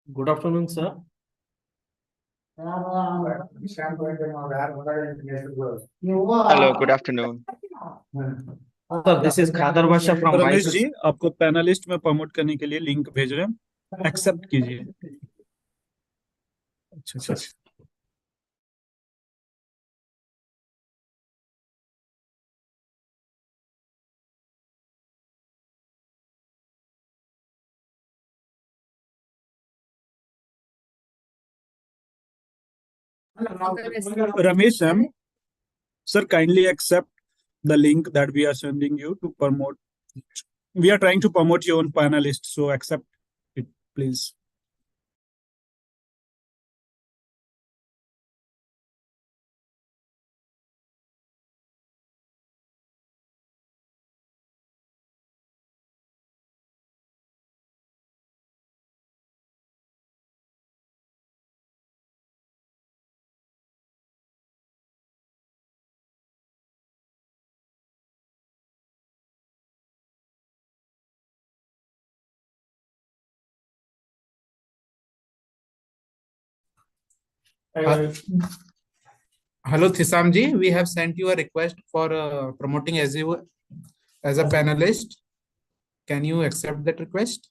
Good afternoon, sir. Hello, good afternoon. Sir, this is Khadar Basha from Ramesh Vice. जी, आपको panelist में promote करने के लिए लिंक भेज रहे हैं, एक्सेप्ट कीजिए। अच्छा। Ramesh Sam, sir, kindly accept the link that we are sending you to promote. We are trying to promote your own panelist, so accept it, please. Hello, Thisam ji. We have sent you a request for promoting as you as a panelist. Can you accept that request?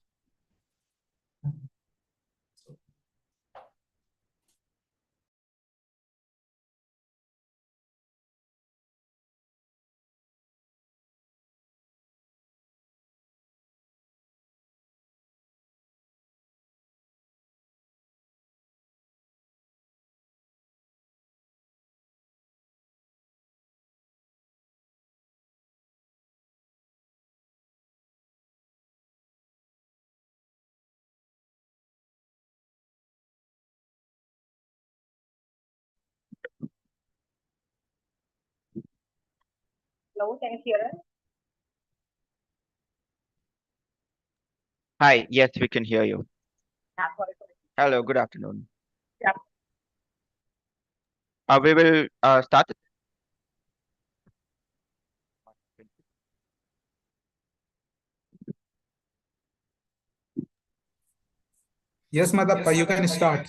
Hello, can you hear us? Hi, yes, we can hear you. Yeah, sorry. Hello, good afternoon. Yeah. We will start. Yes, Madappa, you can start.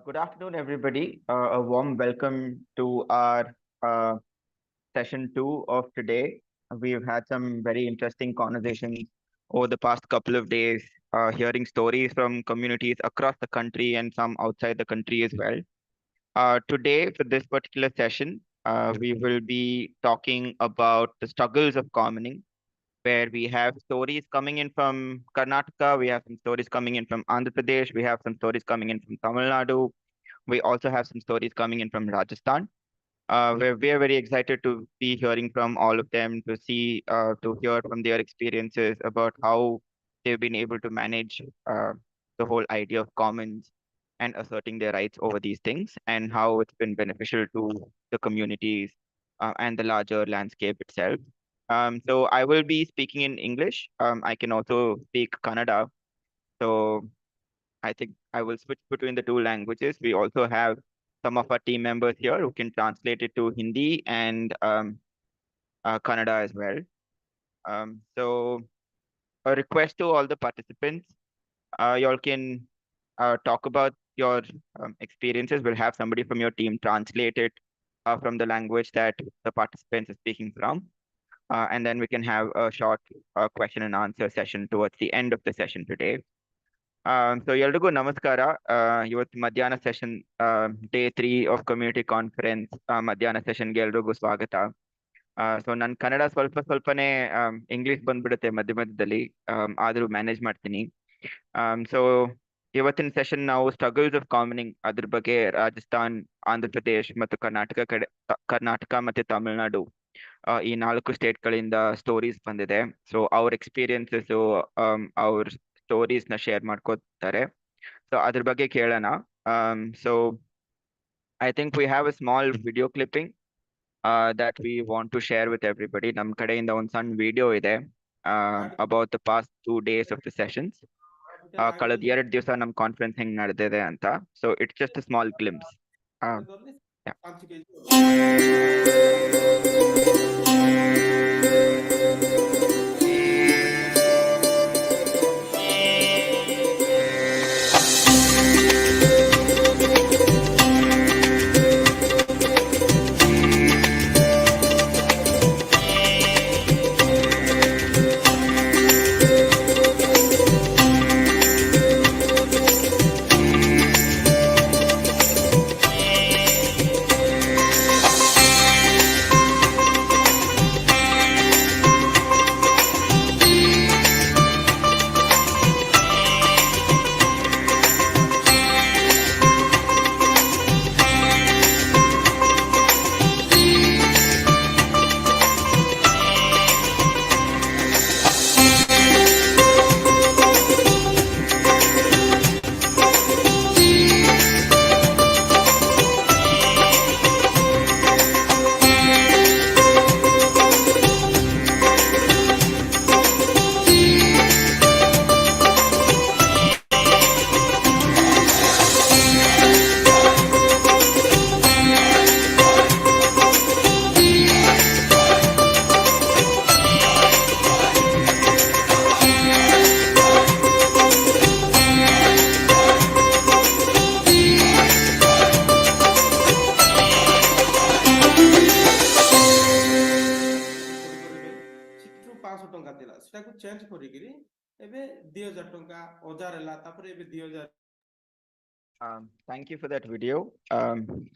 Good afternoon, everybody. A warm welcome to our session 2 of today. We've had some very interesting conversations over the past couple of days, hearing stories from communities across the country and some outside the country as well. Today, for this particular session, we will be talking about the struggles of commoning, where we have stories coming in from Karnataka, we have some stories coming in from Andhra Pradesh, we have some stories coming in from Tamil Nadu, we also have some stories coming in from Rajasthan. Where we are very excited to be hearing from all of them, to hear from their experiences about how they've been able to manage the whole idea of commons and asserting their rights over these things, and how it's been beneficial to the communities and the larger landscape itself. So I will be speaking in English. I can also speak Kannada. So I think I will switch between the two languages. We also have some of our team members here who can translate it to Hindi and Kannada as well. So a request to all the participants, y'all can talk about your experiences. We'll have somebody from your team translate it from the language that the participants are speaking from. And then we can have a short question and answer session towards the end of the session today. So ಎಲ್ರಿಗೂ ನಮಸ್ಕಾರ. ಇವತ್ತು ಮಧ್ಯಾಹ್ನ session day 3 of community conference ಮಧ್ಯಾಹ್ನ ಸೆಷನ್ಗೆ ಎಲ್ರಿಗೂ ಸ್ವಾಗತ. So ನನ್ನ ಕನ್ನಡ ಸ್ವಲ್ಪನೇ English ಬಂದ್ಬಿಡುತ್ತೆ ಮಧ್ಯ ಮಧ್ಯದಲ್ಲಿ, ಆದರೂ ಮ್ಯಾನೇಜ್ ಮಾಡ್ತೀನಿ. ಸೊ ಇವತ್ತಿನ ಸೆಷನ್ ನಾವು ಸ್ಟ್ರಗಲ್ಸ್ ಆಫ್ ಕಾಮನಿಂಗ್ ಅದ್ರ ಬಗ್ಗೆ ರಾಜಸ್ಥಾನ್, ಆಂಧ್ರ ಪ್ರದೇಶ್ ಮತ್ತು ಕರ್ನಾಟಕ ಮತ್ತೆ ತಮಿಳುನಾಡು ಈ 4 ಸ್ಟೇಟ್ಗಳಿಂದ ಸ್ಟೋರೀಸ್ ಬಂದಿದೆ. ಸೊ ಅವ್ರ ಎಕ್ಸ್ಪೀರಿಯನ್ಸಸ್, ಅವ್ರ ಸ್ಟೋರೀಸ್ ನ ಶೇರ್ ಮಾಡ್ಕೋತಾರೆ. ಸೊ ಅದ್ರ ಬಗ್ಗೆ ಕೇಳೋಣ. So I think we have a small video clipping that we want to share with everybody. ನಮ್ಮ ಕಡೆಯಿಂದ ಒಂದು ಸಣ್ಣ ವಿಡಿಯೋ ಇದೆ about the past 2 days of the sessions. ಕಳೆದ 2 ದಿವಸ ನಮ್ಮ ಕಾನ್ಫರೆನ್ಸ್ ಹೆಂಗ್ ನಡೆದಿದೆ ಅಂತ. So it's just a small glimpse. Change କରିକିରି ଏବେ 2000 ଟଙ୍କା 1000 ହେଲା ତାପରେ ଏବେ 2000 Thank you for that video.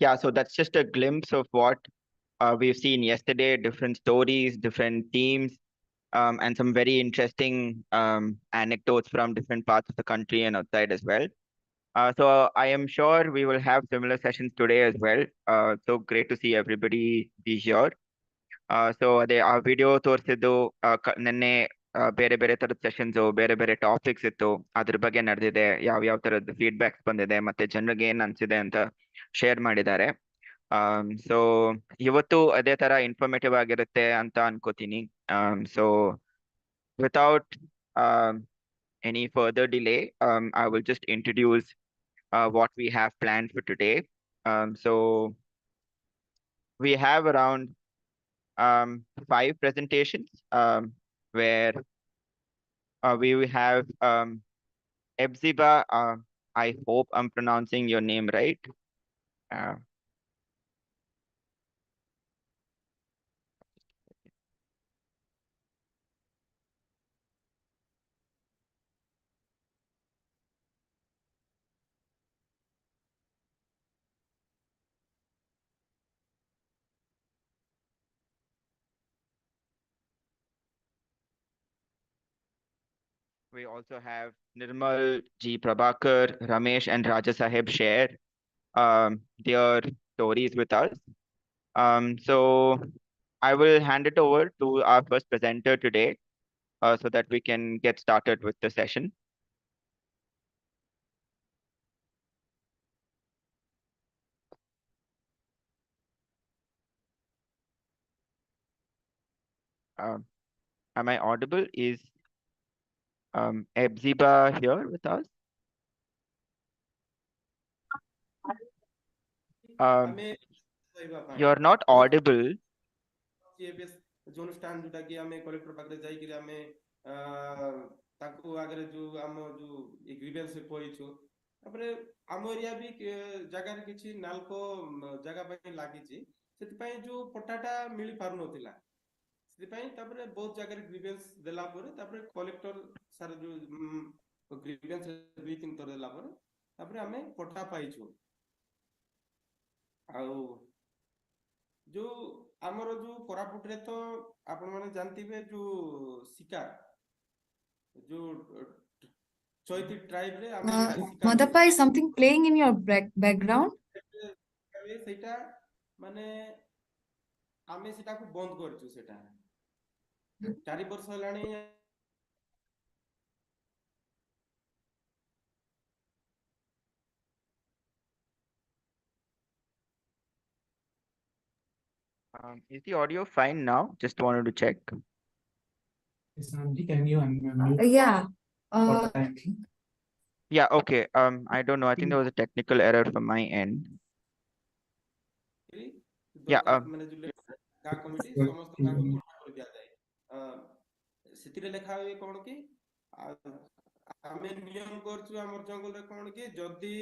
Yeah, so that's just a glimpse of what we've seen yesterday, different stories, different teams, and some very interesting anecdotes from different parts of the country and outside as well. So I am sure we will have similar sessions today as well. So great to see everybody be here. So ಅದೇ ಆ video ತೋರಿಸಿದ್ದು ನಿನ್ನೆ ಬೇರೆ ಬೇರೆ ತರದ sessions ಬೇರೆ ಬೇರೆ topics ಇತ್ತು, ಅದ್ರ ಬಗ್ಗೆ ನಡೆದಿದೆ, ಯಾವ ತರದ ಫೀಡ್ಬ್ಯಾಕ್ಸ್ ಬಂದಿದೆ ಮತ್ತೆ ಜನರಿಗೆ ಏನ್ ಅನ್ಸಿದೆ ಅಂತ ಶೇರ್ ಮಾಡಿದ್ದಾರೆ. ಸೊ ಇವತ್ತು ಅದೇ ತರ ಇನ್ಫಾರ್ಮೇಟಿವ್ ಆಗಿರುತ್ತೆ ಅಂತ ಅನ್ಕೋತೀನಿ. So without any further delay, I will just introduce what we have planned for today. So we have around 5 presentations where we will have Ebziba. I hope I'm pronouncing your name right. We also have Nirmal G. Prabhakar, Ramesh, and Raja Sahib share their stories with us. So I will hand it over to our first presenter today so that we can get started with the session. Am I audible? Is Ebziba here with us? ଆମେ କହିବା ପାଇଁ You're not audible. ଏବେ ଯୋଉ stand ଯୋଉଟା କି ଆମେ collector ପାଖରେ ଯାଇକିରି ଆମେ ତାଙ୍କୁ ଆଗରେ ଯୋଉ ଆମ ଯୋଉ ଗ୍ରିଭେନ୍ସ କହିଛୁ, ତାପରେ ଆମ ଏରିଆ ବି ଜାଗାରେ କିଛି ନାଲକୋ ଜାଗା ପାଇଁ ଲାଗିଛି, ସେଥିପାଇଁ ଯୋଉ ପଟ୍ଟାଟା ମିଳି ପାରୁନଥିଲା, ସେଥିପାଇଁ ତାପରେ ବହୁତ ଜାଗାରେ ଗ୍ରିଭେନ୍ସ ଦେଲା ପରେ ତାପରେ କଲେକ୍ଟର ସାର ଯୋଉ ଗ୍ରିଭେନ୍ସ 2-3 ଥର ଦେଲା ପରେ ତାପରେ ଆମେ ପଟ୍ଟା ପାଇଛୁ। ଆଉ ଯୋଉ ଆମର ଯୋଉ କୋରାପୁଟରେ ତ ଆପଣ ମାନେ ଜାଣିଥିବେ ଯୋଉ ଶିକାର ଯୋଉ ଚୈତି ଟ୍ରାଇବ ରେ ଆମେ Madhapa, is something playing in your background? ସେଇଟା ମାନେ ଆମେ ସେଟାକୁ ବନ୍ଦ କରିଛୁ, ସେଟା 4 ବର୍ଷ ହେଲାଣି। Is the audio fine now? Just wanted to check. Samji, can you unmute Yeah. for the time being? Yeah, okay. I don't know. I think there was a technical error from my end. Yeah. ମାନେ ଯୋଉ ଗାଁ committee ସମସ୍ତ ଗାଁକୁ ପଠା କରି ଦିଆଯାଏ। ସେଥିରେ ଲେଖା ହୁଏ କଣ କି ଆମେ ନିୟମ କରୁଛୁ ଆମର ଜଙ୍ଗଲରେ କଣ କି ଯଦି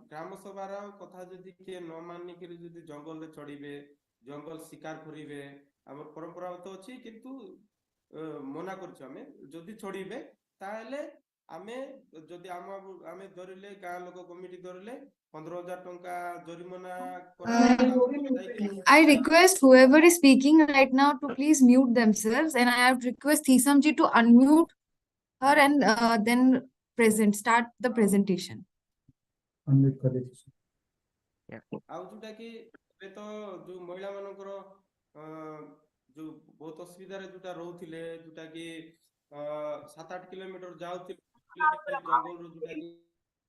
ଗ୍ରାମ ସଭାର କଥା ଯଦି କିଏ ନ ମାନିକିରି ଯଦି ଜଙ୍ଗଲରେ ଚଢିବେ, ଜଙ୍ଗଲ ଶିକାର କରିବେ, ଆମର ପରମ୍ପରା ତ ଅଛି, କିନ୍ତୁ ମନା କରୁଛୁ ଆମେ ଯଦି ଚଢିବେ ତାହେଲେ ଆମେ ଯଦି ଆମେ ଧରିଲେ ଗାଁ ଲୋକ କମିଟି ଧରିଲେ 15,000 ଟଙ୍କା ଜରିମାନା I request whoever is speaking right now to please mute themselves, and I have request Thisamji to unmute her and then start the presentation. Unmute kar dijiye. ଆଉ ଯୋଉଟା କି ଏବେ ତ ଯୋଉ ମହିଳା ମାନଙ୍କର ଯୋଉ ବହୁତ ଅସୁବିଧାରେ ଯୋଉଟା ରହୁଥିଲେ, ଯୋଉଟା କି 7-8 କିଲୋମିଟର ଯାଉଥିଲେ ଜଙ୍ଗଲରୁ, ଯୋଉଟା କି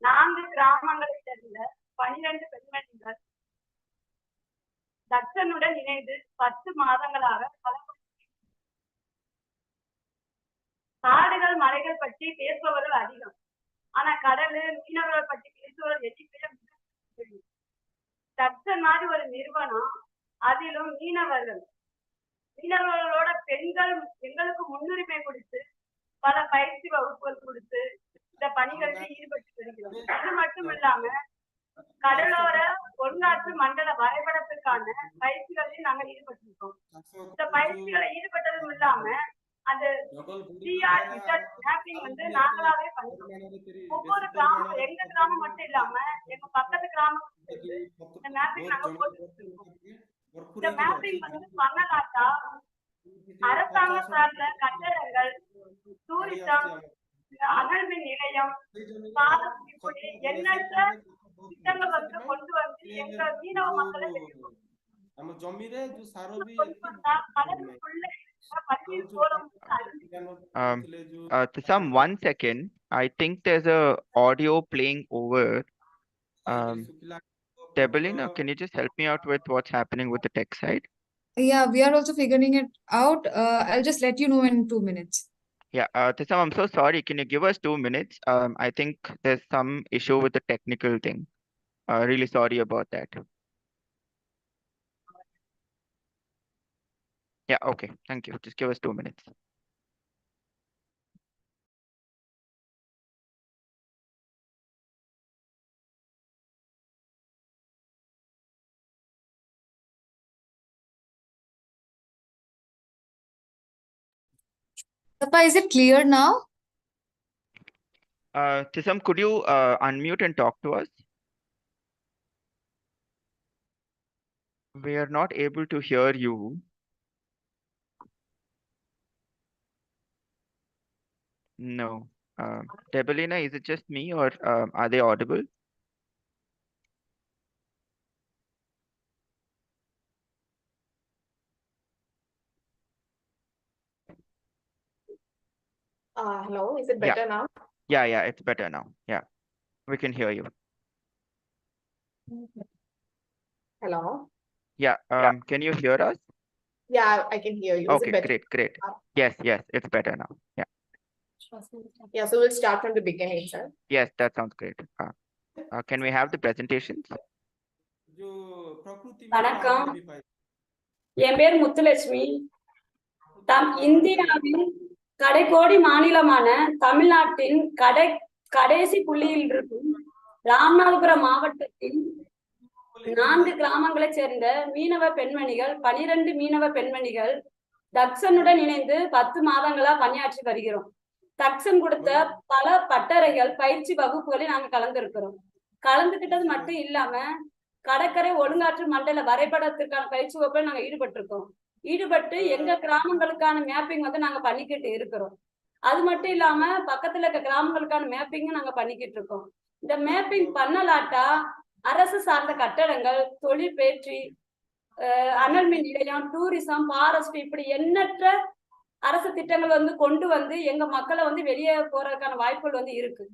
4 கிராமங்களை சேர்ந்த 12 பெண்மணிகள் தட்சனுடன் இணைந்து 10 மாதங்களாக காடுகள் மலைகள் பற்றி பேசுபவர்கள் அதிகம், ஆனா கடல் மீனவர்கள் பற்றி பேசுபவர்கள் எண்ணிக்கையில தட்சன் மாதிரி ஒரு நிறுவனம், அதிலும் மீனவர்களோட பெண்கள் எங்களுக்கு முன்னுரிமை கொடுத்து பல பயிற்சி வகுப்புகள் கொடுத்து இந்த பணிகளில் ஈடுபட்டு வருகிறோம். அது மட்டும் இல்லாம கடலோர ஒழுங்காற்று மண்டல வரைபடத்துக்கான பயிற்சிகளில் நாங்கள் ஈடுபட்டிருக்கோம். இந்த பயிற்சிகளை ஈடுபட்டதும் இல்லாம அந்த ஜங்கல் CR ரிசர்ச் மேப்பிங் வந்து நாங்களாவே பண்ணிட்டோம். ஒவ்வொரு கிராமம் எங்க கிராமம் மட்டும் இல்லாம எங்க பக்கத்து கிராமம் இந்த மேப்பிங் நாங்க போட்டுட்டு இருக்கோம். இந்த மேப்பிங் வந்து பண்ணலாட்டா அரசாங்க சார்ந்த கட்டடங்கள், டூரிசம், அனல் மின் நிலையம், பாலம் இப்படி எண்ணற்ற திட்டங்கள் வந்து கொண்டு வந்து எங்க மீனவ மக்களை தெரியும். ଆମ ଜମିରେ ଯୋଉ ସାର ବି கடலுக்குள்ள பள்ளி சோளம் Tisam, 1 second. I think there's a audio playing over. Debelina, can you just help me out with what's happening with the tech side? Yeah, we are also figuring it out. I'll just let you know in 2 minutes. Yeah, Tisam, I'm so sorry. Can you give us 2 minutes? I think there's some issue with the technical thing. Really sorry about that. Yeah, okay. Thank you. Just give us 2 minutes. Papa, is it clear now? Tisam, could you unmute and talk to us? We are not able to hear you. No. Debelina, is it just me or are they audible? Hello, is it better now? Yeah, it's better now. Yeah, we can hear you. Hello? Yeah, can you hear us? Yeah, I can hear you. Is Okay, it better? great. Yes, it's better now. Yeah, Yeah, so we'll start from the beginning, sir. yes, that sounds great. Can we have the presentations? जो प्रकृति में வணக்கம். आहार भी पाई என் பேர் முத்துலட்சுமி. இந்தியாவின் கடைக்கோடி மாநிலமான தமிழ்நாட்டின் கடைசி புள்ளியில் இருக்கும் ராமநாதபுரம் மாவட்டத்தின் 4 கிராமங்களைச் சேர்ந்த மீனவ பெண்மணிகள் 12 மீனவ பெண்மணிகள் தக்சனுடன் இணைந்து 10 மாதங்களா பணியாற்றி வருகிறோம். தக்சன் கொடுத்த பல பட்டறைகள் பயிற்சி வகுப்புகளில் நாங்க கலந்துக்கிட்டது மட்டும் இல்லாம கடற்கரை ஒழுங்காற்று மண்டல வரைபடத்திற்கான பயிற்சி வகுப்பில் நாங்க ஈடுபட்டு எங்க கிராமங்களுக்கான மேப்பிங் வந்து நாங்க பண்ணிக்கிட்டு இருக்கிறோம். அது மட்டும் இல்லாம பக்கத்துல இருக்க கிராமங்களுக்கான மேப்பிங்கும் நாங்க பண்ணிக்கிட்டு இருக்கோம். இந்த மேப்பிங் பண்ணலாட்டா அரசு சார்ந்த கட்டடங்கள், தொழிற்பேற்றி, அனல் மின் நிலையம், டூரிசம், ஃபாரஸ்ட் இப்படி எண்ணற்ற அரசு திட்டங்கள் வந்து கொண்டு வந்து எங்க மக்களை வந்து வெளியே போறதுக்கான வாய்ப்புகள் வந்து இருக்கு.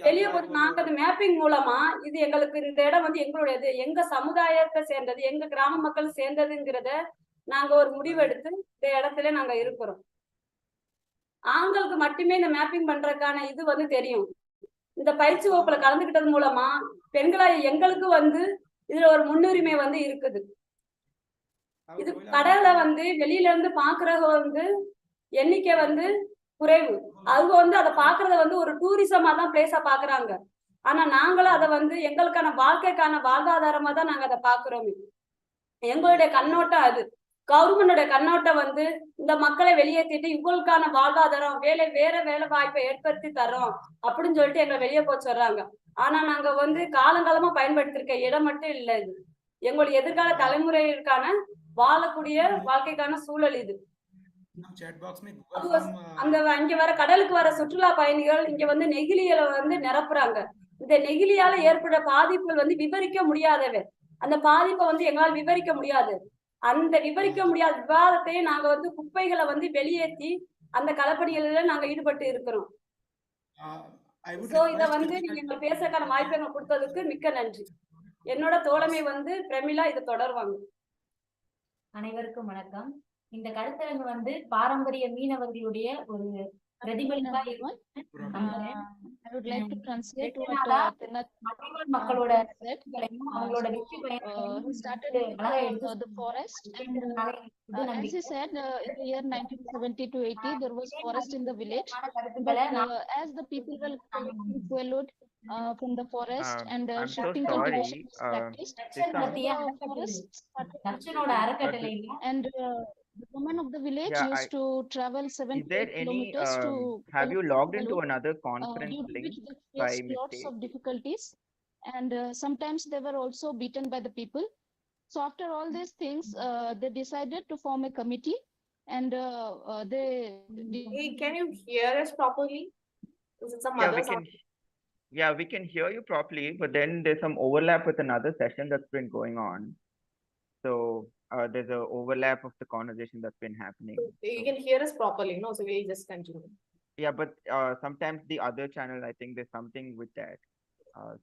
வெளியே போது நாங்க அந்த மேப்பிங் மூலமா இது எங்களுக்கு இந்த இடம் வந்து எங்களுடையது, எங்க சமுதாயத்தை சேர்ந்தது, எங்க கிராம மக்கள் சேர்ந்ததுங்கிறத நாங்க ஒரு முடிவெடுத்து இந்த இடத்துல நாங்க இருக்கிறோம். ஆண்களுக்கு மட்டுமே இந்த மேப்பிங் பண்றதுக்கான இது வந்து தெரியும். இந்த பயிற்சி வகுப்புல கலந்துக்கிட்டது மூலமா பெண்களாய் எங்களுக்கு வந்து இதுல ஒரு முன்னுரிமை வந்து இருக்குது. இது கடலை வந்து வெளியில இருந்து பாக்குறவங்க வந்து எண்ணிக்கை வந்து குறைவு. அவங்க வந்து அதை பாக்குறத வந்து ஒரு டூரிசமா தான் பிளேஸா பாக்குறாங்க. ஆனா நாங்களும் அதை வந்து எங்களுக்கான வாழ்க்கைக்கான வாழ்வாதாரமா தான் நாங்க அதை பாக்குறோம். எங்களுடைய கண்ணோட்டம் அது. கவர்மெண்டோட கண்ணோட்டம் வந்து இந்த மக்களை வெளியேற்றிட்டு இவங்களுக்கான வாழ்வாதாரம் வேற வேலை வாய்ப்பை ஏற்படுத்தி தரோம் அப்படின்னு சொல்லிட்டு எங்களை வெளியே போய் சொல்றாங்க. ஆனா நாங்க வந்து காலங்காலமா பயன்படுத்திருக்க இடம் மட்டும் இல்லை. இது எங்களுடைய எதிர்கால தலைமுறைக்கான வாழக்கூடிய வாழ்க்கைக்கான சூழல் இது. இங்க வர கடலுக்கு வர சுற்றுலா பயணிகள் இங்க வந்து நெகிழிகளை வந்து நிரப்புறாங்க. இந்த நெகிழியால ஏற்படுற பாதிப்புகள் வந்து விவரிக்க முடியாதவை. அந்த பாதிப்பை வந்து எங்களால் விவரிக்க முடியாது. அந்த விவரிக்க முடியாத விவாதத்தையே நாங்க வந்து குப்பைகளை வந்து வெளியேற்றி அந்த களப்பணிகள்ல நாங்க ஈடுபட்டு இருக்கிறோம். சோ இத வந்து நீங்க பேசக்கான வாய்ப்பை எங்களுக்கு கொடுத்ததுக்கு மிக்க நன்றி. என்னோட தோழமை வந்து பிரமிளா இதை தொடர்வாங்க. அனைவருக்கும் வணக்கம். இந்த கருத்தரங்கு வந்து பாரம்பரிய மீனவர்களுடைய ஒரு பிரதிபலிப்பா இருக்கும். I would like to translate what மக்களோட said. அவங்களோட வெற்றி He started the forest, and as he said, in the year 1970 to 80, there was forest in the village. But as the people were collecting fuelwood from the forest and I'm so shifting sorry. cultivation was practiced, the forests started, and The women of the village Yeah, used to travel is 7 to there 8 any, kilometers to have you collect logged into firewood, another conference due to link which they by faced lots mistake? of difficulties, and sometimes they were also beaten by the people. So after all these things, they decided to form a committee, and Hey, can you hear us properly? Is it some Yeah, other we sound? can, yeah, we can hear you properly, but then there's some overlap with another session that's been going on. So there's a overlap of the conversation that's been happening. You So, can hear us properly, no? So we'll just continue. yeah, but sometimes the other channel, I think there's something with that.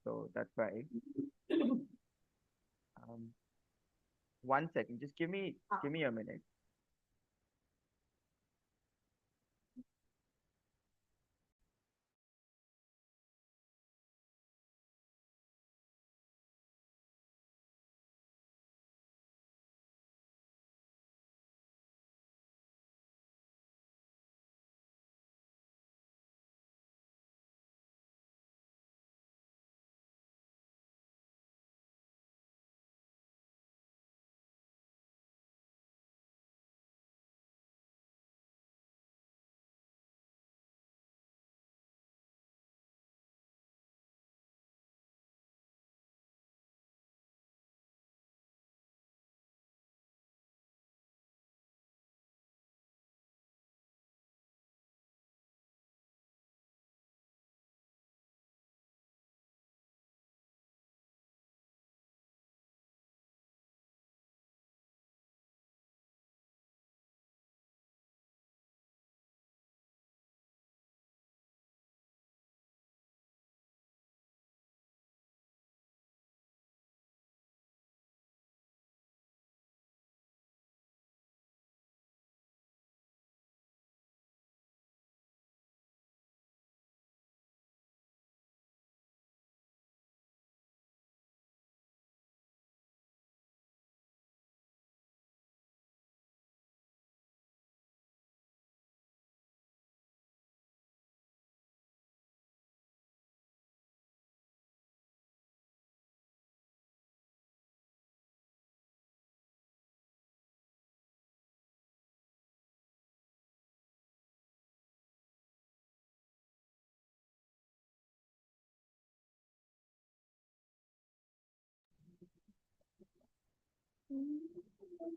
So that's why. 1 second, just give me a minute.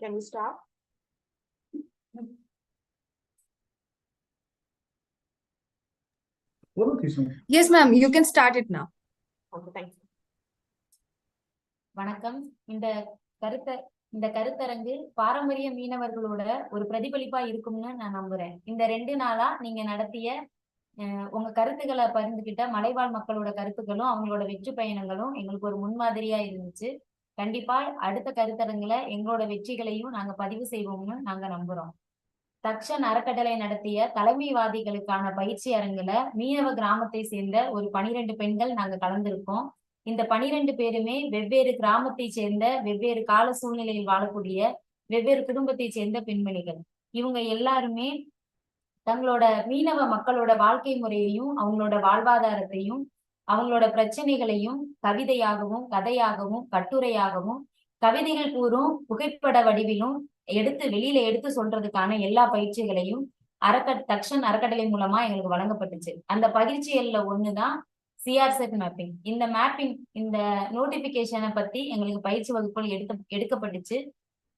Can we start? Yes, ma'am, you can start it now. Okay, thank you. வணக்கம். இந்த கருத்தரங்கு பாரம்பரிய மீனவர்களோட ஒரு பிரதிபலிப்பா இருக்கும்னு நான் நம்புறேன். இந்த 2 நாளா நீங்க நடத்திய உங்க கருத்துக்களை பகிர்ந்துகிட்ட மலைவாழ் மக்களோட கருத்துக்களும் அவங்களோட வெற்றி பயணங்களும் எங்களுக்கு ஒரு முன்மாதிரியா இருந்துச்சு. கண்டிப்பா அடுத்த கருத்தரங்குல எங்களோட வெற்றிகளையும் நாங்க பதிவு செய்வோம்னு நாங்க நம்புறோம். தக்ஷன் அறக்கட்டளை நடத்திய தலைமைவாதிகளுக்கான பயிற்சி அரங்குல மீனவ கிராமத்தை சேர்ந்த ஒரு 12 பெண்கள் நாங்க கலந்திருக்கோம். இந்த 12 பேருமே வெவ்வேறு கிராமத்தை சேர்ந்த வெவ்வேறு கால சூழ்நிலையில் வாழக்கூடிய வெவ்வேறு குடும்பத்தை சேர்ந்த பெண்மணிகள். இவங்க எல்லாருமே தங்களோட மீனவ மக்களோட வாழ்க்கை முறையையும் அவங்களோட வாழ்வாதாரத்தையும் அவங்களோட பிரச்சனைகளையும் கவிதையாகவும் கதையாகவும் கட்டுரையாகவும் கவிதைகள் கூறும் புகைப்பட வடிவிலும் வெளியில எடுத்து சொல்றதுக்கான எல்லா பயிற்சிகளையும் தக்ஷன் அறக்கட்டளை மூலமா எங்களுக்கு வழங்கப்பட்டுச்சு. அந்த பயிற்சிகள்ல ஒண்ணுதான் சிஆர்செட் மேப்பிங். இந்த நோட்டிபிகேஷனை பத்தி எங்களுக்கு பயிற்சி வகுப்புகள் எடுக்கப்பட்டுச்சு.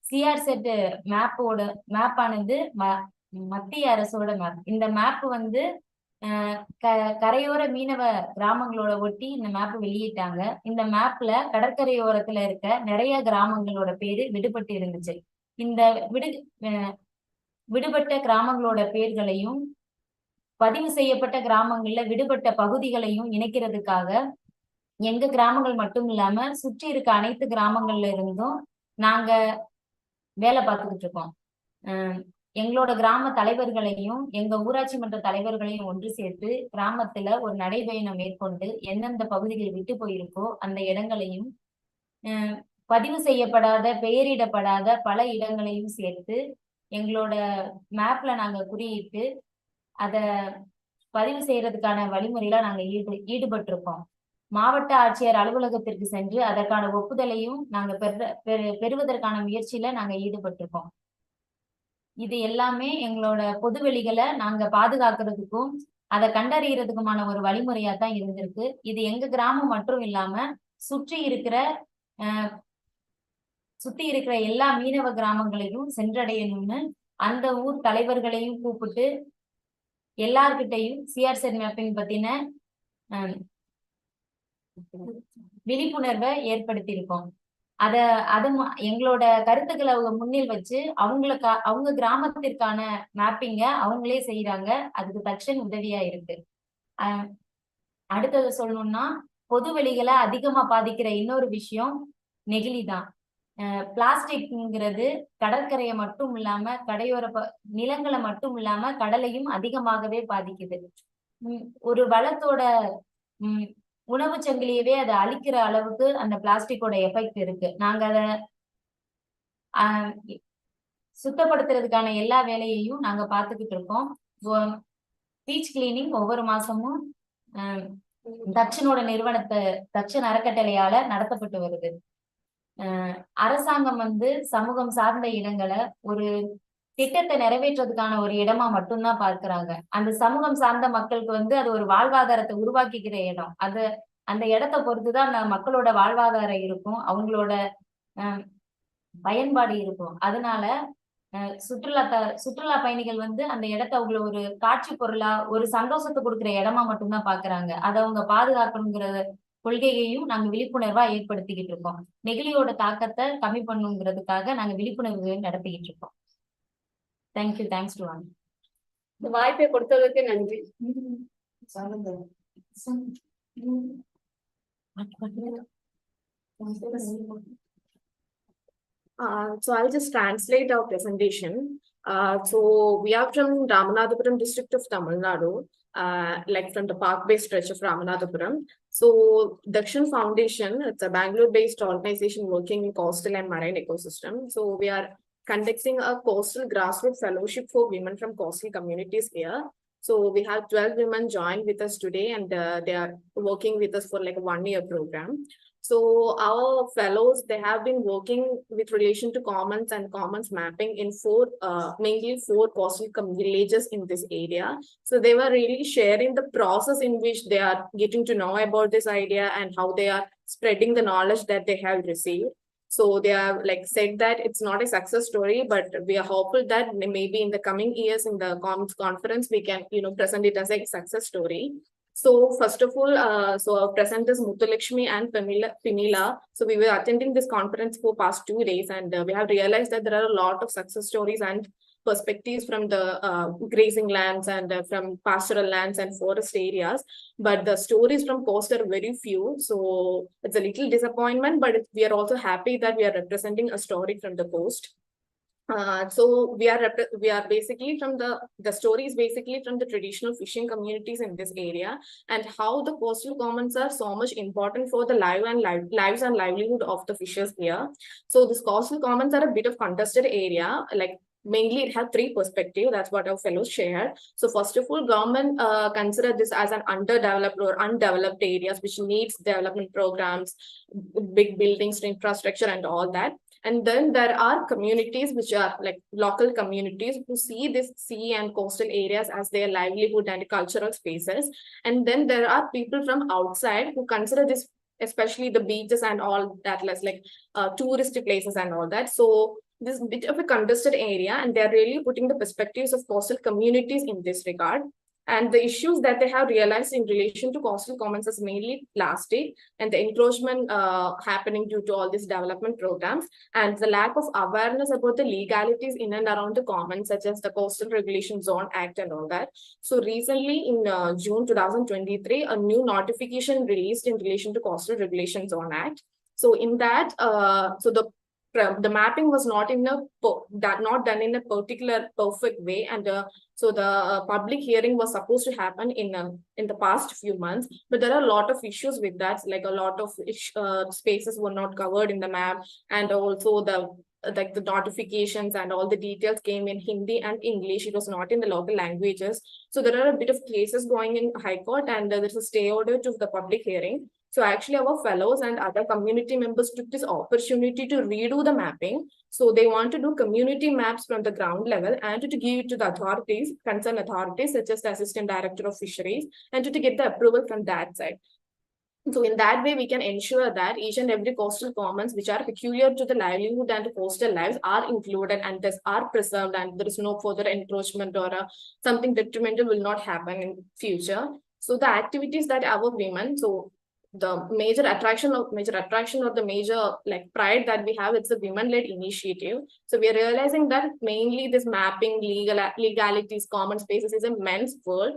சிஆர்செட் மேப்பானது மத்திய அரசோட மேப். இந்த மேப் வந்து கரையோர மீனவ கிராமங்களோட ஒட்டி இந்த மேப் வெளியிட்டாங்க. இந்த மேப்ல கடற்கரையோரத்துல இருக்க நிறைய கிராமங்களோட பேரு விடுபட்டு இருந்துச்சு. இந்த விடுபட்ட கிராமங்களோட பேர்களையும் பதிவு செய்யப்பட்ட கிராமங்கள்ல விடுபட்ட பகுதிகளையும் இணைக்கிறதுக்காக எங்க கிராமங்கள் மட்டும் இல்லாம சுற்றி இருக்க அனைத்து கிராமங்கள்ல இருந்தும் நாங்க வேலை பார்த்துக்கிட்டு இருக்கோம். எங்களோட கிராம தலைவர்களையும் எங்க ஊராட்சி மன்ற தலைவர்களையும் ஒன்று சேர்த்து கிராமத்துல ஒரு நடைபயணம் மேற்கொண்டு எந்தெந்த பகுதிகள் விட்டு போயிருக்கோ அந்த இடங்களையும் பதிவு செய்யப்படாத பெயரிடப்படாத பல இடங்களையும் சேர்த்து எங்களோட மேப்ல நாங்க குறியிட்டு அதை பதிவு செய்யறதுக்கான வழிமுறையில நாங்க ஈடுபட்டிருக்கோம். மாவட்ட ஆட்சியர் அலுவலகத்திற்கு சென்று அதற்கான ஒப்புதலையும் நாங்க பெறுவதற்கான முயற்சியில நாங்க ஈடுபட்டிருக்கோம். இது எல்லாமே எங்களோட பொதுவெளிகளை நாங்க பாதுகாக்கிறதுக்கும் அதை கண்டறியறதுக்குமான ஒரு வழிமுறையா தான் இருந்திருக்கு. இது எங்க கிராமம் மட்டும் இல்லாம சுற்றி இருக்கிற எல்லா மீனவ கிராமங்களையும் சென்றடையணும்னு அந்த ஊர் தலைவர்களையும் கூப்பிட்டு எல்லார்கிட்டையும் சிஆர்செட் மேப்பிங் பத்தின விழிப்புணர்வை ஏற்படுத்தியிருக்கோம். எங்களோட கருத்துக்களை அவங்க முன்னில் வச்சு அவங்க கிராமத்திற்கான மேப்பிங்க அவங்களே செய்யறாங்க. அதுக்கு தக்ஷன் உதவியா இருக்கு. அடுத்தது சொல்லணும்னா பொதுவெளிகளை அதிகமா பாதிக்கிற இன்னொரு விஷயம் நெகிழிதான். பிளாஸ்டிக்ங்கிறது கடற்கரையை மட்டும் இல்லாம கடையோர நிலங்களை மட்டும் இல்லாம கடலையும் அதிகமாகவே பாதிக்குது. ஒரு வளத்தோட உணவு சங்கிலியவே அதை அழிக்கிற அளவுக்கு அந்த பிளாஸ்டிக்கோட எஃபெக்ட் இருக்கு. நாங்க அதை சுத்தப்படுத்துறதுக்கான எல்லா வேலையையும் நாங்க பார்த்துக்கிட்டு இருக்கோம். பீச் கிளீனிங் ஒவ்வொரு மாசமும் தக்ஷனோட தக்ஷன் அறக்கட்டளையால நடத்தப்பட்டு வருது. அரசாங்கம் சமூகம் சார்ந்த இடங்களை ஒரு திட்டத்தை நிறைவேற்றதுக்கான ஒரு இடமா மட்டும்தான் பார்க்கிறாங்க. அந்த சமூகம் சார்ந்த மக்களுக்கு அது ஒரு வாழ்வாதாரத்தை உருவாக்கிக்கிற இடம். அந்த இடத்தை பொறுத்துதான் அந்த மக்களோட வாழ்வாதாரம் இருக்கும், அவங்களோட பயன்பாடு இருக்கும். அதனால சுற்றுலா பயணிகள் அந்த இடத்த அவங்கள ஒரு காட்சி பொருளா ஒரு சந்தோஷத்தை கொடுக்குற இடமா மட்டும்தான் பாக்குறாங்க. அதை அவங்க பாதுகாக்கணுங்கிற கொள்கையையும் நாங்க விழிப்புணர்வா ஏற்படுத்திக்கிட்டு இருக்கோம். நெகிழியோட தாக்கத்தை கம்மி பண்ணுங்கிறதுக்காக நாங்க விழிப்புணர்வு நடத்திக்கிட்டு இருக்கோம். தேங்க்யூ. Thanks to all. இந்த வாய்ப்பை கொடுத்ததுக்கு நன்றி. So I'll just translate our presentation. So we are from Ramanathapuram district of Tamil Nadu, like from the park-based stretch of Ramanathapuram. So Dakshin Foundation, it's a Bangalore-based organization working in coastal and marine ecosystem. So we are conducting a coastal grassroots fellowship for women from coastal communities here. So we have 12 women joined with us today, and they are working with us for like a 1-year program. So our fellows, they have been working with relation to commons and commons mapping in mainly four coastal villages in this area. So they were really sharing the process in which they are getting to know about this idea and how they are spreading the knowledge that they have received. So they have like said that it's not a success story, but we are hopeful that maybe in the coming years in the commons conference, we can, present it as a success story. So first of all, so our presenters Muthulakshmi and Pinila. So we were attending this conference for past 2 days, and we have realized that there are a lot of success stories and perspectives from the grazing lands and from pastoral lands and forest areas. But the stories from coast are very few. So it's a little disappointment, but we are also happy that we are representing a story from the coast. So we are basically from the stories basically from the traditional fishing communities in this area, and how the coastal commons are so much important for the lives and livelihood of the fishers here. So these coastal commons are a bit of contested area, like mainly it has 3 perspectives. That's what our fellows shared. So first of all, government consider this as an underdeveloped or undeveloped areas which needs development programs, big buildings, infrastructure and all that. And then there are communities which are like local communities who see this sea and coastal areas as their livelihood and cultural spaces. And then there are people from outside who consider this, especially the beaches and all that, less like touristy places and all that. So this is a bit of a contested area, and they're really putting the perspectives of coastal communities in this regard. And the issues that they have realized in relation to coastal commons is mainly plastic and the encroachment happening due to all these development programs, and the lack of awareness about the legalities in and around the commons, such as the Coastal Regulation Zone Act and all that. So recently in June 2023, a new notification released in relation to Coastal Regulation Zone Act. So in that, the mapping was not done in a particular perfect way, and so the public hearing was supposed to happen in the past few months, but there are a lot of issues with that, like a lot of spaces were not covered in the map, and also the notifications and all the details came in Hindi and English. It was not in the local languages. So there are a bit of cases going in High Court, and there's a stay order to the public hearing. So actually our fellows and other community members took this opportunity to redo the mapping. So they want to do community maps from the ground level and to give it to the authorities, concerned authorities such as the Assistant Director of Fisheries, and to get the approval from that side. So in that way, we can ensure that each and every coastal commons which are peculiar to the livelihood and coastal lives are included and thus are preserved, and there is no further encroachment or something detrimental will not happen in future. So the activities that our women, so the major attraction or the major like pride that we have, it's a women-led initiative. So we are realizing that mainly this mapping, legalities, common spaces is a men's world.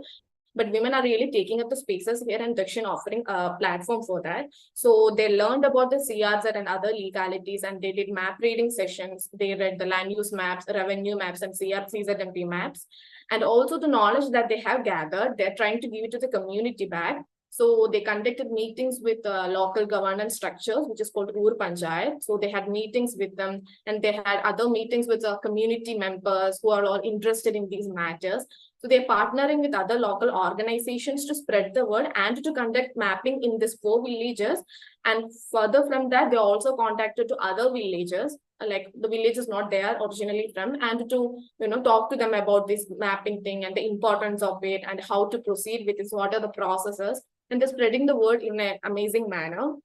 But women are really taking up the spaces here, and Dakshin offering a platform for that. So they learned about the CRZ and other legalities, and they did map reading sessions. They read the land use maps, revenue maps, and CZMP maps. And also the knowledge that they have gathered, they're trying to give it to the community back. So they conducted meetings with local governance structures, which is called Ur Panchayat. So they had meetings with them, and they had other meetings with community members who are all interested in these matters. So they're partnering with other local organizations to spread the word and to conduct mapping in these 4 villages. And further from that, they also contacted to other villages, like the villages not there originally from, and to talk to them about this mapping thing and the importance of it and how to proceed with this, what are the processes, and they're spreading the word in an amazing manner.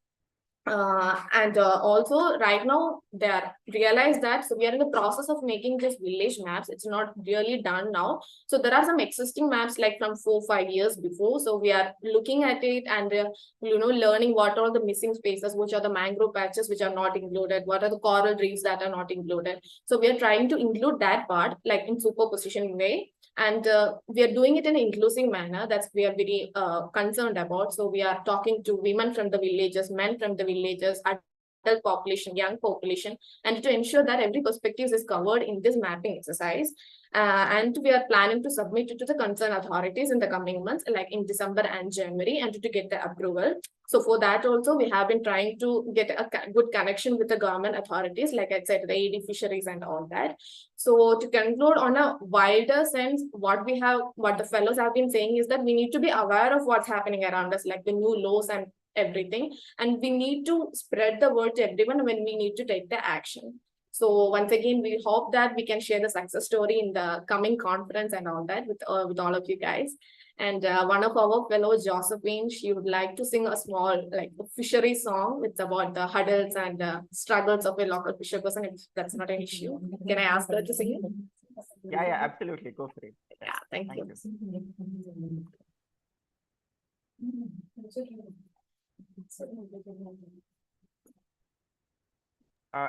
Also right now they are realized that, so we are in the process of making this village maps. It's not really done now. So there are some existing maps like from 4-5 years before. So we are looking at it and learning what are the missing spaces, which are the mangrove patches which are not included, what are the coral reefs that are not included. So we are trying to include that part like in superposition way. And we are doing it in an inclusive manner. That's we are very concerned about. So we are talking to women from the villages, men from the villages, adult population, young population, and to ensure that every perspective is covered in this mapping exercise. And we are planning to submit it to the concerned authorities in the coming months, like in December and January, and to get the approval. So for that also, we have been trying to get a good connection with the government authorities, like I said, the AD fisheries and all that. So to conclude on a wider sense, what the fellows have been saying is that we need to be aware of what's happening around us, like the new laws and everything. And we need to spread the word to everyone when we need to take the action. So once again, we hope that we can share the success story in the coming conference and all that with all of you guys. And one of our fellows, Josephine, she would like to sing a small like a fishery song. It's about the hurdles and struggles of a local fisher person. If that's not an issue, can I ask her to sing it? Yeah, absolutely. Go for it. Yeah, thank you.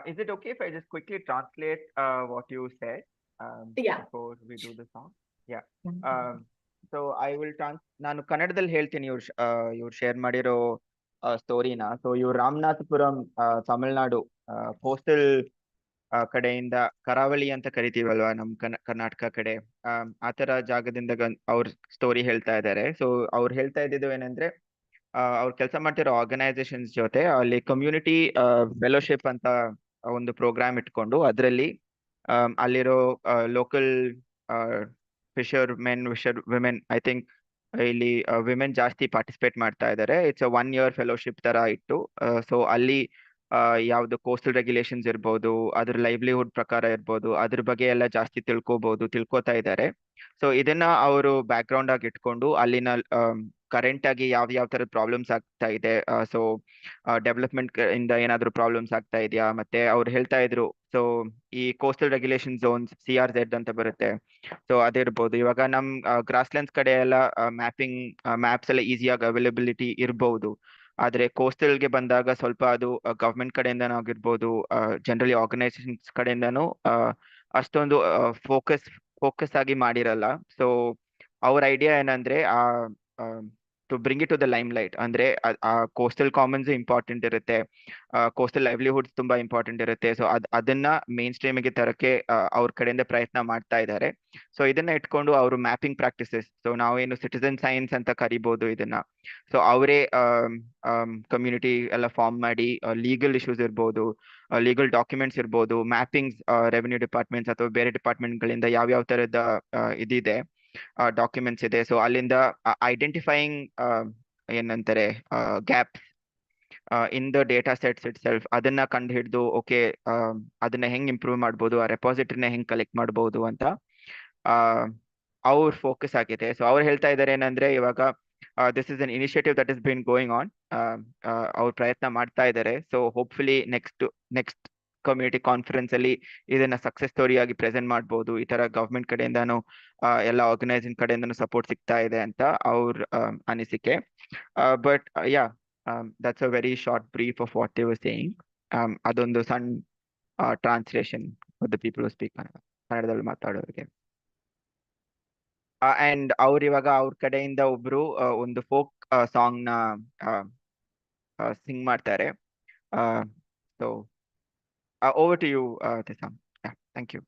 Is it okay if I just quickly translate what you said Yeah. before we do the song? Yeah. So I will ನಾನು ಕನ್ನಡದಲ್ಲಿ ಹೇಳ್ತೀನಿ ಇವ್ರು share ಮಾಡಿರೋ ಸ್ಟೋರಿನ. So ಇವ್ರು Ramanathapuram Tamil Nadu coastal ಕಡೆಯಿಂದ ಕರಾವಳಿ ಅಂತ ಕರಿತೀವಲ್ವಾ ನಮ್ ಕರ್ನಾಟಕ ಕಡೆ, ಆತರ ಜಾಗದಿಂದ ಅವ್ರ ಸ್ಟೋರಿ ಹೇಳ್ತಾ ಇದ್ದಾರೆ. ಸೊ ಅವ್ರು ಹೇಳ್ತಾ ಇದ್ದಿದ್ದು ಏನಂದ್ರೆ, ಅವ್ರು ಕೆಲಸ ಮಾಡ್ತಿರೋ ಆರ್ಗನೈಸೇಷನ್ಸ್ ಜೊತೆ ಅಲ್ಲಿ ಕಮ್ಯುನಿಟಿ ಫೆಲೋಶಿಪ್ ಅಂತ ಒಂದು ಪ್ರೋಗ್ರಾಮ್ ಇಟ್ಕೊಂಡು ಅದರಲ್ಲಿ ಅಲ್ಲಿರೋ local Fisher women, I think ಇಲ್ಲಿ ವಿಮೆನ್ ಜಾಸ್ತಿ ಪಾರ್ಟಿಸಿಪೇಟ್ ಮಾಡ್ತಾ ಇದ್ದಾರೆ. ಇಟ್ಸ್ 1 year ಫೆಲೋಶಿಪ್ ತರ ಇಟ್ಟು, ಸೊ ಅಲ್ಲಿ ಯಾವ್ದು ಕೋಸ್ಟಲ್ ರೆಗ್ಯುಲೇಷನ್ಸ್ ಇರ್ಬೋದು, ಅದ್ರ ಲೈವ್ಲಿಹುಡ್ ಪ್ರಕಾರ ಇರ್ಬೋದು, ಅದ್ರ ಬಗ್ಗೆ ಎಲ್ಲ ಜಾಸ್ತಿ ತಿಳ್ಕೊತಾ ಇದ್ದಾರೆ. ಸೊ ಇದನ್ನ ಅವರು ಬ್ಯಾಕ್ ಗ್ರೌಂಡ್ ಆಗಿ ಇಟ್ಕೊಂಡು ಅಲ್ಲಿನ ಕರೆಂಟ್ ಆಗಿ ಯಾವ ತರದ ಪ್ರಾಬ್ಲಮ್ಸ್ ಆಗ್ತಾ ಇದೆ, ಸೊ ಡೆವಲಪ್ಮೆಂಟ್ ಇಂದ ಏನಾದ್ರು ಪ್ರಾಬ್ಲಮ್ಸ್ ಆಗ್ತಾ ಇದೆಯಾ, ಮತ್ತೆ ಅವ್ರು ಹೇಳ್ತಾ ಇದ್ರು ಸೊ ಈ ಕೋಸ್ಟಲ್ ರೆಗ್ಯುಲೇಷನ್ ಝೋನ್ಸ್ CRZ ಅಂತ ಬರುತ್ತೆ, ಸೊ ಅದಿರ್ಬೋದು. ಇವಾಗ ನಮ್ ಗ್ರಾಸ್ಲ್ಯಾಂಡ್ಸ್ ಕಡೆ ಎಲ್ಲ ಮ್ಯಾಪ್ಸ್ ಎಲ್ಲ ಈಸಿಯಾಗಿ ಅವೈಲಬಿಲಿಟಿ ಇರ್ಬೋದು, ಆದ್ರೆ ಕೋಸ್ಟಲ್ಗೆ ಬಂದಾಗ ಸ್ವಲ್ಪ ಅದು ಗವರ್ಮೆಂಟ್ ಕಡೆಯಿಂದನೂ ಆಗಿರ್ಬೋದು, ಜನರಲಿ ಆರ್ಗನೈಸೇಷನ್ಸ್ ಕಡೆಯಿಂದನೂ ಅಷ್ಟೊಂದು ಫೋಕಸ್ ಆಗಿ ಮಾಡಿರಲ್ಲ. ಸೊ ಅವ್ರ ಐಡಿಯಾ ಏನಂದ್ರೆ to bring it to the limelight, ಅಂದ್ರೆ ಕೋಸ್ಟಲ್ ಕಾಮನ್ಸ್ ಇಂಪಾರ್ಟೆಂಟ್ ಇರುತ್ತೆ, ಕೋಸ್ಟಲ್ ಲೈವ್ಲಿಹುಡ್ಸ್ ತುಂಬಾ ಇಂಪಾರ್ಟೆಂಟ್ ಇರುತ್ತೆ. ಸೊ ಅದನ್ನ ಮೇನ್ ಸ್ಟ್ರೀಮಿಗೆ ತರಕ್ಕೆ ಅವ್ರ ಕಡೆಯಿಂದ ಪ್ರಯತ್ನ ಮಾಡ್ತಾ ಇದ್ದಾರೆ. ಸೊ ಇದನ್ನ ಇಟ್ಕೊಂಡು ಅವರು ಮ್ಯಾಪಿಂಗ್ ಪ್ರಾಕ್ಟಿಸಸ್, ಸೊ ನಾವೇನು ಸಿಟಿಸನ್ ಸೈನ್ಸ್ ಅಂತ ಕರಿಬಹುದು ಇದನ್ನ, ಸೊ ಅವರೇ ಕಮ್ಯುನಿಟಿ ಎಲ್ಲ ಫಾರ್ಮ್ ಮಾಡಿ ಲೀಗಲ್ ಇಶ್ಯೂಸ್ ಇರ್ಬೋದು, ಲೀಗಲ್ ಡಾಕ್ಯುಮೆಂಟ್ಸ್ ಇರ್ಬೋದು, ಮ್ಯಾಪಿಂಗ್ಸ್ ರೆವೆನ್ಯೂ ಡಿಪಾರ್ಟ್ಮೆಂಟ್ಸ್ ಅಥವಾ ಬೇರೆ ಡಿಪಾರ್ಟ್ಮೆಂಟ್ಗಳಿಂದ ಯಾವ್ಯಾವ ತರದ ಇದಿದೆ ಡಾಕ್ಯುಮೆಂಟ್ಸ್ ಇದೆ, ಸೊ ಅಲ್ಲಿಂದ ಐಡೆಂಟಿಫೈಯಿಂಗ್ ಏನಂತಾರೆ gaps, in the data sets itself ಅದನ್ನ ಕಂಡು ಹಿಡಿದು ಓಕೆ ಅದನ್ನ ಹೆಂಗ್ ಇಂಪ್ರೂವ್ ಮಾಡ್ಬೋದು, ಆ ರೆಪಾಸಿಟರಿನ ಹೆಂಗ್ ಕಲೆಕ್ಟ್ ಮಾಡ್ಬೋದು ಅಂತ ಅವ್ರ ಫೋಕಸ್ ಆಗಿದೆ. ಸೊ ಅವ್ರು ಹೇಳ್ತಾ ಇದ್ದಾರೆ ಏನಂದ್ರೆ ಇವಾಗ this is an initiative that is been going on. ಅವ್ರು ಪ್ರಯತ್ನ ಮಾಡ್ತಾ ಇದ್ದಾರೆ. So hopefully next community conference ಅಲ್ಲಿ ಇದನ್ನ ಸಕ್ಸಸ್ ಸ್ಟೋರಿ ಆಗಿ ಪ್ರೆಸೆಂಟ್ ಮಾಡ್ಬೋದು. ಈ ತರ ಗವರ್ಮೆಂಟ್ ಕಡೆಯಿಂದಾನು ಎಲ್ಲ ಆರ್ಗನೈಸಿಂಗ್ ಕಡೆಯಿಂದಾನು ಸಪೋರ್ಟ್ ಸಿಗ್ತಾ ಇದೆ ಅಂತ ಅವ್ರ ಅನಿಸಿಕೆ. But yeah that's a very short brief of what they were saying. ಅದೊಂದು ಸಣ್ಣ translation for the people who speak ಕನ್ನಡದಲ್ಲಿ ಮಾತಾಡೋರಿಗೆ. ಅಂಡ್ ಅವ್ರು ಇವಾಗ ಅವ್ರ ಕಡೆಯಿಂದ ಒಬ್ರು ಒಂದು ಫೋಕ್ ಸಾಂಗ್ ನ ಸಿಂಗ್ ಮಾಡ್ತಾರೆ. So over to you, Tisam. Yeah, thank you.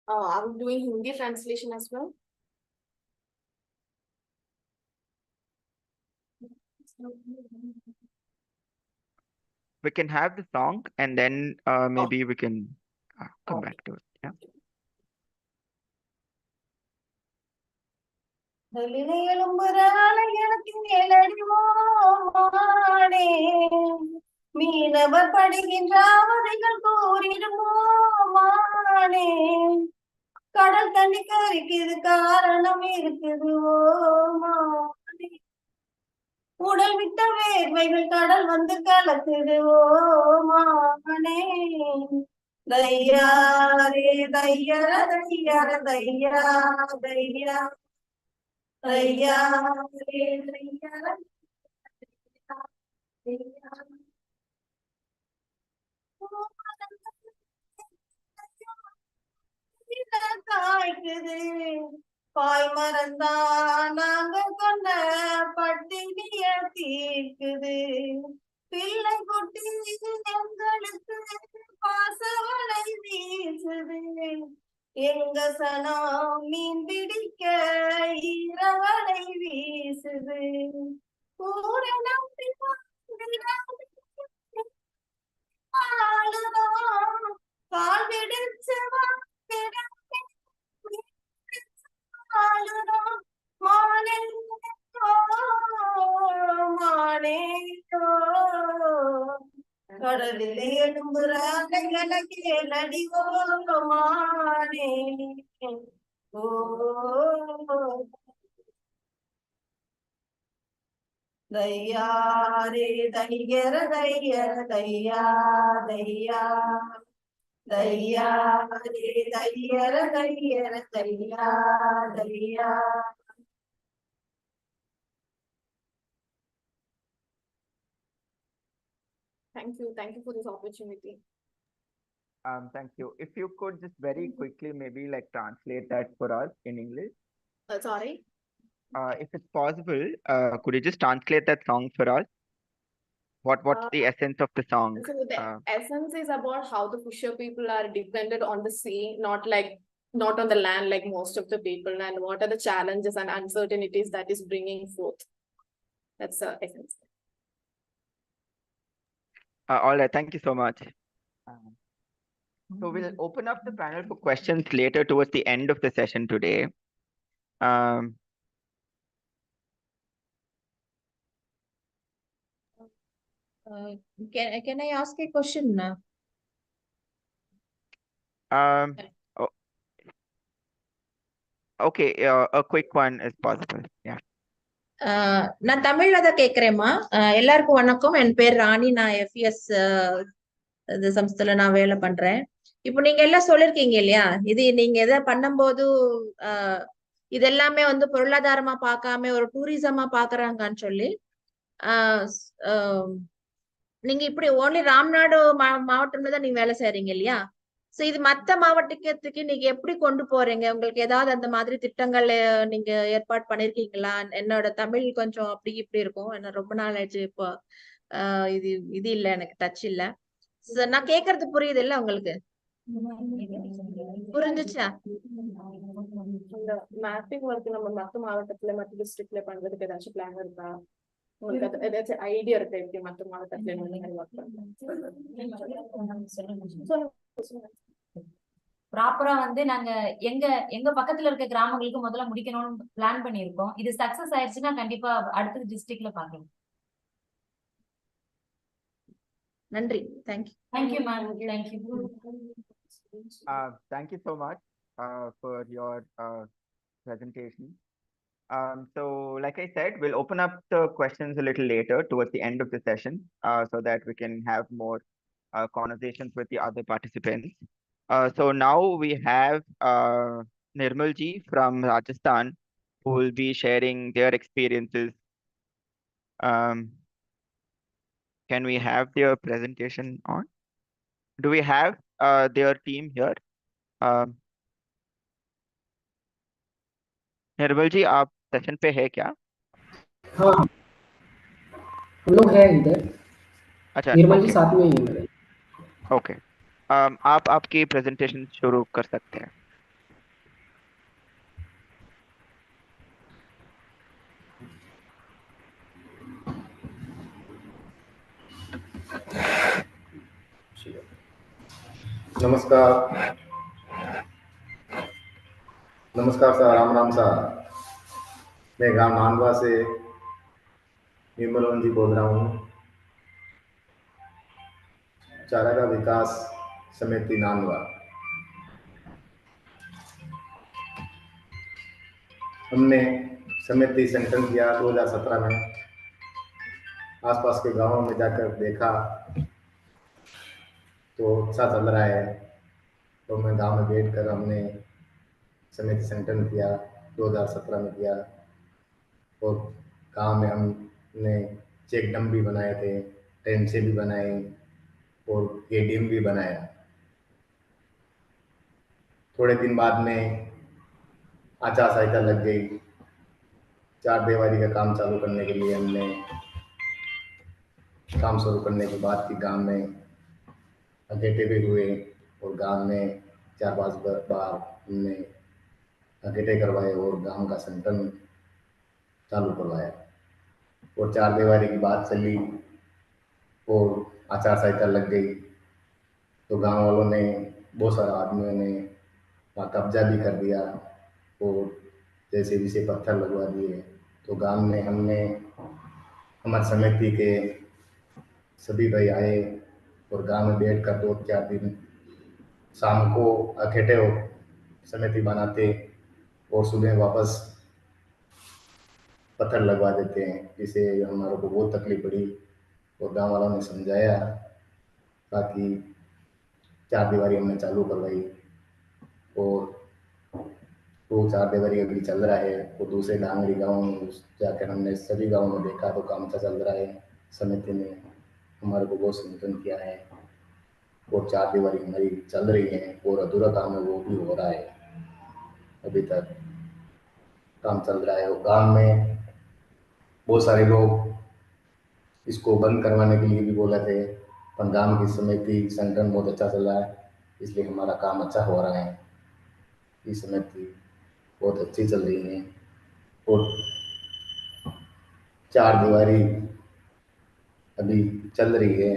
Are we doing Hindi translation as well? We can have the song and then maybe we can come back to it. Yeah. மீனவர் படுகின்ற அவதிகள் கூறிடுமோ மானே, கடல் தண்ணி கரிக்குது காரணம் இருக்குது ஓ மானே, உடல் விட்ட வேர்வைகள் கடல் வந்து கலக்குது ஓ மானே, தையாரே தையர தையர தையா தையா தையாரே தையர காய்க்குது பாய் மரந்தான் நாங்க கொண்ட பட்டினிய தீர்க்குது, பிள்ளை குட்டி எங்களுக்கு பாசவலை வீசுது, எங்க சனம் மீன் பிடிக்க இரவலை வீசுது, ஊரை நம்பி கால் விடுச்சு மானே மானே கடலிலே எழும்புறாங்க கேளடி ஓ மானே ஓ தையாரே தையர தையர தையா தையா தையாரே தையர தையர தையா தையா. Thank you for this opportunity. Thank you. If you could just very quickly maybe like translate that for us in English. Sorry. If it's possible, could you just translate that song for us? What's the essence of the song? So the essence is about how the fisher people are dependent on the sea, not on the land like most of the people, and what are the challenges and uncertainties that is bringing forth. That's the essence. All right, thank you so much. So we'll open up the panel for questions later towards the end of the session today. Can I ask a question now? Okay, a quick one is possible. Yeah. நான் தமிழ்ல தான் கேக்குறேம்மா. எல்லாருக்கும் வணக்கம். என் பேர் ராணி. நான் FES இந்த சம்ஸ்தால நான் வேலை பண்றேன். இப்போ நீங்க எல்லாம் சொல்லிருக்கீங்க இல்லையா, இது நீங்க எதை பண்ணும்போது இது எல்லாமே வந்து பொருளாதாரமா பார்க்காம ஒரு டூரிசமா பாக்குறாங்கன்னு சொல்லி நீங்க இப்படி ஓன்லி ராம்நாடு மாவட்டம்ல தான் நீங்க வேலை செய்யறீங்க இல்லையா? சோ இது மத்த மாவட்டத்துக்கு நீங்க எப்படி கொண்டு போறீங்க? உங்களுக்கு ஏதாவது அந்த மாதிரி திட்டங்கள் நீங்க ஏற்பாடு பண்ணிருக்கீங்களா? என்னோட தமிழ் கொஞ்சம் அப்படி இப்படி இருக்கும், என்ன ரொம்ப நாள் ஆயிடுச்சு. இப்போ இது இல்ல, எனக்கு டச் இல்ல. நான் கேக்குறது புரியுது இல்ல உங்களுக்கு? புரிஞ்சுச்சா? இந்த மேப்பிங் ஒர்க் நம்ம மத்த மாவட்டத்துல மத்த டிஸ்ட்ரிக்ட்ல பண்றதுக்கு ஏதாச்சும் பிளான் இருக்கா? உங்களுக்கு ஏதாச்சும் ஐடியா இருக்கு எப்படி மத்த மாவட்டத்துல ஒர்க் பண்ணுங்க? ப்ராப்பரா வந்து நாங்க எங்க எங்க பக்கத்துல இருக்க கிராமங்களுக்கு முதல்ல முடிக்கணும்னு பிளான் பண்ணியிருக்கோம். இது சக்சஸ் ஆயிடுச்சுன்னா கண்டிப்பா அடுத்த டிஸ்ட்ரிக்ட்ல பார்க்கலாம். நன்றி. Thank you. Thank you ma'am. Thank you. Thank you so much for your presentation. So like I said, we'll open up the questions a little later towards the end of the session so that we can have more conversations with the other participants. So now we have Nirmal ji from Rajasthan who will be sharing their experiences. Can we have their presentation on? Do we have their team here? निर्मल जी आप session पे है क्या? हाँ हम लोग हैं इधर। अच्छा निर्मल जी ओके साथ में ही है मेरे। ओके आप आपकी प्रेजेंटेशन शुरू कर सकते हैं। नमस्कार नमस्कार सर, राम राम सर। मैं गांव नांदवा से निर्मल जी बोल रहा हूँ। चारागाह विकास समिति नांदवा। हमने समिति संगठन किया 2017 में। आसपास के गांवों में जाकर देखा तो अच्छा चल रहा है, तो मैं गांव में बैठकर हमने समिति संगठन किया 2017 में किया। और गांव में हमने चेक डैम भी बनाए थे, टेंसे भी बनाए और एडीएम भी बनाया। थोड़े दिन बाद में आचार संहिता लग गई। चार दीवारी का काम चालू करने के लिए हमने काम शुरू करने की बात की। गांव में अगेटे भी हुए और गांव में 4-5 बार हमने अगेटे करवाए और गांव का संगठन चालू करवाया। और चार दीवारी की बात चली और आचार संहिता लग गई तो गांव वालों ने, बहुत सारे आदमियों ने वहाँ कब्जा भी कर दिया और जैसे जैसे पत्थर लगवा दिए। तो गांव में हमने हमारी समिति के सभी भाई आए और गांव में बैठकर 2-4 दिन शाम को इकट्ठे हो समिति बनाते और सुबह वापस पत्थर लगवा देते हैं, जिससे हमारे को बहुत तकलीफ पड़ी। और गांव वालों ने समझाया ताकि चार दीवारी हमने चालू करवाई और तो चार दीवारी अभी चल रहा है। और दूसरे डांगरी गांव में जाकर हमने सभी गांवों में देखा तो काम अच्छा चल रहा है। समिति ने हमारे को बहुत समर्थन किया है और चार दीवारी हमारी चल रही है और अधूरा काम है वो भी हो रहा है, अभी तक काम चल रहा है। और गांव में बहुत सारे लोग इसको बंद करवाने के लिए भी बोले थे, पर गांव की समिति संगठन बहुत अच्छा चल रहा है, इसलिए हमारा काम अच्छा हो रहा है। ये समिति बहुत अच्छी चल रही है और चार दीवारी अभी चल रही है।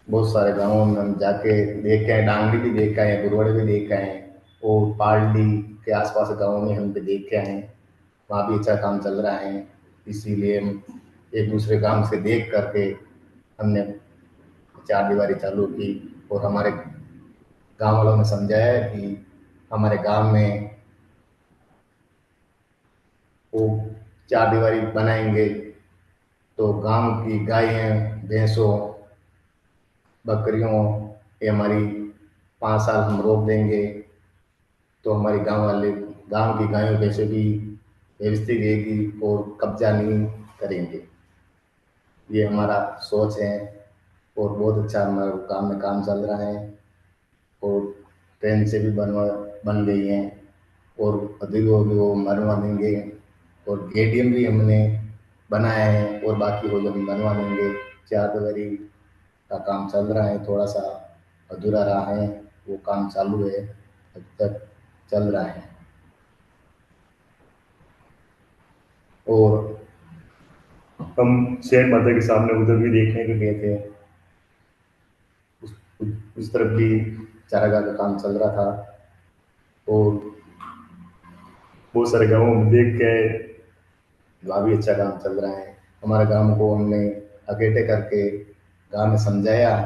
बहुत सारे गांवों में हम जाके देख के आए, डांगरी भी देख के आए, गुरवाड़े भी देख के आए और पालडी के आसपास गांवों में हम भी देख के आए। वहाँ भी अच्छा काम चल रहा है, इसीलिए हम एक दूसरे गांव से देख करके हमने चार दीवारी चालू की। और हमारे गांव वालों ने समझाया कि हमारे गांव में वो चार दीवारी बनाएंगे तो गांव की गायें, भैंसों, बकरियों ये हमारी 5 साल हम रोक देंगे तो हमारी गांव की गायों भैंसों की व्यवस्थित रहेगी और कब्जा नहीं करेंगे। ये हमारा सोच है और बहुत अच्छा हमारे काम में काम चल रहा है। और ट्रेन से भी बन गई हैं और अधिक होगी वो बनवा देंगे। और एडीएम भी हमने बनाया है और बाकी हो जब बनवा देंगे। चार दीवारी का काम चल रहा है, थोड़ा सा अधूरा रहा है, वो काम चालू है, अब तक चल रहा है। और हम शेयर माता के सामने उधर भी देखने को गए थे, उस उस तरफ भी चारागाह का काम चल रहा था और बहुत सारे गाँवों में देख के वहाँ भी अच्छा काम चल रहा है। हमारे गाँव को हमने इकट्ठे करके गाँव में समझाया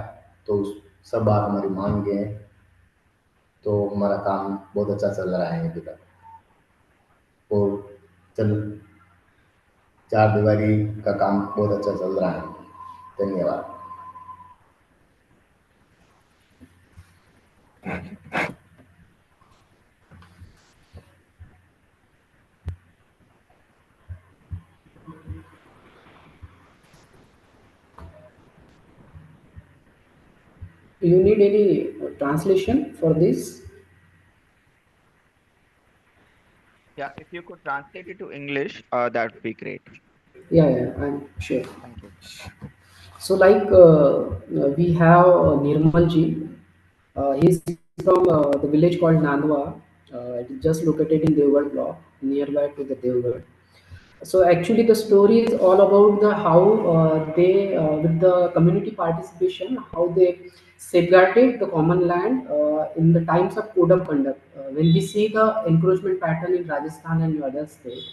तो सब बात हमारी मान गए, तो हमारा काम बहुत अच्छा चल रहा है अभी तक। और चल चार दीवारी का काम बहुत अच्छा चल रहा है। धन्यवाद। Do you need any translation for this? Yeah, if you could translate it to English, that would be great. Yeah, I'm sure. Thank you. So like we have Nirmal ji. He's from the village called Nandwa. It is just located in Devgarh block, nearby to the Devgarh. So actually, the story is all about the how they, with the community participation, how they safeguarded the common land in the times of code of conduct. When we see the encroachment pattern in Rajasthan and other states,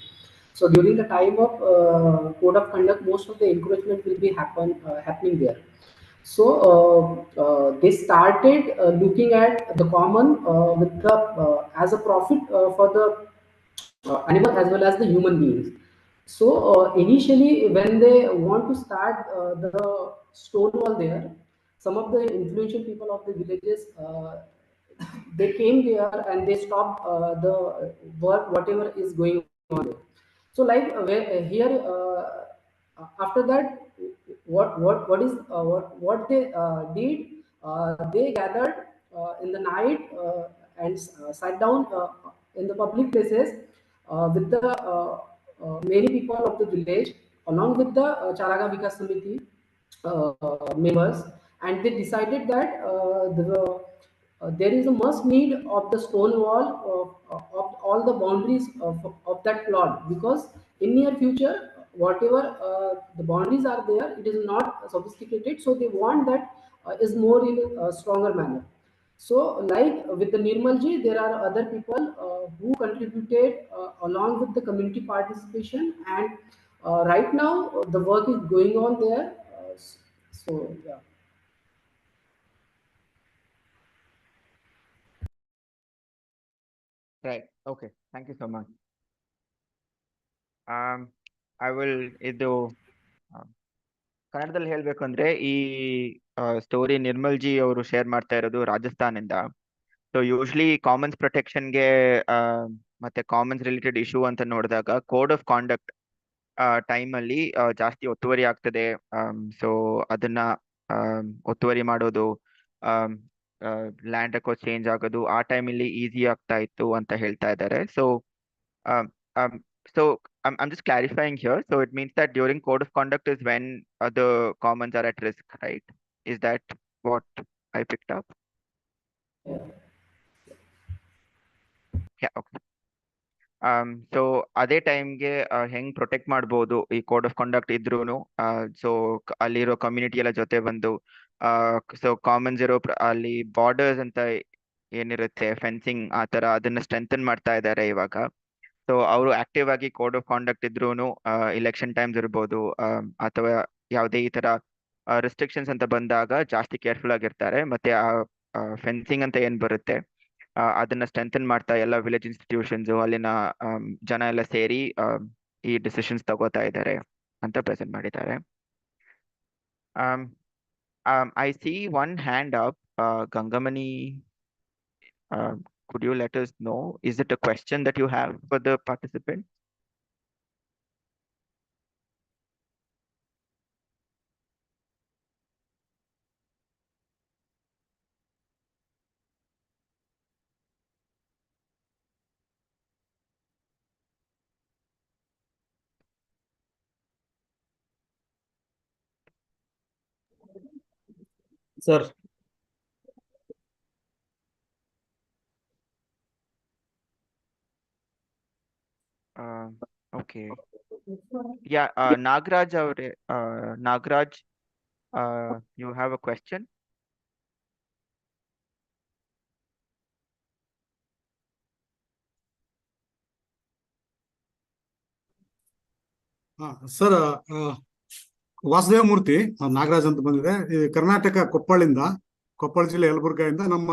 so during the time of code of conduct, most of the encroachment will be happening there. So they started looking at the common with the as a profit for the animal as well as the human beings. So initially, when they want to start the stone wall there, some of the influential people of the villages they came there and they stopped the work whatever is going on there. So like here after that, what is what they did? They gathered in the night and sat down in the public places with the many people of the village along with the Charaga Vikas Samiti members, and they decided that there is a must need of the stone wall of all the boundaries of that plot, because in near future whatever the boundaries are there, it is not sophisticated, so they want that is more in a stronger manner. So, like with the Nirmalji, there are other people who contributed along with the community participation, and right now the work is going on there. So, yeah. Right. Okay. Thank you so much. I will ಇದು ಕನ್ನಡದಲ್ಲಿ ಹೇಳ್ಬೇಕಂದ್ರೆ ಈ story Nirmal G ಅವರು share ಮಾಡ್ತಾ ಇರೋದು ರಾಜಸ್ಥಾನಿಂದ. So usually Commons ಪ್ರೊಟೆಕ್ಷನ್ಗೆ ಮತ್ತೆ Commons related issue ಅಂತ ನೋಡಿದಾಗ ಕೋಡ್ ಆಫ್ ಕಾಂಡಕ್ಟ್ ಟೈಮಲ್ಲಿ ಜಾಸ್ತಿ ಒತ್ತುವರಿ ಆಗ್ತದೆ. ಸೊ ಅದನ್ನ ಒತ್ತುವರಿ ಮಾಡೋದು, ಲ್ಯಾಂಡ್ ರೆಕಾರ್ಡ್ ಚೇಂಜ್ ಆಗೋದು ಆ ಟೈಮಲ್ಲಿ ಈಸಿ ಆಗ್ತಾ ಇತ್ತು ಅಂತ ಹೇಳ್ತಾ ಇದ್ದಾರೆ. So I'm just clarifying here. So it means that during code of conduct is when the commons are at risk, right? Is that what I picked up? Yeah, okay. So ಅದೇ ಟೈಮ್ಗೆ ಹೆಂಗ್ protect ಮಾಡ್ಬೋದು ಈ code of conduct ಇದ್ರೂನು. So ಅಲ್ಲಿರೋ community ಎಲ್ಲ ಜೊತೆ ಬಂದು so Commons ಇರೋ ಅಲ್ಲಿ ಬಾರ್ಡರ್ಸ್ ಅಂತ ಏನಿರುತ್ತೆ ಫೆನ್ಸಿಂಗ್ ಆ ತರ ಅದನ್ನ ಸ್ಟ್ರೆಂಥನ್ ಮಾಡ್ತಾ ಇದ್ದಾರೆ ಇವಾಗ. ಸೊ ಅವರು ಆಕ್ಟಿವ್ ಆಗಿ ಕೋಡ್ ಆಫ್ ಕಾಂಡಕ್ಟ್ ಇದ್ರೂನು ಇಲೆಕ್ಷನ್ ಟೈಮ್ಸ್ ಇರ್ಬೋದು ಅಥವಾ ಯಾವುದೇ ಈ ತರ ರೆಸ್ಟ್ರಿಕ್ಷನ್ಸ್ ಅಂತ ಬಂದಾಗ ಜಾಸ್ತಿ ಕೇರ್ಫುಲ್ ಆಗಿರ್ತಾರೆ. ಮತ್ತೆ ಆ ಫೆನ್ಸಿಂಗ್ ಅಂತ ಏನ್ ಬರುತ್ತೆ ಅದನ್ನ ಸ್ಟ್ರೆಂಥನ್ ಮಾಡ್ತಾ ಎಲ್ಲ ವಿಲೇಜ್ ಇನ್ಸ್ಟಿಟ್ಯೂಷನ್ಸ್ ಅಲ್ಲಿನ ಜನ ಎಲ್ಲ ಸೇರಿ ಈ ಡಿಸಿಷನ್ಸ್ ತಗೋತಾ ಇದ್ದಾರೆ ಅಂತ ಪ್ರೆಸೆಂಟ್ ಮಾಡಿದ್ದಾರೆ. I C one hand up. Gangamani, could you let us know, is it a question that you have for the participant? Sir, Okay. Yeah, Nagraj, Nagraj, you have a question? Sir Vasudeva Murthy Nagaraj ಅಂತ ಬಂದಿದೆ. ಈ ಕರ್ನಾಟಕ ಕೊಪ್ಪಳ ಜಿಲ್ಲೆ ಯಲಬುರ್ಗಾಯಿಂದ ನಮ್ಮ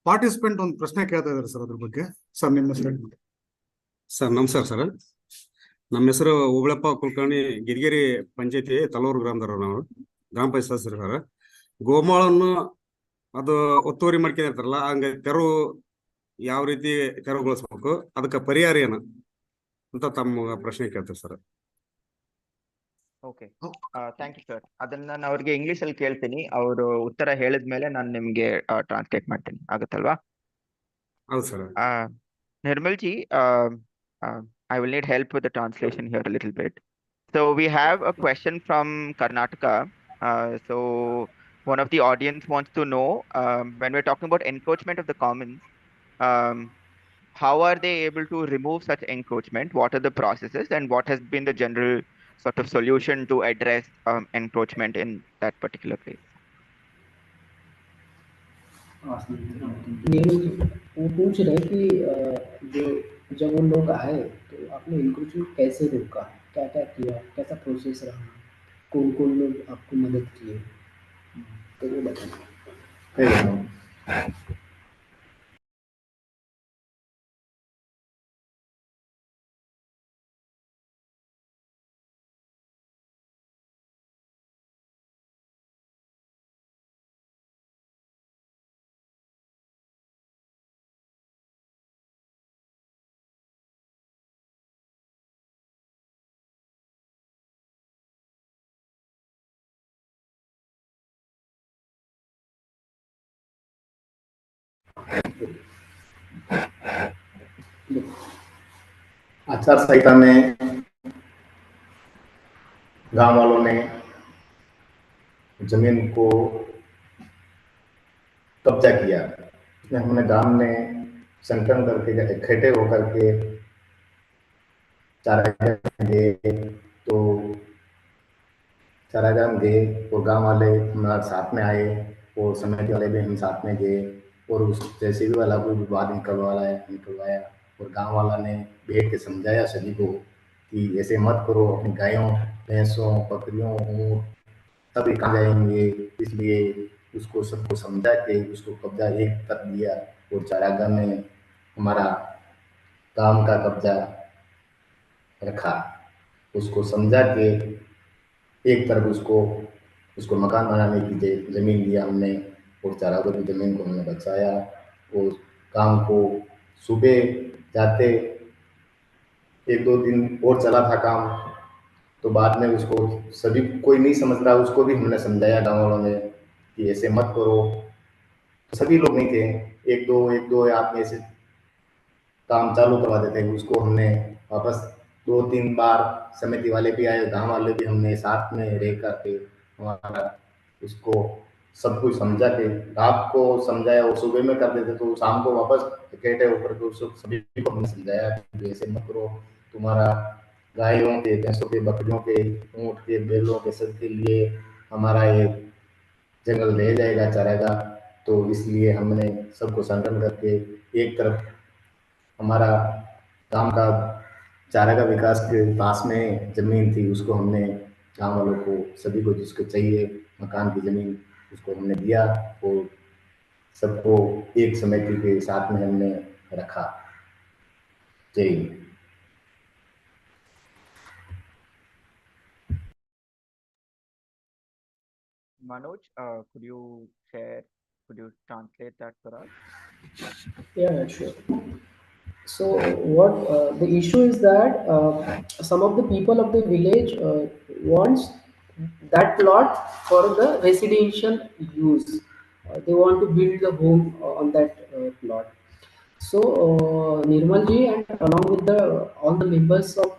participant ಒಂದು ಪ್ರಶ್ನೆ ಕೇಳ್ತಾ ಇದ್ದಾರೆ sir, ಅದ್ರ ಬಗ್ಗೆ. ಸರ್ ನಿಮ್ಮ ಹೆಸರು? ಸರ್ ನಮಸ್ಕಾರ ಸರ್, ನಮ್ಮ ಹೆಸರು ಉಗಳಪ್ಪ ಕುಲಕರ್ಣಿ, ಗಿರಿಗೇರಿ ಪಂಚಾಯತಿ ತಲೂರು ಗ್ರಾಮದವರು. ನಾವು ಗ್ರಾಮ ಪಂಚಾಯತ್ ಸದಸ್ಯರು ಸರ್. ಗೋಮಾಳನ್ನು ಅದು ಒತ್ತುವರಿ ಮಾಡ್ಕೊಂಡಿರ್ತಾರಲ್ಲ, ಹಂಗೆ ತೆರವು ಯಾವ ರೀತಿ ತೆರವುಗೊಳಿಸ್ಬೇಕು, ಅದಕ್ಕೆ ಪರಿಹಾರ ಏನು ಅಂತ ತಮ್ಮ ಪ್ರಶ್ನೆ ಕೇಳ್ತೀವಿ sir. Okay, thank you sir. ಅದನ್ನ ನಾನು ಅವ್ರಿಗೆ ಇಂಗ್ಲಿಷ್ ಅಲ್ಲಿ ಕೇಳ್ತೀನಿ, ಅವರು ಉತ್ತರ ಹೇಳಿದ್ಮೇಲೆ ನಾನು ನಿಮ್ಗೆ ಟ್ರಾನ್ಸ್ಲೇಟ್ ಮಾಡ್ತೀನಿ, ಆಗುತ್ತಲ್ವಾ? ಹೌದು sir. Nirmal ji, I will need help with the translation here a little bit. So we have a question from Karnataka. So one of the audience wants to know, when we're talking about encroachment of the commons, how are they able to remove such encroachment? What are the processes, and what has been the general sort of solution to address encroachment in that particular place? वो पूछ रहे कि जो जब वो लोग आए तो आपने इंक्रोचमेंट कैसे रोका, क्या क्या किया, कैसा प्रोसेस रहा, कौन कौन लोग आपको मदद किए, तो वो बताएं। आचार संहिता में गांव वालों ने जमीन को कब्जा किया। इसमें हमने गांव में संगठन करके इकट्ठे होकर के चारागाह गए और गांव वाले हमारे साथ में आए और समिति वाले भी हम साथ में गए और उस जेसीबी वाला को भी बाहर निकलवाया और गांव वाला ने बैठ के समझाया सभी को कि ऐसे मत करो, अपनी गायों भैंसों बकरियों ऊँट सभी कहाँ जाएंगे, इसलिए उसको सबको समझा के उसको कब्जा एक कर दिया और चारागाह में हमारा काम का कब्जा रखा। उसको समझा के एक तरफ उसको मकान बनाने की जमीन दिया हमने और चारागाह की जमीन को हमने बचाया और काम को सुबह जाते 1-2 दिन और चला था काम, तो बाद में उसको सभी कोई नहीं समझ रहा, उसको भी हमने समझाया गाँव वालों ने कि ऐसे मत करो। सभी लोग नहीं थे, एक दो आदमी ऐसे काम चालू करवा देते, उसको हमने वापस 2-3 बार समिति वाले भी आए, गांव वाले भी, हमने साथ में रह करके हमारा उसको सब कुछ समझा के रात को समझाया और सुबह में कर देते तो शाम को वापस इकट्ठे होकर के उसको सभी को हमने समझाया कि ऐसे मत करो, तुम्हारा गायों के भैंसों के बकरियों के ऊँट के बैलों के सबके लिए हमारा ये जंगल रह जाएगा चारागाह, तो इसलिए हमने सबको संगठन करके एक तरफ हमारा गांव का चारागाह विकास के पास में जमीन थी, उसको हमने गांव वालों को सभी को जिसको चाहिए मकान की जमीन उसको हमने दिया और सबको एक समिति के साथ में हमने रखा। जय Hind. Manoj, could you translate that for us? Yeah, sure. So what the issue is that some of the people of the village wants that plot for the residential use. They want to build the home on that plot. So Nirmal ji and along with all the members of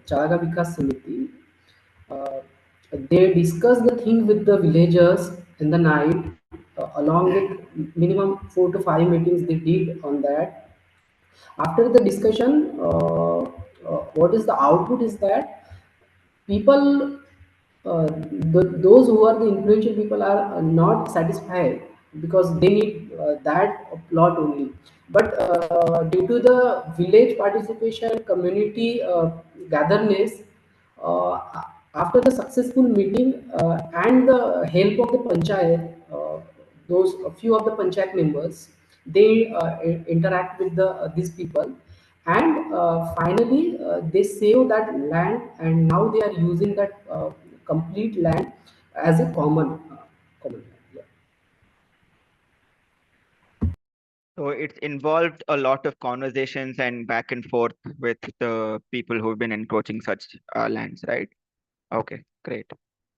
Chaga Vikas Samiti, they discussed the thing with the villagers in the night, along with minimum 4 to 5 meetings they did on that. After the discussion, what is the output is that people, those who are the influential people are not satisfied because they need that plot only. But due to the village participation, community gatherness, After the successful meeting and the help of the panchayat, those a few of the panchayat members, they interact with these people, and finally they save that land, and now they are using that complete land as a common land. Yeah. So it's involved a lot of conversations and back and forth with the people who've been encroaching such lands, right? Okay, great.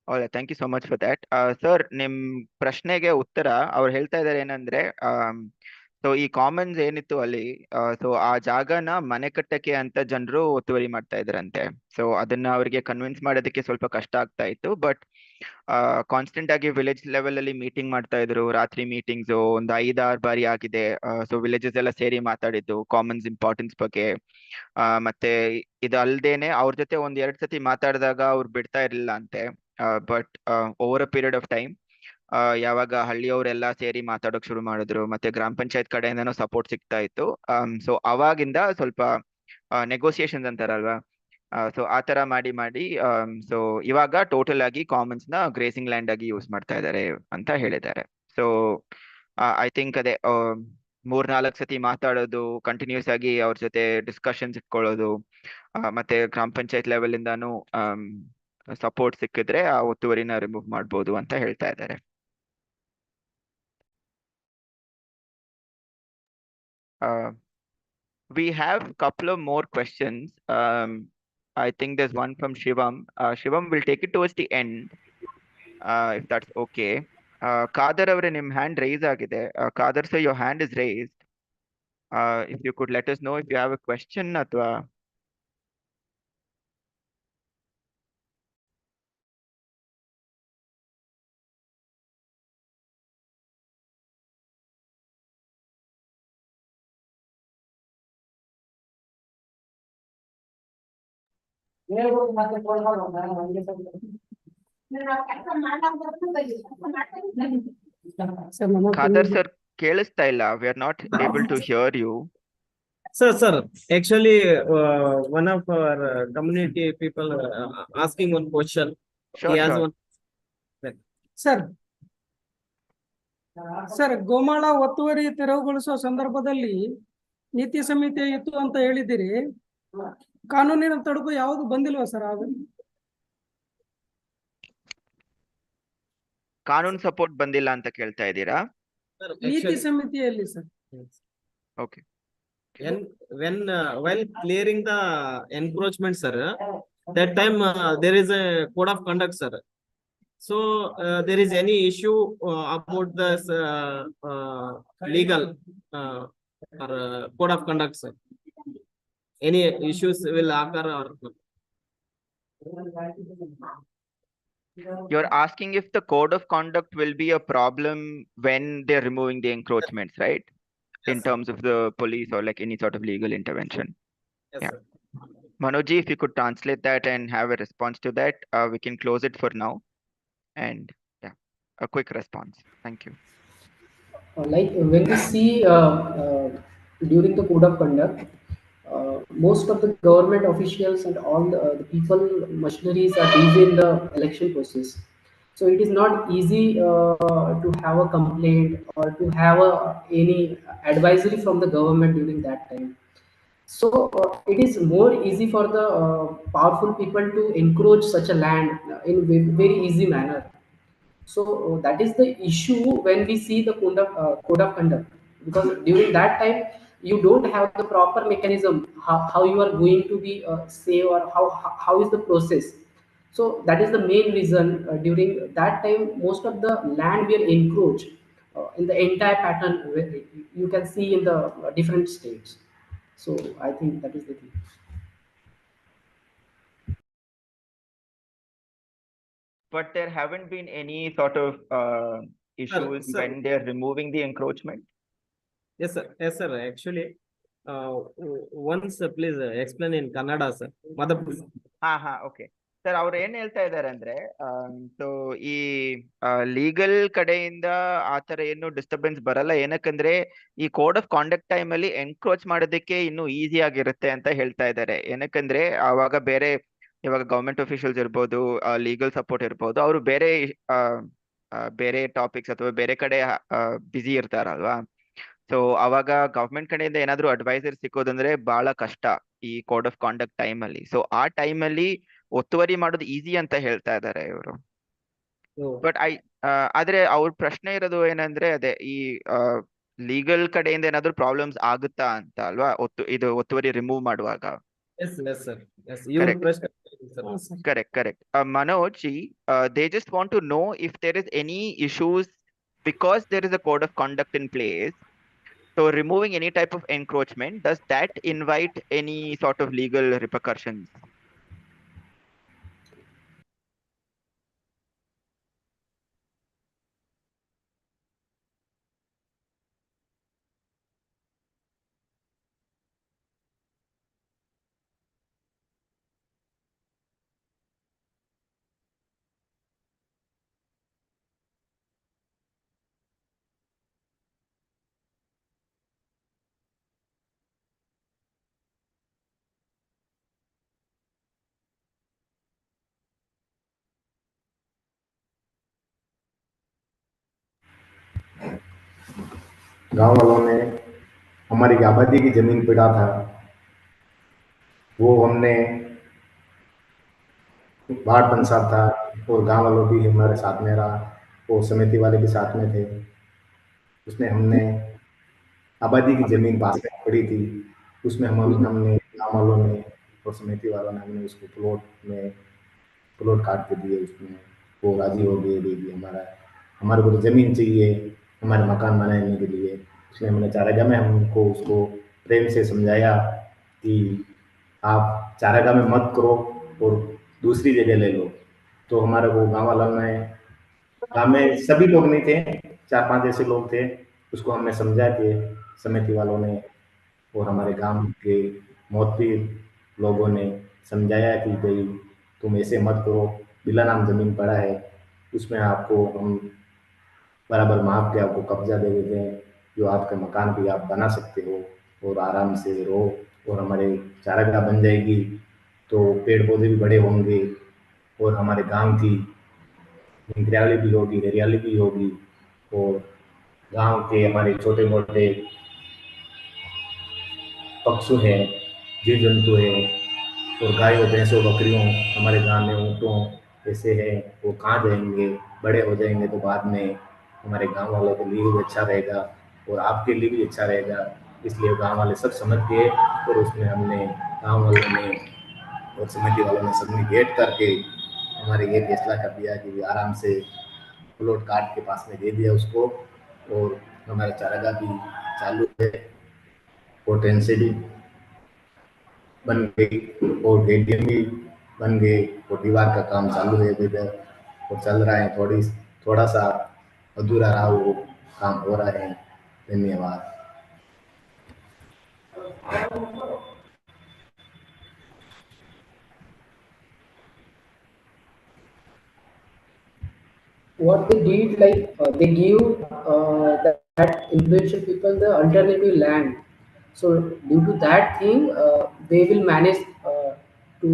All right, thank you so much for that. Sir, ನಿಮ್ ಪ್ರಶ್ನೆಗೆ ಉತ್ತರ ಅವ್ರು ಹೇಳ್ತಾ ಇದಾರೆ ಏನಂದ್ರೆ so ಈ Commons ಏನಿತ್ತು ಅಲ್ಲಿ ಸೊ ಆ ಜಾಗನ ಮನೆ ಕಟ್ಟಕ್ಕೆ ಅಂತ ಜನರು ಒತ್ತುವರಿ ಮಾಡ್ತಾ ಇದ್ರಂತೆ. ಸೊ ಅದನ್ನ ಅವರಿಗೆ ಕನ್ವಿನ್ಸ್ ಮಾಡೋದಕ್ಕೆ ಸ್ವಲ್ಪ ಕಷ್ಟ ಆಗ್ತಾ ಇತ್ತು. ಬಟ್ ಕಾನ್ಸ್ಟೆಂಟ್ ಆಗಿ ವಿಲೇಜ್ ಲೆವೆಲ್ ಅಲ್ಲಿ ಮೀಟಿಂಗ್ ಮಾಡ್ತಾ ಇದ್ರು, ರಾತ್ರಿ ಮೀಟಿಂಗ್ಸ್ ಒಂದು 5-6 ಬಾರಿ ಆಗಿದೆ. ಸೊ ವಿಲೇಜಸ್ ಎಲ್ಲ ಸೇರಿ ಮಾತಾಡಿದ್ದು ಕಾಮನ್ಸ್ ಇಂಪಾರ್ಟೆನ್ಸ್ ಬಗ್ಗೆ. ಮತ್ತೆ ಇದು ಅಲ್ದೇನೆ ಅವ್ರ ಜೊತೆ 1-2 ಸತಿ ಮಾತಾಡಿದಾಗ ಅವ್ರು ಬಿಡ್ತಾ ಇರ್ಲಿಲ್ಲ ಅಂತೆ. But over a period of time ಯಾವಾಗ ಹಳ್ಳಿಯವರೆಲ್ಲ ಸೇರಿ ಮಾತಾಡೋಕ್ ಶುರು ಮಾಡಿದ್ರು, ಮತ್ತೆ ಗ್ರಾಮ ಪಂಚಾಯತ್ ಕಡೆಯಿಂದನೂ ಸಪೋರ್ಟ್ ಸಿಗ್ತಾ ಇತ್ತು. ಸೊ ಅವಾಗಿಂದ ಸ್ವಲ್ಪ ನೆಗೋಸಿಯೇಷನ್ಸ್ ಅಂತಾರಲ್ವಾ, ಸೊ ಆ ತರ ಮಾಡಿ ಸೊ ಇವಾಗ ಟೋಟಲ್ ಆಗಿ ಕಾಮನ್ಸ್ ನ ಗ್ರೇಸಿಂಗ್ ಲ್ಯಾಂಡ್ ಆಗಿ ಯೂಸ್ ಮಾಡ್ತಾ ಇದ್ದಾರೆ ಅಂತ ಹೇಳಿದ್ದಾರೆ. ಸೊ ಐ ಥಿಂಕ್ ಅದೇ 3-4 ಸತಿ ಮಾತಾಡೋದು, ಕಂಟಿನ್ಯೂಸ್ ಆಗಿ ಅವ್ರ ಜೊತೆ ಡಿಸ್ಕಷನ್ಸ್ ಇಟ್ಕೊಳ್ಳೋದು, ಮತ್ತೆ ಗ್ರಾಮ ಪಂಚಾಯತ್ ಲೆವೆಲ್ ಇಂದಾನು ಸಪೋರ್ಟ್ ಸಿಕ್ಕಿದ್ರೆ ಆ ಒತ್ತುವರಿನ ರಿಮೂವ್ ಮಾಡ್ಬೋದು ಅಂತ ಹೇಳ್ತಾ ಇದ್ದಾರೆ. We have a couple of more questions. I think there's one from Shivam. Shivam, will take it towards the end, if that's okay. Kader avare nim hand raise agide. Kader sir, your hand is raised. If you could let us know if you have a question athwa Kader sir, ಕೇಳಿಸ್ತಾ ಇಲ್ಲ. We are not able to hear you. Sir, actually, one of our community people asking one question. Sure, He has sure. one. Sir ಗೋಮಾಳ ಒತ್ತುವರಿ ತೆರವುಗೊಳಿಸುವ ಸಂದರ್ಭದಲ್ಲಿ ನೀತಿ ಸಂಹಿತೆ ಇತ್ತು ಅಂತ ಹೇಳಿದಿರಿ. ಕಾನೂನಿನ ತಡುಕು ಯಾವುದು ಬಂದಿಲ್ವಾ ಸರ್? ಅದು ಕಾನೂನು ಸಪೋರ್ಟ್ ಬಂದಿಲ್ಲ ಅಂತ ಕೇಳ್ತಾ ಇದ್ದೀರಾ? ನೀತಿ ಸಂಹಿತೆಯಲ್ಲಿ sir. Okay. While clearing the encroachment, sir, that time there is a code of conduct, sir. So there is any issue about this legal or code of conduct, sir? Any issues will occur or? You're asking if the code of conduct will be a problem when they're removing the encroachments, right? In terms of the police or like any sort of legal intervention. Yes, Yeah. sir. Manoji, if you could translate that and have a response to that, we can close it for now. And yeah, a quick response. Thank you. Like when we see during the code of conduct, most of the government officials and all the people, machineries are busy in the election process. So it is not easy to have a complaint or to have any advisory from the government during that time. So it is more easy for the powerful people to encroach such a land in very easy manner. So that is the issue when we see the code of conduct, because during that time you don't have the proper mechanism how you are going to be say, or how is the process. So that is the main reason during that time most of the land will encroach in the entire pattern you can see in the different states. So I think that is the thing. But there haven't been any sort of issues sir. when they're removing the encroachment? Yes, sir. Yes, sir. Actually, once please explain in Kannada, sir. Okay. Sir ಅವ್ರು ಏನ್ ಹೇಳ್ತಾ ಇದಾರೆ ಅಂದ್ರೆ so ಈ legal ಕಡೆಯಿಂದ ಆತರ ಏನು disturbance ಬರಲ್ಲ, ಏನಕ್ಕಂದ್ರೆ ಈ ಕೋಡ್ ಆಫ್ ಕಾಂಡಕ್ಟ್ ಟೈಮ್ ಅಲ್ಲಿ ಎನ್ಕ್ರೋಚ್ ಮಾಡೋದಕ್ಕೆ ಇನ್ನು ಈಸಿ ಆಗಿರುತ್ತೆ ಅಂತ ಹೇಳ್ತಾ ಇದ್ದಾರೆ. ಏನಕ್ಕಂದ್ರೆ ಆವಾಗ ಬೇರೆ ಇವಾಗ ಗವರ್ಮೆಂಟ್ ಅಫಿಷಿಯಲ್ಸ್ ಇರ್ಬೋದು, ಲೀಗಲ್ ಸಪೋರ್ಟ್ ಇರ್ಬೋದು, ಅವರು ಬೇರೆ ಟಾಪಿಕ್ಸ್ ಅಥವಾ ಬೇರೆ ಕಡೆ ಬ್ಯುಸಿ ಇರ್ತಾರಲ್ವಾ. ಸೊ ಅವಾಗ ಗವರ್ಮೆಂಟ್ ಕಡೆಯಿಂದ ಏನಾದ್ರು ಅಡ್ವೈಸರ್ ಸಿಕ್ಕೋದಂದ್ರೆ ಬಹಳ ಕಷ್ಟ ಈ ಕೋಡ್ ಆಫ್ ಕಾಂಡಕ್ಟ್ ಟೈಮ್ ಅಲ್ಲಿ. ಸೊ ಆ ಟೈಮ್ ಅಲ್ಲಿ ಒತ್ತುವರಿ ಮಾಡೋದು ಈಸಿ ಅಂತ ಹೇಳ್ತಾ ಇದ್ದಾರೆ ಇವರು. ಬಟ್ ಆದ್ರೆ ಅವ್ರ ಪ್ರಶ್ನೆ ಇರೋದು ಏನಂದ್ರೆ ಅದೇ ಈ ಲೀಗಲ್ ಕಡೆಯಿಂದ ಏನಾದ್ರು ಪ್ರಾಬ್ಲಮ್ಸ್ ಆಗುತ್ತಾ ಅಂತ ಅಲ್ವಾ, ಒತ್ತುವರಿ ರಿಮೂವ್ ಮಾಡುವಾಗ. Yes, yes, sir. Yes, your Correct. question, sir. Correct. Manoj ji, they just want to know if there is any issues because there is a code of conduct in place. So removing any type of encroachment, does that invite any sort of legal repercussions? गांव वालों ने हमारी आबादी की जमीन पिटा था, वो हमने वार्ड पंचायत था और गांव वालों भी हमारे साथ में रहा, वो समिति वाले भी साथ में थे। उसमें हमने आबादी की जमीन पास में पड़ी थी, उसमें हमने गांव वालों ने और समिति वालों ने हमने उसको प्लॉट काट के दिए। उसमें वो राजी हो गए, दे दिए। हमारे को तो जमीन चाहिए हमारे मकान बनाने के लिए। इसलिए हमने चारागाह में हमको उसको प्रेम से समझाया कि आप चारागाह में मत करो और दूसरी जगह ले लो। तो हमारे को गाँव वालों ने, गाँव में सभी लोग नहीं थे, 4-5 ऐसे लोग थे, उसको हमने समझा के समिति वालों ने और हमारे गांव के मोहतबर लोगों ने समझाया कि भाई तुम ऐसे मत करो, बिला नाम जमीन पड़ा है, उसमें आपको हम बराबर माप के आपको कब्जा दे देते हैं, जो आपका मकान भी आप बना सकते हो और आराम से रहो। और हमारे चारागाह बन जाएगी तो पेड़ पौधे भी बड़े होंगे और हमारे गांव की हरियाली भी होगी, हरियाली भी होगी। और गांव के हमारे छोटे मोटे पक्षी हैं, जीव जंतु हैं, और गायों भैंसों बकरियों हमारे गांव में ऊँटों ऐसे हैं, वो कहाँ जाएंगे, बड़े हो जाएंगे तो बाद में हमारे गांव वालों के लिए भी अच्छा रहेगा और आपके लिए भी अच्छा रहेगा। इसलिए गांव वाले सब समझ गए और उसमें हमने गांव वालों ने और समिति वालों ने सबने भेंट करके हमारे ये फैसला कर दिया कि आराम से प्लॉट काट के पास में दे दिया उसको। और हमारा चारागाह भी चालू है और ट्रेन से भी बन गई और गेटिंग भी बन गए और दीवार का काम चालू है इधर और चल रहा है। थोड़ा सा अधूरा रहा, वो काम हो रहा है। धन्यवाद। What they did, like they give that influential people the alternative land. So due to that thing, they will manage to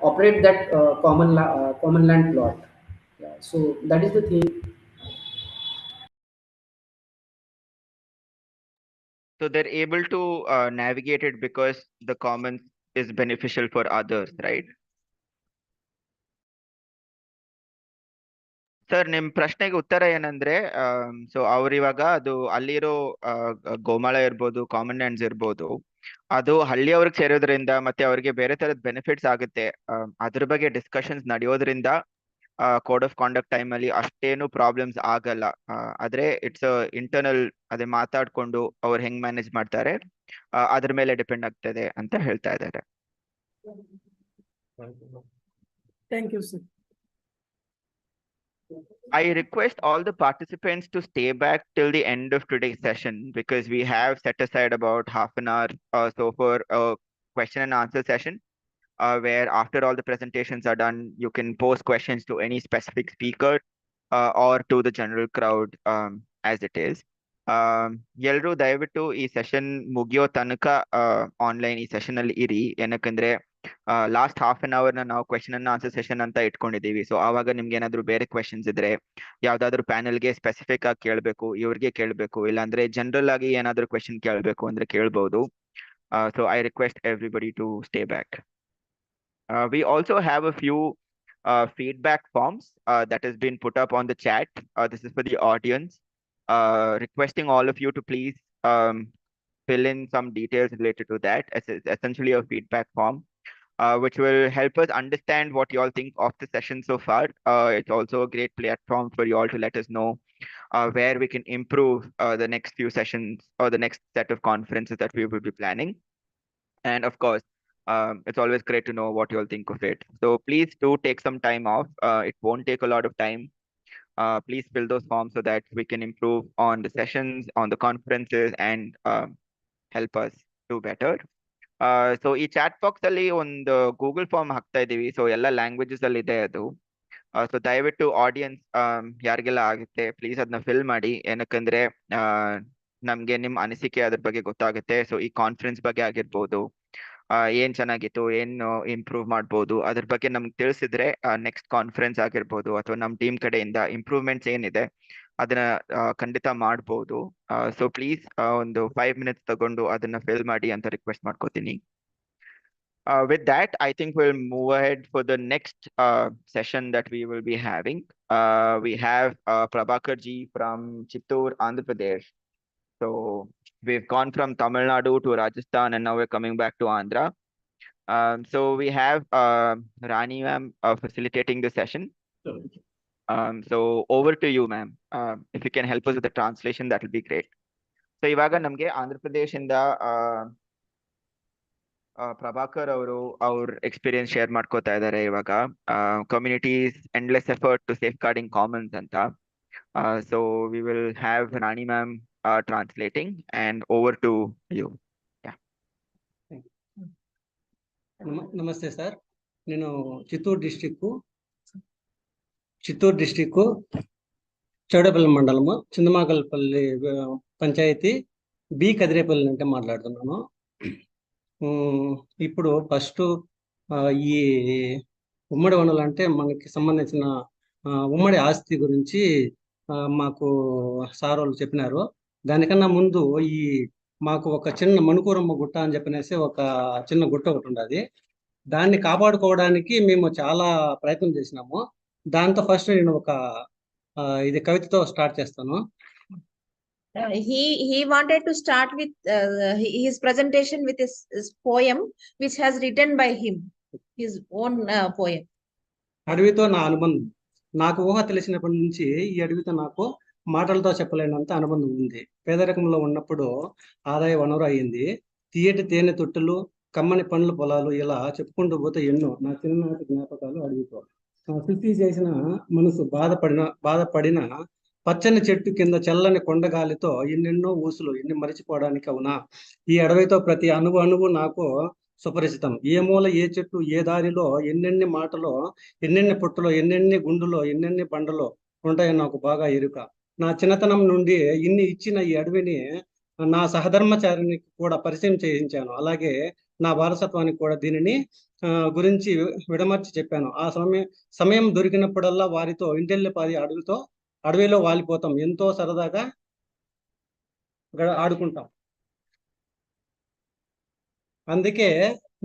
operate that common land plot. Yeah, so that is the thing. So they're able to navigate it because the commons is beneficial for others, right? Sir, ನಿಮ್ ಪ್ರಶ್ನೆಗೆ ಉತ್ತರ ಏನಂದ್ರೆ, so ಅವ್ರು ಇವಾಗ ಅದು ಅಲ್ಲಿರೋ ಗೋಮಾಳ ಇರ್ಬೋದು, common lands ಇರ್ಬೋದು, ಅದು ಹಳ್ಳಿಯವ್ರಿಗೆ ಸೇರೋದ್ರಿಂದ ಮತ್ತೆ ಅವ್ರಿಗೆ ಬೇರೆ ತರದ ಬೆನಿಫಿಟ್ಸ್ ಆಗುತ್ತೆ. ಅದ್ರ ಬಗ್ಗೆ ಡಿಸ್ಕಷನ್ಸ್ ನಡೆಯೋದ್ರಿಂದ ಕೋಡ್ ಆಫ್ ಕಾಂಡಕ್ಟ್ ಟೈಮ್ ಅಲ್ಲಿ ಅಷ್ಟೇನು ಪ್ರಾಬ್ಲಮ್ಸ್ ಆಗಲ್ಲ. ಆದ್ರೆ ಇಟ್ಸ್ ಇಂಟರ್ನಲ್, ಅದೇ ಮಾತಾಡ್ಕೊಂಡು ಅವ್ರು ಹೆಂಗ್ ಮ್ಯಾನೇಜ್ ಮಾಡ್ತಾರೆ ಅದ್ರ ಮೇಲೆ ಡಿಪೆಂಡ್ ಆಗ್ತದೆ ಅಂತ ಹೇಳ್ತಾ ಇದ್ದಾರೆ. Thank you sir. I request all the participants to stay back till the end of today's session because we have set aside about half an hour or so for a question and answer session where after all the presentations are done, you can pose questions to any specific speaker or to the general crowd as it is. ಎಲ್ರೂ ದಯವಿಟ್ಟು ಈ session ಮುಗಿಯೋ ತನಕ online ಈ session ಅಲ್ಲಿ ಇರಿ. ಏನಕ್ಕಂದ್ರೆ last half an hour ನಾವು question ಅನ್ನ answer session ಅಂತ ಇಟ್ಕೊಂಡಿದೀವಿ. ಸೊ ಆವಾಗ ನಿಮ್ಗೆ ಏನಾದ್ರು ಬೇರೆ ಕ್ವೆಶನ್ಸ್ ಇದ್ರೆ ಯಾವ್ದಾದ್ರು ಪ್ಯಾನೆಲ್ಗೆ ಸ್ಪೆಸಿಫಿಕ್ ಆಗಿ ಕೇಳಬೇಕು, ಇವ್ರಿಗೆ ಕೇಳಬೇಕು, ಇಲ್ಲಾಂದ್ರೆ ಜನರಲ್ ಆಗಿ ಏನಾದ್ರು ಕ್ವೆಶನ್ ಕೇಳಬೇಕು ಅಂದ್ರೆ ಕೇಳ್ಬಹುದು. So I request everybody to stay back. We also have a few feedback forms that has been put up on the chat. This is for the audience, requesting all of you to please fill in some details related to that. It's essentially a feedback form which will help us understand what you all think of the session so far. It's also a great platform for you all to let us know where we can improve the next few sessions or the next set of conferences that we will be planning. And of course, it's always great to know what you all think of it. So please do take some time off. It won't take a lot of time. Please fill those forms so that we can improve on the sessions, on the conferences, and help us do better. So ಈ chat box ಅಲ್ಲಿ ಒಂದು Google form ಹಾಕ್ತಾ ಇದೀವಿ. So ಎಲ್ಲ languages ಅಲ್ಲಿ ಇದೆ ಅದು. So ದಯವಿಟ್ಟು ಆಡಿಯನ್ಸ್ ಯಾರಿಗೆಲ್ಲ ಆಗುತ್ತೆ ಪ್ಲೀಸ್ ಅದನ್ನ ಫಿಲ್ ಮಾಡಿ. ಏನಕ್ಕಂದ್ರೆ ನಮ್ಗೆ ನಿಮ್ ಅನಿಸಿಕೆ ಅದ್ರ ಬಗ್ಗೆ ಗೊತ್ತಾಗುತ್ತೆ. ಸೊ ಈ ಕಾನ್ಫರೆನ್ಸ್ ಬಗ್ಗೆ ಆಗಿರ್ಬೋದು, ಏನ್ ಚೆನ್ನಾಗಿತ್ತು, ಏನು ಇಂಪ್ರೂವ್ ಮಾಡ್ಬೋದು, ಅದ್ರ ಬಗ್ಗೆ ನಮ್ಗೆ ತಿಳಿಸಿದ್ರೆ ನೆಕ್ಸ್ಟ್ ಕಾನ್ಫರೆನ್ಸ್ ಆಗಿರ್ಬೋದು ಅಥವಾ ನಮ್ ಟೀಮ್ ಕಡೆಯಿಂದ ಇಂಪ್ರೂವ್ಮೆಂಟ್ಸ್ ಏನಿದೆ ಅದನ್ನ ಖಂಡಿತ ಮಾಡ್ಬೋದು. ಸೊ ಪ್ಲೀಸ್ ಒಂದು 5 minutes ತಗೊಂಡು ಅದನ್ನ ಫಿಲ್ ಮಾಡಿ ಅಂತ ರಿಕ್ವೆಸ್ಟ್ ಮಾಡ್ಕೋತೀನಿ. With that, I think we'll move ahead for the next session that we will be having. We have Prabhakar ji from Chittoor, Andhra Pradesh. So we've gone from Tamil Nadu to Rajasthan and now we're coming back to Andhra. So we have Rani ma'am facilitating the session. So over to you, ma'am. If you can help us with the translation, that will be great. So ಇವಾಗ ನಮ್ಗೆ ಆಂಧ್ರ ಪ್ರದೇಶದಿಂದ ಪ್ರಭಾಕರ್ ಅವರು ಅವ್ರ experience share ಮಾಡ್ಕೋತಾ ಇದ್ದಾರೆ. ಇವಾಗ communities endless effort to safeguarding commons ಅಂತ. So we will have Rani ma'am translating and over to you. Yeah. నమస్తే సార్. నేను చిత్తూరు డిస్టిక్ చౌడపల్లి మండలము చిందమాకల్పల్లి పంచాయతీ బి కదిరేపల్లి అంటే మాట్లాడుతున్నాను. ఇప్పుడు ఫస్ట్ ఈ ఉమ్మడి వనరులు అంటే మనకి సంబంధించిన ఉమ్మడి ఆస్తి గురించి మాకు సార్ వాళ్ళు చెప్పినారు. దానికన్నా ముందు మాకు ఒక చిన్న మణుకూరమ్మ గుట్ట అని చెప్పనేసి ఒక చిన్న గుట్ట ఒకటి ఉండదు. దాన్ని కాపాడుకోవడానికి మేము చాలా ప్రయత్నం చేసినాము. దాంతో ఫస్ట్ నేను ఒక ఇది కవితతో స్టార్ట్ చేస్తాను. He wanted to start with his presentation with his poem which has written by him, his own poem. అడవితో నా అనుబంధం. నాకు ఊహ తెలిసినప్పటి నుంచి ఈ అడవితో నాకు మాటలతో చెప్పలేనంత అనుబంధం ఉంది. పేదరికంలో ఉన్నప్పుడు ఆదాయ వనరు అయింది. తీయటి తేనె తొట్టులు, కమ్మని పండ్ల పొలాలు, ఇలా చెప్పుకుంటూ పోతే ఎన్నో నా చిన్ననాటి జ్ఞాపకాలు అడవితో. సృష్టి చేసిన మనసు బాధపడిన పచ్చని చెట్టు కింద చల్లని కొండగాలితో ఎన్నెన్నో ఊసులు, ఎన్ని మరిచిపోవడానికి అవునా. ఈ అడవితో ప్రతి అణువు నాకు సుపరిచితం. ఏ మూల, ఏ చెట్టు, ఏ దారిలో ఎన్నెన్ని మాటలో, ఎన్నెన్ని పుట్టలో, ఎన్నెన్ని గుండులో, ఎన్నెన్ని బండలో ఉంటాయో నాకు బాగా ఎరుక. నా చిన్నతనం నుండి ఇన్ని ఇచ్చిన ఈ అడవిని నా సహధర్మచారికి కూడా పరిచయం చేయించాను. అలాగే నా వారసత్వానికి కూడా దీనిని గురించి విడమర్చి చెప్పాను. ఆ సమయం దొరికినప్పుడల్లా వారితో ఇంటెల్లిపాది అడవిలో వాలిపోతాం. ఎంతో సరదాగా ఆడుకుంటాం. అందుకే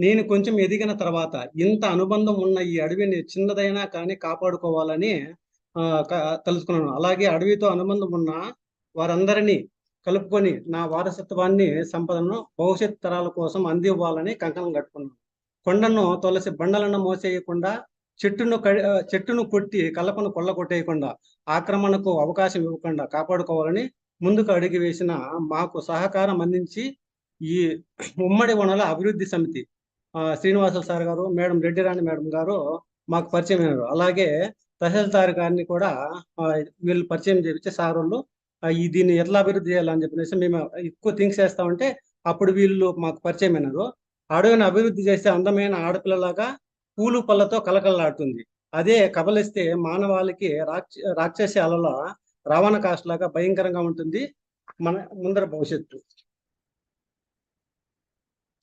నేను కొంచెం ఎదిగిన తర్వాత ఇంత అనుబంధం ఉన్న ఈ అడవిని చిన్నదైనా కానీ కాపాడుకోవాలని తెలుసుకున్నాను. అలాగే అడవితో అనుబంధం ఉన్న వారందరినీ కలుపుకొని నా వారసత్వాన్ని, సంపదను భవిష్యత్ తరాల కోసం అందివ్వాలని కంకణం కట్టుకున్నాను. కొండను తొలసి బండలను మోసేయకుండా, చెట్టును కొట్టి కలపను కొల్లగొట్టేయకుండా, ఆక్రమణకు అవకాశం ఇవ్వకుండా కాపాడుకోవాలని ముందుకు అడుగు వేసిన మాకు సహకారం అందించి ఈ ఉమ్మడి వనరుల అభివృద్ధి సమితి శ్రీనివాసులు సార్ గారు, మేడం రెడ్డిరాణి మేడం గారు మాకు పరిచయం అయినారు. అలాగే తహసీల్దార్ గారిని కూడా వీళ్ళు పరిచయం చేయించే సార్ వాళ్ళు దీన్ని ఎట్లా అభివృద్ధి చేయాలని చెప్పేసి మేము ఎక్కువ థింక్స్ చేస్తామంటే అప్పుడు వీళ్ళు మాకు పరిచయం అయినారు. అడవిని అభివృద్ధి చేస్తే అందమైన ఆడపిల్లలాగా పూలు పళ్ళతో కలకలలాడుతుంది. అదే కబలిస్తే మానవాళికి రాక్షసి అలల రావణ కాస్ట్ లాగా భయంకరంగా ఉంటుంది. మన ముందర భవిష్యత్తు.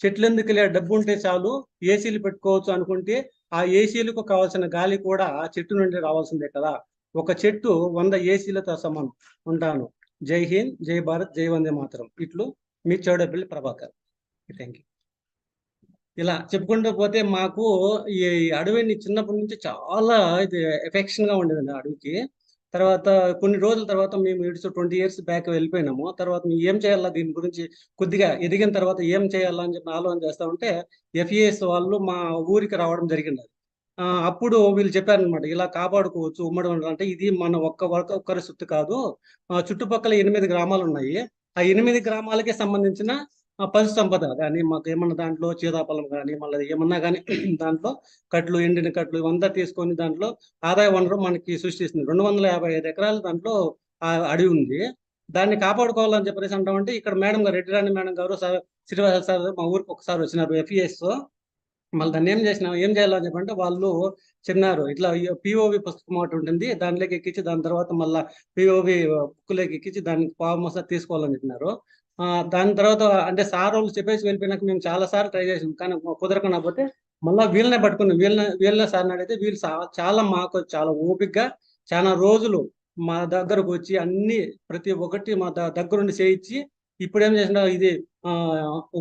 చెట్లు ఎందుకులే, డబ్బు ఉంటే చాలు, ఏసీలు పెట్టుకోవచ్చు అనుకుంటే ఆ ఏసీలకు కావాల్సిన గాలి కూడా ఆ చెట్టు నుండి రావాల్సిందే కదా. ఒక చెట్టు 100 ఏసీలతో సమానం. ఉంటాను. జై హింద్, జై భారత్, జై వందే మాతరం. ఇట్లు మీ చౌడపల్లి ప్రభాకర్. Thank you. ఇలా చెప్పుకుంటూ పోతే మాకు ఈ అడవిని చిన్నప్పటి నుంచి చాలా ఇది ఎఫెక్షన్ గా ఉండేదండి అడవికి. తర్వాత కొన్ని రోజుల తర్వాత మేము ఇట్స్ 20 years బ్యాక్ వెళ్ళిపోయినాము. తర్వాత మేము ఏం చేయాలా దీని గురించి కొద్దిగా ఎదిగిన తర్వాత ఏం చేయాలా అని చెప్పి ఆలోచన చేస్తా ఉంటే FES వాళ్ళు మా ఊరికి రావడం జరిగింది. అప్పుడు వీళ్ళు చెప్పారనమాట, ఇలా కాపాడుకోవచ్చు ఉమ్మడి ఉండడం అంటే. ఇది మన ఒక్కరి సొత్తు కాదు, చుట్టుపక్కల 8 గ్రామాలు ఉన్నాయి. ఆ 8 గ్రామాలకే సంబంధించిన పశు సంపద కానీ మాకు ఏమన్నా దాంట్లో సీతాఫలం కానీ మళ్ళీ ఏమన్నా కానీ దాంట్లో కట్లు, ఎండిన కట్లు ఇవంతా తీసుకొని దాంట్లో ఆదాయ వనరు మనకి సృష్టిస్తుంది. 255 ఎకరాలు దాంట్లో అడవి ఉంది. దాన్ని కాపాడుకోవాలని చెప్పేసి అంటామంటే ఇక్కడ మేడం గారు, రెడ్డిరాణి మేడం గారు, శ్రీనివాస సార్ మా ఊరికి ఒకసారి వచ్చినారు FES. మళ్ళీ దాన్ని ఏం చేయాలని చెప్పంటే వాళ్ళు చెప్పినారు, ఇట్లా POV పుస్తకం ఒకటి ఉంటుంది, దాంట్లోకి ఎక్కించి దాని తర్వాత మళ్ళీ POV బుక్లోకి ఎక్కించి దానికి పావు తీసుకోవాలని చెప్పినారు. దాని తర్వాత అంటే సార్ వాళ్ళు చెప్పేసి వెళ్ళిపోయినాక మేము చాలా సార్లు ట్రై చేసాం, కానీ కుదరకుండా పోతే మళ్ళీ వీళ్ళనే పట్టుకున్నాం. వీళ్ళనే సార్ని అడిగితే వీళ్ళు చాలా మాకు చాలా ఓపికగా చాలా రోజులు మా దగ్గరకు వచ్చి అన్ని ప్రతి ఒక్కటి మా దగ్గరుండి చేయించి ఇప్పుడు ఏం చేసినా ఇది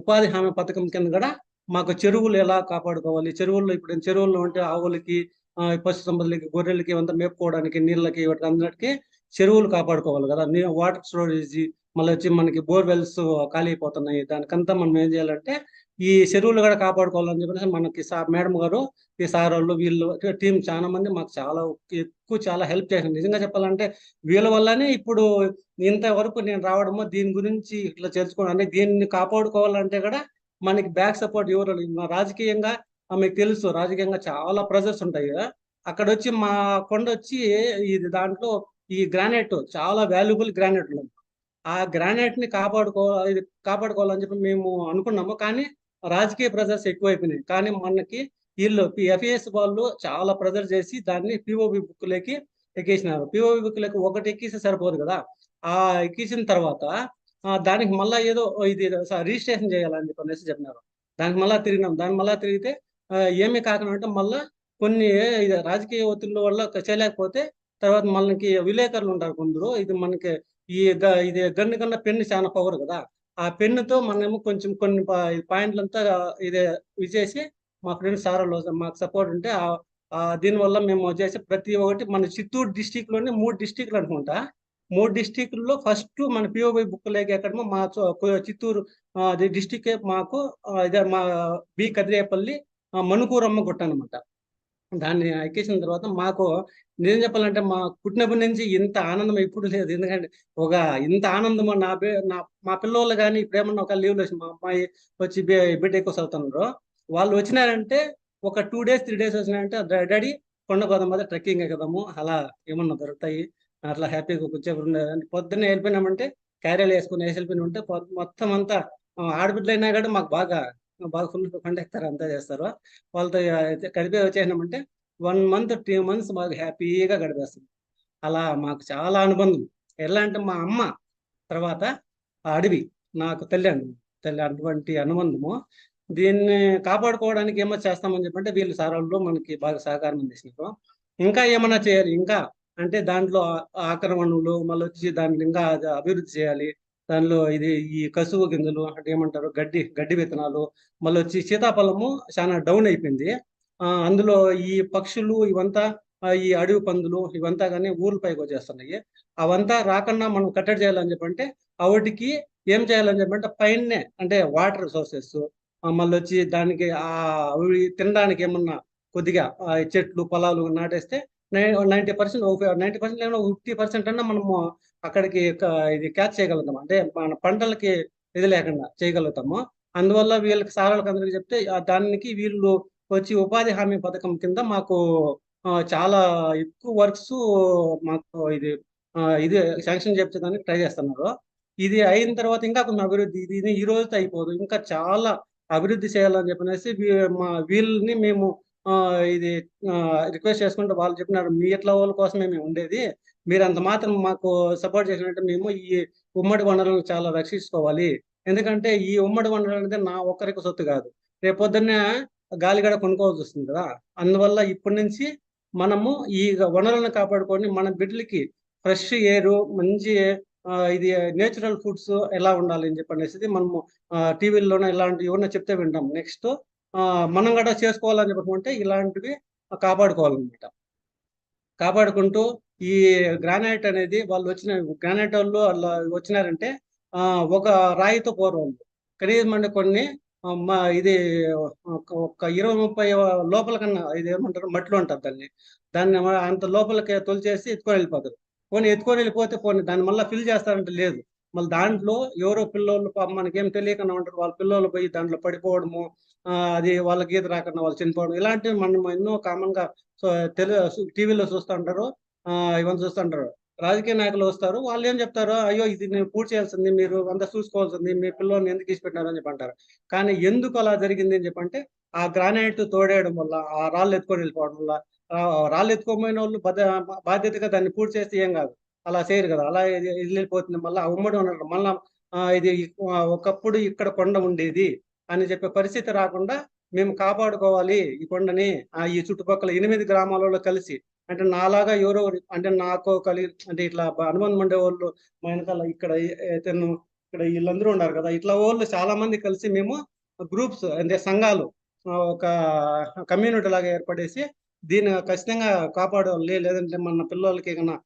ఉపాధి హామీ పథకం కింద కూడా మాకు చెరువులు ఎలా కాపాడుకోవాలి, చెరువుల్లో ఇప్పుడు చెరువుల్లో ఉంటే ఆవులకి, పశు సంపదలకి, గొర్రెలకి అంతా మేపుకోవడానికి, నీళ్ళకి వాటి అందరికి చెరువులు కాపాడుకోవాలి కదా. వాటర్ స్టోరేజ్ మళ్ళీ వచ్చి మనకి బోర్వెల్స్ ఖాళీ అయిపోతున్నాయి. దానికంతా మనం ఏం చేయాలంటే ఈ చెరువులు కూడా కాపాడుకోవాలని చెప్పేసి మనకి మేడం గారు, ఈ సార్ వాళ్ళు, వీళ్ళు టీం చాలా మంది మాకు చాలా ఎక్కువ చాలా హెల్ప్ చేసింది. నిజంగా చెప్పాలంటే వీళ్ళ వల్లనే ఇప్పుడు ఇంతవరకు నేను రావడము, దీని గురించి ఇట్లా తెలుసుకోవడం అంటే దీన్ని కాపాడుకోవాలంటే కూడా మనకి బ్యాక్ సపోర్ట్ ఎవరు. రాజకీయంగా మీకు తెలుసు, రాజకీయంగా చాలా ప్రెజర్స్ ఉంటాయి కదా. అక్కడ వచ్చి మా కొండ వచ్చి ఇది దాంట్లో ఈ గ్రానైట్ చాలా వాల్యుబుల్ గ్రానైట్ ఉంది. ఆ గ్రానైట్ ని కాపాడుకోవాలని చెప్పి మేము అనుకున్నాము, కానీ రాజకీయ ప్రెజర్స్ ఎక్కువైపోయినాయి. కానీ మనకి వీళ్ళు FES వాళ్ళు చాలా ప్రెజర్ చేసి దాన్ని POV బుక్లోకి ఎక్కేసినారు. POV బుక్లోకి ఒకటి ఎక్కిస్తే సరిపోదు కదా. ఆ ఎక్కించిన తర్వాత దానికి మళ్ళా ఏదో ఇది రిజిస్ట్రేషన్ చేయాలని చెప్పి చెప్పినారు. దానికి మళ్ళా తిరిగినాం. దాని మళ్ళా తిరిగితే ఏమీ కాకుండా అంటే మళ్ళా కొన్ని రాజకీయ ఒత్తిళ్ళ వల్ల చేయలేకపోతే తర్వాత మనకి విలేకరులు ఉంటారు కొందరు, ఇది మనకి ఇది గన్ను కన్నా పెన్ను చాలా పవర్ కదా. ఆ పెన్నుతో మనము కొంచెం కొన్ని పాయింట్లంతా ఇది చేసి మా ఫ్రెండ్స్ సార్ మాకు సపోర్ట్ ఉంటే దీనివల్ల మేము చేసి ప్రతి ఒక్కటి మన చిత్తూరు డిస్టిక్ లోని 3 డిస్టిక్లు అనుకుంటా. 3 డిస్టిక్ల్లో ఫస్ట్ మన POV బుక్ లేక ఎక్కడమో మా చిత్తూరు డిస్టిక్ మాకు ఇదే మా బి కదిరేపల్లి మణుకూరమ్మ గుట్ట అనమాట. దాన్ని ఎక్కేసిన తర్వాత మాకు నిజం చెప్పాలంటే మా పుట్టినప్పటి నుంచి ఇంత ఆనందం ఎప్పుడు లేదు. ఎందుకంటే ఇంత ఆనందం మా పిల్లలు కానీ ఇప్పుడు ఏమన్నా ఒక లీవ్లో వచ్చి మా అమ్మాయి వచ్చి బిడ్డ చదువుతున్నారు, వాళ్ళు వచ్చినారంటే ఒక 2 days 3 days వచ్చినారంటే డాడీ కొండ గోదాం ట్రెక్కింగ్ కదాము, అలా ఏమన్నా దొరుకుతాయి, అట్లా హ్యాపీగా కూర్చోకుండా పొద్దున్నే వెళ్ళిపోయినామంటే క్యారీలు వేసుకుని వెళ్ళిపోయిన ఉంటే మొత్తం అంతా ఆడబిడ్డలు అయినా కూడా మాకు బాగా ఫుల్ కొండ ఎక్కుతారు, అంతా చేస్తారు. వాళ్ళతో గడిపే వచ్చేసినామంటే 1 month 2 months మాకు హ్యాపీగా గడిపేస్తుంది. అలా మాకు చాలా అనుబంధం. ఎలా అంటే మా అమ్మ తర్వాత ఆ అడవి నాకు తల్లి అటువంటి అనుబంధము. దీన్ని కాపాడుకోవడానికి ఏమో చేస్తామని చెప్పంటే వీళ్ళు సారాల్లో మనకి బాగా సహకారం అందిస్తున్నారు. ఇంకా ఏమైనా చేయాలి, ఇంకా అంటే దాంట్లో ఆక్రమణలు మళ్ళీ వచ్చి దాన్ని ఇంకా అభివృద్ధి చేయాలి. దానిలో ఈ కసువు గింజలు అంటే ఏమంటారు గడ్డి విత్తనాలు, మళ్ళీ వచ్చి సీతాఫలము చాలా డౌన్ అయిపోయింది. అందులో ఈ పక్షులు ఇవంతా ఈ అడవి పందులు ఇవంతా కానీ ఊర్లపైకి వచ్చేస్తున్నాయి. అవంతా రాకుండా మనం కట్టడి చేయాలని చెప్పంటే వాటికి ఏం చేయాలని చెప్పంటే పైనే అంటే వాటర్ సోర్సెస్, మళ్ళీ వచ్చి దానికి తినడానికి ఏమన్నా కొద్దిగా చెట్లు పొలాలు నాటేస్తే 90% 90% లేకుండా 50% అన్నా మనము అక్కడికి ఇది క్యాచ్ చేయగలుగుతాం. అంటే మన పంటలకి ఇది లేకుండా చేయగలుగుతాము. అందువల్ల వీళ్ళకి సారాలకు అందరికీ చెప్తే దానికి వీళ్ళు వచ్చి ఉపాధి హామీ పథకం కింద మాకు చాలా ఎక్కువ వర్క్స్ మాకు ఇది శాంక్షన్ చేయించడానికి ట్రై చేస్తున్నారు. ఇది అయిన తర్వాత ఇంకా కొంచెం అభివృద్ధి, ఇది ఈ రోజుతో అయిపోదు, ఇంకా చాలా అభివృద్ధి చేయాలని చెప్పనేసి వీళ్ళని మేము ఇది రిక్వెస్ట్ చేసుకుంటే వాళ్ళు చెప్పినారు మీ ఇట్లా వాళ్ళ కోసమే మేము ఉండేది, మీరు అంత మాత్రం మాకు సపోర్ట్ చేసినట్టు మేము ఈ ఉమ్మడి వనరులను చాలా రక్షించుకోవాలి. ఎందుకంటే ఈ ఉమ్మడి వనరులు అనేది నా ఒక్కరికి సొత్తు కాదు, రేపు పొద్దున్నే గాలిగడ కొనుక్కోవాల్సి వస్తుంది కదా. అందువల్ల ఇప్పటి నుంచి మనము ఈ వనరులను కాపాడుకొని మన బిడ్డలకి ఫ్రెష్ ఎయిర్, మంచి ఇది నేచురల్ ఫుడ్స్ ఎలా ఉండాలి అని చెప్పనేసి మనము టీవీల్లోనే ఇలాంటి ఎవరైనా చెప్తే వింటాం. నెక్స్ట్ మనం కూడా చేసుకోవాలని చెప్పుకుంటే ఇలాంటివి కాపాడుకోవాలన్నమాట. కాపాడుకుంటూ ఈ గ్రానైట్ అనేది వాళ్ళు వచ్చిన గ్రానైట్ వాళ్ళు అలా వచ్చినారంటే ఒక రాయితో పూర్వం కనీసం అంటే కొన్ని ఇది ఒక 20-30 లోపల కన్నా ఇది ఏమంటారు మట్టిలో ఉంటుంది, దాన్ని అంత లోపలికి తొలిచేసి ఎత్తుకొని వెళ్ళిపోతారు. పోనీ ఎత్తుకొని వెళ్ళిపోతే పోనీ దాన్ని మళ్ళీ ఫిల్ చేస్తారంటే లేదు, మళ్ళీ దాంట్లో ఎవరో పిల్లోళ్ళు మనకేం తెలియకుండా ఉంటారు, వాళ్ళ పిల్లోళ్ళు పోయి దాంట్లో పడిపోవడము, అది వాళ్ళకి ఈత రాకుండా వాళ్ళు చనిపోవడం, ఇలాంటివి మనం ఎన్నో కామన్ గా టీవీలో చూస్తుంటారు, ఇవన్నీ చూస్తుంటారు. రాజకీయ నాయకులు వస్తారు, వాళ్ళు ఏం చెప్తారు, అయ్యో ఇది నేను పూర్తి చేయాల్సింది, మీరు అంతా చూసుకోవాల్సింది, మీ పిల్లల్ని ఎందుకు ఇచ్చి పెట్టినారు అని చెప్పి అంటారు. కానీ ఎందుకు అలా జరిగింది అని చెప్పంటే ఆ గ్రానైట్ తోడేయడం వల్ల, ఆ రాళ్ళు ఎత్తుకొని వెళ్ళిపోవడం వల్ల, రాళ్ళు ఎత్తుకోపోయిన వాళ్ళు బాధ్యతగా దాన్ని పూర్తి చేస్తే ఏం కాదు, అలా చేయరు కదా, అలా వెళ్ళిపోతుంది. మళ్ళీ ఉమ్మడి ఉన్నారు మళ్ళా ఇది ఒకప్పుడు ఇక్కడ కొండ ఉండేది అని చెప్పే పరిస్థితి రాకుండా మేము కాపాడుకోవాలి ఈ కొండని. ఈ చుట్టుపక్కల 8 గ్రామాలలో కలిసి, అంటే నాలాగా ఎవరో అంటే నాకు అంటే ఇట్లా అనుబంధం ఉండే వాళ్ళు మా వెనకాల ఇక్కడ ఇక్కడ వీళ్ళందరూ ఉన్నారు కదా, ఇట్లా వాళ్ళు చాలా మంది కలిసి మేము గ్రూప్స్ అంటే సంఘాలు ఒక కమ్యూనిటీ లాగా ఏర్పడేసి దీన్ని ఖచ్చితంగా కాపాడాలి, లేదంటే మన పిల్లలకి కన్నా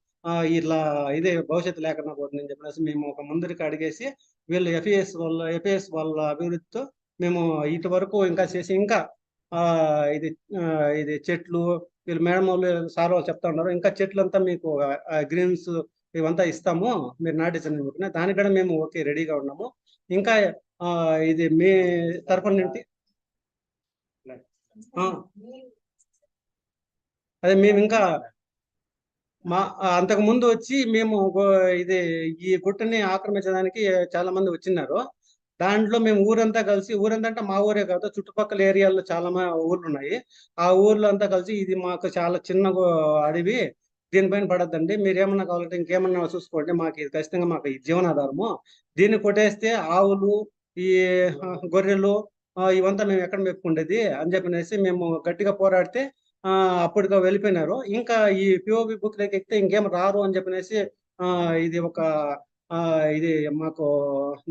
ఇట్లా ఇదే భవిష్యత్తు లేకుండా పోతుందని చెప్పేసి మేము ఒక ముందరికి అడిగేసి వీళ్ళు ఎఫ్ఏఎస్ వాళ్ళ అభివృద్ధితో మేము ఇటు వరకు ఇంకా చేసి ఇంకా ఇది చెట్లు వీళ్ళు మేడం వాళ్ళు సార్ వాళ్ళు చెప్తా ఉన్నారు, ఇంకా చెట్లు అంతా మీకు గ్రీన్స్ ఇవంతా ఇస్తాము మీరు నాటించని చెప్పిన దానికి కూడా మేము ఓకే రెడీగా ఉన్నాము. ఇంకా ఇది మీ తరఫున నుండి అదే మేము ఇంకా అంతకు ముందు వచ్చి మేము ఇది ఈ గుట్టని ఆక్రమించడానికి చాలా మంది వచ్చినారు. దాంట్లో మేము ఊరంతా కలిసి, ఊరంతా అంటే మా ఊరే కాదు చుట్టుపక్కల ఏరియాల్లో చాలా ఊర్లు ఉన్నాయి, ఆ ఊర్లో అంతా కలిసి ఇది మాకు చాలా చిన్న అడవి, దీనిపైన పడద్దండి, మీరు ఏమన్నా కావాలంటే ఇంకేమన్నా చూసుకోండి, మాకు ఇది ఖచ్చితంగా మాకు ఈ జీవనాధారము, దీన్ని కొట్టేస్తే ఆవులు ఈ గొర్రెలు ఇవంతా మేము ఎక్కడ మెప్పుకుండేది అని చెప్పనేసి మేము గట్టిగా పోరాడితే అప్పటిగా వెళ్ళిపోయినారు. ఇంకా ఈ పిఓబి బుక్ లెక్క ఎక్కితే ఇంకేం రారు అని చెప్పనేసి ఇది ఒక ఇది మాకు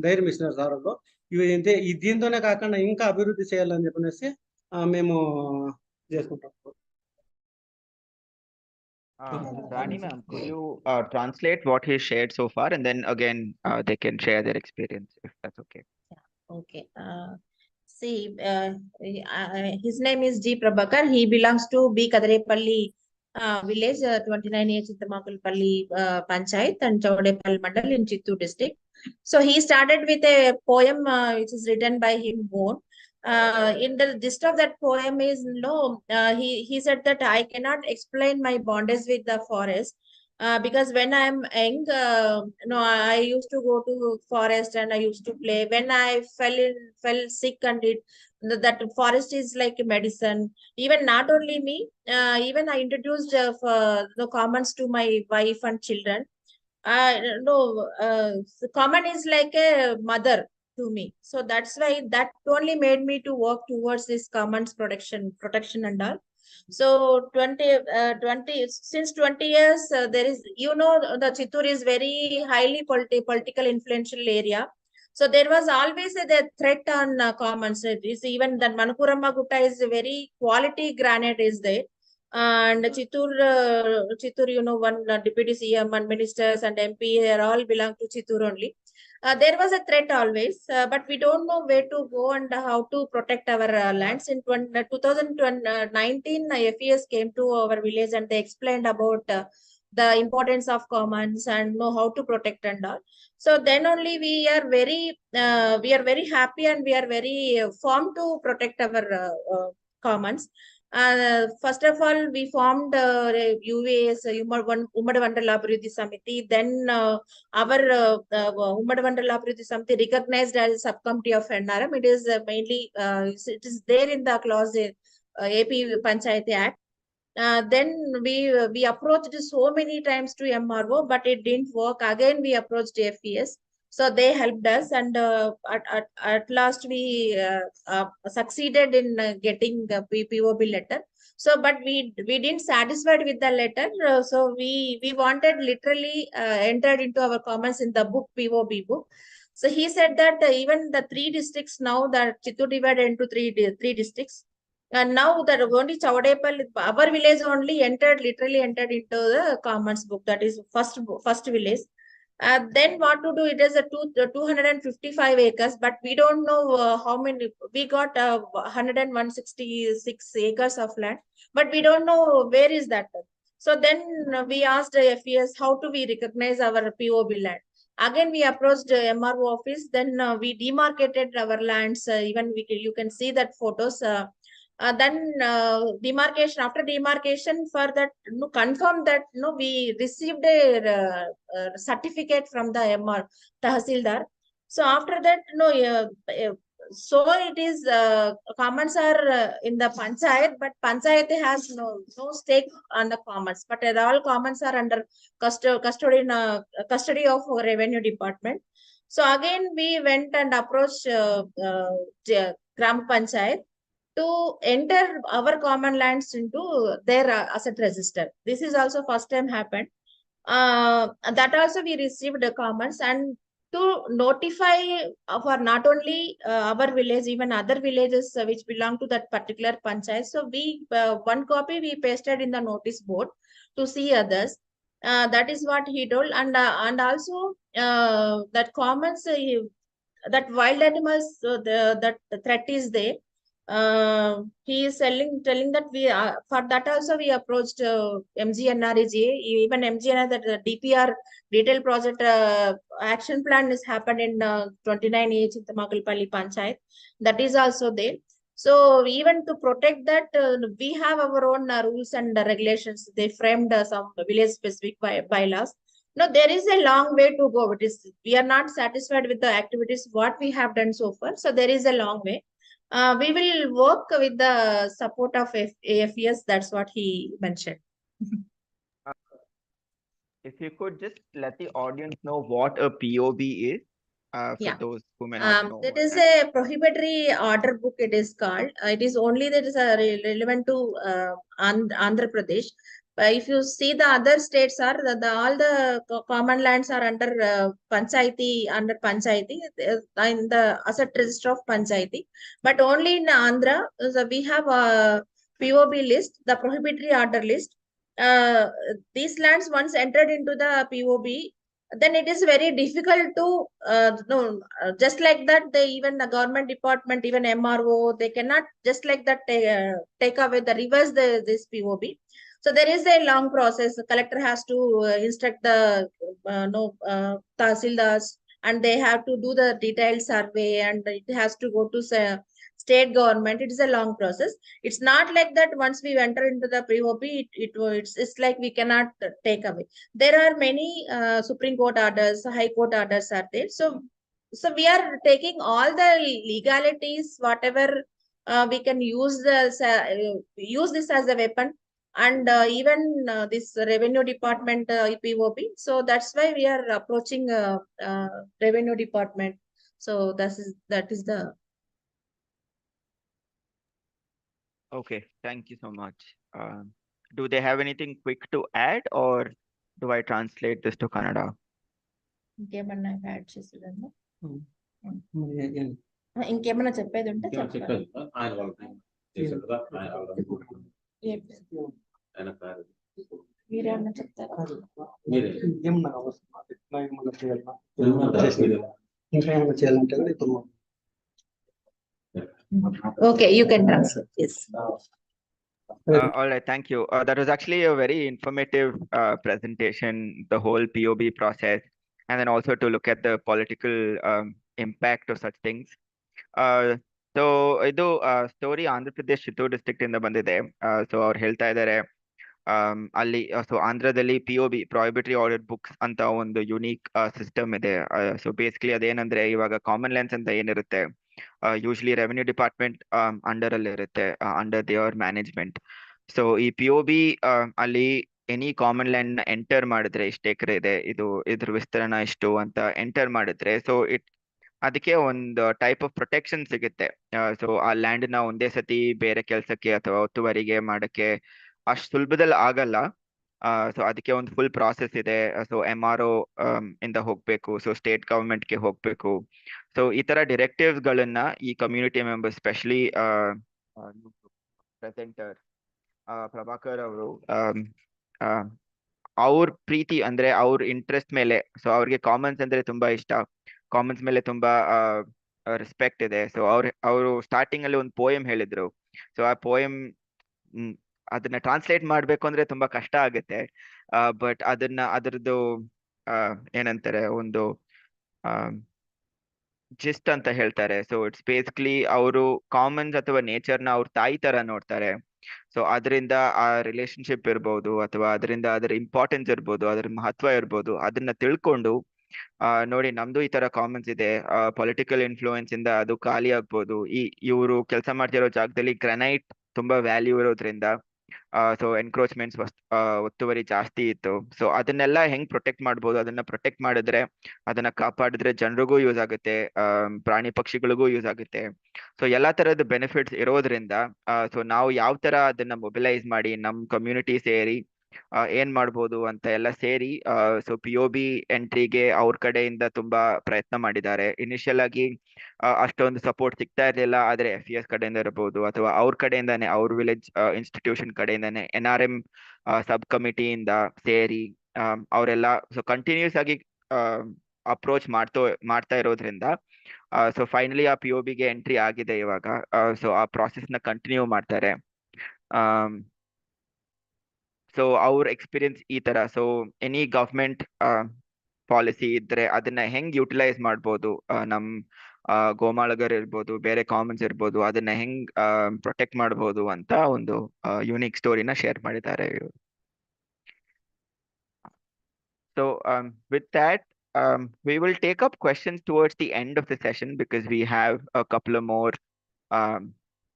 ధైర్యం ఇస్తున్నారు సార్ వాళ్ళు. ఇవి అంటే దీంతోనే కాకుండా ఇంకా అభివృద్ధి చేయాలని చెప్పనేసి మేము చేసుకుంటాం. Rani ma'am, could you translate what he shared so far, and then again they can share their experience if that's okay. Okay. See, his name is G. Prabhakar. He belongs to B. Kadarepalli village, 29A Chittamakulpalli Panchayat and Chaudepalli Mandal in Chittoor district. So he started with a poem which is written by him own. In the gist of that poem is he said that I cannot explain my bondage with the forest. Because when I'm young, I used to go to forest and I used to play. When I fell sick and that forest is like a medicine. Even not only me, even I introduced the commons to my wife and children. Common is like a mother to me. So that's why that only made me to work towards this commons protection and all. So since 20 years, there is, the Chittoor is very highly political influential area. So there was always the threat on commons. It is even that Manapuramma Gutta is a very quality granite is there. And Chittoor, one deputy CM and ministers and MP are all belong to Chittoor only. There was a threat always, but we don't know where to go and how to protect our lands. In 2019, FES came to our village and they explained about the importance of commons and know how to protect and all. So then only we are very happy and we are very firm to protect our commons. First of all, we formed UVS, Ummadi Vandala Abhiruddhi Samiti. Then our Ummadi Vandala Abhiruddhi Samiti recognized as a subcommittee of NRM. It is mainly, it is there in the clause AP Panchayati Act. Then we approached so many times to MRO, but it didn't work. Again, we approached FES. So they helped us, and at last we succeeded in getting the POB letter. So, but we didn't satisfied with the letter. So we wanted literally entered into our comments in the book, POB book. So he said that even the 3 districts now, that Chittoor divided into three districts. And now that only Chavadepal, our village only literally entered into the comments book. That is first village. Then what to do? It is a 255 acres, but we don't know how many. We got 166 acres of land, but we don't know where is that. So then we asked FES, how do we recognize our POB land? Again, we approached MRO office. Then we demarcated our lands. Even you can see that photos. Then demarcation, after demarcation, for that confirm that we received a certificate from the MR Tahsildar. So after that so it is comments are in the panchayat, but panchayat has no stake on the comments, but all comments are under custody of revenue department. So again we went and approached Gram Panchayat to enter our common lands into their asset register. This is also first time happened. That also we received the comments, and to notify for not only our village, even other villages which belong to that particular panchayat. So we one copy we pasted in the notice board to see others. That is what he told, and also that comments that wild animals, that threat is there. He is telling that we for that also we approached MGNREGA, even MGNR, that the DPR detailed project action plan is happened in 29A Chintamagalpalli Panchayat. That is also there. So even to protect that, we have our own rules and regulations. They framed some village specific bylaws. No, there is a long way to go. We are not satisfied with the activities what we have done so far. So there is a long way. We will work with the support of AFES. That's what he mentioned. If you could just let the audience know what a POB is, for those who may not know. That is a prohibitory order book, it is called. It is only that is relevant to Andhra Pradesh. If you see the other states are all the common lands are under Panchayati, in the asset register of Panchayati. But only in Andhra, so we have a POB list, the prohibitory order list. These lands once entered into the POB, then it is very difficult to just like that. Even the government department, even MRO, they cannot just like that take away reverse this POB. So there is a long process. The collector has to instruct the Tahsildars, and they have to do the detailed survey, and it has to go to state government. It is a long process. It's not like that once we enter into the POB, it's like we cannot take away. There are many Supreme Court orders, High Court orders are there. So we are taking all the legalities, whatever we can use this as a weapon, and even this revenue department POB. So that's why we are approaching revenue department. So that is the. Okay, thank you so much. Do they have anything quick to add, or do I translate this to Kannada? ఇంకేమన్నా add చేసేదన్నా ఇంకేమన్నా చెప్పేది ఉంటే చెప్పండి. మీరేమన్నా చెప్తారా? Okay, you can translate. Yes. All right, thank you. That was actually a very informative presentation, the whole POB process, and then also to look at the political impact of such things. So ಇದು story Andhra Pradesh Chittoor district ಇಂದ ಬಂದಿದೆ. So ಅವ್ರು ಹೇಳ್ತಾ ಇದ್ದಾರೆ ಅಲ್ಲಿ so ಆಂಧ್ರದಲ್ಲಿ POB ಪ್ರಾಹಿಬಿಟರಿ order books ಅಂತ ಒಂದು ಯುನೀಕ್ ಸಿಸ್ಟಮ್ ಇದೆ. ಸೊ ಬೇಸಿಕಲಿ ಅದೇನಂದ್ರೆ ಇವಾಗ ಕಾಮನ್ ಲ್ಯಾಂಡ್ಸ್ ಅಂತ ಏನಿರುತ್ತೆ ಯೂಶಲಿ ರೆವೆನ್ಯೂ ಡಿಪಾರ್ಟ್ಮೆಂಟ್ ಅಂಡರ್ ಅಲ್ಲಿ ಇರುತ್ತೆ, ಅಂಡರ್ ದೇವರ್ ಮ್ಯಾನೇಜ್ಮೆಂಟ್. ಸೊ ಈ POB ಅಲ್ಲಿ ಎನಿ ಕಾಮನ್ ಲ್ಯಾಂಡ್ ನ ಎಂಟರ್ ಮಾಡಿದ್ರೆ ಇಷ್ಟು ಎಕರೆ ಇದೆ, ಇದ್ರ ವಿಸ್ತೀರ್ಣ ಇಷ್ಟು ಅಂತ ಎಂಟರ್ ಮಾಡಿದ್ರೆ, ಸೊ ಅದಕ್ಕೆ ಒಂದು ಟೈಪ್ ಆಫ್ ಪ್ರೊಟೆಕ್ಷನ್ ಸಿಗುತ್ತೆ. ಸೊ ಆ ಲ್ಯಾಂಡ್ ನ ಒಂದೇ ಸತಿ ಬೇರೆ ಕೆಲಸಕ್ಕೆ ಅಥವಾ ಒತ್ತುವರಿಗೆ ಮಾಡಕ್ಕೆ ಅಷ್ಟು ಸುಲಭದಲ್ಲಿ ಆಗಲ್ಲ. ಸೊ ಅದಕ್ಕೆ ಒಂದು ಫುಲ್ ಪ್ರಾಸೆಸ್ ಇದೆ. ಸೊ MRO ಇಂದ ಹೋಗ್ಬೇಕು, ಸೊ ಸ್ಟೇಟ್ ಗವರ್ಮೆಂಟ್ಗೆ ಹೋಗ್ಬೇಕು. ಸೊ ಈ ತರ ಡಿರೆಕ್ಟಿವ್ಸ್ ಗಳನ್ನ ಈ community members, specially presenter Prabhakar ಅವರು, ಅವ್ರ ಪ್ರೀತಿ ಅಂದ್ರೆ ಅವ್ರ ಇಂಟ್ರೆಸ್ಟ್ ಮೇಲೆ, ಸೊ ಅವ್ರಿಗೆ ಕಾಮನ್ಸ್ ಅಂದ್ರೆ ತುಂಬಾ ಇಷ್ಟ, ಕಾಮನ್ಸ್ ಮೇಲೆ ತುಂಬಾ ರೆಸ್ಪೆಕ್ಟ್ ಇದೆ. ಸೊ ಅವರು ಸ್ಟಾರ್ಟಿಂಗ್ ಅಲ್ಲಿ ಒಂದು ಪೋಯಮ್ ಹೇಳಿದ್ರು. ಸೊ ಆ ಪೋಯಮ್ ಅದನ್ನ ಟ್ರಾನ್ಸ್ಲೇಟ್ ಮಾಡ್ಬೇಕು ಅಂದ್ರೆ ತುಂಬಾ ಕಷ್ಟ ಆಗುತ್ತೆ. ಬಟ್ ಅದರದ್ದು ಏನಂತಾರೆ, ಒಂದು ಜಿಸ್ಟ್ ಅಂತ ಹೇಳ್ತಾರೆ. ಸೊ ಇಟ್ಸ್ ಬೇಸಿಕಲಿ ಅವರು ಕಾಮನ್ಸ್ ಅಥವಾ ನೇಚರ್ನ ಅವ್ರ ತಾಯಿ ತರ ನೋಡ್ತಾರೆ. ಸೊ ಅದರಿಂದ ಆ ರಿಲೇಶನ್ಶಿಪ್ ಇರ್ಬೋದು, ಅಥವಾ ಅದರಿಂದ ಅದರ ಇಂಪಾರ್ಟೆನ್ಸ್ ಇರ್ಬೋದು, ಅದರ ಮಹತ್ವ ಇರ್ಬೋದು, ಅದನ್ನ ತಿಳ್ಕೊಂಡು ನೋಡಿ ನಮ್ದು ಈ ತರ ಕಾಮನ್ಸ್ ಇದೆ, ಪೊಲಿಟಿಕಲ್ ಇನ್ಫ್ಲೂಯೆನ್ಸ್ ಇಂದ ಅದು ಖಾಲಿ ಆಗ್ಬೋದು. ಇವರು ಕೆಲಸ ಮಾಡ್ತಿರೋ ಜಾಗದಲ್ಲಿ ಗ್ರಾನೈಟ್ ತುಂಬಾ ವ್ಯಾಲ್ಯೂ ಇರೋದ್ರಿಂದ ಸೊ ಎನ್ಕ್ರೋಚ್ಮೆಂಟ್ಸ್ ಒತ್ತುವರಿ ಜಾಸ್ತಿ ಇತ್ತು. ಸೊ ಅದನ್ನೆಲ್ಲ ಹೆಂಗ್ ಪ್ರೊಟೆಕ್ಟ್ ಮಾಡ್ಬೋದು, ಅದನ್ನ ಪ್ರೊಟೆಕ್ಟ್ ಮಾಡಿದ್ರೆ, ಅದನ್ನ ಕಾಪಾಡಿದ್ರೆ ಜನರಿಗೂ ಯೂಸ್ ಆಗುತ್ತೆ, ಪ್ರಾಣಿ ಪಕ್ಷಿಗಳಿಗೂ ಯೂಸ್ ಆಗುತ್ತೆ. ಸೊ ಎಲ್ಲಾ ತರದ ಬೆನಿಫಿಟ್ಸ್ ಇರೋದ್ರಿಂದ ಸೊ ನಾವು ಯಾವ ತರ ಅದನ್ನ ಮೊಬಿಲೈಸ್ ಮಾಡಿ ನಮ್ ಕಮ್ಯುನಿಟಿ ಸೇರಿ ಏನ್ ಮಾಡ್ಬೋದು ಅಂತ ಎಲ್ಲ ಸೇರಿ ಸೊ POB ಎಂಟ್ರಿಗೆ ಅವ್ರ ಕಡೆಯಿಂದ ತುಂಬಾ ಪ್ರಯತ್ನ ಮಾಡಿದ್ದಾರೆ. ಇನಿಷಿಯಲ್ ಆಗಿ ಅಷ್ಟೊಂದು ಸಪೋರ್ಟ್ ಸಿಗ್ತಾ ಇರ್ಲಿಲ್ಲ, ಆದ್ರೆ FES ಕಡೆಯಿಂದ ಇರ್ಬೋದು, ಅಥವಾ ಅವ್ರ ಕಡೆಯಿಂದಾನೆ, ಅವ್ರ ವಿಲೇಜ್ ಇನ್ಸ್ಟಿಟ್ಯೂಷನ್ ಕಡೆಯಿಂದಾನೆ NRM ಸಬ್ ಕಮಿಟಿಯಿಂದ ಸೇರಿ ಅವರೆಲ್ಲ ಸೊ ಕಂಟಿನ್ಯೂಸ್ ಆಗಿ ಅಪ್ರೋಚ್ ಮಾಡ್ತಾ ಇರೋದ್ರಿಂದ ಸೊ ಫೈನಲಿ ಆ POBಗೆ ಎಂಟ್ರಿ ಆಗಿದೆ ಇವಾಗ. ಸೊ ಆ ಪ್ರಾಸೆಸ್ ನ ಕಂಟಿನ್ಯೂ ಮಾಡ್ತಾರೆ. ಸೊ ಅವ್ರ ಎಕ್ಸ್ಪೀರಿಯನ್ಸ್ ಈ ತರ. ಸೊ ಎನಿ ಗವರ್ಮೆಂಟ್ ಪಾಲಿಸಿ ಇದ್ರೆ ಅದನ್ನ ಹೆಂಗ್ ಯುಟಿಲೈಸ್ ಮಾಡ್ಬೋದು, ನಮ್ ಗೋಮಾಳಗರ್ ಇರ್ಬೋದು, ಬೇರೆ ಕಾಮನ್ಸ್ ಇರ್ಬೋದು, ಅದನ್ನ ಹೆಂಗ್ ಪ್ರೊಟೆಕ್ಟ್ ಮಾಡ್ಬೋದು ಅಂತ ಒಂದು ಯುನಿಕ್ ಸ್ಟೋರಿನ ಶೇರ್ ಮಾಡಿದ್ದಾರೆ ಇವರು. So with that we will take up questions towards the end of the session because we have a couple of more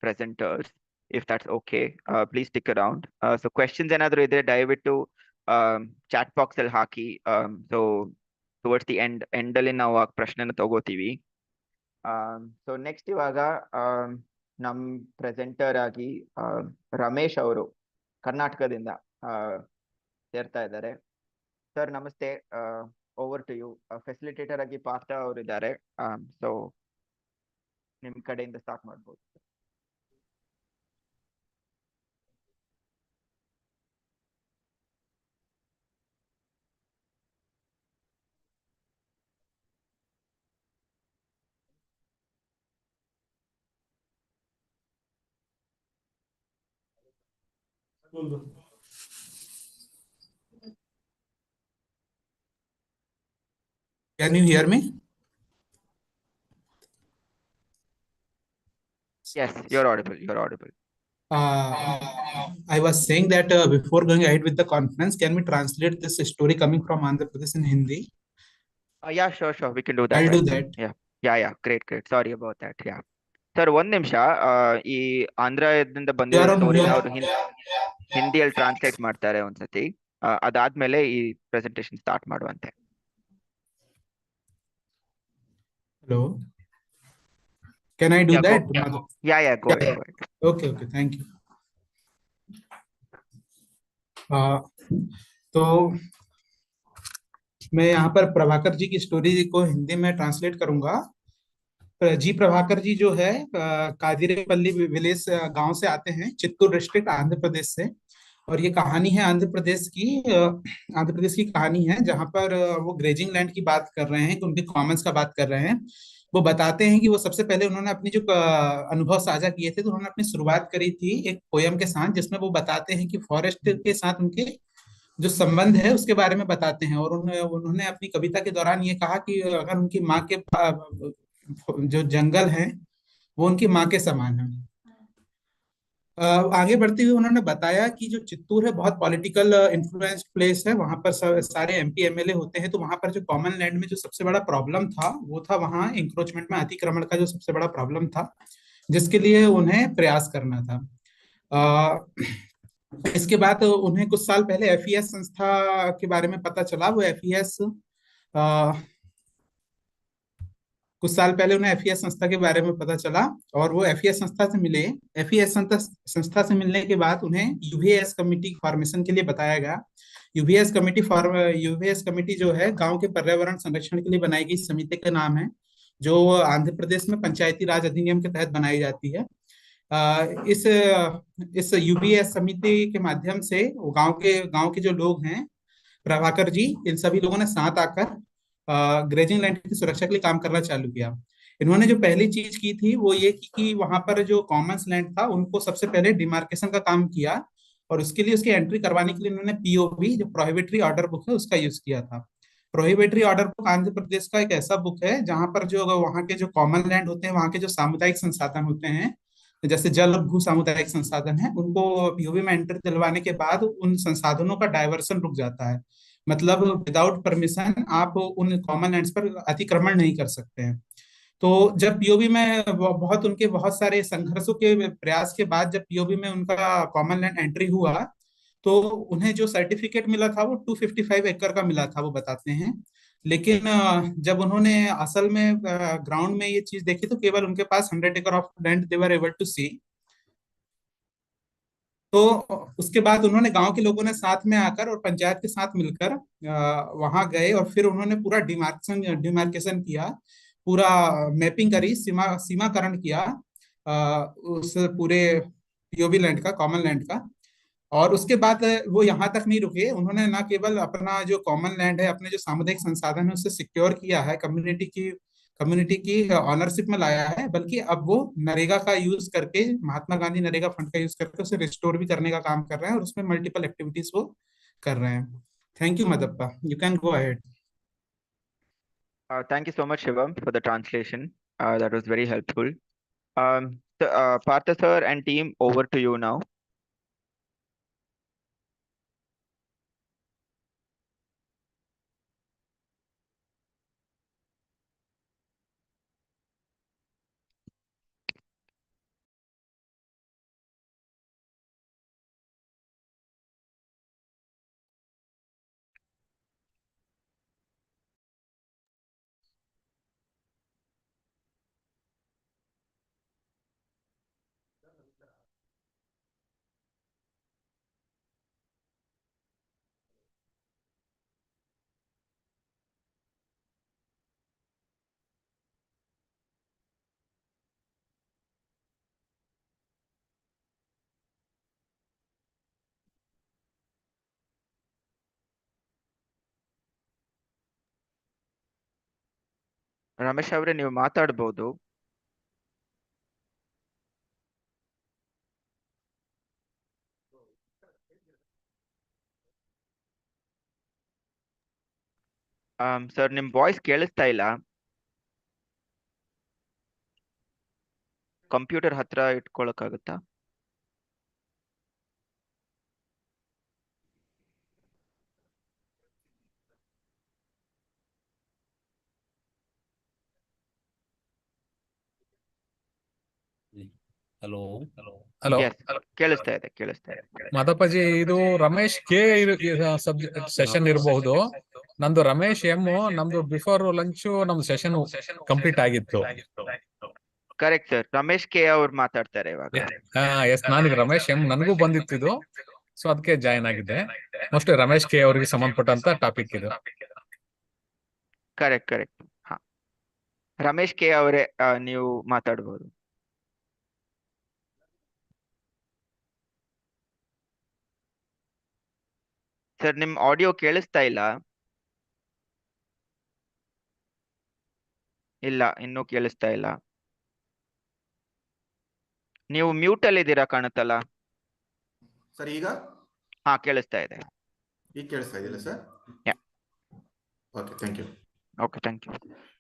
presenters. If that's okay, please stick around. So questions ಏನಾದ್ರು ಇದ್ರೆ ದಯವಿಟ್ಟು chat box ಅಲ್ಲಿ ಹಾಕಿ. So towards the end ಅಲ್ಲಿ ನಾವು ಆ ಪ್ರಶ್ನೆನ ತಗೋತೀವಿ. So next ಇವಾಗ ನಮ್ ಪ್ರೆಸೆಂಟರ್ ಆಗಿ ರಮೇಶ್ ಅವರು ಕರ್ನಾಟಕದಿಂದ ಸೇರ್ತಾ ಇದ್ದಾರೆ. ಸರ್ ನಮಸ್ತೆ, ಓವರ್ ಟು ಯು. ಫೆಸಿಲಿಟೇಟರ್ ಆಗಿ ಪಾರ್ಥ ಅವರು ಇದ್ದಾರೆ. ಸೊ ನಿಮ್ ಕಡೆಯಿಂದ ಸ್ಟಾರ್ಟ್ ಮಾಡ್ಬೋದು. Can you hear me? Yes, you're audible. You're audible. I was saying that before going ahead with the conference, can we translate this story coming from Andhra Pradesh in Hindi? Yeah, sure. We can do that. I'll do that. Yeah. Great. Sorry about that. Yeah. Sir ಒಂದ್ ನಿಮಿಷ, ಈ ಆಂಧ್ರದಿಂದ ಬಂದಿರೋ story ಅವರು ಹಿಂದಿಯಲ್ಲಿ translate ಮಾಡ್ತಾರೆ ಒಂದ್ಸತಿ, ಅದಾದ್ಮೇಲೆ ಈ ಪ್ರೆಸೆಂಟೇಶನ್ ಸ್ಟಾರ್ಟ್ ಮಾಡುವಂತೆ. Hello. Can I do that? Yeah, go ahead. Okay, thank you. तो मैं यहाँ पर प्रभाकर जी की स्टोरी को हिंदी में ट्रांसलेट करूंगा. जी प्रभाकर जी जो है कादिरेपल्ली विलेज गांव से आते हैं, चित्तूर डिस्ट्रिक्ट आंध्र प्रदेश से. और ये कहानी है आंध्र प्रदेश की कहानी है, जहां पर वो ग्रेजिंग लैंड की बात कर रहे हैं, उनके कॉमन्स का बात कर रहे हैं. वो बताते हैं कि वो सबसे पहले उन्होंने अपनी जो अनुभव साझा किए थे, तो उन्होंने अपनी शुरुआत करी थी एक पोयम के साथ, जिसमें वो बताते हैं कि फॉरेस्ट के साथ उनके जो संबंध है उसके बारे में बताते हैं. और उन्होंने अपनी कविता के दौरान ये कहा कि अगर उनकी माँ के जो जंगल है वो उनकी माँ के समान है. आगे बढ़ते हुए उन्होंने बताया कि जो चित्तूर है बहुत पॉलिटिकल इन्फ्लुएंस्ड प्लेस है, वहां पर सारे एमपी एमएलए होते हैं, तो वहां पर जो कॉमन लैंड में जो सबसे बड़ा प्रॉब्लम था वो था वहां इंक्रोचमेंट में अतिक्रमण का जो सबसे बड़ा प्रॉब्लम था, जिसके लिए उन्हें प्रयास करना था। इसके बाद उन्हें कुछ साल पहले एफईएस संस्था के बारे में पता चला। वो एफईएस कुछ साल पहले उन्हें एफईएस संस्था के बारे में पता चला और वो एफईएस संस्था से मिले। एफईएस संस्था से मिलने के बाद उन्हें यूवीएस कमेटी फॉर्मेशन के लिए बताया गया। यूवीएस कमेटी जो है गांव के पर्यावरण संरक्षण के लिए बनाई गई समिति का नाम है, जो आंध्र प्रदेश में पंचायती राज अधिनियम के तहत बनाई जाती है। इस यूवीएस समिति के माध्यम से गांव के जो लोग हैं, प्रभाकर जी, इन सभी लोगों ने साथ आकर ग्रेजिंग लैंड की सुरक्षा के लिए काम करना चालू किया। इन्होंने जो पहली चीज की थी वो ये कि वहां पर जो कॉमन्स लैंड था उनको सबसे पहले डिमार्केशन का काम किया, और उसके लिए उसकी एंट्री करवाने के लिए इन्होंने पीओबी जो प्रोहिबिटरी ऑर्डर बुक है उसका यूज किया था। Prohibitory order book Andhra Pradesh का एक ऐसा बुक है जहां पर जो वहाँ के जो कॉमन लैंड होते हैं, वहाँ के जो सामुदायिक संसाधन होते हैं, जैसे जल और भू सामुदायिक संसाधन है, उनको पीओबी में एंट्री दिलवाने के बाद उन संसाधनों का डायवर्सन रुक जाता है। मतलब विदाउट परमिशन आप उन कॉमन लैंड्स पर अतिक्रमण नहीं कर सकते हैं। तो जब पीओबी में बहुत सारे संघर्षों के प्रयास के बाद जब पीओबी में उनका कॉमन लैंड एंट्री हुआ, तो उन्हें जो सर्टिफिकेट मिला था वो 255 एकड़ का मिला था, वो बताते हैं। लेकिन जब उन्होंने असल में ग्राउंड में ये चीज देखी तो केवल उनके पास 100 एकड़ of land they were able to see. तो उसके बाद उन्होंने गांव के लोगों ने साथ में आकर और पंचायत के साथ मिलकर वहां गए और फिर उन्होंने पूरा डिमार्केशन किया, पूरा मैपिंग करी, सीमाकरण किया उस पूरे पीओबी लैंड का, कॉमन लैंड का। और उसके बाद वो यहाँ तक नहीं रुके, उन्होंने ना केवल अपना जो कॉमन लैंड है, अपने जो सामुदायिक संसाधन है उसे सिक्योर किया है, कम्युनिटी की ऑनरशिप में लाया है, बल्कि अब वो नरेगा का यूज करके, महात्मा गांधी नरेगा फंड का यूज करके उसे रिस्टोर भी करने का काम कर रहे हैं और उसमें मल्टीपल एक्टिविटीज वो कर रहे हैं। Thank you Madappa, you can go ahead. Thank you so much, Shivam, for the translation. That was very helpful. Partha sir and team, over to you now. Ramesh ಅವರೇ, ನೀವು ಮಾತಾಡ್ಬೋದು. ಸರ್, ನಿಮ್ ವಾಯ್ಸ್ ಕೇಳಿಸ್ತಾ ಇಲ್ಲ. ಕಂಪ್ಯೂಟರ್ ಹತ್ರ ಇಟ್ಕೊಳಕ್ಕಾಗುತ್ತಾ? ಹಲೋ ಹಲೋ ಕೇಳಿಸ್ತಾ ಇದೆ. ಮಾದಪ್ಪಜಿ, ಇದು ರಮೇಶ್ ಕೆ ಸಬ್ಜೆಕ್ಟ್ ಸೆಷನ್ ಇರಬಹುದು. ನಂದು ರಮೇಶ್ ಎಂ. ನಮ್ದು ಬಿಫೋರ್ ಲಂಚ್ ನಮ್ದು ಸೆಷನ್ ಕಂಪ್ಲೀಟ್ ಆಗಿತ್ತು. ಕರೆಕ್ಟ್ ಸರ್, ರಮೇಶ್ ಕೆ ಅವ್ರು ಮಾತಾಡ್ತಾರೆ ಇವಾಗ. ಎಸ್, ನಾನೀಗ ರಮೇಶ್ ಎಂ ನನಗೂ ಬಂದಿತ್ತು, ಸೊ ಅದಕ್ಕೆ ಜಾಯಿನ್ ಆಗಿದ್ದೆ. ಮೋಸ್ಟ್ಲಿ ರಮೇಶ್ ಕೆ ಅವರಿಗೆ ಸಂಬಂಧಪಟ್ಟಂತ ಟಾಪಿಕ್ ಇದು. ಕರೆಕ್ಟ್. ಹಾ, ರಮೇಶ್ ಕೆ ಅವರೇ, ನೀವು ಮಾತಾಡ್ಬೋದು. ಸರ್, ನಿಮ್ ಆಡಿಯೋ ಕೇಳಿಸ್ತಾ ಇಲ್ಲ. ಇನ್ನೂ ಕೇಳಿಸ್ತಾ ಇಲ್ಲ. ನೀವು ಮ್ಯೂಟ್ ಅಲ್ಲಿ ಇದ್ದೀರಾ ಕಾಣುತ್ತಲ್ಲ ಸರ್. ಈಗ ಹಾ, ಕೇಳಿಸ್ತಾ ಇದೆ. ಈಗ ಕೇಳಿಸ್ತಾ ಇದೆಯಲ್ಲ sir? Okay, thank you. Thank you.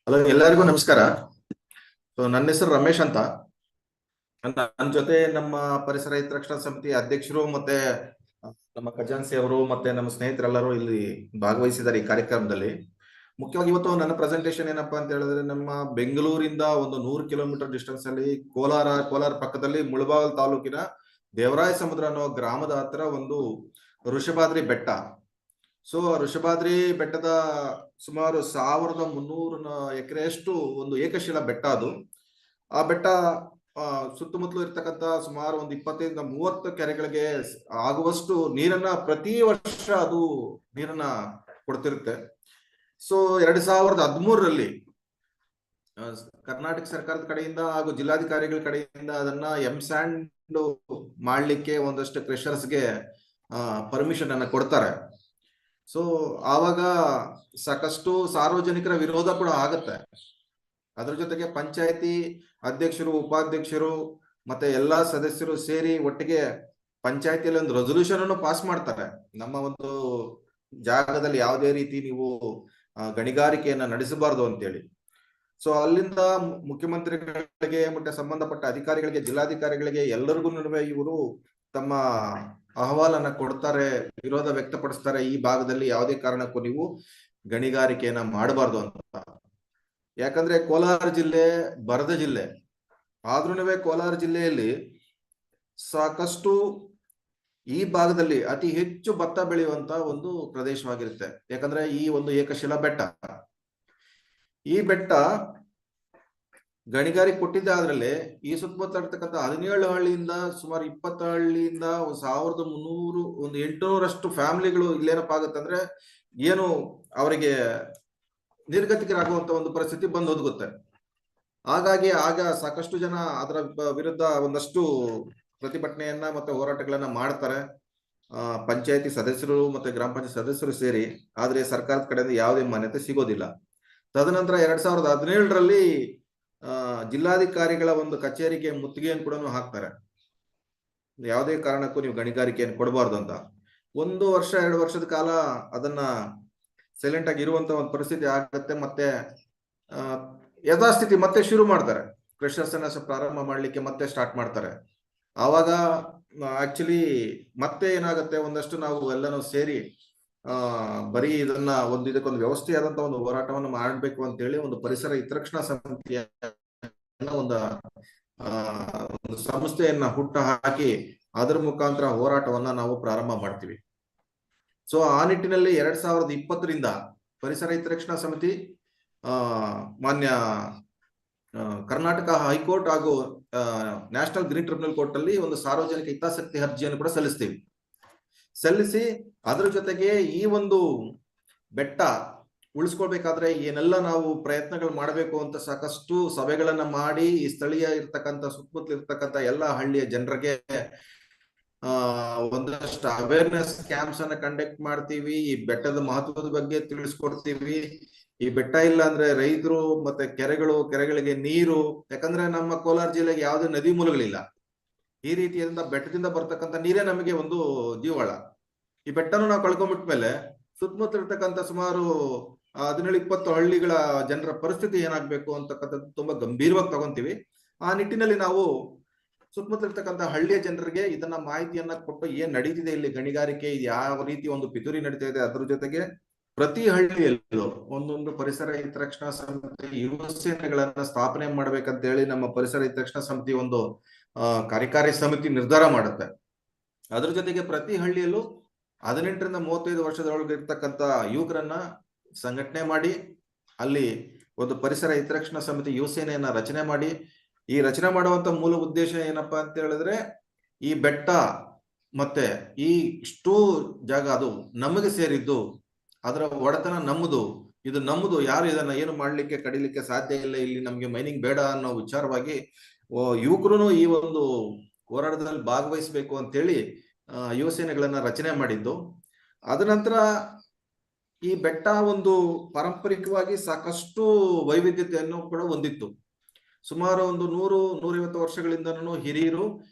Hello, ಎಲ್ಲರಿಗೂ ನಮಸ್ಕಾರ. ಸೊ ನನ್ನ ಹೆಸರು ರಮೇಶ್ ಅಂತ. ನನ್ನ ಜೊತೆ ನಮ್ಮ ಪರಿಸರ ಹಿತರಕ್ಷಣಾ ಸಮಿತಿ ಅಧ್ಯಕ್ಷರು ಮತ್ತೆ ನಮ್ಮ ಖಜಾನ್ಸಿ ಅವರು ಮತ್ತೆ ನಮ್ಮ ಸ್ನೇಹಿತರೆಲ್ಲರೂ ಇಲ್ಲಿ ಭಾಗವಹಿಸಿದ್ದಾರೆ ಈ ಕಾರ್ಯಕ್ರಮದಲ್ಲಿ. ಮುಖ್ಯವಾಗಿ ಇವತ್ತು ನನ್ನ ಪ್ರೆಸೆಂಟೇಶನ್ ಏನಪ್ಪಾ ಅಂತ ಹೇಳಿದ್ರೆ, ನಮ್ಮ ಬೆಂಗಳೂರಿಂದ ಒಂದು 100 ಕಿಲೋಮೀಟರ್ ಡಿಸ್ಟೆನ್ಸ್ ಅಲ್ಲಿ ಕೋಲಾರ ಪಕ್ಕದಲ್ಲಿ ಮುಳಬಾಗಿಲು ತಾಲೂಕಿನ ದೇವರಾಯ ಸಮುದ್ರ ಅನ್ನೋ ಗ್ರಾಮದ ಹತ್ರ ಒಂದು ಋಷಭಾದ್ರಿ ಬೆಟ್ಟ. ಸೊ ಋಷಭಾದ್ರಿ ಬೆಟ್ಟದ ಸುಮಾರು 1300 ಎಕರೆಯಷ್ಟು ಒಂದು ಏಕಶಿಲಾ ಬೆಟ್ಟ ಅದು. ಆ ಬೆಟ್ಟ ಸುತ್ತಮುತ್ತಲು ಇರ್ತಕ್ಕಂಥ ಸುಮಾರು ಒಂದು 25-30 ಕೆರೆಗಳಿಗೆ ಆಗುವಷ್ಟು ನೀರನ್ನ ಪ್ರತಿ ವರ್ಷ ಅದು ನೀರನ್ನ ಕೊಡ್ತಿರುತ್ತೆ. ಸೊ 2013ರಲ್ಲಿ ಕರ್ನಾಟಕ ಸರ್ಕಾರದ ಕಡೆಯಿಂದ ಹಾಗೂ ಜಿಲ್ಲಾಧಿಕಾರಿಗಳ ಕಡೆಯಿಂದ ಅದನ್ನ ಎಂಸ್ಯಾಂಡ್ ಮಾಡ್ಲಿಕ್ಕೆ ಒಂದಷ್ಟು ಕ್ರೆಷರ್ಸ್ಗೆ ಪರ್ಮಿಷನ್ ಅನ್ನ ಕೊಡ್ತಾರೆ. ಸೊ ಆವಾಗ ಸಾಕಷ್ಟು ಸಾರ್ವಜನಿಕರ ವಿರೋಧ ಕೂಡ ಆಗತ್ತೆ. ಅದ್ರ ಜೊತೆಗೆ ಪಂಚಾಯತಿ ಅಧ್ಯಕ್ಷರು, ಉಪಾಧ್ಯಕ್ಷರು ಮತ್ತೆ ಎಲ್ಲಾ ಸದಸ್ಯರು ಸೇರಿ ಒಟ್ಟಿಗೆ ಪಂಚಾಯತಿಯಲ್ಲಿ ಒಂದು ರೆಸೊಲ್ಯೂಷನ್ ಅನ್ನು ಪಾಸ್ ಮಾಡ್ತಾರೆ. ನಮ್ಮ ಒಂದು ಜಾಗದಲ್ಲಿ ಯಾವುದೇ ರೀತಿ ನೀವು ಗಣಿಗಾರಿಕೆಯನ್ನ ನಡೆಸಬಾರದು ಅಂತೇಳಿ. ಸೊ ಅಲ್ಲಿಂದ ಮುಖ್ಯಮಂತ್ರಿಗಳಿಗೆ ಮತ್ತೆ ಸಂಬಂಧಪಟ್ಟ ಅಧಿಕಾರಿಗಳಿಗೆ, ಜಿಲ್ಲಾಧಿಕಾರಿಗಳಿಗೆ ಎಲ್ಲರಿಗೂ ನಡುವೆ ಇವರು ತಮ್ಮ ಅಹವಾಲನ್ನ ಕೊಡ್ತಾರೆ, ವಿರೋಧ ವ್ಯಕ್ತಪಡಿಸ್ತಾರೆ. ಈ ಭಾಗದಲ್ಲಿ ಯಾವುದೇ ಕಾರಣಕ್ಕೂ ನೀವು ಗಣಿಗಾರಿಕೆಯನ್ನ ಮಾಡಬಾರ್ದು ಅಂತ. ಯಾಕಂದ್ರೆ ಕೋಲಾರ ಜಿಲ್ಲೆ ಬರದ ಜಿಲ್ಲೆ ಆದ್ರೂ ಕೋಲಾರ ಜಿಲ್ಲೆಯಲ್ಲಿ ಸಾಕಷ್ಟು ಈ ಭಾಗದಲ್ಲಿ ಅತಿ ಹೆಚ್ಚು ಭತ್ತ ಬೆಳೆಯುವಂತ ಒಂದು ಪ್ರದೇಶವಾಗಿರುತ್ತೆ. ಯಾಕಂದ್ರೆ ಈ ಒಂದು ಏಕಶಿಲಾ ಬೆಟ್ಟ, ಈ ಬೆಟ್ಟ ಗಣಿಗಾರಿಕೆ ಕೊಟ್ಟಿದ್ದೆ. ಆದ್ರಲ್ಲಿ ಈ ಸುತ್ತಮುತ್ತ ಇರ್ತಕ್ಕಂಥ 17 ಹಳ್ಳಿಯಿಂದ ಸುಮಾರು 20 ಹಳ್ಳಿಯಿಂದ 1300 ಒಂದು 800ರಷ್ಟು ಫ್ಯಾಮಿಲಿಗಳು ಇಲ್ಲೇನಪ್ಪ ಆಗುತ್ತೆ ಅಂದ್ರೆ ಏನು ಅವರಿಗೆ ನಿರ್ಗತಿಕರಾಗುವಂತ ಒಂದು ಪರಿಸ್ಥಿತಿ ಬಂದು ಒದಗುತ್ತೆ. ಹಾಗಾಗಿ ಆಗ ಸಾಕಷ್ಟು ಜನ ಅದರ ವಿರುದ್ಧ ಒಂದಷ್ಟು ಪ್ರತಿಭಟನೆಯನ್ನ ಮತ್ತೆ ಹೋರಾಟಗಳನ್ನ ಮಾಡ್ತಾರೆ, ಪಂಚಾಯತಿ ಸದಸ್ಯರು ಮತ್ತೆ ಗ್ರಾಮ ಪಂಚಾಯತ್ ಸದಸ್ಯರು ಸೇರಿ. ಆದ್ರೆ ಸರ್ಕಾರದ ಕಡೆಯಿಂದ ಯಾವುದೇ ಮಾನ್ಯತೆ ಸಿಗೋದಿಲ್ಲ. ತದನಂತರ 2017ರಲ್ಲಿ ಜಿಲ್ಲಾಧಿಕಾರಿಗಳ ಒಂದು ಕಚೇರಿಗೆ ಮುತ್ತಿಗೆಯನ್ನು ಕೂಡ ಹಾಕ್ತಾರೆ, ಯಾವುದೇ ಕಾರಣಕ್ಕೂ ನೀವು ಗಣಿಗಾರಿಕೆಯನ್ನು ಕೊಡಬಾರ್ದು ಅಂತ. 1 ವರ್ಷ 2 ವರ್ಷದ ಕಾಲ ಅದನ್ನ ಸೈಲೆಂಟ್ ಆಗಿ ಇರುವಂತ ಒಂದು ಪರಿಸ್ಥಿತಿ ಆಗತ್ತೆ. ಮತ್ತೆ ಯಥಾಸ್ಥಿತಿ ಮತ್ತೆ ಶುರು ಮಾಡ್ತಾರೆ, ಕ್ರೆಷರ್ಸ್ ಅನ್ನ ಪ್ರಾರಂಭ ಮಾಡ್ಲಿಕ್ಕೆ ಮತ್ತೆ ಸ್ಟಾರ್ಟ್ ಮಾಡ್ತಾರೆ. ಆವಾಗ ಆಕ್ಚುಲಿ ಮತ್ತೆ ಏನಾಗುತ್ತೆ, ಒಂದಷ್ಟು ನಾವು ಎಲ್ಲನೂ ಸೇರಿ ಬರೀ ಇದನ್ನ ಇದಕ್ಕೊಂದು ವ್ಯವಸ್ಥೆಯಾದಂತ ಒಂದು ಹೋರಾಟವನ್ನು ಮಾಡಬೇಕು ಅಂತ ಹೇಳಿ ಒಂದು ಪರಿಸರ ಹಿತರಕ್ಷಣಾ ಸಮಿತಿಯ ಒಂದು ಸಂಸ್ಥೆಯನ್ನ ಹುಟ್ಟು ಹಾಕಿ ಅದರ ಮುಖಾಂತರ ಹೋರಾಟವನ್ನ ನಾವು ಪ್ರಾರಂಭ ಮಾಡ್ತೀವಿ. ಸೊ ಆ ನಿಟ್ಟಿನಲ್ಲಿ 2020ರಿಂದ ಪರಿಸರ ಹಿತರಕ್ಷಣಾ ಸಮಿತಿ ಮಾನ್ಯ ಕರ್ನಾಟಕ ಹೈಕೋರ್ಟ್ ಹಾಗೂ ನ್ಯಾಷನಲ್ ಗ್ರೀನ್ ಟ್ರಿಬ್ಯುನಲ್ ಕೋರ್ಟ್ ಅಲ್ಲಿ ಒಂದು ಸಾರ್ವಜನಿಕ ಹಿತಾಸಕ್ತಿ ಅರ್ಜಿಯನ್ನು ಕೂಡ ಸಲ್ಲಿಸಿ ಅದರ ಜೊತೆಗೆ ಈ ಒಂದು ಬೆಟ್ಟ ಉಳಿಸ್ಕೊಳ್ಬೇಕಾದ್ರೆ ಏನೆಲ್ಲ ನಾವು ಪ್ರಯತ್ನಗಳು ಮಾಡಬೇಕು ಅಂತ ಸಾಕಷ್ಟು ಸಭೆಗಳನ್ನ ಮಾಡಿ ಈ ಸ್ಥಳೀಯ ಇರ್ತಕ್ಕಂಥ ಸುತ್ತಮುತ್ತಲು ಇರ್ತಕ್ಕಂಥ ಎಲ್ಲಾ ಹಳ್ಳಿಯ ಜನರಿಗೆ ಒಂದಷ್ಟು ಅವೇರ್ನೆಸ್ ಕ್ಯಾಂಪ್ಸ್ ಅನ್ನ ಕಂಡಕ್ಟ್ ಮಾಡ್ತೀವಿ. ಈ ಬೆಟ್ಟದ ಮಹತ್ವದ ಬಗ್ಗೆ ತಿಳಿಸ್ಕೊಡ್ತೀವಿ. ಈ ಬೆಟ್ಟ ಇಲ್ಲ ಅಂದ್ರೆ ರೈತರು ಮತ್ತೆ ಕೆರೆಗಳಿಗೆ ನೀರು, ಯಾಕಂದ್ರೆ ನಮ್ಮ ಕೋಲಾರ ಜಿಲ್ಲೆಗೆ ಯಾವುದೇ ನದಿ ಮೂಲಗಳಿಲ್ಲ. ಈ ರೀತಿಯಿಂದ ಬೆಟ್ಟದಿಂದ ಬರ್ತಕ್ಕಂಥ ನೀರೇ ನಮಗೆ ಒಂದು ಜೀವಾಳ. ಈ ಬೆಟ್ಟನು ನಾವು ಕಳ್ಕೊಂಡ್ಬಿಟ್ಮೇಲೆ ಸುತ್ತಮುತ್ತ ಇರ್ತಕ್ಕಂಥ ಸುಮಾರು 17-20 ಹಳ್ಳಿಗಳ ಜನರ ಪರಿಸ್ಥಿತಿ ಏನಾಗ್ಬೇಕು ಅಂತಕ್ಕಂಥದ್ದು ತುಂಬಾ ಗಂಭೀರವಾಗಿ ತಗೊಂತೀವಿ. ಆ ನಿಟ್ಟಿನಲ್ಲಿ ನಾವು ಸುತ್ತಮುತ್ತ ಇರ್ತಕ್ಕಂಥ ಹಳ್ಳಿಯ ಜನರಿಗೆ ಇದನ್ನ ಮಾಹಿತಿಯನ್ನ ಕೊಟ್ಟು ಏನ್ ನಡೀತಿದೆ ಇಲ್ಲಿ ಗಣಿಗಾರಿಕೆ, ಯಾವ ರೀತಿ ಒಂದು ಪಿತೂರಿ ನಡೀತಾ ಇದೆ, ಅದ್ರ ಜೊತೆಗೆ ಪ್ರತಿ ಹಳ್ಳಿಯಲ್ಲೂ ಒಂದೊಂದು ಪರಿಸರ ಹಿತರಕ್ಷಣಾ ಸಮಿತಿ ಯುವ ಸೇನೆಗಳನ್ನ ಸ್ಥಾಪನೆ ಮಾಡ್ಬೇಕಂತ ಹೇಳಿ ನಮ್ಮ ಪರಿಸರ ಹಿತರಕ್ಷಣಾ ಸಮಿತಿ ಒಂದು ಕಾರ್ಯಕಾರಿ ಸಮಿತಿ ನಿರ್ಧಾರ ಮಾಡುತ್ತೆ. ಅದ್ರ ಜೊತೆಗೆ ಪ್ರತಿ ಹಳ್ಳಿಯಲ್ಲೂ 18ರಿಂದ 35 ವರ್ಷದೊಳಗೆ ಇರ್ತಕ್ಕಂಥ ಯುವಕರನ್ನ ಸಂಘಟನೆ ಮಾಡಿ ಅಲ್ಲಿ ಒಂದು ಪರಿಸರ ಹಿತರಕ್ಷಣಾ ಸಮಿತಿ ಯುವ ಸೇನೆಯನ್ನ ರಚನೆ ಮಾಡಿ, ಈ ರಚನೆ ಮಾಡುವಂತ ಮೂಲ ಉದ್ದೇಶ ಏನಪ್ಪಾ ಅಂತ ಹೇಳಿದ್ರೆ, ಈ ಬೆಟ್ಟ ಮತ್ತೆ ಈ ಇಷ್ಟೂ ಜಾಗ ಅದು ನಮಗೆ ಸೇರಿದ್ದು, ಅದರ ಒಡೆತನ ನಮ್ಮದು, ಇದು ನಮ್ಮದು, ಯಾರು ಇದನ್ನ ಏನು ಮಾಡ್ಲಿಕ್ಕೆ ಕಡಿಲಿಕ್ಕೆ ಸಾಧ್ಯ ಇಲ್ಲ, ಇಲ್ಲಿ ನಮ್ಗೆ ಮೈನಿಂಗ್ ಬೇಡ ಅನ್ನೋ ವಿಚಾರವಾಗಿ ಯುವಕರು ಈ ಒಂದು ಹೋರಾಟದಲ್ಲಿ ಭಾಗವಹಿಸಬೇಕು ಅಂತೇಳಿ ಯುವ ಸೇನೆಗಳನ್ನ ರಚನೆ ಮಾಡಿದ್ದು. ಅದ ನಂತರ ಈ ಬೆಟ್ಟ ಒಂದು ಪಾರಂಪರಿಕವಾಗಿ ಸಾಕಷ್ಟು ವೈವಿಧ್ಯತೆಯನ್ನು ಕೂಡ ಹೊಂದಿತ್ತು. ಸುಮಾರು ಒಂದು 100-150 ವರ್ಷಗಳಿಂದನೂ ಹಿರಿಯರು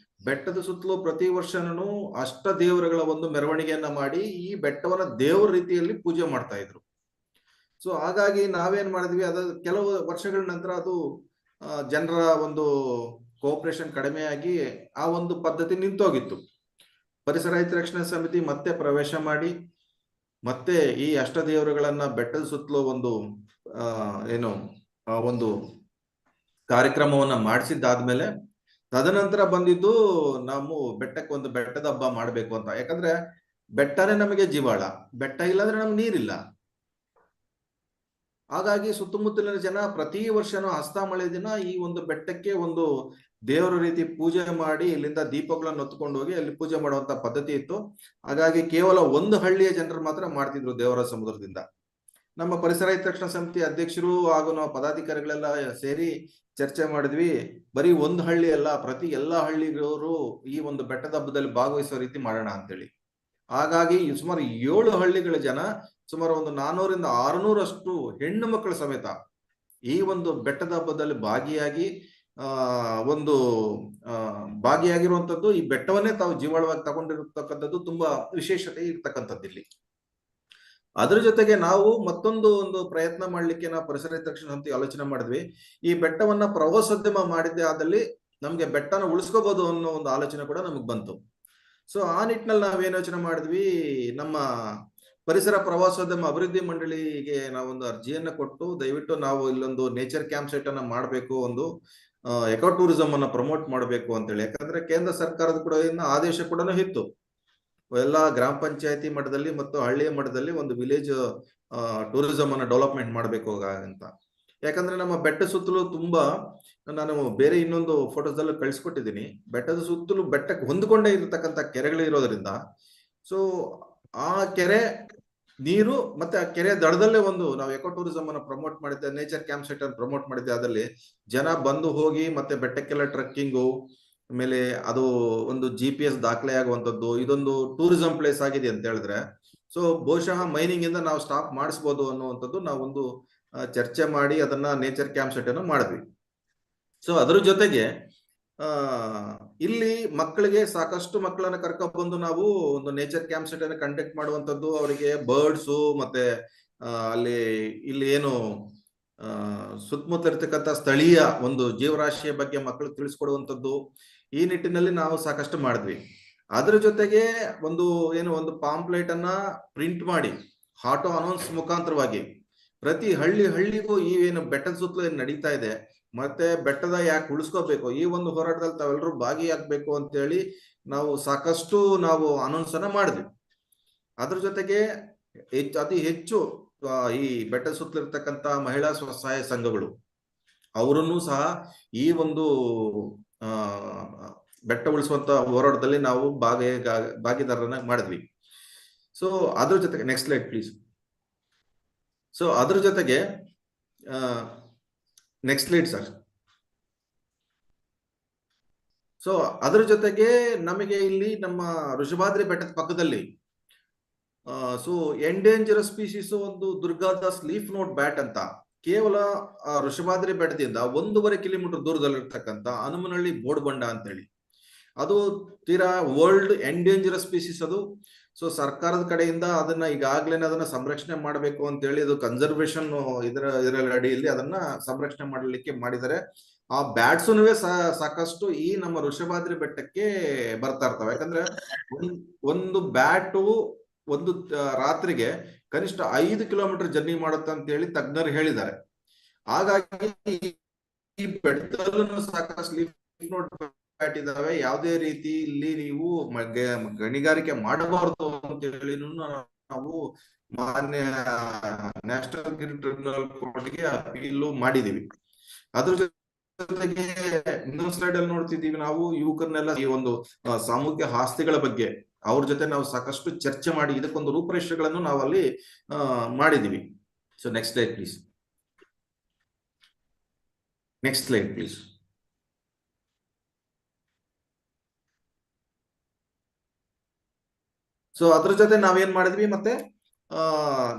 ಬೆಟ್ಟದ ಸುತ್ತಲೂ ಪ್ರತಿ ವರ್ಷನೂ ಅಷ್ಟ ದೇವರುಗಳ ಒಂದು ಮೆರವಣಿಗೆಯನ್ನ ಮಾಡಿ ಈ ಬೆಟ್ಟವನ್ನ ದೇವರ ರೀತಿಯಲ್ಲಿ ಪೂಜೆ ಮಾಡ್ತಾ ಇದ್ರು. ಸೊ ಹಾಗಾಗಿ ನಾವೇನ್ ಮಾಡಿದ್ವಿ, ಅದ ಕೆಲವು ವರ್ಷಗಳ ನಂತರ ಅದು ಜನರ ಒಂದು ಕೋಆಪರೇಷನ್ ಕಡಿಮೆಯಾಗಿ ಆ ಒಂದು ಪದ್ಧತಿ ನಿಂತೋಗಿತ್ತು. ಪರಿಸರ ಹಿತರಕ್ಷಣಾ ಸಮಿತಿ ಮತ್ತೆ ಪ್ರವೇಶ ಮಾಡಿ ಮತ್ತೆ ಈ ಅಷ್ಟ ದೇವರುಗಳನ್ನ ಬೆಟ್ಟದ ಸುತ್ತಲೂ ಒಂದು ಒಂದು ಕಾರ್ಯಕ್ರಮವನ್ನ ಮಾಡಿಸಿದ್ದಾದ್ಮೇಲೆ ತದನಂತರ ಬಂದಿದ್ದು ನಾವು ಬೆಟ್ಟಕ್ಕೆ ಒಂದು ಬೆಟ್ಟದ ಹಬ್ಬ ಮಾಡ್ಬೇಕು ಅಂತ. ಯಾಕಂದ್ರೆ ಬೆಟ್ಟನೇ ನಮಗೆ ಜೀವಾಳ, ಬೆಟ್ಟ ಇಲ್ಲಾಂದ್ರೆ ನಮ್ಗೆ ನೀರಿಲ್ಲ. ಹಾಗಾಗಿ ಸುತ್ತಮುತ್ತಲಿನ ಜನ ಪ್ರತಿ ವರ್ಷನೂ ಹಸ್ತಾಮಳೆ ದಿನ ಈ ಒಂದು ಬೆಟ್ಟಕ್ಕೆ ಒಂದು ದೇವರ ರೀತಿ ಪೂಜೆ ಮಾಡಿ ಇಲ್ಲಿಂದ ದೀಪಗಳನ್ನು ಹೊತ್ಕೊಂಡು ಹೋಗಿ ಅಲ್ಲಿ ಪೂಜೆ ಮಾಡುವಂತ ಪದ್ಧತಿ ಇತ್ತು. ಹಾಗಾಗಿ ಕೇವಲ ಒಂದು ಹಳ್ಳಿಯ ಜನರು ಮಾತ್ರ ಮಾಡ್ತಿದ್ರು ದೇವರ ಸಮುದ್ರದಿಂದ. ನಮ್ಮ ಪರಿಸರ ಹಿತರಕ್ಷಣಾ ಸಮಿತಿ ಅಧ್ಯಕ್ಷರು ಹಾಗೂ ನಾವು ಪದಾಧಿಕಾರಿಗಳೆಲ್ಲ ಸೇರಿ ಚರ್ಚೆ ಮಾಡಿದ್ವಿ, ಬರೀ ಒಂದು ಹಳ್ಳಿ ಅಲ್ಲ, ಪ್ರತಿ ಎಲ್ಲಾ ಹಳ್ಳಿಗಳವರು ಈ ಒಂದು ಬೆಟ್ಟದ ಹಬ್ಬದಲ್ಲಿ ಭಾಗವಹಿಸೋ ರೀತಿ ಮಾಡೋಣ ಅಂತೇಳಿ. ಹಾಗಾಗಿ ಸುಮಾರು 7 ಹಳ್ಳಿಗಳ ಜನ, ಸುಮಾರು ಒಂದು 400 ರಿಂದ 600 ಹೆಣ್ಣು ಮಕ್ಕಳ ಸಮೇತ ಈ ಒಂದು ಬೆಟ್ಟದ ಹಬ್ಬದಲ್ಲಿ ಭಾಗಿಯಾಗಿರುವಂತದ್ದು. ಈ ಬೆಟ್ಟವನ್ನೇ ತಾವು ಜೀವಾಳವಾಗಿ ತಗೊಂಡಿರತಕ್ಕಂಥದ್ದು ತುಂಬಾ ವಿಶೇಷತೆ ಇರ್ತಕ್ಕಂಥದ್ದು ಇಲ್ಲಿ. ಅದ್ರ ಜೊತೆಗೆ ನಾವು ಮತ್ತೊಂದು ಪ್ರಯತ್ನ ಮಾಡ್ಲಿಕ್ಕೆ ನಾವು ಪರಿಸರ ಹಿತರಕ್ಷಣಾ ಸಮಿತಿ ಆಲೋಚನೆ ಮಾಡಿದ್ವಿ. ಈ ಬೆಟ್ಟವನ್ನ ಪ್ರವಾಸೋದ್ಯಮ ಮಾಡಿದ್ದೆ ಆದಲ್ಲಿ ನಮ್ಗೆ ಬೆಟ್ಟನ ಉಳಿಸ್ಕೋಬಹುದು ಅನ್ನೋ ಒಂದು ಆಲೋಚನೆ ಕೂಡ ನಮಗ್ ಬಂತು. ಸೊ ಆ ನಿಟ್ಟಿನಲ್ಲಿ ನಾವೇನ್ ಯೋಚನೆ ಮಾಡಿದ್ವಿ, ನಮ್ಮ ಪರಿಸರ ಪ್ರವಾಸೋದ್ಯಮ ಅಭಿವೃದ್ಧಿ ಮಂಡಳಿಗೆ ನಾವೊಂದು ಅರ್ಜಿಯನ್ನ ಕೊಟ್ಟು, ದಯವಿಟ್ಟು ನಾವು ಇಲ್ಲೊಂದು ನೇಚರ್ ಕ್ಯಾಂಪ್ ಸೈಟ್ ಅನ್ನ ಮಾಡಬೇಕು, ಒಂದು ಎಕೋ ಟೂರಿಸಂ ಅನ್ನ ಪ್ರಮೋಟ್ ಮಾಡಬೇಕು ಅಂತೇಳಿ. ಯಾಕಂದ್ರೆ ಕೇಂದ್ರ ಸರ್ಕಾರದ ಕೂಡ ಆದೇಶ ಕೂಡ ಇತ್ತು, ಎಲ್ಲ ಗ್ರಾಮ ಪಂಚಾಯತಿ ಮಟ್ಟದಲ್ಲಿ ಮತ್ತು ಹಳ್ಳಿಯ ಮಟ್ಟದಲ್ಲಿ ಒಂದು ವಿಲೇಜ್ ಟೂರಿಸಂ ಅನ್ನ ಡೆವಲಪ್ಮೆಂಟ್ ಮಾಡಬೇಕು ಅಂತ. ಯಾಕಂದ್ರೆ ನಮ್ಮ ಬೆಟ್ಟ ಸುತ್ತಲೂ ತುಂಬಾ, ನಾನು ಬೇರೆ ಇನ್ನೊಂದು ಫೋಟೋಸ್ ಎಲ್ಲ ಕಳಿಸ್ಕೊಟ್ಟಿದ್ದೀನಿ, ಬೆಟ್ಟದ ಸುತ್ತಲೂ ಬೆಟ್ಟಕ್ಕೆ ಹೊಂದ್ಕೊಂಡೇ ಇರತಕ್ಕಂಥ ಕೆರೆಗಳು ಇರೋದ್ರಿಂದ, ಸೊ ಆ ಕೆರೆ ನೀರು ಮತ್ತೆ ಆ ಕೆರೆ ದಡದಲ್ಲೇ ನಾವು ಎಕೋ ಟೂರಿಸಂ ಅನ್ನು ಪ್ರಮೋಟ್ ಮಾಡಿದ್ದೆ, ನೇಚರ್ ಕ್ಯಾಂಪ್ ಸೈಟ್ ಅನ್ನು ಪ್ರಮೋಟ್ ಮಾಡಿದ್ದೆ. ಅದರಲ್ಲಿ ಜನ ಬಂದು ಹೋಗಿ ಮತ್ತೆ ಬೆಟ್ಟಕ್ಕೆಲ್ಲ ಟ್ರೆಕ್ಕಿಂಗು, ಆಮೇಲೆ ಅದು ಒಂದು GPS ದಾಖಲೆ ಆಗುವಂತದ್ದು, ಇದೊಂದು ಟೂರಿಸಂ ಪ್ಲೇಸ್ ಆಗಿದೆ ಅಂತ ಹೇಳಿದ್ರೆ, ಸೊ ಬಹುಶಃ ಮೈನಿಂಗ್ ಇಂದ ನಾವು ಸ್ಟಾಪ್ ಮಾಡಿಸ್ಬೋದು ಅನ್ನುವಂಥದ್ದು ನಾವೊಂದು ಚರ್ಚೆ ಮಾಡಿ ಅದನ್ನ ನೇಚರ್ ಕ್ಯಾಂಪ್ ಸೈಟ್ ಅನ್ನು ಮಾಡಿದ್ವಿ. ಸೊ ಅದ್ರ ಜೊತೆಗೆ ಇಲ್ಲಿ ಮಕ್ಕಳಿಗೆ ಸಾಕಷ್ಟು ಮಕ್ಕಳನ್ನ ಕರ್ಕೊಂಡ್ಬಂದು ನಾವು ಒಂದು ನೇಚರ್ ಕ್ಯಾಂಪ್ ಸೈಟ್ ಅನ್ನು ಕಂಡಕ್ಟ್ ಮಾಡುವಂತದ್ದು, ಅವರಿಗೆ ಬರ್ಡ್ಸು ಮತ್ತೆ ಇಲ್ಲಿ ಏನು ಸುತ್ತಮುತ್ತ ಇರ್ತಕ್ಕಂಥ ಸ್ಥಳೀಯ ಒಂದು ಜೀವರಾಶಿಯ ಬಗ್ಗೆ ಮಕ್ಕಳು ತಿಳಿಸ್ಕೊಡುವಂಥದ್ದು, ಈ ನಿಟ್ಟಿನಲ್ಲಿ ನಾವು ಸಾಕಷ್ಟು ಮಾಡಿದ್ವಿ. ಅದ್ರ ಜೊತೆಗೆ ಒಂದು ಪಾಂಪ್ಲೆಟ್ ಅನ್ನ ಪ್ರಿಂಟ್ ಮಾಡಿ ಆಟೋ ಅನೌನ್ಸ್ ಮುಖಾಂತರವಾಗಿ ಪ್ರತಿ ಹಳ್ಳಿಗೂ ಈ ಏನು ಬೆಟ್ಟದ ಸುತ್ತಲೂ ಏನ್ ನಡೀತಾ ಇದೆ ಮತ್ತೆ ಬೆಟ್ಟದ ಯಾಕೆ ಉಳಿಸ್ಕೋಬೇಕು, ಈ ಒಂದು ಹೋರಾಟದಲ್ಲಿ ತಾವೆಲ್ಲರೂ ಭಾಗಿಯಾಗಬೇಕು ಅಂತೇಳಿ ನಾವು ಸಾಕಷ್ಟು ಅನೌನ್ಸ್ ಅನ್ನ ಮಾಡಿದ್ವಿ. ಅದ್ರ ಜೊತೆಗೆ ಅತಿ ಹೆಚ್ಚು ಈ ಬೆಟ್ಟದ ಸುತ್ತಲೂ ಇರ್ತಕ್ಕಂಥ ಮಹಿಳಾ ಸ್ವಸಹಾಯ ಸಂಘಗಳು ಅವರನ್ನು ಸಹ ಈ ಒಂದು ಬೆಟ್ಟ ಉಳಿಸುವಂತ ಹೋರಾಟದಲ್ಲಿ ನಾವು ಭಾಗಿದಾರರನ್ನ ಮಾಡಿದ್ವಿ. ಸೊ ಅದ್ರ ಜೊತೆಗೆ ನೆಕ್ಸ್ಟ್ ಸ್ಲೈಡ್ ಪ್ಲೀಸ್. ಸೊ ಅದ್ರ ಜೊತೆಗೆ ನೆಕ್ಸ್ಟ್ ಸ್ಲೈಡ್ ಸರ್. ಸೊ ಅದ್ರ ಜೊತೆಗೆ ನಮಗೆ ಇಲ್ಲಿ ನಮ್ಮ ಋಷಭಾದ್ರಿ ಬೆಟ್ಟದ ಪಕ್ಕದಲ್ಲಿ ಸೊ ಎಂಡೇಂಜರಸ್ ಸ್ಪೀಸೀಸ್ ಒಂದು ದುರ್ಗಾದಾಸ್ ಲೀಫ್ ನೋಟ್ ಬ್ಯಾಟ್ ಅಂತ, ಕೇವಲ ಋಷಭಾದ್ರಿ ಬೆಟ್ಟದಿಂದ 1.5 ಕಿಲೋಮೀಟರ್ ದೂರದಲ್ಲಿರ್ತಕ್ಕಂಥ ಹನುಮನಹಳ್ಳಿ ಬೋರ್ಡ್ಬಂಡ ಅಂತೇಳಿ, ಅದು ತೀರಾ ವರ್ಲ್ಡ್ ಎಂಡೇಂಜರಸ್ ಸ್ಪೀಸೀಸ್ ಅದು. ಸೊ ಸರ್ಕಾರದ ಕಡೆಯಿಂದ ಅದನ್ನ ಈಗಾಗ್ಲೇ ಅದನ್ನ ಸಂರಕ್ಷಣೆ ಮಾಡಬೇಕು ಅಂತ ಹೇಳಿ ಅದು ಕನ್ಸರ್ವೇಷನ್ ಇದರ ಅಡಿಯಲ್ಲಿ ಅದನ್ನ ಸಂರಕ್ಷಣೆ ಮಾಡಲಿಕ್ಕೆ ಮಾಡಿದ್ದಾರೆ. ಆ ಬ್ಯಾಟ್ಸುನುವೆ ಸಾಕಷ್ಟು ಈ ನಮ್ಮ ಋಷಭಾದ್ರಿ ಬೆಟ್ಟಕ್ಕೆ ಬರ್ತಾ ಇರ್ತವೆ. ಯಾಕಂದ್ರೆ ಒಂದು ಬ್ಯಾಟು ಒಂದು ರಾತ್ರಿಗೆ ಕನಿಷ್ಠ 5 ಕಿಲೋಮೀಟರ್ ಜರ್ನಿ ಮಾಡುತ್ತೆ ಅಂತ ಹೇಳಿ ತಜ್ಞರು ಹೇಳಿದ್ದಾರೆ. ಹಾಗಾಗಿ ಈ ಬೆಟ್ಟದಲ್ಲೂ ಸಾಕಷ್ಟು ಲೀಫ್ ನೋಟ್ ಬ್ಯಾಟ್ ಇದಾವೆ. ಯಾವುದೇ ರೀತಿ ಇಲ್ಲಿ ನೀವು ಗಣಿಗಾರಿಕೆ ಮಾಡಬಾರದು ಅಂತ ಹೇಳಿ ನಾವು ಮಾನ್ಯ ನ್ಯಾಷನಲ್ ಗ್ರೀನ್ ಟ್ರಿಬ್ಯುನಲ್ ಕೋರ್ಟ್ಗೆ ಅಪೀಲು ಮಾಡಿದೀವಿ. ಅದ್ರ ಜೊತೆಗೆ ಇನ್ನೊಂದು ಸ್ಲೈಡ್ ಅಲ್ಲಿ ನೋಡ್ತಿದ್ದೀವಿ ನಾವು ಯುವಕರನ್ನೆಲ್ಲ ಈ ಒಂದು ಸಾಮೂಹಿಕ ಆಸ್ತಿಗಳ ಬಗ್ಗೆ ಅವ್ರ ಜೊತೆ ನಾವು ಸಾಕಷ್ಟು ಚರ್ಚೆ ಮಾಡಿ ಇದಕ್ಕೊಂದು ರೂಪರೇಷೆಗಳನ್ನು ನಾವು ಅಲ್ಲಿ ಮಾಡಿದೀವಿ. So next slide please. Next slide please. So ಅದ್ರ ಜೊತೆ ನಾವೇನ್ ಮಾಡಿದ್ವಿ, ಮತ್ತೆ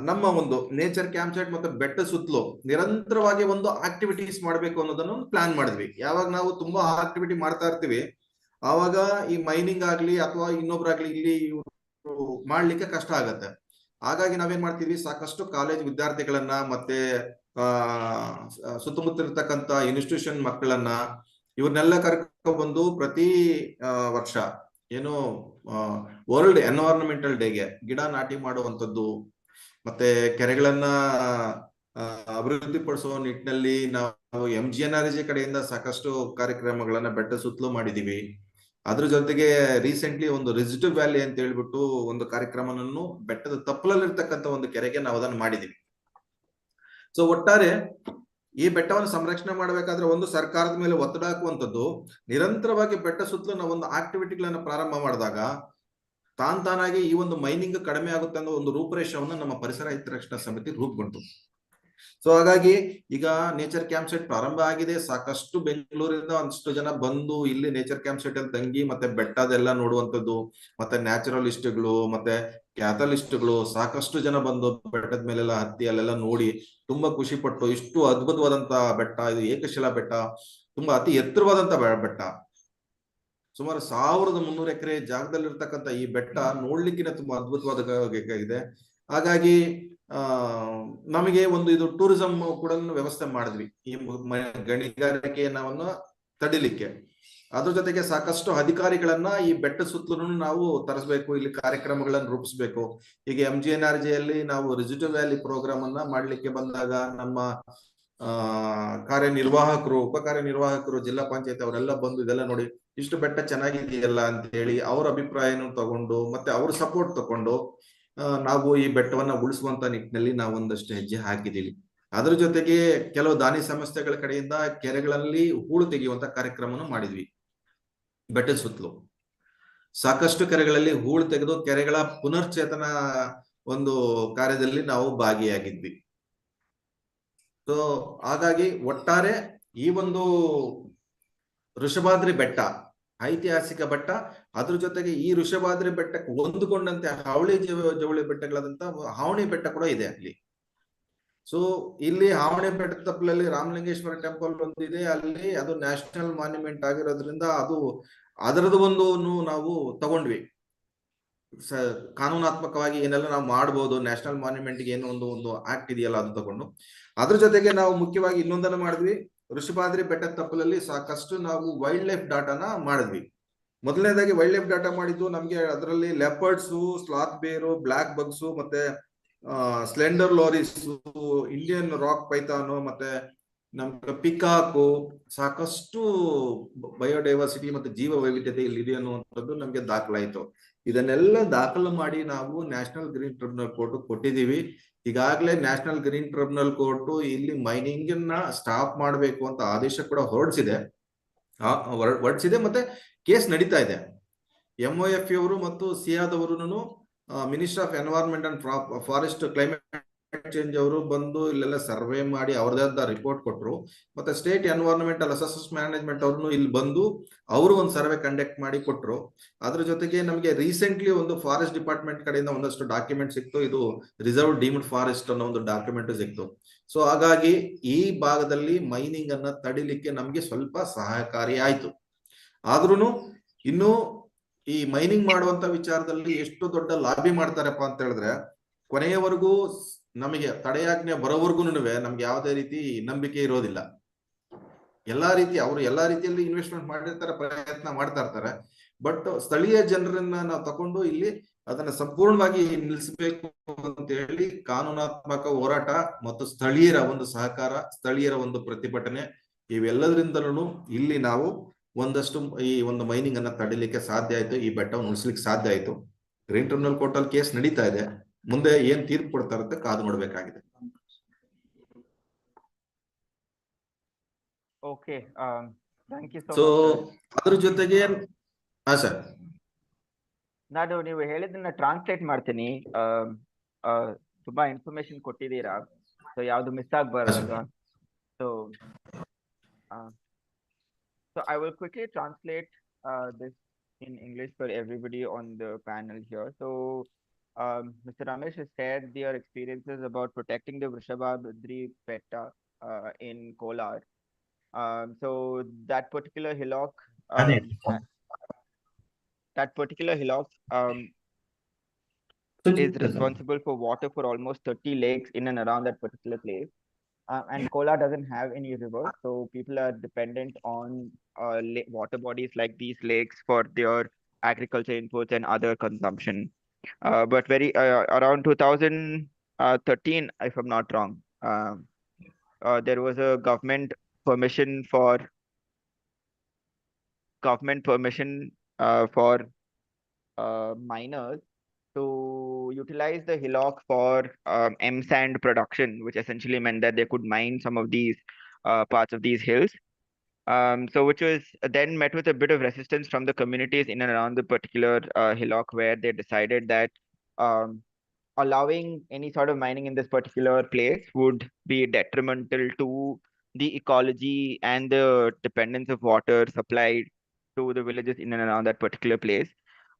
ನಮ್ಮ ಒಂದು ನೇಚರ್ ಕ್ಯಾಂಪ್ ಸೈಟ್ ಮತ್ತೆ ಬೆಟ್ಟ ಸುತ್ತಲೂ ನಿರಂತರವಾಗಿ ಒಂದು ಆಕ್ಟಿವಿಟೀಸ್ ಮಾಡ್ಬೇಕು ಅನ್ನೋದನ್ನು ಪ್ಲಾನ್ ಮಾಡಿದ್ವಿ. ಯಾವಾಗ ನಾವು ತುಂಬಾ ಆಕ್ಟಿವಿಟಿ ಮಾಡ್ತಾ ಇರ್ತೀವಿ ಆವಾಗ ಈ ಮೈನಿಂಗ್ ಆಗ್ಲಿ ಅಥವಾ ಇನ್ನೊಬ್ರಾಗ್ಲಿ ಇಲ್ಲಿ ಮಾಡ್ಲಿಕ್ಕೆ ಕಷ್ಟ ಆಗತ್ತೆ. ಹಾಗಾಗಿ ನಾವೇನ್ ಮಾಡ್ತೀವಿ, ಸಾಕಷ್ಟು ಕಾಲೇಜ್ ವಿದ್ಯಾರ್ಥಿಗಳನ್ನ ಮತ್ತೆ ಸುತ್ತಮುತ್ತ ಇರ್ತಕ್ಕಂಥ ಇನ್ಸ್ಟಿಟ್ಯೂಷನ್ ಮಕ್ಕಳನ್ನ ಇವ್ರನ್ನೆಲ್ಲ ಕರ್ಕೊಂಡ್ಬಂದು ಪ್ರತಿ ವರ್ಷ ಏನು ವರ್ಲ್ಡ್ ಎನ್ವೈರನ್ಮೆಂಟಲ್ ಡೇಗೆ ಗಿಡ ನಾಟಿ ಮಾಡುವಂಥದ್ದು, ಮತ್ತೆ ಕೆರೆಗಳನ್ನ ಅಭಿವೃದ್ಧಿಪಡಿಸುವ ನಿಟ್ಟಿನಲ್ಲಿ ನಾವು MGNRG ಕಡೆಯಿಂದ ಸಾಕಷ್ಟು ಕಾರ್ಯಕ್ರಮಗಳನ್ನ ಬೆಟ್ಟ ಸುತ್ತಲೂ ಮಾಡಿದೀವಿ. ಅದ್ರ ಜೊತೆಗೆ ರೀಸೆಂಟ್ಲಿ ಒಂದು ರಿಸಿಟಿವ್ ವ್ಯಾಲಿ ಅಂತ ಹೇಳ್ಬಿಟ್ಟು ಒಂದು ಕಾರ್ಯಕ್ರಮವನ್ನು ಬೆಟ್ಟದ ತಪ್ಪಲಲ್ಲಿರ್ತಕ್ಕಂಥ ಒಂದು ಕೆರೆಗೆ ನಾವು ಅದನ್ನು ಮಾಡಿದೀವಿ. ಸೊ ಒಟ್ಟಾರೆ ಈ ಬೆಟ್ಟವನ್ನು ಸಂರಕ್ಷಣೆ ಮಾಡಬೇಕಾದ್ರೆ ಒಂದು ಸರ್ಕಾರದ ಮೇಲೆ ಒತ್ತಡ ಹಾಕುವಂಥದ್ದು, ನಿರಂತರವಾಗಿ ಬೆಟ್ಟ ಸುತ್ತಲೂ ನಾವು ಒಂದು ಆಕ್ಟಿವಿಟಿಗಳನ್ನ ಪ್ರಾರಂಭ ಮಾಡಿದಾಗ ತಾನಾಗಿ ಈ ಒಂದು ಮೈನಿಂಗ್ ಕಡಿಮೆ ಆಗುತ್ತೆ ಅನ್ನೋ ಒಂದು ರೂಪರೇಷವನ್ನು ನಮ್ಮ ಪರಿಸರ ಹಿತರಕ್ಷಣಾ ಸಮಿತಿ ರೂಪುಗೊಂಡು. ಸೊ ಹಾಗಾಗಿ ಈಗ ನೇಚರ್ ಕ್ಯಾಂಪ್ ಸೈಟ್ ಪ್ರಾರಂಭ ಆಗಿದೆ. ಸಾಕಷ್ಟು ಬೆಂಗಳೂರಿಂದ ಒಂದಷ್ಟು ಜನ ಬಂದು ಇಲ್ಲಿ ನೇಚರ್ ಕ್ಯಾಂಪ್ ಸೈಟ್ ಅಲ್ಲಿ ತಂಗಿ ಮತ್ತೆ ಬೆಟ್ಟದೆಲ್ಲ ನೋಡುವಂಥದ್ದು, ಮತ್ತೆ ನ್ಯಾಚುರಲಿಸ್ಟ್ಗಳು ಮತ್ತೆ ಕ್ಯಾಥಲಿಸ್ಟ್ಗಳು ಸಾಕಷ್ಟು ಜನ ಬಂದು ಬೆಟ್ಟದ ಮೇಲೆಲ್ಲ ಹತ್ತಿ ಅಲ್ಲೆಲ್ಲ ನೋಡಿ ತುಂಬಾ ಖುಷಿ ಪಟ್ಟು, ಇಷ್ಟು ಅದ್ಭುತವಾದಂತ ಬೆಟ್ಟ ಇದು, ಏಕಶಿಲಾ ಬೆಟ್ಟ, ತುಂಬಾ ಅತಿ ಎತ್ತರವಾದಂತ ಬೆಟ್ಟ, ಸುಮಾರು 1300 ಎಕರೆ ಜಾಗದಲ್ಲಿರ್ತಕ್ಕಂಥ ಈ ಬೆಟ್ಟ ನೋಡ್ಲಿಕ್ಕಿನ ತುಂಬಾ ಅದ್ಭುತವಾದ ಇದೆ. ಹಾಗಾಗಿ ನಮಗೆ ಒಂದು ಇದು ಟೂರಿಸಂ ಕೂಡ ವ್ಯವಸ್ಥೆ ಮಾಡಿದ್ವಿ ಈ ಗಣಿಗಾರಿಕೆಯನ್ನ ತಡಿಲಿಕ್ಕೆ. ಅದ್ರ ಜೊತೆಗೆ ಸಾಕಷ್ಟು ಅಧಿಕಾರಿಗಳನ್ನ ಈ ಬೆಟ್ಟ ಸುತ್ತಲೂ ನಾವು ತರಿಸ್ಬೇಕು, ಇಲ್ಲಿ ಕಾರ್ಯಕ್ರಮಗಳನ್ನ ರೂಪಿಸ್ಬೇಕು. ಈಗ MGNRG ಯಲ್ಲಿ ನಾವು ರಿಸಿಟಿವ್ ವ್ಯಾಲಿ ಪ್ರೋಗ್ರಾಮ್ ಅನ್ನ ಮಾಡ್ಲಿಕ್ಕೆ ಬಂದಾಗ ನಮ್ಮ ಕಾರ್ಯನಿರ್ವಾಹಕರು, ಉಪ ಕಾರ್ಯನಿರ್ವಾಹಕರು, ಜಿಲ್ಲಾ ಪಂಚಾಯತ್ ಅವರೆಲ್ಲ ಬಂದು ಇದೆಲ್ಲ ನೋಡಿ ಇಷ್ಟು ಬೆಟ್ಟ ಚೆನ್ನಾಗಿದೆಯಲ್ಲ ಅಂತ ಹೇಳಿ ಅವ್ರ ಅಭಿಪ್ರಾಯನ ತಗೊಂಡು ಮತ್ತೆ ಅವ್ರ ಸಪೋರ್ಟ್ ತಗೊಂಡು ನಾವು ಈ ಬೆಟ್ಟವನ್ನ ಉಳಿಸುವಂತ ನಿಟ್ಟಿನಲ್ಲಿ ನಾವು ಒಂದಷ್ಟು ಹೆಜ್ಜೆ ಹಾಕಿದೀವಿ. ಅದ್ರ ಜೊತೆಗೆ ಕೆಲವು ದಾನಿ ಸಂಸ್ಥೆಗಳ ಕಡೆಯಿಂದ ಕೆರೆಗಳಲ್ಲಿ ಹೂಳು ತೆಗೆಯುವಂತ ಕಾರ್ಯಕ್ರಮವನ್ನು ಮಾಡಿದ್ವಿ. ಬೆಟ್ಟದ ಸುತ್ತಲೂ ಸಾಕಷ್ಟು ಕೆರೆಗಳಲ್ಲಿ ಹೂಳು ತೆಗೆದು ಕೆರೆಗಳ ಪುನರ್ಚೇತನ ಒಂದು ಕಾರ್ಯದಲ್ಲಿ ನಾವು ಭಾಗಿಯಾಗಿದ್ವಿ. ಸೊ ಹಾಗಾಗಿ ಒಟ್ಟಾರೆ ಈ ಒಂದು ವೃಷಭಾದ್ರಿ ಬೆಟ್ಟ ಐತಿಹಾಸಿಕ ಬೆಟ್ಟ, ಅದ್ರ ಜೊತೆಗೆ ಈ ವೃಷಭಾದ್ರಿ ಬೆಟ್ಟಕ್ಕೆ ಹೊಂದಿಕೊಂಡಂತೆ ಹಾವಳಿ ಜವಳಿ ಬೆಟ್ಟಗಳಾದಂತ ಹಾವಣಿ ಬೆಟ್ಟ ಕೂಡ ಇದೆ ಅಲ್ಲಿ. ಸೊ ಇಲ್ಲಿ ಹಾವಣಿ ಬೆಟ್ಟದ ತಪ್ಪಲಲ್ಲಿ ರಾಮಲಿಂಗೇಶ್ವರ ಟೆಂಪಲ್ ಒಂದಿದೆ, ಅಲ್ಲಿ ಅದು ನ್ಯಾಷನಲ್ ಮಾನ್ಯುಮೆಂಟ್ ಆಗಿರೋದ್ರಿಂದ ಅದು ಅದರದ್ದು ಒಂದು ನಾವು ತಗೊಂಡ್ವಿ. ಕಾನೂನಾತ್ಮಕವಾಗಿ ಏನೆಲ್ಲ ನಾವು ಮಾಡ್ಬೋದು, ನ್ಯಾಷನಲ್ ಮಾನ್ಯುಮೆಂಟ್ಗೆ ಏನು ಒಂದು ಆಕ್ಟ್ ಇದೆಯಲ್ಲ ಅದು ತಗೊಂಡು. ಅದ್ರ ಜೊತೆಗೆ ನಾವು ಮುಖ್ಯವಾಗಿ ಇನ್ನೊಂದನ್ನು ಮಾಡಿದ್ವಿ. ವೃಷಭಾದ್ರಿ ಬೆಟ್ಟದ ತಪ್ಪಲಲ್ಲಿ ಸಾಕಷ್ಟು ನಾವು ವೈಲ್ಡ್ ಲೈಫ್ ಡಾಟಾನ ಮಾಡಿದ್ವಿ. ಮೊದಲನೇದಾಗಿ ವೈಲ್ಡ್ ಲೈಫ್ ಡಾಟಾ ಮಾಡಿದ್ದು ನಮ್ಗೆ ಅದರಲ್ಲಿ ಲೆಪರ್ಡ್ಸು, ಸ್ಲಾತ್ ಬೇರು, ಬ್ಲಾಕ್ ಬಗ್ಸು, ಮತ್ತೆ ಸ್ಲೆಂಡರ್ ಲಾರೀಸ್, ಇಂಡಿಯನ್ ರಾಕ್ ಪೈಥಾನು, ಮತ್ತೆ ನಮ್ಗೆ ಪಿಕಾಕು, ಸಾಕಷ್ಟು ಬಯೋಡೈವರ್ಸಿಟಿ ಮತ್ತೆ ಜೀವ ವೈವಿಧ್ಯತೆ ಇಲ್ಲಿದೆ ಅನ್ನುವಂಥದ್ದು ನಮ್ಗೆ ದಾಖಲಾಯಿತು. ಇದನ್ನೆಲ್ಲ ದಾಖಲು ಮಾಡಿ ನಾವು ನ್ಯಾಷನಲ್ ಗ್ರೀನ್ ಟ್ರಿಬ್ಯುನಲ್ ಕೋರ್ಟ್ ಕೊಟ್ಟಿದ್ದೀವಿ. ಈಗಾಗಲೇ ನ್ಯಾಷನಲ್ ಗ್ರೀನ್ ಟ್ರಿಬ್ಯುನಲ್ ಕೋರ್ಟ್ ಇಲ್ಲಿ ಮೈನಿಂಗ್ ನ ಸ್ಟಾಪ್ ಮಾಡಬೇಕು ಅಂತ ಆದೇಶ ಕೂಡ ಹೊರಡಿಸಿದೆ ಮತ್ತೆ ಕೇಸ್ ನಡೀತಾ ಇದೆ. MOF ಅವರು ಮತ್ತು ಸಿಯಾದವರು minister of environment and forest climate change ಅವರು ಬಂದು ಇಲ್ಲೆಲ್ಲ ಸರ್ವೆ ಮಾಡಿ ಅವ್ರದ್ದಾದ ರಿಪೋರ್ಟ್ ಕೊಟ್ಟರು. ಮತ್ತೆ ಸ್ಟೇಟ್ ಎನ್ವೈರನ್ಮೆಂಟಲ್ ಅಸೆಸಸ್ ಮ್ಯಾನೇಜ್ಮೆಂಟ್ ಅವ್ರನ್ನು ಇಲ್ಲಿ ಬಂದು ಅವರು ಒಂದು ಸರ್ವೆ ಕಂಡಕ್ಟ್ ಮಾಡಿ ಕೊಟ್ಟರು. ಅದ್ರ ಜೊತೆಗೆ ನಮಗೆ ರೀಸೆಂಟ್ಲಿ ಒಂದು ಫಾರೆಸ್ಟ್ ಡಿಪಾರ್ಟ್ಮೆಂಟ್ ಕಡೆಯಿಂದ ಒಂದಷ್ಟು ಡಾಕ್ಯುಮೆಂಟ್ ಸಿಕ್ತು. ಇದು ರಿಸರ್ವ್ ಡೀಮ್ಡ್ ಫಾರೆಸ್ಟ್ ಅನ್ನೋ ಒಂದು ಡಾಕ್ಯುಮೆಂಟ್ ಸಿಕ್ತು. ಸೊ ಹಾಗಾಗಿ ಈ ಭಾಗದಲ್ಲಿ ಮೈನಿಂಗ್ ಅನ್ನ ತಡಿಲಿಕ್ಕೆ ನಮ್ಗೆ ಸ್ವಲ್ಪ ಸಹಕಾರಿ ಆಯ್ತು. ಆದ್ರೂ ಇನ್ನು ಈ ಮೈನಿಂಗ್ ಮಾಡುವಂತ ವಿಚಾರದಲ್ಲಿ ಎಷ್ಟು ದೊಡ್ಡ ಲಾಬಿ ಮಾಡ್ತಾರಪ್ಪ ಅಂತ ಹೇಳಿದ್ರೆ ಕೊನೆಯವರೆಗೂ ನಮಗೆ ತಡೆಯಾಜ್ಞೆ ಬರೋವರೆಗೂ ನಮ್ಗೆ ಯಾವುದೇ ರೀತಿ ನಂಬಿಕೆ ಇರೋದಿಲ್ಲ. ಎಲ್ಲಾ ರೀತಿಯಲ್ಲಿ ಇನ್ವೆಸ್ಟ್ಮೆಂಟ್ ಮಾಡಿರ್ತಾರೆ, ಪ್ರಯತ್ನ ಮಾಡ್ತಾ ಇರ್ತಾರೆ. ಬಟ್ ಸ್ಥಳೀಯ ಜನರನ್ನ ನಾವು ತಕೊಂಡು ಇಲ್ಲಿ ಅದನ್ನ ಸಂಪೂರ್ಣವಾಗಿ ನಿಲ್ಲಿಸಬೇಕು ಅಂತ ಹೇಳಿ ಕಾನೂನಾತ್ಮಕ ಹೋರಾಟ ಮತ್ತು ಸ್ಥಳೀಯರ ಒಂದು ಸಹಕಾರ, ಸ್ಥಳೀಯರ ಒಂದು ಪ್ರತಿಭಟನೆ ಇವೆಲ್ಲದರಿಂದಲೂ ಇಲ್ಲಿ ನಾವು ಒಂದಷ್ಟು ಈ ಒಂದು ಮೈನಿಂಗ್ ಅನ್ನ ತಡಿಲಿಕ್ಕೆ ಸಾಧ್ಯ ಆಯ್ತು, ಈ ಬೆಟ್ಟವನ್ನು ಉಳಿಸ್ಲಿಕ್ಕೆ ಸಾಧ್ಯ ಆಯ್ತು. ಗ್ರೀನ್ ಟ್ರಿಬ್ಯುನಲ್ ಕೋರ್ಟ್ ಅಲ್ಲಿ ಕೇಸ್ ನಡೀತಾ ಇದೆ. ಮುಂದೆ ಏನ್ ತೀರ್ಪು ಕೊಡ್ತಾರಂತ ಕಾದು ನೋಡ್ಬೇಕಾಗಿದೆ. ಓಕೆ, ಥ್ಯಾಂಕ್ ಯು ಸೊ ಅದ್ರ ಜೊತೆಗೆ ಸರ್ ನಾನು ನೀವು ಹೇಳಿದ್ದನ್ನ ಟ್ರಾನ್ಸ್ಲೇಟ್ ಮಾಡ್ತೀನಿ. ತುಂಬಾ ಇನ್ಫಾರ್ಮೇಶನ್ ಕೊಟ್ಟಿದ್ದೀರಾ, ಸೊ ಯಾವ್ದು ಮಿಸ್ ಆಗ್ಬಾರ್ದು. So I will quickly translate this in English for everybody on the panel here. So Mr. Ramesh has shared their experiences about protecting the Vrishabhadri Betta in Kolar. So that particular hillock is responsible for water for almost 30 lakes in and around that particular place. and Kolar doesn't have any river, so people are dependent on water bodies like these lakes for their agriculture inputs and other consumption. But around 2013, if I'm not wrong, there was a permission for government permission for miners to utilize the hillock for M sand production, which essentially meant that they could mine some of these parts of these hills. So which was then met with a bit of resistance from the communities in and around the particular hillock, where they decided that allowing any sort of mining in this particular place would be detrimental to the ecology and the dependence of water supplied to the villages in and around that particular place.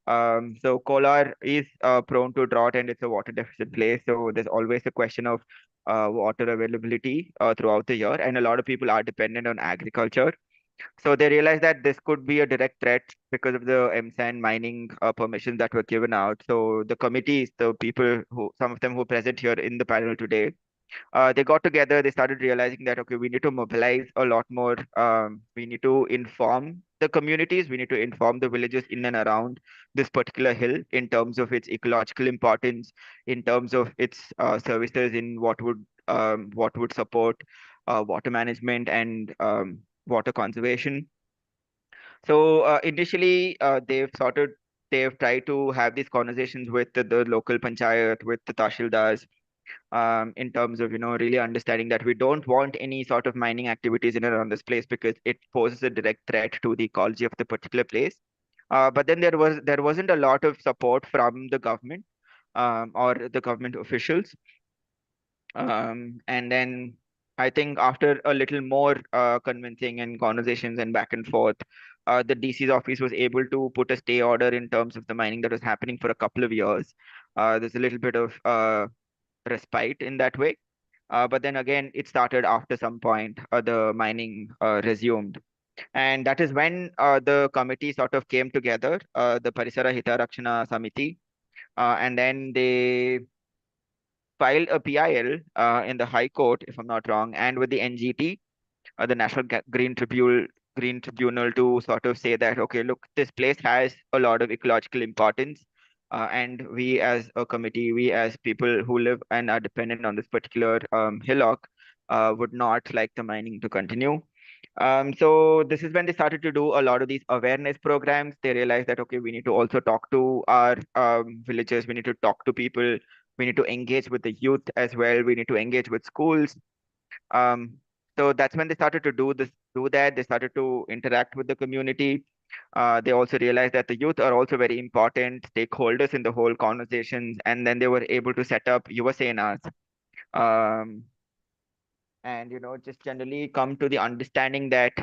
So Kolar is prone to drought and it's a water deficit place. So there's always a question of water availability throughout the year. And a lot of people are dependent on agriculture. So they realized that this could be a direct threat because of the M-sand mining permissions that were given out. So the committees, the people some of them who are present here in the panel today, they got together, they started realizing that, okay, we need to mobilize a lot more. We need to inform the communities, we need to inform the villages in and around this particular hill in terms of its ecological importance, in terms of its services, in what would support water management and water conservation. So initially, they've tried to have these conversations with the local panchayat, with the tahsildars, in terms of really understanding that we don't want any sort of mining activities in and around this place because it poses a direct threat to the ecology of the particular place. But then there wasn't a lot of support from the government or the government officials. And then I think after a little more convincing and conversations and back and forth, the DC's office was able to put a stay order in terms of the mining that was happening for a couple of years. There's a little bit of respite in that way. But then again, it started after some point, the mining resumed. And that is when the committee sort of came together, the Parisara Hita Rakshana Samiti, and then they filed a PIL in the High Court, if I'm not wrong, and with the NGT, the National Green Tribunal, to sort of say that, okay, look, this place has a lot of ecological importance. And we as a committee, we as people who live and are dependent on this particular hillock would not like the mining to continue. So this is when they started to do a lot of these awareness programs. They realized that, okay, we need to also talk to our villagers. We need to talk to people. We need to engage with the youth as well. We need to engage with schools. So that's when they started to do that. They started to interact with the community. They also realized that the youth are also very important stakeholders in the whole conversations. And then they were able to set up Yuva Senas. And just generally come to the understanding that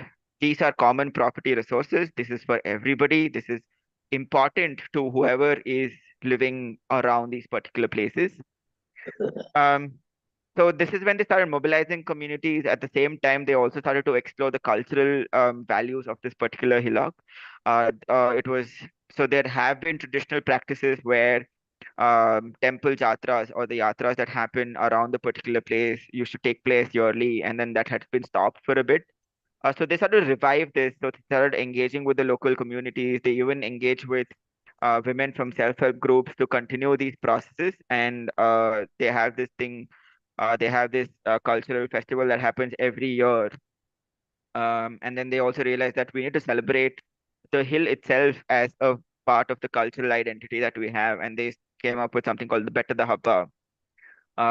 these are common property resources. This is for everybody. This is important to whoever is living around these particular places. So this is when they started mobilizing communities. At the same time, they also started to explore the cultural values of this particular hillock. So there have been traditional practices where temple jatras or the yatras that happen around the particular place used to take place yearly, and then that had been stopped for a bit. So they started to revive this. So they started engaging with the local communities. They even engage with women from self-help groups to continue these processes. And they have this thing. They have this cultural festival that happens every year. And then they also realized that we need to celebrate the hill itself as a part of the cultural identity that we have. And they came up with something called the Betta the Habba,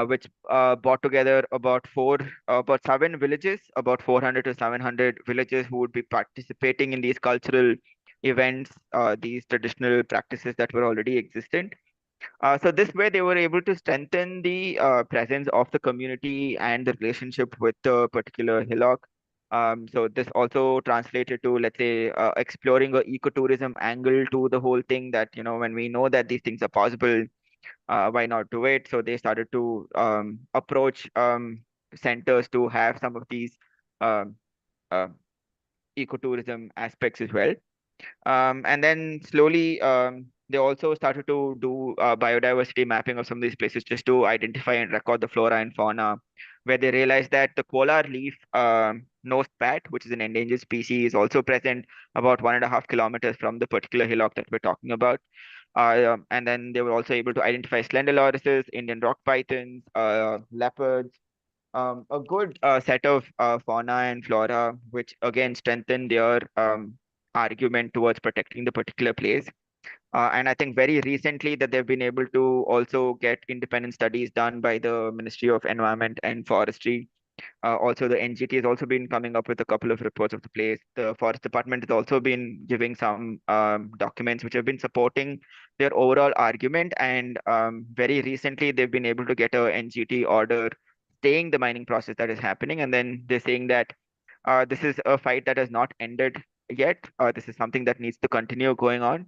which brought together about 7 villages, about 400 to 700 villages who would be participating in these cultural events, these traditional practices that were already existent. So this way they were able to strengthen the presence of the community and the relationship with the particular hillock. So this also translated to, let's say, exploring a ecotourism angle to the whole thing, that, when we know that these things are possible, why not do it? So they started to approach centers to have some of these ecotourism aspects as well. And then slowly they also started to do biodiversity mapping of some of these places, just to identify and record the flora and fauna where they realized that the kolar leaf nose bat, which is an endangered species, is also present about 1.5 kilometers from the particular hillock that we're talking about. And then they were also able to identify slender lorises, Indian rock pythons, leopards, a good set of fauna and flora, which again strengthened their argument towards protecting the particular place. And I think very recently that they've been able to also get independent studies done by the Ministry of Environment and Forestry. Also, the NGT has also been coming up with a couple of reports of the place. The Forest Department has also been giving some documents which have been supporting their overall argument. And very recently, they've been able to get a NGT order staying the mining process that is happening. And then they're saying that this is a fight that has not ended yet. This is something that needs to continue going on,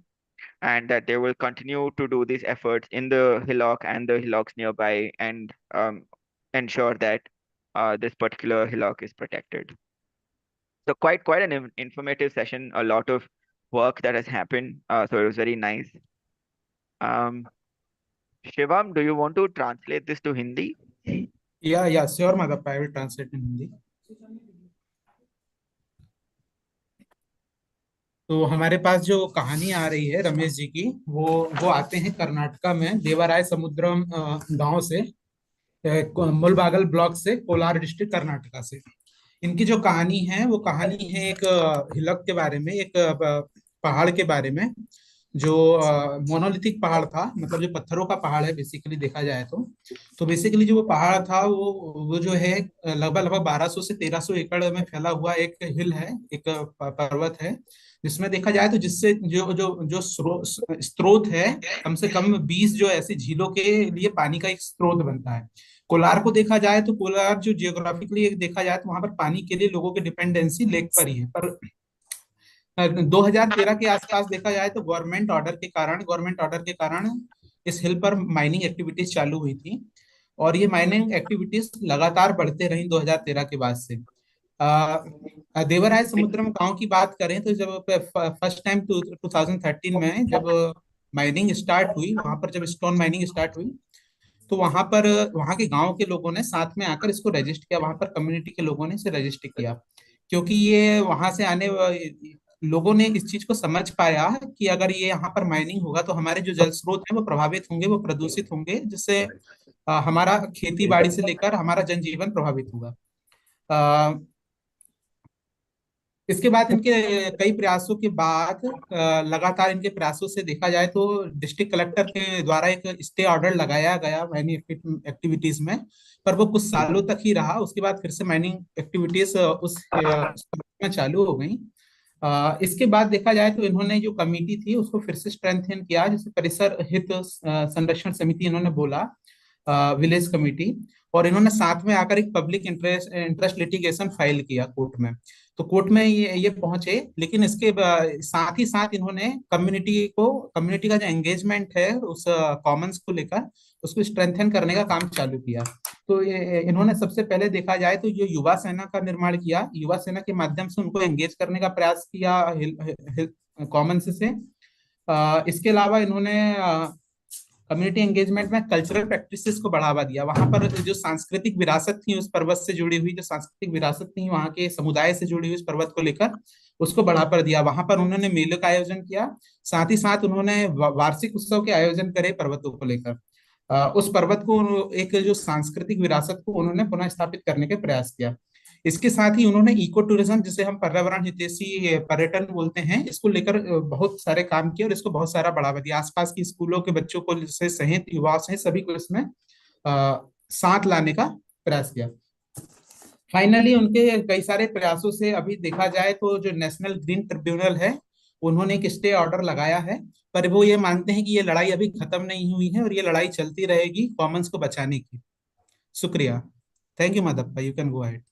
and that they will continue to do these efforts in the hillock and the hillocks nearby, and ensure that this particular hillock is protected. So quite an informative session, a lot of work that has happened. So it was very nice. Shivam, do you want to translate this to Hindi? Yeah, sure, Madhappa. I will translate in Hindi. तो हमारे पास जो कहानी आ रही है रमेश जी की, वो आते हैं कर्नाटका में देवराय समुद्रम गांव से, मुलबागल ब्लॉक से, कोलार डिस्ट्रिक्ट कर्नाटका से। इनकी जो कहानी है वो कहानी है एक हिलक के बारे में, एक पहाड़ के बारे में, जो मोनोलिथिक पहाड़ था, मतलब जो पत्थरों का पहाड़ है बेसिकली देखा जाए तो बेसिकली जो वो पहाड़ था वो जो है लगभग 1200 से 1300 एकड़ में फैला हुआ एक हिल है, एक पर्वत है, जिसमें देखा जाए तो जिससे जो स्रोत है, कम से कम 20 जो ऐसी झीलों के लिए पानी का एक स्रोत बनता है। कोलार को देखा जाए तो कोलार जो जियोग्राफिकली देखा जाए तो वहां पर पानी के लिए लोगों की डिपेंडेंसी लेक पर ही है, पर 2013 के आसपास देखा जाए तो गवर्नमेंट ऑर्डर के कारण इस हिल पर माइनिंग एक्टिविटीज चालू हुई थी, और ये माइनिंग एक्टिविटीज लगातार बढ़ते रही 2013 के बाद से। देवराय समुद्रम गांव की बात करें तो जब फर्स्ट टाइम 2013 में जब माइनिंग स्टार्ट हुई, वहां पर जब स्टोन माइनिंग स्टार्ट हुई तो वहां के गांव के लोगों ने साथ में आकर इसको रजिस्टर किया, वहां पर कम्युनिटी के लोगों ने इसे रजिस्टर किया, क्योंकि ये वहां से आने लोगों ने इस चीज को समझ पाया कि अगर ये यहाँ पर माइनिंग होगा तो हमारे जो जल स्रोत हैं वो प्रभावित होंगे, वो प्रदूषित होंगे, जिससे हमारा खेती बाड़ी से लेकर हमारा जनजीवन प्रभावित होगा। इसके बाद इनके कई प्रयासों के बाद लगातार इनके प्रयासों से देखा जाए तो डिस्ट्रिक्ट कलेक्टर के द्वारा एक स्टे ऑर्डर लगाया गया माइनिंग एक्टिविटीज में, पर वो कुछ सालों तक ही रहा। उसके बाद फिर से माइनिंग एक्टिविटीज उस में चालू हो गई। इसके बाद देखा जाए तो इन्होंने जो कमेटी थी उसको फिर से स्ट्रेंथन किया, जैसे परिसर हित संरक्षण समिति इन्होंने बोला, विलेज कमेटी, और इन्होंने साथ में आकर एक पब्लिक इंटरेस्ट लिटिगेशन फाइल किया कोर्ट में। तो कोर्ट में ये पहुंचे, लेकिन इसके साथ ही साथ इन्होंने कम्युनिटी का जो एंगेजमेंट है उस कॉमन्स को लेकर उसको स्ट्रेंथन करने का काम चालू किया। तो इन्होंने सबसे पहले देखा जाए तो ये युवा सेना का निर्माण किया, युवा सेना के माध्यम से उनको एंगेज करने का प्रयास किया कॉमन्स से। इसके अलावा इन्होंने कम्युनिटी एंगेजमेंट में कल्चरल प्रैक्टिसेस को बढ़ावा दिया। वहां पर जो सांस्कृतिक विरासत थी उस पर्वत से जुड़ी हुई, जो सांस्कृतिक विरासत थी वहां के समुदाय से जुड़ी हुई उस पर्वत को लेकर उसको बढ़ावा दिया। वहां पर उन्होंने मेलों का आयोजन किया, साथ ही साथ उन्होंने वार्षिक उत्सव के आयोजन करे पर्वतों को लेकर। उस पर्वत को एक जो सांस्कृतिक विरासत को उन्होंने पुनः स्थापित करने का प्रयास किया। इसके साथ ही उन्होंने इको टूरिज्म, जिसे हम पर्यावरण हितैषी पर्यटन बोलते हैं, इसको लेकर बहुत सारे काम किए और इसको बहुत सारा बढ़ावा दिया। आसपास की स्कूलों के बच्चों को से सहित युवाओं से सभी को इसमें साथ लाने का प्रयास किया। फाइनली उनके कई सारे प्रयासों से अभी देखा जाए तो जो नेशनल ग्रीन ट्रिब्यूनल है उन्होंने एक स्टे ऑर्डर लगाया है, पर वो ये मानते हैं कि ये लड़ाई अभी खत्म नहीं हुई है और ये लड़ाई चलती रहेगी कॉमन्स को बचाने की। शुक्रिया। Thank you Madappa, you can go ahead.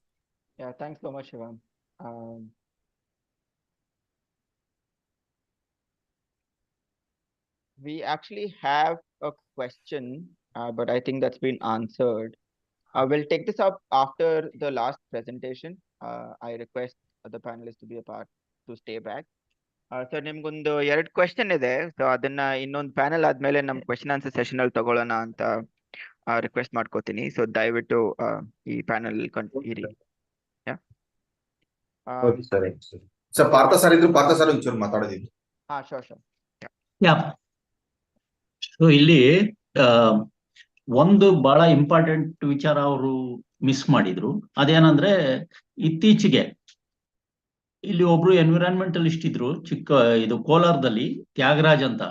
Yeah, thanks so much, Shivam. We actually have a question, but I think that's been answered. We'll take this up after the last presentation. I request the panelists to be a part, to stay back. So ನಿಮ್ಗೊಂದು 2 question ಇದೆ, so ಅದನ್ನ ಇನ್ನೊಂದು panel ಆದ್ಮೇಲೆ ನಮ್ question answer session ಅಲ್ಲಿ ತಗೊಳ್ಳೋಣ ಅಂತ request ಮಾಡ್ಕೋತೀನಿ. ಸೊ ದಯವಿಟ್ಟು ಈ ಪ್ಯಾನಲ್ ಇರಿ. Okay sir. Sir Partha sir ಇದ್ರು, ಪಾರ್ಥ ಸರ್ ಒಂಚೂರು ಮಾತಾಡೋದಿತ್ತು. ಹಾ ಶೋರ್. ಸೊ ಇಲ್ಲಿ ಒಂದು ಬಹಳ ಇಂಪಾರ್ಟೆಂಟ್ ವಿಚಾರ ಅವರು ಮಿಸ್ ಮಾಡಿದ್ರು. ಅದೇನಂದ್ರೆ ಇತ್ತೀಚೆಗೆ ಇಲ್ಲಿ ಒಬ್ರು ಎನ್ವಿರಾನ್ಮೆಂಟಲಿಸ್ಟ್ ಇದ್ರು ಇದು ಕೋಲಾರದಲ್ಲಿ, ತ್ಯಾಗರಾಜ್ ಅಂತ.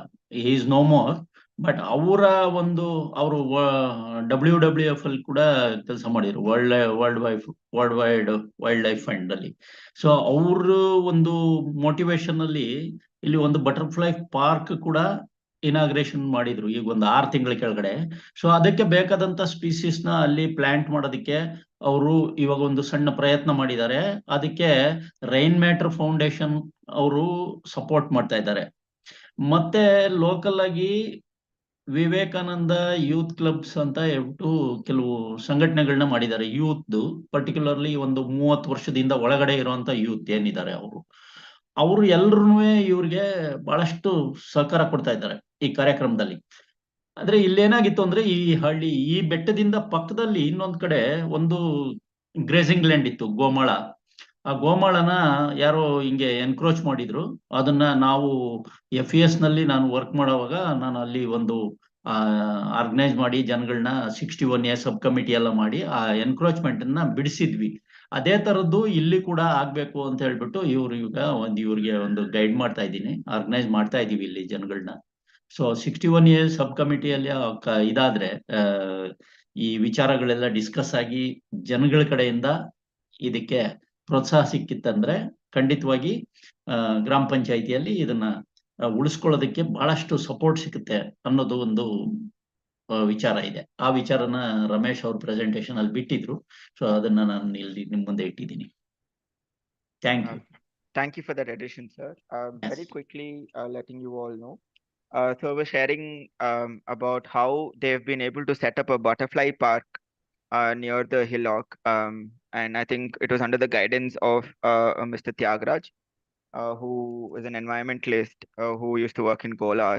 ಈಸ್ ನೋ ಮೋರ್, ಬಟ್ ಅವರು WWF ಅಲ್ಲಿ ಕೂಡ ಕೆಲಸ ಮಾಡಿದ್ರು, ವರ್ಲ್ಡ್ ವೈಲ್ಡ್ ಲೈಫ್ ಫಂಡ್ ಅಲ್ಲಿ. ಸೊ ಅವರು ಒಂದು ಮೋಟಿವೇಶನ್ ಅಲ್ಲಿ ಇಲ್ಲಿ ಒಂದು ಬಟರ್ಫ್ಲೈ ಪಾರ್ಕ್ ಕೂಡ ಇನಾಗ್ರೇಷನ್ ಮಾಡಿದ್ರು ಈಗ ಒಂದು 6 ತಿಂಗಳ ಕೆಳಗಡೆ. ಸೊ ಅದಕ್ಕೆ ಬೇಕಾದಂತ ಸ್ಪೀಸೀಸ್ ನ ಅಲ್ಲಿ ಪ್ಲಾಂಟ್ ಮಾಡೋದಕ್ಕೆ ಅವರು ಇವಾಗ ಒಂದು ಸಣ್ಣ ಪ್ರಯತ್ನ ಮಾಡಿದ್ದಾರೆ. ಅದಕ್ಕೆ ರೈನ್ ಮ್ಯಾಟರ್ ಫೌಂಡೇಶನ್ ಅವರು ಸಪೋರ್ಟ್ ಮಾಡ್ತಾ ಇದ್ದಾರೆ. ಮತ್ತೆ ಲೋಕಲ್ ಆಗಿ ವಿವೇಕಾನಂದ ಯೂತ್ ಕ್ಲಬ್ಸ್ ಅಂತ ಹೇಳ್ಬಿಟ್ಟು ಕೆಲವು ಸಂಘಟನೆಗಳನ್ನ ಮಾಡಿದ್ದಾರೆ. ಯೂತ್ ಪರ್ಟಿಕ್ಯುಲರ್ಲಿ ಒಂದು 30 ವರ್ಷದಿಂದ ಒಳಗಡೆ ಇರುವಂತ ಯೂತ್ ಏನಿದ್ದಾರೆ ಅವರು ಎಲ್ರೂ ಇವ್ರಿಗೆ ಬಹಳಷ್ಟು ಸಹಕಾರ ಕೊಡ್ತಾ ಇದ್ದಾರೆ ಈ ಕಾರ್ಯಕ್ರಮದಲ್ಲಿ. ಆದ್ರೆ ಇಲ್ಲೇನಾಗಿತ್ತು ಅಂದ್ರೆ ಈ ಬೆಟ್ಟದಿಂದ ಪಕ್ಕದಲ್ಲಿ ಇನ್ನೊಂದ್ ಕಡೆ ಒಂದು ಗ್ರೇಸಿಂಗ್ ಲ್ಯಾಂಡ್ ಇತ್ತು, ಗೋಮಾಳ. ಆ ಗೋಮಾಳನ ಯಾರೋ ಹಿಂಗೆ ಎನ್ಕ್ರೋಚ್ ಮಾಡಿದ್ರು. ಅದನ್ನ ನಾವು FES ನಲ್ಲಿ ನಾನು ವರ್ಕ್ ಮಾಡೋವಾಗ ನಾನು ಅಲ್ಲಿ ಒಂದು ಆರ್ಗನೈಸ್ ಮಾಡಿ ಜನಗಳನ್ನ 61A ಸಬ್ ಕಮಿಟಿ ಎಲ್ಲ ಮಾಡಿ ಆ ಎನ್ಕ್ರೋಚ್ಮೆಂಟ್ ಅನ್ನ ಬಿಡಿಸಿದ್ವಿ. ಅದೇ ತರದ್ದು ಇಲ್ಲಿ ಕೂಡ ಆಗ್ಬೇಕು ಅಂತ ಹೇಳ್ಬಿಟ್ಟು ಇವ್ರಿಗೆ ಒಂದು ಗೈಡ್ ಮಾಡ್ತಾ ಇದ್ದೀನಿ, ಆರ್ಗನೈಸ್ ಮಾಡ್ತಾ ಇದೀವಿ ಇಲ್ಲಿ ಜನಗಳನ್ನ. ಸೊ 61A ಸಬ್ ಕಮಿಟಿಯಲ್ಲಿ ಇದಾದ್ರೆ ಈ ವಿಚಾರಗಳೆಲ್ಲ ಡಿಸ್ಕಸ್ ಆಗಿ ಜನಗಳ ಕಡೆಯಿಂದ ಇದಕ್ಕೆ ಪ್ರೋತ್ಸಾಹ ಸಿಕ್ಕಿತ್ತಂದ್ರೆ ಖಂಡಿತವಾಗಿ ಗ್ರಾಮ ಪಂಚಾಯಿತಿಯಲ್ಲಿ ಇದನ್ನ ಉಳಿಸ್ಕೊಳ್ಳೋದಕ್ಕೆ ಬಹಳಷ್ಟು ಸಪೋರ್ಟ್ ಸಿಗುತ್ತೆ ಅನ್ನೋದು ಒಂದು ವಿಚಾರ ಇದೆ. ಆ ವಿಚಾರನ ರಮೇಶ್ ಅವ್ರ ಪ್ರೆಸೆಂಟೇಶನ್ ಅಲ್ಲಿ ಬಿಟ್ಟಿದ್ರು. ಸೊ ಅದನ್ನ ನಾನು ಇಲ್ಲಿ ನಿಮ್ ಮುಂದೆ ಇಟ್ಟಿದ್ದೀನಿ. Thank you for that addition, sir. Very quickly letting you all know. So we're sharing about how they've been able to set up a butterfly park near the hillock, and I think it was under the guidance of Mr. Tyagraj, who is an environmentalist who used to work in Kolar.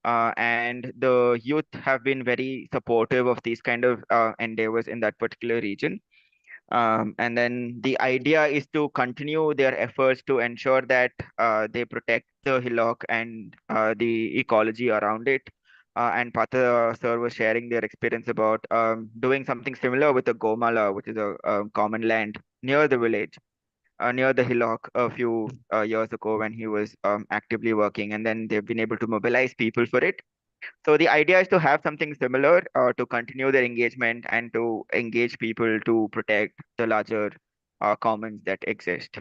And the youth have been very supportive of these kind of endeavors in that particular region. And then the idea is to continue their efforts to ensure that they protect the hillock and the ecology around it. And Partha sir was sharing their experience about doing something similar with the Gomala, which is a common land near the village, near the hillock a few years ago when he was actively working. And then they've been able to mobilize people for it. So the idea is to have something similar to continue their engagement and to engage people to protect the larger commons that exist.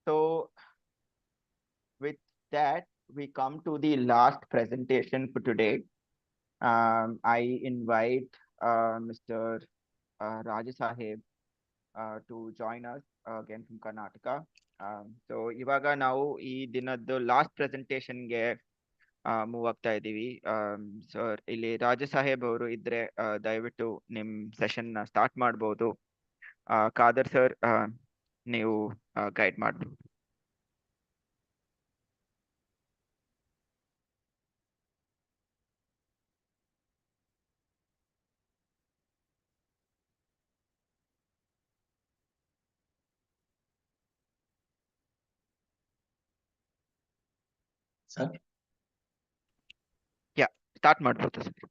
So with that, we come to the last presentation for today. I invite Mr. Rajasaheb to join us again from Karnataka. So ಇವಾಗ ನಾವು ಈ ದಿನದ್ದು last ಪ್ರೆಸೆಂಟೇಷನ್ಗೆ move ಆಗ್ತಾ ಇದ್ದೀವಿ. Sir ಇಲ್ಲಿ ರಾಜಸಾಹೇಬ್ ಅವರು ಇದ್ರೆ ದಯವಿಟ್ಟು ನಿಮ್ ಸೆಷನ್ ಸ್ಟಾರ್ಟ್ ಮಾಡ್ಬೋದು. ಖಾದರ್ ಸರ್ ನೀವು ಗೈಡ್ ಮಾಡ್ಬೋದು. ಸರ್ ಸ್ಟಾರ್ಟ್ ಮಾಡ್ಬೋದು ಸರ್.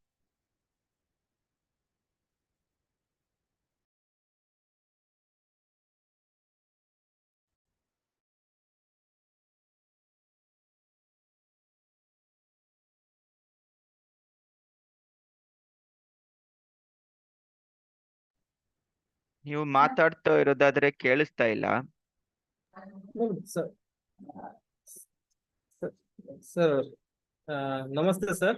ನೀವು ಮಾತಾಡ್ತಾ ಇರೋದಾದ್ರೆ ಕೇಳಿಸ್ತಾ ಇಲ್ಲ. ಸರ್ ನಮಸ್ತೆ ಸರ್.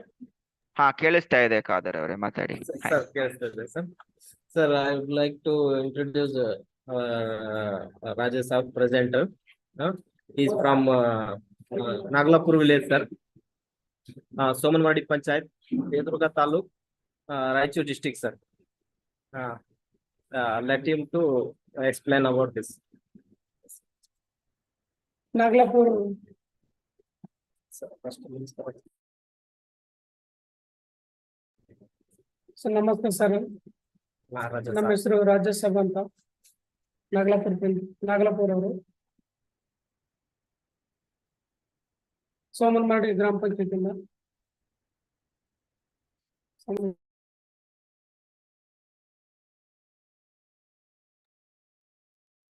ಹಾ ಕೇಳಿಸ್ತಾ ಇದೆ ಖಾದರ್ ಅವರೇ, ಮಾತಾಡಿ. ಸರ್ ಕೇಳಿಸ್ತಾ ಇದೆ sir. Sir I would like to introduce Rajesh Saab presenter. He is from Naglapur village, sir. Somanwadi Panchayat, Yedurga Taluk, Raichur district, sir. Let him to explain about this. Naglapur. Sir, first sir ನಮಸ್ತೆ sir. ನಮ್ಮ ಹೆಸರು ರಾಜೇಶ್ ಅಂತ, ನಾಗಲಾಪುರ ಅವರು, ಸೋಮನಮಾಡಿ ಗ್ರಾಮ ಪಂಚಾಯತಿಂದ.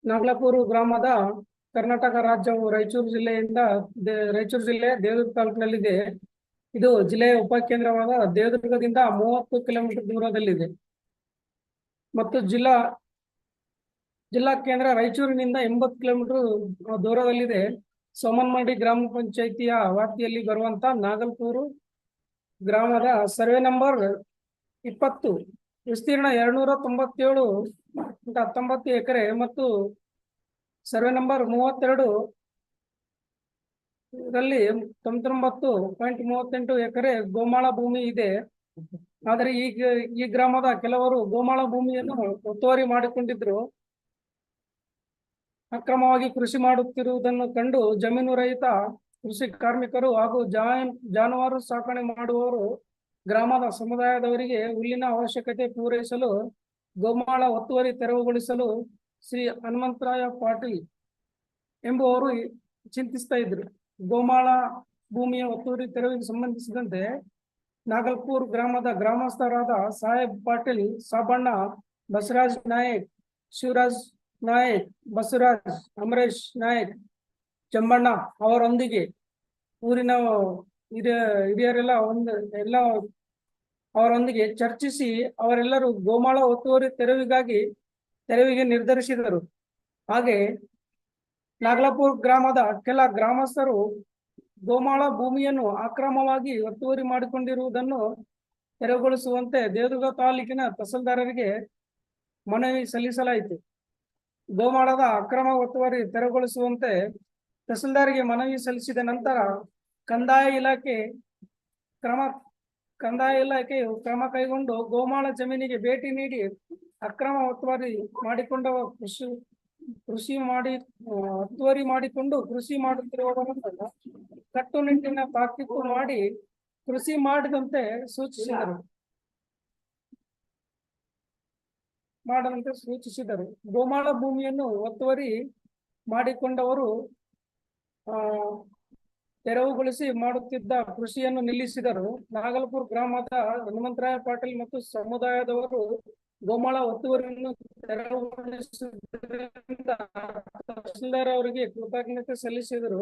ನಾಗಲಾಪುರ ಗ್ರಾಮದ ಕರ್ನಾಟಕ ರಾಜ್ಯವು ರಾಯಚೂರು ಜಿಲ್ಲೆಯಿಂದ ರಾಯಚೂರು ಜಿಲ್ಲೆ ದೇವದುರ್ಗ ತಾಲೂಕಿನಲ್ಲಿದೆ. ಇದು ಜಿಲ್ಲೆಯ ಉಪಕೇಂದ್ರವಾದ ದೇವದುರ್ಗದಿಂದ 30 ಕಿಲೋಮೀಟರ್ ದೂರದಲ್ಲಿದೆ ಮತ್ತು ಜಿಲ್ಲಾ ಕೇಂದ್ರ ರಾಯಚೂರಿನಿಂದ 80 ಕಿಲೋಮೀಟರ್ ದೂರದಲ್ಲಿದೆ. ಸೋಮನಮಾಡಿ ಗ್ರಾಮ ಪಂಚಾಯಿತಿಯ ವ್ಯಾಪ್ತಿಯಲ್ಲಿ ಬರುವಂತ ನಾಗಲಾಪುರ ಗ್ರಾಮದ ಸರ್ವೆ ನಂಬರ್ 20, ವಿಸ್ತೀರ್ಣ 297.19 ಎಕರೆ ಮತ್ತು ಸರ್ವೆ ನಂಬರ್ 32 ರಲ್ಲಿ 99.38 ಎಕರೆ ಗೋಮಾಳ ಭೂಮಿ ಇದೆ. ಆದರೆ ಈ ಗ್ರಾಮದ ಕೆಲವರು ಗೋಮಾಳ ಭೂಮಿಯನ್ನು ಒತ್ತುವರಿ ಮಾಡಿಕೊಂಡಿದ್ರು. ಅಕ್ರಮವಾಗಿ ಕೃಷಿ ಮಾಡುತ್ತಿರುವುದನ್ನು ಕಂಡು ಜಮೀನು ರಹಿತ ಕೃಷಿ ಕಾರ್ಮಿಕರು ಹಾಗೂ ಜಾನುವಾರು ಸಾಕಣೆ ಮಾಡುವವರು ಗ್ರಾಮದ ಸಮುದಾಯದವರಿಗೆ ಹುಲ್ಲಿನ ಅವಶ್ಯಕತೆ ಪೂರೈಸಲು ಗೋಮಾಳ ಒತ್ತುವರಿ ತೆರವುಗೊಳಿಸಲು ಶ್ರೀ ಹನುಮಂತರಾಯ ಪಾಟೀಲ್ ಎಂಬುವರು ಚಿಂತಿಸ್ತಾ ಇದ್ರು. ಗೋಮಾಳ ಭೂಮಿಯ ಒತ್ತುವರಿ ತೆರವಿಗೆ ಸಂಬಂಧಿಸಿದಂತೆ ನಾಗಲಾಪುರ ಗ್ರಾಮದ ಗ್ರಾಮಸ್ಥರಾದ ಸಾಹೇಬ್ ಪಾಟೀಲ್, ಸಾಬಣ್ಣ, ಬಸವರಾಜ್ ನಾಯಕ್, ಶಿವರಾಜ್ ನಾಯಕ್, ಬಸವರಾಜ್, ಅಮರೇಶ್ ನಾಯಕ್, ಚಂಬಣ್ಣ ಅವರೊಂದಿಗೆ ಊರಿನ ಹಿರಿಯರೆಲ್ಲ ಅವರೊಂದಿಗೆ ಚರ್ಚಿಸಿ ಅವರೆಲ್ಲರೂ ಗೋಮಾಳ ಒತ್ತುವರಿ ತೆರವಿಗೆ ನಿರ್ಧರಿಸಿದರು. ಹಾಗೆ ನಾಗಲಾಪುರ ಗ್ರಾಮದ ಕೆಲ ಗ್ರಾಮಸ್ಥರು ಗೋಮಾಳ ಭೂಮಿಯನ್ನು ಅಕ್ರಮವಾಗಿ ಒತ್ತುವರಿ ಮಾಡಿಕೊಂಡಿರುವುದನ್ನು ತೆರವುಗೊಳಿಸುವಂತೆ ದೇವದುರ್ಗ ತಾಲೂಕಿನ ತಹಸೀಲ್ದಾರರಿಗೆ ಮನವಿ ಸಲ್ಲಿಸಲಾಯಿತು. ಗೋಮಾಳದ ಅಕ್ರಮ ಒತ್ತುವರಿ ತೆರವುಗೊಳಿಸುವಂತೆ ತಹಸೀಲ್ದಾರ್ಗೆ ಮನವಿ ಸಲ್ಲಿಸಿದ ನಂತರ ಕಂದಾಯ ಇಲಾಖೆಯು ಕ್ರಮ ಕೈಗೊಂಡು ಗೋಮಾಳ ಜಮೀನಿಗೆ ಭೇಟಿ ನೀಡಿ ಅಕ್ರಮ ಒತ್ತುವರಿ ಮಾಡಿಕೊಂಡವ ಒತ್ತುವರಿ ಮಾಡಿಕೊಂಡು ಕೃಷಿ ಮಾಡುತ್ತಿರುವುದನ್ನು ಕಟ್ಟುನಿಟ್ಟಿನ ತಾಕೀತು ಮಾಡಿ ಕೃಷಿ ಮಾಡದಂತೆ ಸೂಚಿಸಿದರು. ಗೋಮಾಳ ಭೂಮಿಯನ್ನು ಒತ್ತುವರಿ ಮಾಡಿಕೊಂಡವರು ತೆರವುಗೊಳಿಸಿ ಮಾಡುತ್ತಿದ್ದ ಕೃಷಿಯನ್ನು ನಿಲ್ಲಿಸಿದರು. ನಾಗಲಾಪುರ ಗ್ರಾಮದ ಹನುಮಂತರಾಯ ಪಾಟೀಲ್ ಮತ್ತು ಸಮುದಾಯದವರು ಗೋಮಾಳ ಒತ್ತುವರಿಯನ್ನು ತೆರವುಗೊಳಿಸಿದ್ದರಿಂದ ತಹಸೀಲ್ದಾರ್ ಅವರಿಗೆ ಕೃತಜ್ಞತೆ ಸಲ್ಲಿಸಿದರು.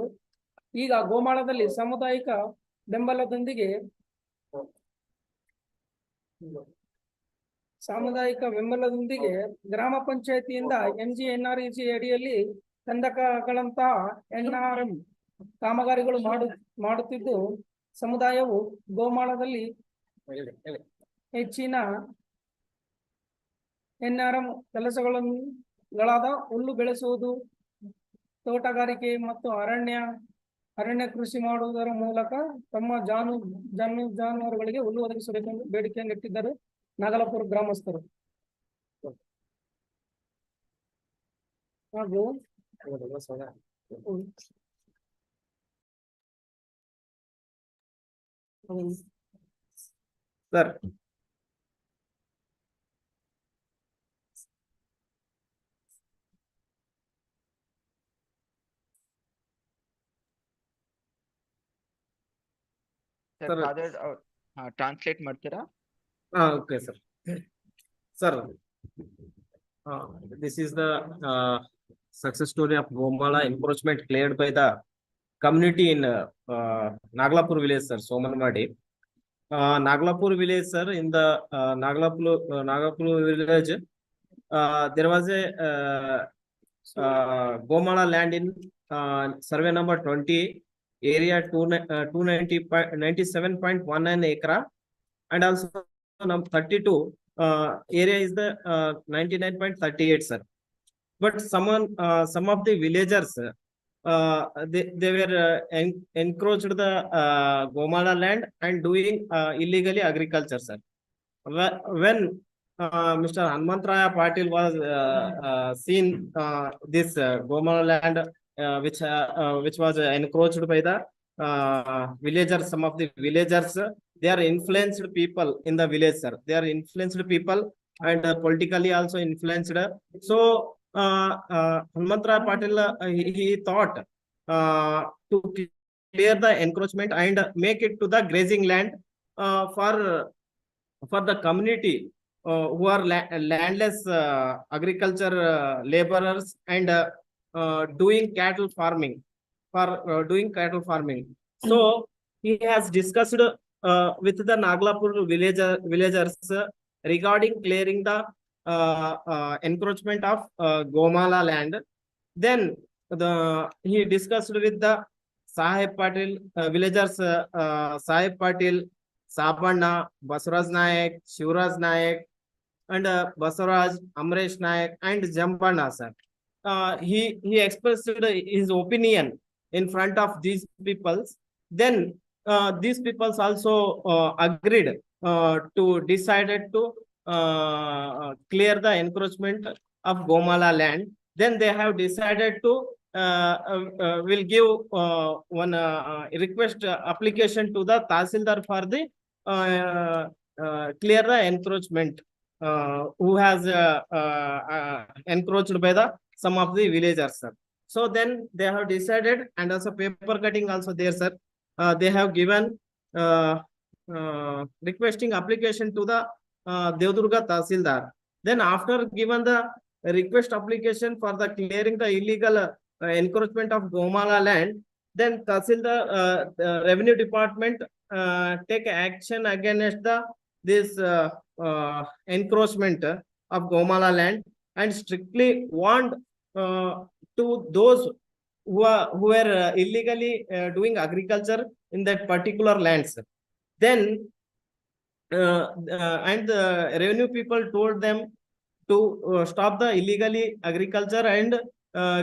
ಈಗ ಗೋಮಾಳದಲ್ಲಿ ಸಾಮುದಾಯಿಕ ಬೆಂಬಲದೊಂದಿಗೆ ಗ್ರಾಮ ಪಂಚಾಯತಿಯಿಂದ NGNREG ಅಡಿಯಲ್ಲಿ ಕಂದಕಗಳಂತಹ NRM ಕಾಮಗಾರಿಗಳು ಮಾಡುತ್ತಿದ್ದು ಸಮುದಾಯವು ಗೋಮಾಳದಲ್ಲಿ ಹೆಚ್ಚಿನ NRM ಕೆಲಸಗಳಾದ ಹುಲ್ಲು ಬೆಳೆಸುವುದು, ತೋಟಗಾರಿಕೆ ಮತ್ತು ಅರಣ್ಯ ಕೃಷಿ ಮಾಡುವುದರ ಮೂಲಕ ತಮ್ಮ ಜಾನುವಾರುಗಳಿಗೆ ಹುಲ್ಲು ಒದಗಿಸಬೇಕೆಂದು ಬೇಡಿಕೆಯನ್ನು ಇಟ್ಟಿದ್ದರು ನಾಗಲಾಪುರ ಗ್ರಾಮಸ್ಥರು. ಹಾಗೂ ಸರ್ ಟ್ರಾನ್ಸ್ಲೇಟ್ ಮಾಡ್ತೀರಾ? Okay, sir. Sir, this is the success story of Gomala encroachment cleared by the community in Naglapur village, sir, Somanmadi. Naglapur village, sir, in the Naglapur village, there was a Gomala land in survey number 20, area 297.19 acre, and also number 32 area is the 99.38, sir. But some of the villagers they were encroached the Gomala land and doing illegally agriculture, sir. When Mr. Hanumantraya Patil was seen this Gomala land which was encroached by the villagers, some of the villagers, they are influenced people in the village, sir. They are influenced people and politically also influenced. So Hanumantrao Patil, he thought to clear the encroachment and make it to the grazing land for the community who are landless agriculture laborers and doing cattle farming, doing cattle farming. So he has discussed with the Naglapur villagers regarding clearing the encroachment of Gomala land. Then he discussed with the Saheb Patil villagers, Saheb Patil, Sabanna, Basaraj Nayak, Shivraj Nayak, and Basaraj, Amresh Nayak, and Jambana, sir. He expressed his opinion in front of these peoples. Then these peoples also agreed to decided to clear the encroachment of Gomala land. Then they have decided to will give one request application to the Tahsildar for the clear the encroachment who has encroached by the some of the villagers, sir. So then they have decided, and also paper cutting also there, sir. They have given requesting application to the Devdurga Tahsildar. Then after given the request application for the clearing the illegal encroachment of Gomala land, then Tahsildar Revenue Department take action against this encroachment of Gomala land and strictly warned to those who were illegally doing agriculture in that particular lands. Then and the revenue people told them to stop the illegally agriculture and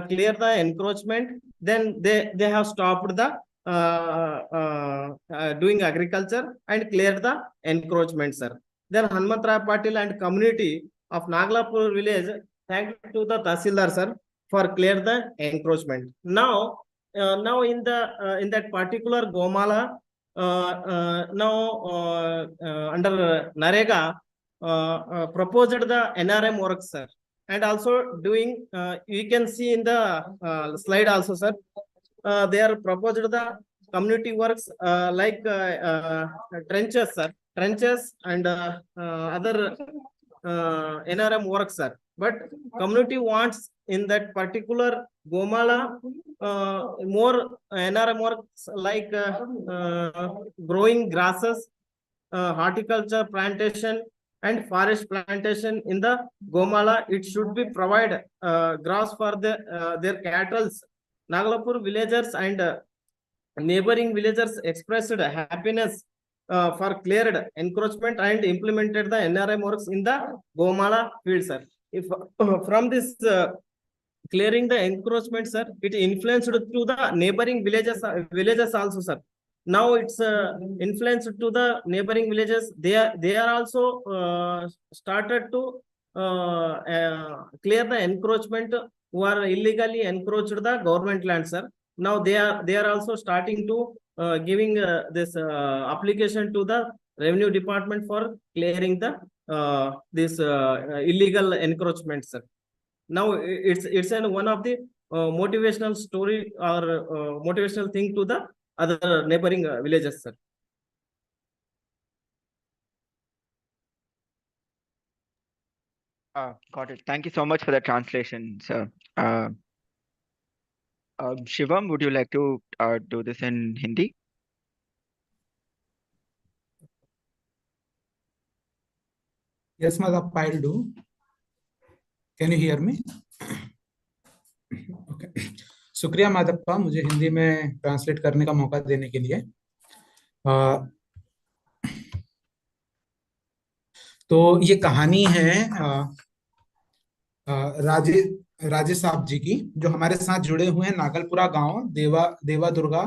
clear the encroachment. Then they have stopped the doing agriculture and clear the encroachment, sir. Then Hanumantrao Patil and community of Naglapur village thanked to the Tahsildar, sir, for clear the encroachment. Now in that particular Gomala, now under Narega proposed the NRM works, sir, and also doing you can see in the slide also, sir. They are proposed the community works like trenches, sir, trenches and other NRM works, sir. But community wants in that particular Gomala more NRM works like growing grasses, horticulture plantation and forest plantation in the Gomala. It should be provide grass for their cattle. Naglapur villagers and neighboring villagers expressed happiness for cleared encroachment and implemented the NRM works in the Gomala field, sir. If from this clearing the encroachment, sir, it influenced to the neighboring villages also, sir. Now it's influenced to the neighboring villages. They are also started to clear the encroachment who are illegally encroached the government land, sir. Now they are also starting to giving this application to the revenue department for clearing the this illegal encroachment, sir. Now it's one of the motivational story or motivational thing to the other neighboring villages, sir. Got it. Thank you so much for the translation, sir. Shivam, would you like to do this in Hindi? Yes, madam, I'll do. Can you hear me? Okay. शुक्रिया माधप्पा, मुझे हिंदी में translate करने का मौका देने के लिए। तो ये कहानी है राजेश साहब जी की, जो हमारे साथ जुड़े हुए हैं नागलपुरा गांव, देवा दुर्गा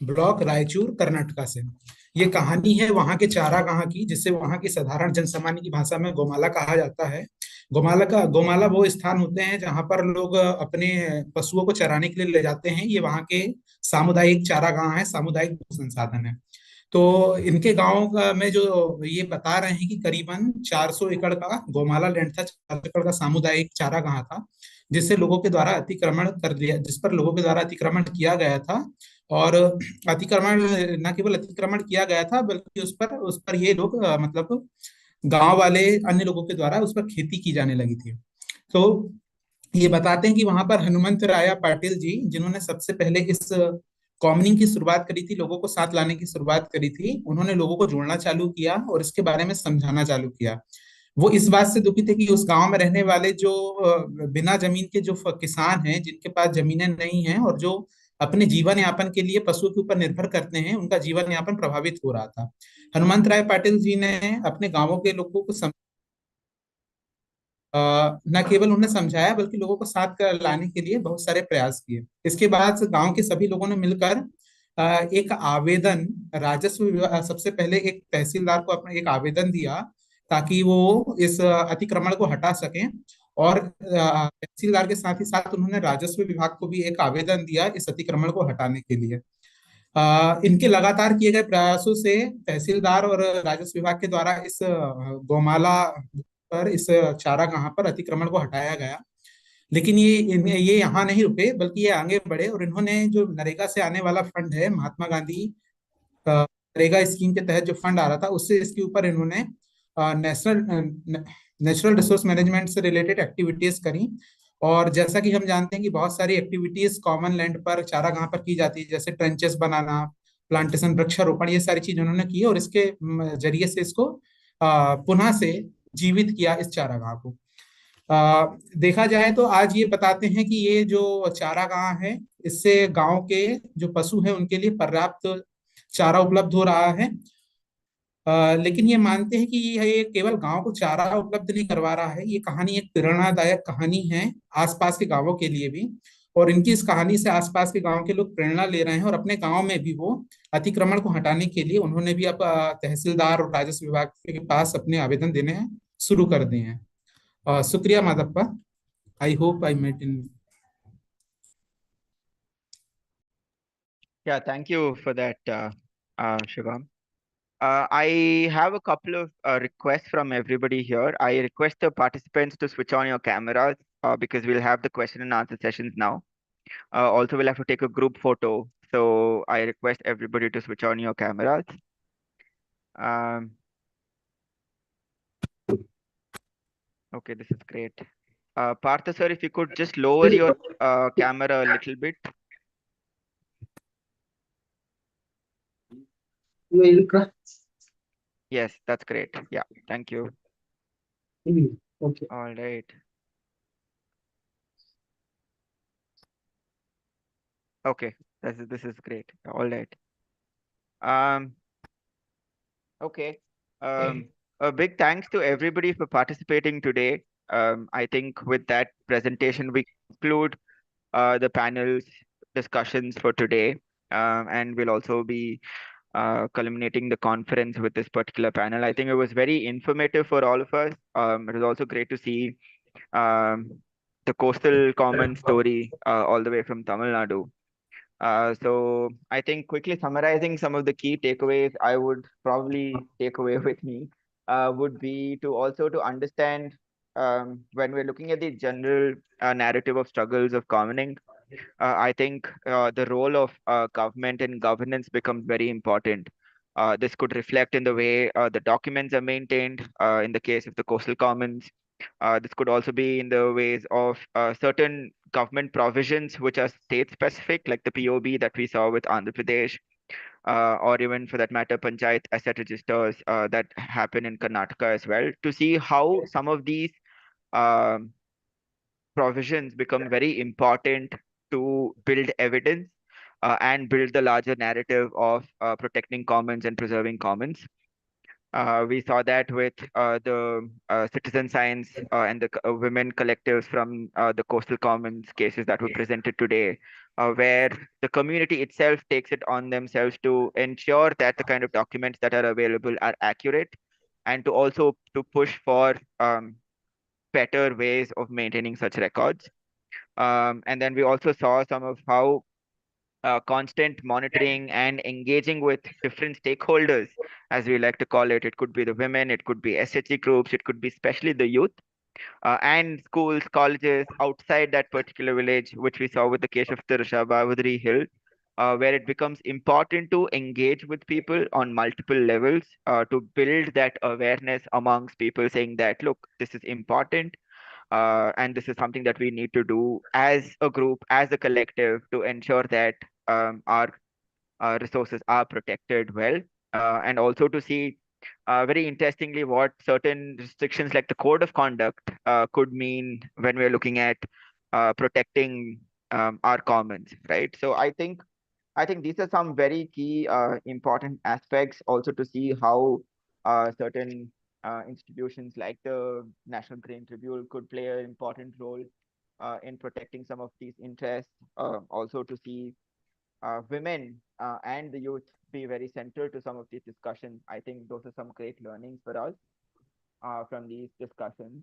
ब्लॉक, रायचूर, कर्नाटका से। ये कहानी है वहां के चारागाह की, जिसे वहां की साधारण जनसामान्य की भाषा में गोमाला कहा जाता है। गोमाला वो स्थान होते हैं जहां पर लोग अपने पशुओं को चराने के लिए ले जाते हैं। ये वहां के सामुदायिक चारागाह है, सामुदायिक संसाधन है। तो इनके गांव का में जो ये बता रहे हैं कि करीबन 400 एकड़ का गौमाला लैंड था, 400 एकड़ का सामुदायिक चारागाह था, जिससे लोगों के द्वारा अतिक्रमण कर दिया, जिस पर लोगों के द्वारा अतिक्रमण किया गया था। और अतिक्रमण न केवल अतिक्रमण किया गया था, बल्कि उस पर ये लोग मतलब गांव वाले अन्य लोगों के द्वारा उस पर खेती की जाने लगी थी। तो ये बताते हैं कि वहां पर हनुमंत राया पाटिल जी, जिन्होंने सबसे पहले इस कॉमनिंग की शुरुआत करी थी, लोगों को साथ लाने की शुरुआत करी थी, उन्होंने लोगों को जोड़ना चालू किया और इसके बारे में समझाना चालू किया। वो इस बात से दुखी थे कि उस गांव में रहने वाले जो बिना जमीन के जो किसान हैं, जिनके पास जमीनें नहीं हैं और जो अपने जीवन यापन के लिए पशुओं के ऊपर निर्भर करते हैं, उनका जीवन यापन प्रभावित हो रहा था। हनुमंत राय पाटिल जी ने अपने गांवों के लोगों को न केवल उन्हें समझाया, बल्कि लोगों को साथ कर लाने के लिए बहुत सारे प्रयास किए। इसके बाद गांव के सभी लोगों ने मिलकर एक आवेदन राजस्व विभाग, सबसे पहले एक तहसीलदार को अपना एक आवेदन दिया ताकि वो इस अतिक्रमण को हटा सकें। और तहसीलदार के साथ ही साथ उन्होंने राजस्व विभाग को भी एक आवेदन दिया इस अतिक्रमण को हटाने के लिए। इनके लगातार किए गए प्रयासों से तहसीलदार और राजस्व विभाग के द्वारा इस गौमाला पर, इस चारागाह पर अतिक्रमण को हटाया गया। लेकिन ये यहाँ नहीं रुके, बल्कि ये आगे बढ़े और इन्होंने जो नरेगा से आने वाला फंड है, महात्मा गांधी नरेगा स्कीम के तहत जो फंड आ रहा था, उससे इसके ऊपर इन्होंने नेचुरल रिसोर्स मैनेजमेंट से रिलेटेड एक्टिविटीज करी। और जैसा कि हम जानते हैं कि बहुत सारी एक्टिविटीज कॉमन लैंड पर, चारागाह पर की जाती है, जैसे ट्रेंचेस बनाना, प्लांटेशन, वृक्षारोपण, ये सारी चीज उन्होंने की और इसके जरिए से इसको पुनः से जीवित किया इस चारागाह को। देखा जाए तो आज ये बताते हैं कि ये जो चारागाह है, इससे गांव के जो पशु हैं उनके लिए पर्याप्त चारा उपलब्ध हो रहा है। लेकिन ये मानते हैं कि ये केवल गांव को चारा उपलब्ध नहीं करवा रहा है, ये कहानी एक प्रेरणादायक कहानी है आसपास के गांवों के लिए भी। और इनकी इस कहानी से आसपास के गांव के लोग प्रेरणा ले रहे हैं और अपने गांव में भी वो अतिक्रमण को हटाने के लिए उन्होंने भी अब तहसीलदार और राजस्व विभाग के पास अपने आवेदन देने शुरू कर दिए हैं। शुक्रिया Madhappa, I hope I met in. Yeah, thank you for that, Shivam. I have a couple of requests from everybody here. I request the participants to switch on your cameras because we'll have the question and answer sessions now. Also, we'll have to take a group photo. So I request everybody to switch on your cameras. Okay, this is great. Partha sir, if you could just lower your camera a little bit. Yes, that's great. Yeah, thank you. Okay. All right. Okay, this is great. All right. Okay. A big thanks to everybody for participating today. I think with that presentation, we conclude the panel's discussions for today. And we'll also be culminating the conference with this particular panel. I think it was very informative for all of us. It was also great to see the Coastal Commons story all the way from Tamil Nadu. So I think quickly summarizing some of the key takeaways I would probably take away with me would be to also to understand when we're looking at the general narrative of struggles of commoning, I think the role of government and governance becomes very important. This could reflect in the way the documents are maintained in the case of the Coastal Commons. This could also be in the ways of certain government provisions which are state specific, like the POB that we saw with Andhra Pradesh, or even for that matter, Panchayat asset registers that happen in Karnataka as well, to see how some of these provisions become very important to build evidence and build the larger narrative of protecting commons and preserving commons. We saw that with the citizen science and the women collectives from the Coastal Commons cases that were presented today, where the community itself takes it on themselves to ensure that the kind of documents that are available are accurate, and to also to push for better ways of maintaining such records. And then we also saw some of how constant monitoring and engaging with different stakeholders, as we like to call it. It could be the women, it could be SHG groups, it could be especially the youth, and schools, colleges outside that particular village, which we saw with the case of Tirusha Bavadri Hill, where it becomes important to engage with people on multiple levels, to build that awareness amongst people, saying that, look, this is important, and this is something that we need to do as a group, as a collective, to ensure that our resources are protected well, and also to see very interestingly what certain restrictions like the code of conduct could mean when we're looking at protecting our commons, right? So I think these are some very key important aspects, also to see how certain institutions like the National Green Tribunal could play an important role in protecting some of these interests. Also to see women and the youth be very central to some of these discussions. I think those are some great learnings for us from these discussions.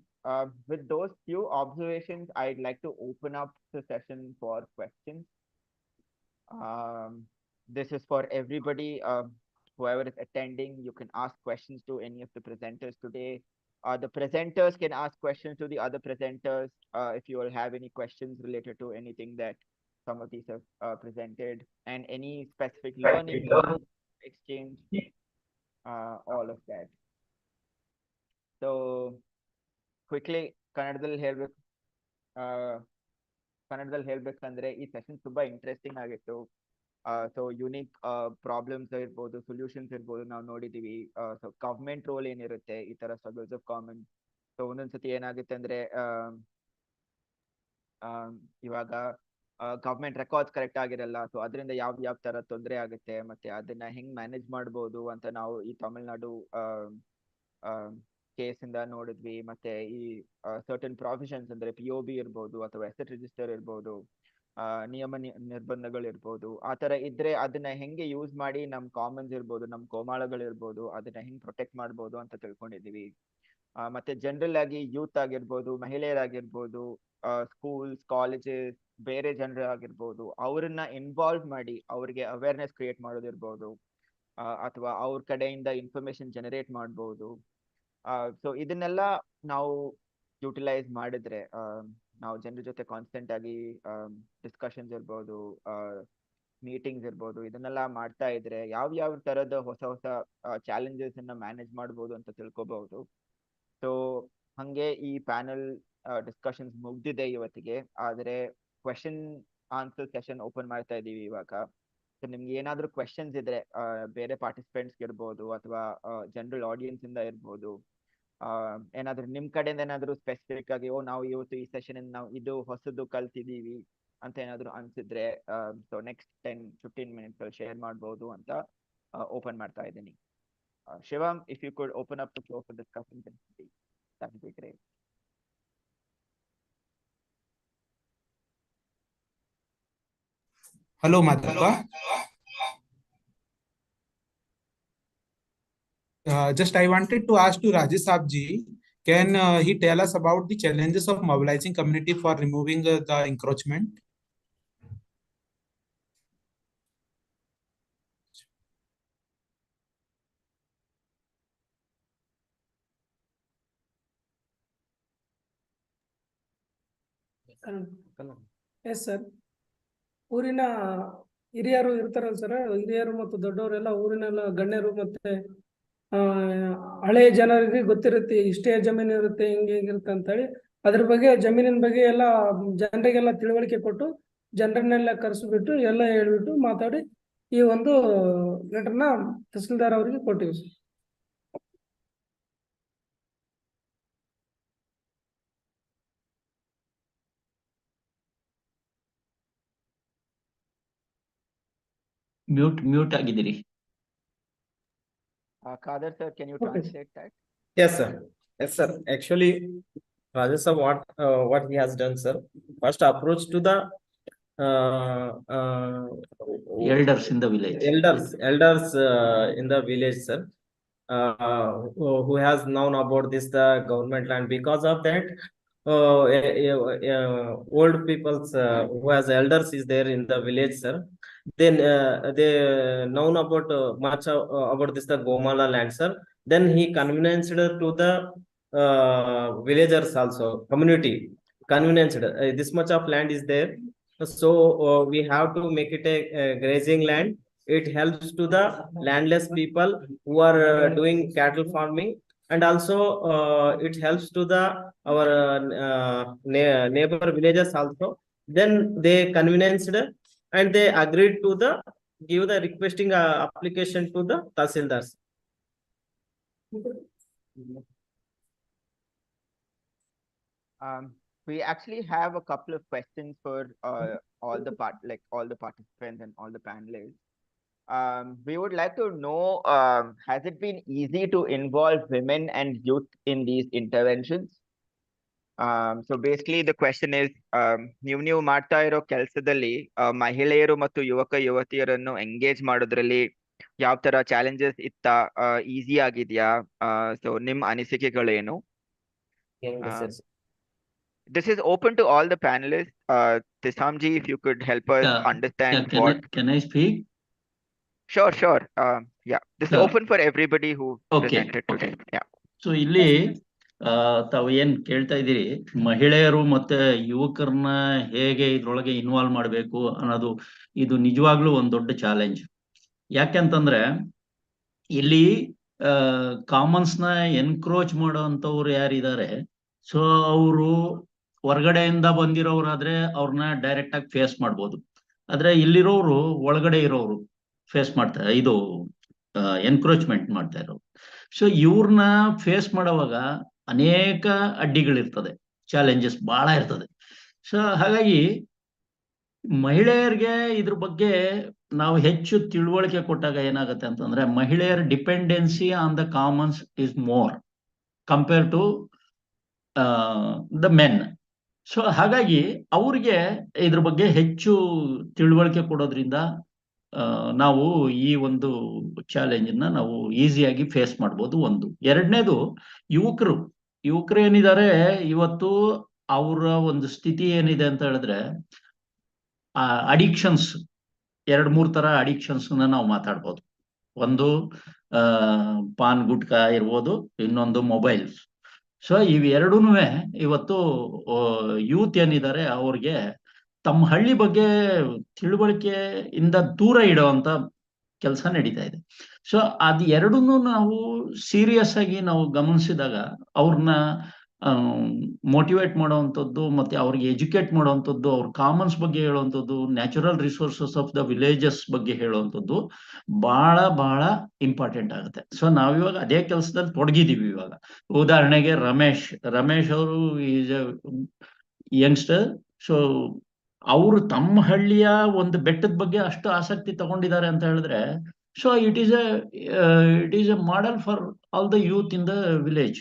With those few observations, I'd like to open up the session for questions. This is for everybody. Whoever is attending, you can ask questions to any of the presenters today. The presenters can ask questions to the other presenters if you all have any questions related to anything that some of these have presented, and any specific learning, exchange, all of that. So quickly, ಕನ್ನಡದಲ್ಲಿ ಹೇಳ್ಬೇಕಂದ್ರೆ ಈ session ತುಂಬಾ interesting ಆಗಿತ್ತು. So unique problems ಇರ್ಬೋದು, solutions ಇರ್ಬೋದು, ನಾವು ನೋಡಿದೀವಿ. So government roll ಏನಿರುತ್ತೆ ಈ ತರ ಸ್ಟ್ರಗಲ್ಸ್ ಆಫ್ ಕಾಮನ್. ಸೊ ಒಂದೊಂದ್ಸತಿ ಏನಾಗುತ್ತೆ ಅಂದ್ರೆ ಇವಾಗ ಗವರ್ಮೆಂಟ್ ರೆಕಾರ್ಡ್ಸ್ ಕರೆಕ್ಟ್ ಆಗಿರಲ್ಲ. ಸೊ ಅದರಿಂದ ಯಾವ ತರ ತೊಂದರೆ ಆಗುತ್ತೆ, ಮತ್ತೆ ಅದನ್ನ ಹೆಂಗ್ ಮ್ಯಾನೇಜ್ ಮಾಡ್ಬೋದು ಅಂತ ನಾವು ಈ ತಮಿಳ್ನಾಡು ಕೇಸ್ ಇಂದ ನೋಡಿದ್ವಿ. ಮತ್ತೆ ಈ ಸರ್ಟನ್ ಪ್ರಾವಿಷನ್ಸ್ ಅಂದ್ರೆ POB ಇರ್ಬೋದು ಅಥವಾ ಅಸೆಟ್ ರಿಜಿಸ್ಟರ್ ಇರ್ಬೋದು, ನಿಯಮ ನಿರ್ಬಂಧಗಳು ಇರ್ಬೋದು, ಆ ತರ ಇದ್ರೆ ಅದನ್ನ ಹೆಂಗೆ ಯೂಸ್ ಮಾಡಿ ನಮ್ ಕಾಮನ್ಸ್ ಇರ್ಬೋದು, ನಮ್ ಕೋಮಾಳಗಳಿರ್ಬೋದು, ಅದನ್ನ ಹೆಂಗ್ ಪ್ರೊಟೆಕ್ಟ್ ಮಾಡ್ಬೋದು ಅಂತ ತಿಳ್ಕೊಂಡಿದೀವಿ. ಮತ್ತೆ ಜನರಲ್ ಆಗಿ ಯೂತ್ ಆಗಿರ್ಬೋದು, ಮಹಿಳೆಯರಾಗಿರ್ಬೋದು, ಸ್ಕೂಲ್ಸ್, ಕಾಲೇಜಸ್, ಬೇರೆ ಜನರಾಗಿರ್ಬೋದು, ಅವ್ರನ್ನ ಇನ್ವಾಲ್ವ್ ಮಾಡಿ ಅವ್ರಿಗೆ ಅವೇರ್ನೆಸ್ ಕ್ರಿಯೇಟ್ ಮಾಡೋದಿರ್ಬೋದು, ಅಥವಾ ಅವ್ರ ಕಡೆಯಿಂದ ಇನ್ಫಾರ್ಮೇಶನ್ ಜನರೇಟ್ ಮಾಡ್ಬೋದು. ಸೊ ಇದನ್ನೆಲ್ಲ ನಾವು ಯುಟಿಲೈಸ್ ಮಾಡಿದ್ರೆ, ನಾವು ಜನರ ಜೊತೆ ಕಾನ್ಸ್ಟೆಂಟ್ ಆಗಿ ಡಿಸ್ಕಷನ್ಸ್ ಇರ್ಬೋದು, ಮೀಟಿಂಗ್ಸ್ ಇರ್ಬೋದು, ಇದನ್ನೆಲ್ಲ ಮಾಡ್ತಾ ಇದ್ರೆ ಯಾವ ತರದ ಹೊಸ ಚಾಲೆಂಜಸ್ ಅನ್ನ ಮ್ಯಾನೇಜ್ ಮಾಡ್ಬೋದು ಅಂತ ತಿಳ್ಕೊಬಹುದು. ಸೊ ಹಂಗೆ ಈ ಪ್ಯಾನಲ್ ಡಿಸ್ಕಷನ್ಸ್ ಮುಗ್ದಿದೆ ಇವತ್ತಿಗೆ, ಆದ್ರೆ ಕ್ವೆಶನ್ ಆನ್ಸರ್ ಸೆಷನ್ ಓಪನ್ ಮಾಡ್ತಾ ಇದೀವಿ ಇವಾಗ. ಸೊ ನಿಮ್ಗೆ ಏನಾದ್ರು ಕ್ವೆಶನ್ಸ್ ಇದ್ರೆ ಬೇರೆ ಪಾರ್ಟಿಸಿಪೆಂಟ್ಸ್ ಇರ್ಬೋದು ಅಥವಾ ಜನರಲ್ ಆಡಿಯನ್ಸ್ ಇಂದ ಇರ್ಬೋದು, ಏನಾದ್ರು ನಿಮ್ ಕಡೆಯಿಂದ ಏನಾದ್ರು ಸ್ಪೆಸಿಫಿಕ್ ಆಗಿ ನಾವು ಇವತ್ತು ಈ ಸೆಷನ್ ನಾವು ಇದು ಹೊಸದು ಕಲ್ತಿದೀವಿ ಅಂತ ಏನಾದ್ರು ಅನ್ಸಿದ್ರೆ, ಸೊ ನೆಕ್ಸ್ಟ್ 10-15 minutes ಅಲ್ಲಿ ಶೇರ್ ಮಾಡ್ಬೋದು ಅಂತ ಓಪನ್ ಮಾಡ್ತಾ ಇದ್ದೀನಿ. Shivam, if you could open up the floor for discussion, that would be great. Hello, Madhava. Just I wanted to ask to Rajesh Saab ji, can he tell us about the challenges of mobilizing community for removing the encroachment? Yes sir. ಊರಿನ ಹಿರಿಯರು ಇರ್ತಾರಲ್ಲ sir, ಹಿರಿಯರು ಮತ್ತು ದೊಡ್ಡವರೆಲ್ಲ ಊರಿನೆಲ್ಲ ಗಣ್ಯರು ಮತ್ತೆ ಹಳೆಯ ಜನರಿಗೆ ಗೊತ್ತಿರುತ್ತೆ ಇಷ್ಟೇ ಜಮೀನು ಇರುತ್ತೆ, ಹಿಂಗಿರುತ್ತೆ ಅಂತ ಹೇಳಿ. ಅದ್ರ ಬಗ್ಗೆ ಜಮೀನಿನ ಬಗ್ಗೆ ಎಲ್ಲ ಜನರಿಗೆಲ್ಲ ತಿಳುವಳಿಕೆ ಕೊಟ್ಟು ಜನರನ್ನೆಲ್ಲ ಕರೆಸಿಬಿಟ್ಟು ಎಲ್ಲ ಹೇಳ್ಬಿಟ್ಟು ಮಾತಾಡಿ ಈ ಒಂದು ಲೆಟರ್ನ ತಹಸೀಲ್ದಾರ್ ಅವರಿಗೆ ಕೊಟ್ಟಿವಿ ಸರ್. ಮ್ಯೂಟ್ ಆಗಿದ್ದೀರಿ. Kader sir, can you translate that? Yes, sir. Yes, sir. Actually, Rajesh sir, what he has done, sir, first approach to the elders in the village. Elders in the village, sir, who has known about this the government land. Because of that, old people's who has elders is there in the village, sir. they known about much about this the Gomala land, sir. Then he convenienced to the villagers also, community convenienced, this much of land is there, so we have to make it a grazing land. It helps to the landless people who are doing cattle farming, and also it helps to the our neighbor villages also. Then they convenienced and they agreed to the give the requesting application to the Tahsildars. We actually have a couple of questions for all the participants and all the panelists. We would like to know, has it been easy to involve women and youth in these interventions? So basically the question is, ನೀವು ಮಾಡ್ತಾ ಇರೋ ಕೆಲಸದಲ್ಲಿ ಮಹಿಳೆಯರು ಮತ್ತು ಯುವಕ ಯುವತಿಯರನ್ನು engage ಮಾಡೋದ್ರಲ್ಲಿ ಯಾವ ತರ ಚಾಲೆಂಜಸ್ ಇತ್ತಾ, ಈಸಿ ಆಗಿದ್ಯಾ? ಸೊ ನಿಮ್ಮ ಅನಿಸಿಕೆಗಳೇನು? This is open to all the panelists. Tisamji, if you could help us understand Can I speak? Sure. Yeah, this is open for everybody who presented today. Yeah. So ಇಲ್ಲಿ ತಾವು ಏನ್ ಕೇಳ್ತಾ ಇದ್ದೀರಿ, ಮಹಿಳೆಯರು ಮತ್ತೆ ಯುವಕರನ್ನ ಹೇಗೆ ಇದ್ರೊಳಗೆ ಇನ್ವಾಲ್ವ್ ಮಾಡಬೇಕು ಅನ್ನೋದು, ಇದು ನಿಜವಾಗ್ಲೂ ಒಂದ್ ದೊಡ್ಡ ಚಾಲೆಂಜ್. ಯಾಕೆಂತಂದ್ರೆ ಇಲ್ಲಿ ಕಾಮನ್ಸ್ ನ ಎನ್ಕ್ರೋಚ್ ಮಾಡೋಂಥವ್ರು ಯಾರಿದ್ದಾರೆ, ಸೊ ಅವರು ಹೊರಗಡೆಯಿಂದ ಬಂದಿರೋರಾದ್ರೆ ಅವ್ರನ್ನ ಡೈರೆಕ್ಟ್ ಆಗಿ ಫೇಸ್ ಮಾಡ್ಬೋದು. ಆದ್ರೆ ಇಲ್ಲಿರೋರು ಒಳಗಡೆ ಇರೋರು ಫೇಸ್ ಮಾಡ್ತಾರೆ, ಇದು ಎನ್ಕ್ರೋಚ್ಮೆಂಟ್ ಮಾಡ್ತಾ ಇರೋರು. ಸೊ ಇವ್ರನ್ನ ಫೇಸ್ ಮಾಡೋವಾಗ ಅನೇಕ ಅಡ್ಡಿಗಳಿರ್ತದೆ, ಚಾಲೆಂಜಸ್ ಬಹಳ ಇರ್ತದೆ. ಸೊ ಹಾಗಾಗಿ ಮಹಿಳೆಯರಿಗೆ ಇದ್ರ ಬಗ್ಗೆ ನಾವು ಹೆಚ್ಚು ತಿಳುವಳಿಕೆ ಕೊಟ್ಟಾಗ ಏನಾಗುತ್ತೆ ಅಂತಂದ್ರೆ, ಮಹಿಳೆಯರ dependency on the commons is more compare to the men. So ಹಾಗಾಗಿ ಅವ್ರಿಗೆ ಇದ್ರ ಬಗ್ಗೆ ಹೆಚ್ಚು ತಿಳುವಳಿಕೆ ಕೊಡೋದ್ರಿಂದ ನಾವು ಈ ಒಂದು ಚಾಲೆಂಜ್ ನಾವು ಈಸಿಯಾಗಿ ಫೇಸ್ ಮಾಡ್ಬೋದು. ಒಂದು. ಎರಡನೇದು, ಯುವಕರು ಏನಿದ್ದಾರೆ ಇವತ್ತು, ಅವರ ಒಂದು ಸ್ಥಿತಿ ಏನಿದೆ ಅಂತ ಹೇಳಿದ್ರೆ, ಅಡಿಕ್ಷನ್ಸ್ 2-3 ತರ ಅಡಿಕ್ಷನ್ಸ್ ನಾವು ಮಾತಾಡ್ಬೋದು. ಒಂದು ಪಾನ್ ಗುಟ್ಕಾ ಇರ್ಬೋದು, ಇನ್ನೊಂದು ಮೊಬೈಲ್ಸ್. ಸೊ ಇವೆರಡೂನು ಇವತ್ತು ಯೂತ್ ಏನಿದ್ದಾರೆ ಅವ್ರಿಗೆ ತಮ್ಮ ಹಳ್ಳಿ ಬಗ್ಗೆ ತಿಳುವಳಿಕೆಯಿಂದ ದೂರ ಇಡುವಂತ ಕೆಲಸ ನಡೀತಾ ಇದೆ. ಸೊ ಅದು ಎರಡನ್ನೂ ನಾವು ಸೀರಿಯಸ್ ಆಗಿ ನಾವು ಗಮನಿಸಿದಾಗ ಅವ್ರನ್ನ ಮೋಟಿವೇಟ್ ಮಾಡುವಂಥದ್ದು, ಮತ್ತೆ ಅವ್ರಿಗೆ ಎಜುಕೇಟ್ ಮಾಡುವಂಥದ್ದು, ಅವ್ರ ಕಾಮನ್ಸ್ ಬಗ್ಗೆ ಹೇಳುವಂಥದ್ದು, natural resources of the villages ಬಗ್ಗೆ ಹೇಳುವಂಥದ್ದು ಬಹಳ ಇಂಪಾರ್ಟೆಂಟ್ ಆಗುತ್ತೆ. ಸೊ ನಾವಿವಾಗ ಅದೇ ಕೆಲಸದಲ್ಲಿ ತೊಡಗಿದೀವಿ. ಇವಾಗ ಉದಾಹರಣೆಗೆ ರಮೇಶ್ ಅವರು ಈಸ್ ಎ ಯಂಗ್ಸ್ಟರ್. ಸೊ ಅವರು ತಮ್ಮ ಹಳ್ಳಿಯ ಒಂದು ಬೆಟ್ಟದ ಬಗ್ಗೆ ಅಷ್ಟು ಆಸಕ್ತಿ ತಗೊಂಡಿದ್ದಾರೆ ಅಂತ ಹೇಳಿದ್ರೆ, so it is A model for all the youth in the village.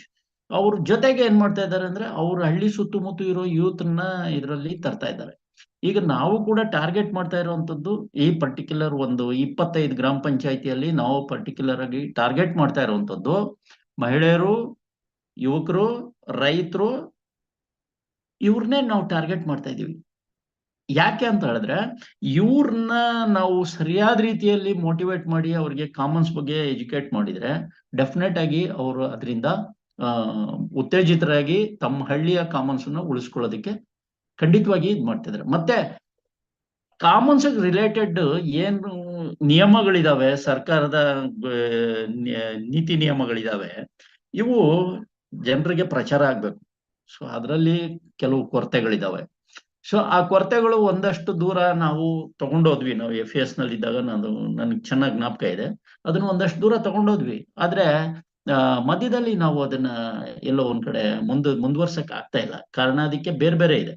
ಅವ್ರ ಜೊತೆಗೆ ಏನ್ ಮಾಡ್ತಾ ಇದ್ದಾರೆ ಅಂದ್ರೆ, ಅವ್ರ ಹಳ್ಳಿ ಸುತ್ತಮುತ್ತ ಇರೋ ಯೂತ್ನ ಇದರಲ್ಲಿ ತರ್ತಾ ಇದ್ದಾರೆ. ಈಗ ನಾವು ಕೂಡ ಟಾರ್ಗೆಟ್ ಮಾಡ್ತಾ ಇರುವಂತದ್ದು ಈ ಪರ್ಟಿಕ್ಯುಲರ್ ಒಂದು 25 ಗ್ರಾಮ ಪಂಚಾಯತಿಯಲ್ಲಿ ನಾವು ಪರ್ಟಿಕ್ಯುಲರ್ ಆಗಿ ಟಾರ್ಗೆಟ್ ಮಾಡ್ತಾ ಇರುವಂತದ್ದು ಮಹಿಳೆಯರು, ಯುವಕರು, ರೈತರು, ಇವ್ರನ್ನೇ ನಾವು ಟಾರ್ಗೆಟ್ ಮಾಡ್ತಾ ಇದೀವಿ. ಯಾಕೆ ಅಂತ ಹೇಳಿದ್ರೆ, ಇವ್ರನ್ನ ನಾವು ಸರಿಯಾದ ರೀತಿಯಲ್ಲಿ ಮೋಟಿವೇಟ್ ಮಾಡಿ ಅವ್ರಿಗೆ ಕಾಮನ್ಸ್ ಬಗ್ಗೆ ಎಜುಕೇಟ್ ಮಾಡಿದ್ರೆ ಡೆಫಿನೆಟ್ ಆಗಿ ಅವರು ಅದರಿಂದ ಉತ್ತೇಜಿತರಾಗಿ ತಮ್ಮ ಹಳ್ಳಿಯ ಕಾಮನ್ಸ್ ಅನ್ನ ಉಳಿಸ್ಕೊಳ್ಳೋದಕ್ಕೆ ಖಂಡಿತವಾಗಿ ಇದು ಮಾಡ್ತಿದ್ದಾರೆ. ಮತ್ತೆ ಕಾಮನ್ಸ್ ರಿಲೇಟೆಡ್ ಏನು ನಿಯಮಗಳಿದಾವೆ, ಸರ್ಕಾರದ ನೀತಿ ನಿಯಮಗಳಿದಾವೆ, ಇವು ಜನರಿಗೆ ಪ್ರಚಾರ ಆಗ್ಬೇಕು. ಸೊ ಅದರಲ್ಲಿ ಕೆಲವು ಕೊರತೆಗಳಿದಾವೆ. ಸೊ ಆ ಕೊರತೆಗಳು ಒಂದಷ್ಟು ದೂರ ನಾವು ತಗೊಂಡೋದ್ವಿ. ನಾವು FES ನಲ್ಲಿ ಇದ್ದಾಗ ನನಗೆ ಚೆನ್ನಾಗಿ ಜ್ಞಾಪಕ ಇದೆ, ಅದನ್ನ ಒಂದಷ್ಟು ದೂರ ತಗೊಂಡೋದ್ವಿ. ಆದ್ರೆ ಮಧ್ಯದಲ್ಲಿ ನಾವು ಅದನ್ನ ಎಲ್ಲೋ ಒಂದ್ ಕಡೆ ಮುಂದುವರ್ಸಕ್ ಆಗ್ತಾ ಇಲ್ಲ. ಕಾರಣ ಅದಕ್ಕೆ ಬೇರೆ ಇದೆ.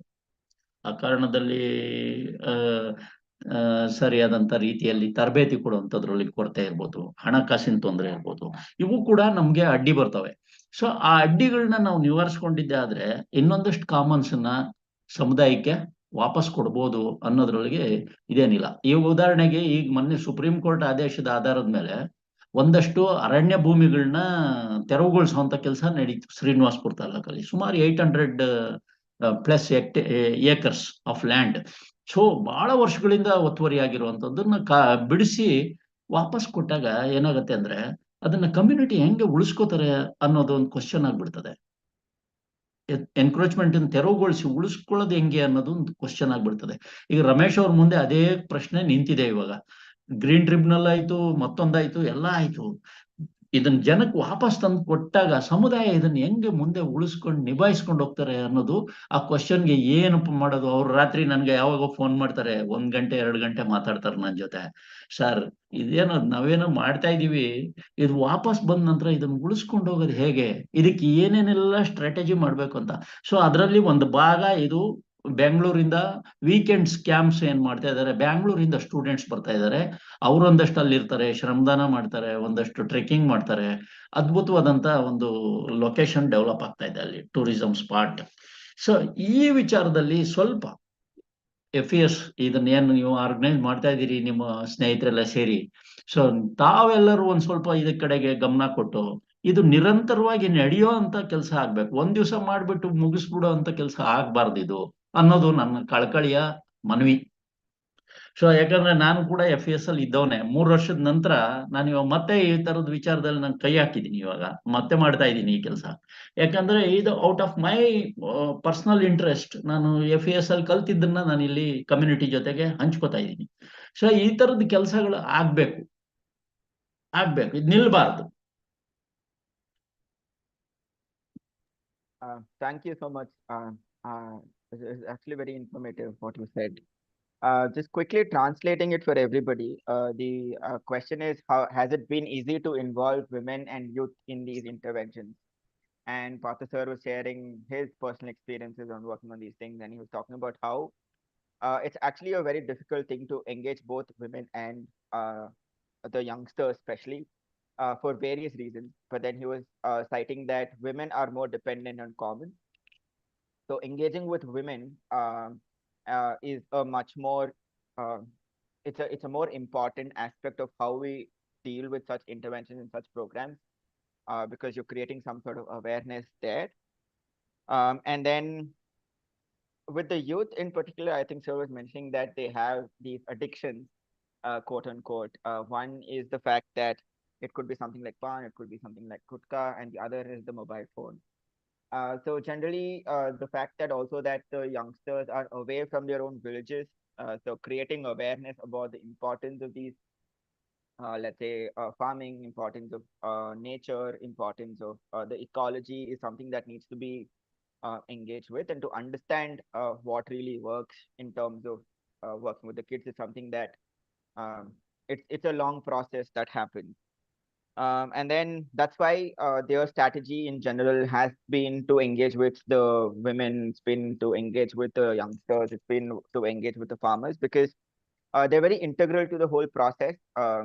ಆ ಕಾರಣದಲ್ಲಿ ಸರಿಯಾದಂತ ರೀತಿಯಲ್ಲಿ ತರಬೇತಿ ಕೊಡುವಂಥದ್ರಲ್ಲಿ ಕೊರತೆ ಇರ್ಬೋದು, ಹಣಕಾಸಿನ ತೊಂದರೆ ಇರ್ಬೋದು, ಇವು ಕೂಡ ನಮ್ಗೆ ಅಡ್ಡಿ ಬರ್ತವೆ. ಸೊ ಆ ಅಡ್ಡಿಗಳನ್ನ ನಾವು ನಿವಾರಿಸ್ಕೊಂಡಿದ್ದೆ ಆದ್ರೆ ಇನ್ನೊಂದಷ್ಟು ಕಾಮನ್ಸ್ ನ ಸಮುದಾಯಕ್ಕೆ ವಾಪಸ್ ಕೊಡ್ಬೋದು ಅನ್ನೋದ್ರೊಳಗೆ ಇದೇನಿಲ್ಲ. ಈ ಉದಾಹರಣೆಗೆ ಈಗ ಮೊನ್ನೆ ಸುಪ್ರೀಂ ಕೋರ್ಟ್ ಆದೇಶದ ಆಧಾರದ ಮೇಲೆ ಒಂದಷ್ಟು ಅರಣ್ಯ ಭೂಮಿಗಳನ್ನ ತೆರವುಗೊಳಿಸುವಂತ ಕೆಲಸ ನಡೀತು ಶ್ರೀನಿವಾಸಪುರ ತಾಲೂಕಲ್ಲಿ. ಸುಮಾರು 800+ ಏಕರ್ಸ್ ಆಫ್ ಲ್ಯಾಂಡ್. ಸೊ ಬಹಳ ವರ್ಷಗಳಿಂದ ಒತ್ತುವರಿ ಆಗಿರುವಂತದ್ದನ್ನ ಬಿಡಿಸಿ ವಾಪಸ್ ಕೊಟ್ಟಾಗ ಏನಾಗುತ್ತೆ ಅಂದ್ರೆ ಅದನ್ನ ಕಮ್ಯುನಿಟಿ ಹೆಂಗೆ ಉಳಿಸ್ಕೋತಾರೆ ಅನ್ನೋದು ಒಂದು ಕ್ವಶನ್ ಆಗ್ಬಿಡ್ತದೆ. ಎನ್ಕ್ರೋಚ್ಮೆಂಟ್ ತೆರವುಗೊಳಿಸಿ ಉಳಿಸ್ಕೊಳ್ಳೋದು ಹೆಂಗೆ ಅನ್ನೋದು ಒಂದು ಕ್ವಶನ್ ಆಗ್ಬಿಡ್ತದೆ. ಈಗ ರಮೇಶ್ ಅವ್ರ ಮುಂದೆ ಅದೇ ಪ್ರಶ್ನೆ ನಿಂತಿದೆ ಇವಾಗ. ಗ್ರೀನ್ ಟ್ರಿಬ್ಯುನಲ್ ಆಯ್ತು, ಮತ್ತೊಂದಾಯ್ತು, ಎಲ್ಲ ಆಯ್ತು. ಇದನ್ನ ಜನಕ್ಕೆ ವಾಪಸ್ ತಂದು ಕೊಟ್ಟಾಗ ಸಮುದಾಯ ಇದನ್ನ ಹೆಂಗೆ ಮುಂದೆ ಉಳಿಸ್ಕೊಂಡು ನಿಭಾಯಿಸ್ಕೊಂಡು ಹೋಗ್ತಾರೆ ಅನ್ನೋದು ಆ ಕ್ವಶನ್ಗೆ ಏನಪ್ಪ ಮಾಡೋದು. ಅವ್ರು ರಾತ್ರಿ ನನ್ಗೆ ಯಾವಾಗ ಫೋನ್ ಮಾಡ್ತಾರೆ, 1 ಗಂಟೆ 2 ಗಂಟೆ ಮಾತಾಡ್ತಾರೆ ನನ್ನ ಜೊತೆ. ಸರ್ ಇದೇನೋ ನಾವೇನೋ ಮಾಡ್ತಾ ಇದೀವಿ, ಇದು ವಾಪಸ್ ಬಂದ ನಂತರ ಇದನ್ನ ಉಳಿಸ್ಕೊಂಡು ಹೋಗೋದು ಹೇಗೆ, ಇದಕ್ಕೆ ಏನೇನೆಲ್ಲ ಸ್ಟ್ರಾಟಜಿ ಮಾಡ್ಬೇಕು ಅಂತ. ಸೊ ಅದರಲ್ಲಿ ಒಂದು ಭಾಗ ಇದು ಬೆಂಗಳೂರಿಂದ ವೀಕೆಂಡ್ಸ್ ಕ್ಯಾಂಪ್ಸ್ ಏನ್ ಮಾಡ್ತಾ ಇದ್ದಾರೆ, ಬ್ಯಾಂಗ್ಳೂರಿಂದ ಸ್ಟೂಡೆಂಟ್ಸ್ ಬರ್ತಾ ಇದ್ದಾರೆ. ಅವರೊಂದಷ್ಟು ಅಲ್ಲಿ ಇರ್ತಾರೆ, ಶ್ರಮದಾನ ಮಾಡ್ತಾರೆ, ಒಂದಷ್ಟು ಟ್ರೆಕ್ಕಿಂಗ್ ಮಾಡ್ತಾರೆ. ಅದ್ಭುತವಾದಂತ ಒಂದು ಲೊಕೇಶನ್ ಡೆವಲಪ್ ಆಗ್ತಾ ಇದೆ ಅಲ್ಲಿ, ಟೂರಿಸಂ ಸ್ಪಾಟ್. ಸೊ ಈ ವಿಚಾರದಲ್ಲಿ ಸ್ವಲ್ಪ FES ಇದನ್ನ ಏನು ನೀವು ಆರ್ಗನೈಸ್ ಮಾಡ್ತಾ ಇದ್ದೀರಿ ನಿಮ್ಮ ಸ್ನೇಹಿತರೆಲ್ಲ ಸೇರಿ, ಸೊ ತಾವೆಲ್ಲರೂ ಒಂದ್ ಸ್ವಲ್ಪ ಇದಕ್ ಕಡೆಗೆ ಗಮನ ಕೊಟ್ಟು ಇದು ನಿರಂತರವಾಗಿ ನಡೆಯೋ ಅಂತ ಕೆಲಸ ಆಗ್ಬೇಕು. ಒಂದ್ ದಿವಸ ಮಾಡ್ಬಿಟ್ಟು ಮುಗಿಸ್ಬಿಡೋ ಅಂತ ಕೆಲಸ ಆಗ್ಬಾರ್ದು ಇದು ಅನ್ನೋದು ನನ್ನ ಕಳಕಳಿಯ ಮನವಿ. ಸೊ ಯಾಕಂದ್ರೆ ನಾನು ಕೂಡ FES ಅಲ್ಲಿ ಇದ್ದವನೇ. 3 ವರ್ಷದ ನಂತರ ನಾನು ಇವಾಗ ಮತ್ತೆ ಈ ತರದ ವಿಚಾರದಲ್ಲಿ ನಾನು ಕೈ ಹಾಕಿದ್ದೀನಿ. ಇವಾಗ ಮತ್ತೆ ಮಾಡ್ತಾ ಇದ್ದೀನಿ ಈ ಕೆಲಸ. ಯಾಕಂದ್ರೆ ಇದು out of my personal interest. ನಾನು FES ಅಲ್ಲಿ ಕಲ್ತಿದ್ದನ್ನ ನಾನು ಇಲ್ಲಿ ಕಮ್ಯುನಿಟಿ ಜೊತೆಗೆ ಹಂಚ್ಕೋತಾ ಇದ್ದೀನಿ. ಸೊ ಈ ತರದ ಕೆಲಸಗಳು ಆಗ್ಬೇಕು, ಇದು ನಿಲ್ಬಾರ್ದು. Thank you so much. It is actually very informative what you said. Just quickly translating it for everybody. The question is, how has it been easy to involve women and youth in these interventions? And Partha sir was sharing his personal experiences on working on these things, and he was talking about how it's actually a very difficult thing to engage both women and the youngsters, especially for various reasons. But then he was citing that women are more dependent on common. So engaging with women is a much more it's a more important aspect of how we deal with such interventions and such programs, because you're creating some sort of awareness there. And then with the youth in particular, I think sir was mentioning that they have these addictions, quote unquote. One is the fact that it could be something like pan, it could be something like gutka, and the other is the mobile phone. So generally, the fact that also that the youngsters are away from their own villages, so creating awareness about the importance of these, let's say, farming, importance of nature, importance of the ecology is something that needs to be engaged with, and to understand what really works in terms of working with the kids is something that it's a long process that happens. And then that's why their strategy in general has been to engage with the women, it's been to engage with the youngsters, it's been to engage with the farmers, because they're very integral to the whole process,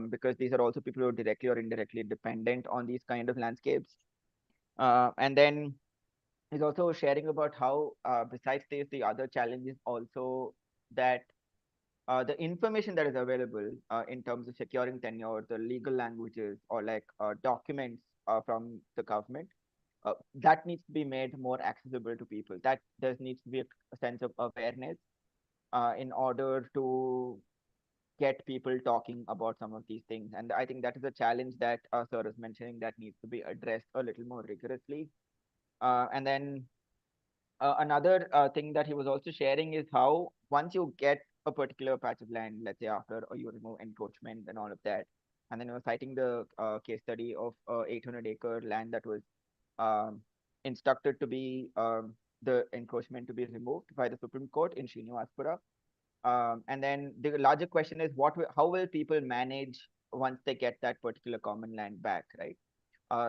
because these are also people who are directly or indirectly dependent on these kind of landscapes. And then he's also sharing about how besides this, the other challenge is also that the information that is available in terms of securing tenure, the legal languages, or like documents from the government, that needs to be made more accessible to people. That there needs to be a sense of awareness in order to get people talking about some of these things. And I think that is a challenge that sir is mentioning that needs to be addressed a little more rigorously. And then another thing that he was also sharing is how once you get a particular patch of land, let's say after you remove encroachment and all of that, and then he was citing the case study of 800-acre land that was instructed to be the encroachment to be removed by the Supreme Court in Srinivaspura. And then the larger question is how will people manage once they get that particular common land back, right?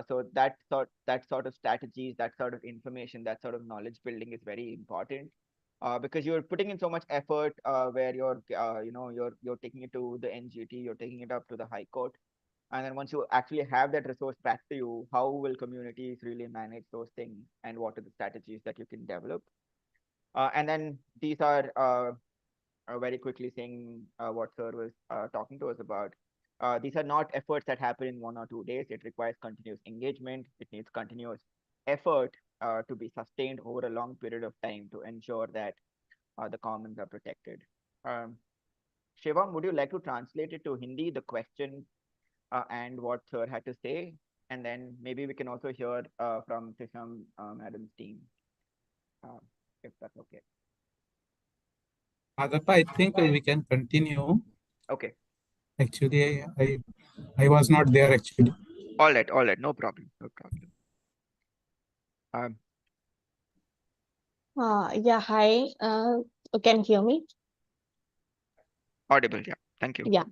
So that sort of strategies, that sort of information, that sort of knowledge building is very important, because you're putting in so much effort where you're taking it to the NGT, you're taking it up to the High Court. And then once you actually have that resource back to you, how will communities really manage those things, and what are the strategies that you can develop? And then these are very quickly saying what sir was talking to us about. These are not efforts that happen in 1 or 2 days. It requires continuous engagement. It needs continuous effort to be sustained over a long period of time to ensure that the commons are protected. Shivam, would you like to translate it to Hindi, the question and what sir had to say? And then maybe we can also hear from Tisham madam's team, if that's okay. Adapa, I think we can continue. Okay. Actually, I was not there actually. All right, no problem. Yeah, hi. Can you hear me? Audible, yeah. Thank you. Yeah.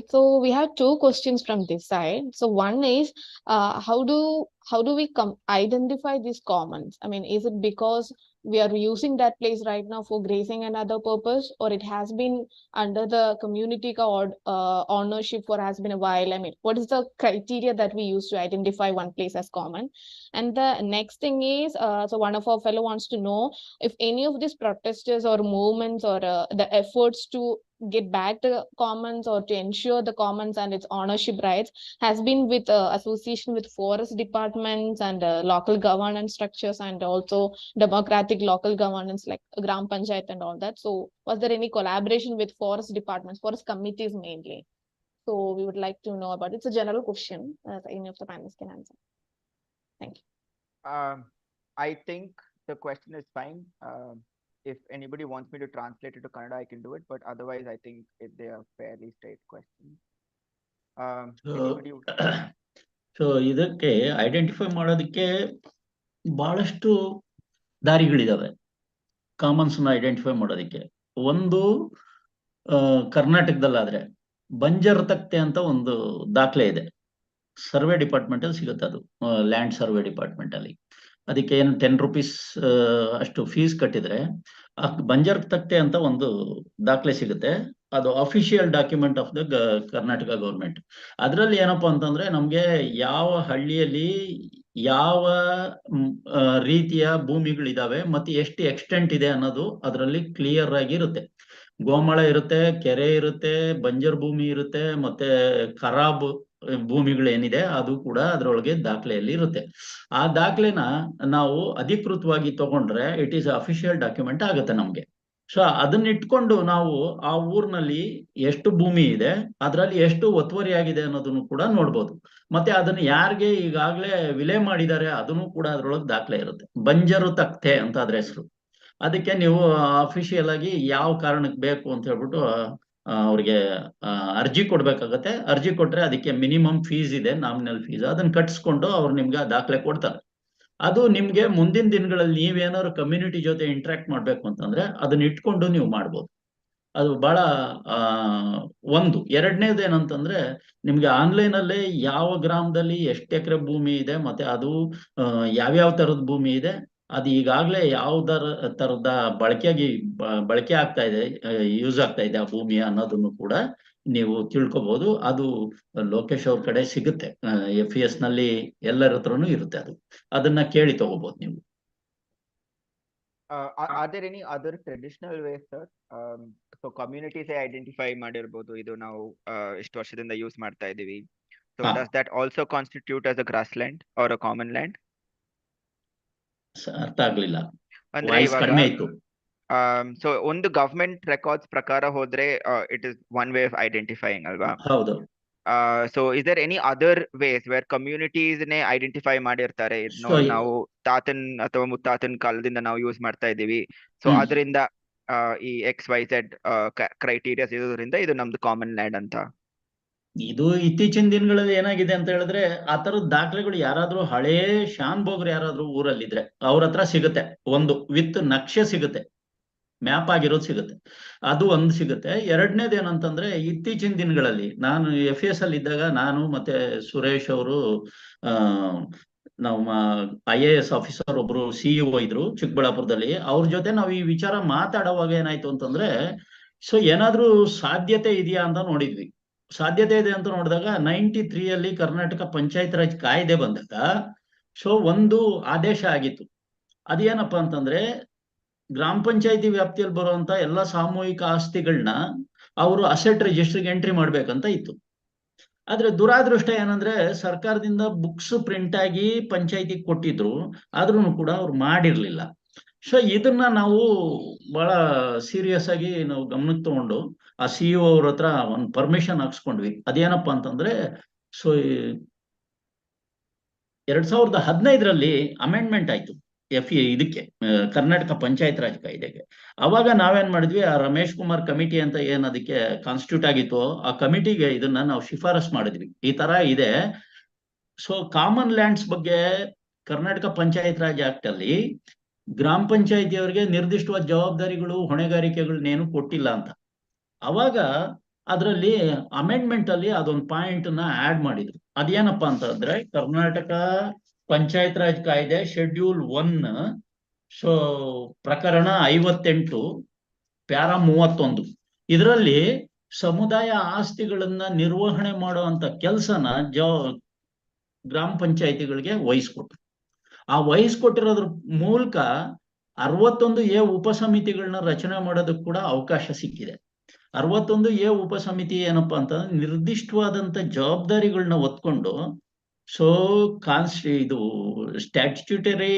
So we have two questions from this side. So one is, how do we identify these commons? I mean, is it because we are using that place right now for grazing and other purpose, or it has been under the community ownership for has been a while? I mean, what is the criteria that we use to identify one place as common? And the next thing is, so one of our fellow wants to know if any of these protesters or movements or the efforts to get back the commons or to ensure the commons and its ownership rights has been with association with forest departments and local governance structures and also democratic local governance like Gram Panchayat and all that. So was there any collaboration with forest departments, forest committees mainly? So we would like to know about it. It's a general question that any of the panelists can answer. Thank you. I think the question is fine. If anybody wants me to translate it to Kannada, I can do it. But otherwise, I think they are fairly straight questions. So ಇದಕ್ಕೆ identify ಮಾಡೋದಕ್ಕೆ ಬಹಳಷ್ಟು ದಾರಿಗಳಿದಾವೆ Commons ನ identify ಮಾಡೋದಕ್ಕೆ. ಒಂದು ಕರ್ನಾಟಕದಲ್ಲಾದ್ರೆ ಬಂಜರ್ ತಕ್ತೆ ಅಂತ ಒಂದು ದಾಖಲೆ ಇದೆ, ಸರ್ವೆ ಡಿಪಾರ್ಟ್ಮೆಂಟ್ ಅಲ್ಲಿ ಸಿಗುತ್ತೆ. ಅದು ಲ್ಯಾಂಡ್ ಸರ್ವೆ ಡಿಪಾರ್ಟ್ಮೆಂಟ್ ಅಲ್ಲಿ ಅದಕ್ಕೆ ಏನು 10 ರೂಪೀಸ್ ಅಷ್ಟು ಫೀಸ್ ಕಟ್ಟಿದ್ರೆ ಆ ಬಂಜರ್ ತಕ್ತೆ ಅಂತ ಒಂದು ದಾಖಲೆ ಸಿಗುತ್ತೆ. ಅದು official document of the Karnataka government. ಅದರಲ್ಲಿ ಏನಪ್ಪಾ ಅಂತಂದ್ರೆ ನಮ್ಗೆ ಯಾವ ಹಳ್ಳಿಯಲ್ಲಿ ಯಾವ ರೀತಿಯ ಭೂಮಿಗಳಿದಾವೆ ಮತ್ತೆ ಎಷ್ಟು ಎಕ್ಸ್ಟೆಂಟ್ ಇದೆ ಅನ್ನೋದು ಅದರಲ್ಲಿ ಕ್ಲಿಯರ್ ಆಗಿ ಇರುತ್ತೆ. ಗೋಮಾಳ ಇರುತ್ತೆ, ಕೆರೆ ಇರುತ್ತೆ, ಬಂಜರ್ ಭೂಮಿ ಇರುತ್ತೆ, ಮತ್ತೆ ಖರಾಬ್ ಭೂಮಿಗಳೇನಿದೆ ಅದು ಕೂಡ ಅದರೊಳಗೆ ದಾಖಲೆಯಲ್ಲಿ ಇರುತ್ತೆ. ಆ ದಾಖಲೆನ ನಾವು ಅಧಿಕೃತವಾಗಿ ತಗೊಂಡ್ರೆ ಇಟ್ ಈಸ್ ಅಫಿಷಿಯಲ್ ಡಾಕ್ಯುಮೆಂಟ್ ಆಗುತ್ತೆ ನಮ್ಗೆ. ಸೊ ಅದನ್ನ ಇಟ್ಕೊಂಡು ನಾವು ಆ ಊರಿನಲ್ಲಿ ಎಷ್ಟು ಭೂಮಿ ಇದೆ, ಅದರಲ್ಲಿ ಎಷ್ಟು ಒತ್ತುವರಿ ಆಗಿದೆ ಅನ್ನೋದನ್ನು ಕೂಡ ನೋಡ್ಬೋದು. ಮತ್ತೆ ಅದನ್ನ ಯಾರಿಗೆ ಈಗಾಗಲೇ ವಿಲೆ ಮಾಡಿದ್ದಾರೆ ಅದನ್ನು ಕೂಡ ಅದ್ರೊಳಗೆ ದಾಖಲೆ ಇರುತ್ತೆ. ಬಂಜರು ತಕ್ತೆ ಅಂತ ಅದ್ರ ಹೆಸರು. ಅದಕ್ಕೆ ನೀವು ಅಫಿಷಿಯಲ್ ಆಗಿ ಯಾವ ಕಾರಣಕ್ಕೆ ಬೇಕು ಅಂತ ಹೇಳ್ಬಿಟ್ಟು ಅವ್ರಿಗೆ ಅರ್ಜಿ ಕೊಡ್ಬೇಕಾಗತ್ತೆ. ಅರ್ಜಿ ಕೊಟ್ರೆ ಅದಕ್ಕೆ ಮಿನಿಮಮ್ ಫೀಸ್ ಇದೆ, ನಾಮಿನಲ್ ಫೀಸ್. ಅದನ್ನ ಕಟ್ಸ್ಕೊಂಡು ಅವ್ರು ನಿಮ್ಗೆ ಆ ದಾಖಲೆ ಕೊಡ್ತಾರೆ. ಅದು ನಿಮ್ಗೆ ಮುಂದಿನ ದಿನಗಳಲ್ಲಿ ನೀವೇನಾದ್ರು ಕಮ್ಯುನಿಟಿ ಜೊತೆ ಇಂಟ್ರಾಕ್ಟ್ ಮಾಡ್ಬೇಕು ಅಂತಂದ್ರೆ ಅದನ್ನ ಇಟ್ಕೊಂಡು ನೀವು ಮಾಡ್ಬೋದು. ಅದು ಬಹಳ ಒಂದು. ಎರಡನೇದು ಏನಂತಂದ್ರೆ ನಿಮ್ಗೆ ಆನ್ಲೈನ್ ಅಲ್ಲೇ ಯಾವ ಗ್ರಾಮದಲ್ಲಿ ಎಷ್ಟು ಎಕರೆ ಭೂಮಿ ಇದೆ ಮತ್ತೆ ಅದು ಯಾವ್ಯಾವ ತರದ ಭೂಮಿ ಇದೆ, ಅದು ಈಗಾಗಲೇ ಯಾವ್ದರ ತರದ ಬಳಕೆ ಆಗ್ತಾ ಇದೆ, ಯೂಸ್ ಆಗ್ತಾ ಇದೆ ಆ ಭೂಮಿ ಅನ್ನೋದನ್ನು ಕೂಡ ನೀವು ತಿಳ್ಕೊಬಹುದು. ಅದು ಲೋಕೇಶ್ ಅವ್ರ ಕಡೆ ಸಿಗುತ್ತೆ, FES ನಲ್ಲಿ ಎಲ್ಲರ ಹತ್ರನೂ ಇರುತ್ತೆ. ಅದನ್ನ ಕೇಳಿ ತಗೋಬಹುದು ನೀವು. Are there any other traditional ways, sir? So communities identify ಮಾಡಿರ್ಬೋದು, ಇದು ನಾವು ಇಷ್ಟು ವರ್ಷದಿಂದ ಯೂಸ್ ಮಾಡ್ತಾ ಇದೀವಿ. So does that also constitute as a grassland or a common land? ಅರ್ಥ ಆಗ್ಲಿಲ್ಲ, ಅಂದ್ರೆ ಇವಾಗ ಸೊ ಒಂದು ಗವರ್ಮೆಂಟ್ ರೆಕಾರ್ಡ್ಸ್ ಪ್ರಕಾರ ಹೋದ್ರೆ it is one way of identifying ಅಲ್ವಾ? ಹೌದು. So is there any other ways where communities ನೇ ಐಡೆಂಟಿಫೈ ಮಾಡಿರ್ತಾರೆ, ನಾವು ತಾತನ್ ಅಥವಾ ಮುತ್ತಾತನ್ ಕಾಲದಿಂದ ನಾವು ಯೂಸ್ ಮಾಡ್ತಾ ಇದೀವಿ, ಸೊ ಅದರಿಂದ ಈ XYZ ಕ್ರೈಟೀರಿಯಾಸ್ ಇರೋದ್ರಿಂದ ಇದು ನಮ್ದು ಕಾಮನ್ ಲ್ಯಾಂಡ್ ಅಂತ? ಇದು ಇತ್ತೀಚಿನ ದಿನಗಳಲ್ಲಿ ಏನಾಗಿದೆ ಅಂತ ಹೇಳಿದ್ರೆ ಆ ತರದ ದಾಖಲೆಗಳು ಯಾರಾದ್ರೂ ಹಳೇ ಶಾನ್ ಬೋಗ್ರು ಯಾರಾದ್ರೂ ಊರಲ್ಲಿದ್ರೆ ಅವ್ರ ಹತ್ರ ಸಿಗುತ್ತೆ. ಒಂದು ವಿತ್ ನಕ್ಷೆ ಸಿಗುತ್ತೆ, ಮ್ಯಾಪ್ ಆಗಿರೋದು ಸಿಗುತ್ತೆ, ಅದು ಒಂದು ಸಿಗುತ್ತೆ. ಎರಡನೇದು ಏನಂತಂದ್ರೆ ಇತ್ತೀಚಿನ ದಿನಗಳಲ್ಲಿ ನಾನು FES ಅಲ್ಲಿ ಇದ್ದಾಗ ನಾನು ಮತ್ತೆ ಸುರೇಶ್ ಅವರು ನಮ್ಮ IAS ಆಫೀಸರ್ ಒಬ್ರು CEO ಇದ್ರು ಚಿಕ್ಕಬಳ್ಳಾಪುರದಲ್ಲಿ. ಅವ್ರ ಜೊತೆ ನಾವು ಈ ವಿಚಾರ ಮಾತಾಡುವಾಗ ಏನಾಯ್ತು ಅಂತಂದ್ರೆ, ಸೊ ಏನಾದ್ರೂ ಸಾಧ್ಯತೆ ಇದೆಯಾ ಅಂತ ನೋಡಿದ್ವಿ. ಸಾಧ್ಯತೆ ಇದೆ ಅಂತ ನೋಡಿದಾಗ 93 ಕರ್ನಾಟಕ ಪಂಚಾಯತ್ ರಾಜ್ ಕಾಯ್ದೆ ಬಂದಾಗ ಸೊ ಒಂದು ಆದೇಶ ಆಗಿತ್ತು. ಅದೇನಪ್ಪಾ ಅಂತಂದ್ರೆ ಗ್ರಾಮ ಪಂಚಾಯತಿ ವ್ಯಾಪ್ತಿಯಲ್ಲಿ ಬರುವಂತ ಎಲ್ಲ ಸಾಮೂಹಿಕ ಆಸ್ತಿಗಳನ್ನ ಅವರು ಅಸೆಟ್ ರಿಜಿಸ್ಟರ್ಗೆ ಎಂಟ್ರಿ ಮಾಡ್ಬೇಕಂತ ಇತ್ತು. ಆದ್ರೆ ದುರಾದೃಷ್ಟ ಏನಂದ್ರೆ ಸರ್ಕಾರದಿಂದ ಬುಕ್ಸ್ ಪ್ರಿಂಟ್ ಆಗಿ ಪಂಚಾಯತಿಗೆ ಕೊಟ್ಟಿದ್ರು, ಆದ್ರೂ ಕೂಡ ಅವ್ರು ಮಾಡಿರ್ಲಿಲ್ಲ. ಸೊ ಇದನ್ನ ನಾವು ಬಹಳ ಸೀರಿಯಸ್ ಆಗಿ ನಾವು ಗಮನಕ್ಕೆ ತಗೊಂಡು ಆ CEO ಅವ್ರ ಹತ್ರ ಒಂದು ಪರ್ಮಿಷನ್ ಹಾಕ್ಸ್ಕೊಂಡ್ವಿ. ಅದೇನಪ್ಪ ಅಂತಂದ್ರೆ, ಸೊ 2015ರಲ್ಲಿ ಅಮೆಂಡ್ಮೆಂಟ್ ಆಯ್ತು ಇದಕ್ಕೆ ಕರ್ನಾಟಕ ಪಂಚಾಯತ್ ರಾಜ್ ಕಾಯ್ದೆಗೆ. ಅವಾಗ ನಾವೇನ್ ಮಾಡಿದ್ವಿ, ಆ ರಮೇಶ್ ಕುಮಾರ್ ಕಮಿಟಿ ಅಂತ ಏನ್ ಅದಕ್ಕೆ ಕಾನ್ಸ್ಟಿಟ್ಯೂಟ್ ಆಗಿತ್ತು, ಆ ಕಮಿಟಿಗೆ ಇದನ್ನ ನಾವು ಶಿಫಾರಸ್ ಮಾಡಿದ್ವಿ. ಈ ತರ ಇದೆ. ಸೊ ಕಾಮನ್ ಲ್ಯಾಂಡ್ಸ್ ಬಗ್ಗೆ ಕರ್ನಾಟಕ ಪಂಚಾಯತ್ ರಾಜ್ ಆಕ್ಟ್ ಅಲ್ಲಿ ಗ್ರಾಮ ಪಂಚಾಯತಿಯವರಿಗೆ ನಿರ್ದಿಷ್ಟವಾದ ಜವಾಬ್ದಾರಿಗಳು ಹೊಣೆಗಾರಿಕೆಗಳನ್ನೇನು ಕೊಟ್ಟಿಲ್ಲ ಅಂತ. ಅವಾಗ ಅದರಲ್ಲಿ ಅಮೆಂಡ್ಮೆಂಟ್ ಅಲ್ಲಿ ಅದೊಂದು ಪಾಯಿಂಟ್ ನ ಆಡ್ ಮಾಡಿದ್ರು. ಅದೇನಪ್ಪಾ ಅಂತಂದ್ರೆ, ಕರ್ನಾಟಕ ಪಂಚಾಯತ್ ರಾಜ್ ಕಾಯ್ದೆ ಶೆಡ್ಯೂಲ್ 1 ಸೊ ಪ್ರಕರಣ 58 ಪ್ಯಾರಾ 31 ಇದರಲ್ಲಿ ಸಮುದಾಯ ಆಸ್ತಿಗಳನ್ನ ನಿರ್ವಹಣೆ ಮಾಡುವಂತ ಕೆಲಸನ ಗ್ರಾಮ ಪಂಚಾಯತಿಗಳಿಗೆ ವಹಿಸ್ಕೊಟ್ರು. ಆ ವಹಿಸ್ಕೊಟ್ಟಿರೋದ್ರ ಮೂಲಕ 61A ಉಪಸಮಿತಿಗಳನ್ನ ರಚನೆ ಮಾಡೋದಕ್ಕೆ ಕೂಡ ಅವಕಾಶ ಸಿಕ್ಕಿದೆ. 61A ಉಪಸಮಿತಿ ಏನಪ್ಪಾ ಅಂತಂದ್ರೆ, ನಿರ್ದಿಷ್ಟವಾದಂತ ಜವಾಬ್ದಾರಿಗಳನ್ನ ಹೊತ್ಕೊಂಡು ಸೊ ಇದು ಸ್ಟ್ಯಾಟ್ಯೂಟರಿ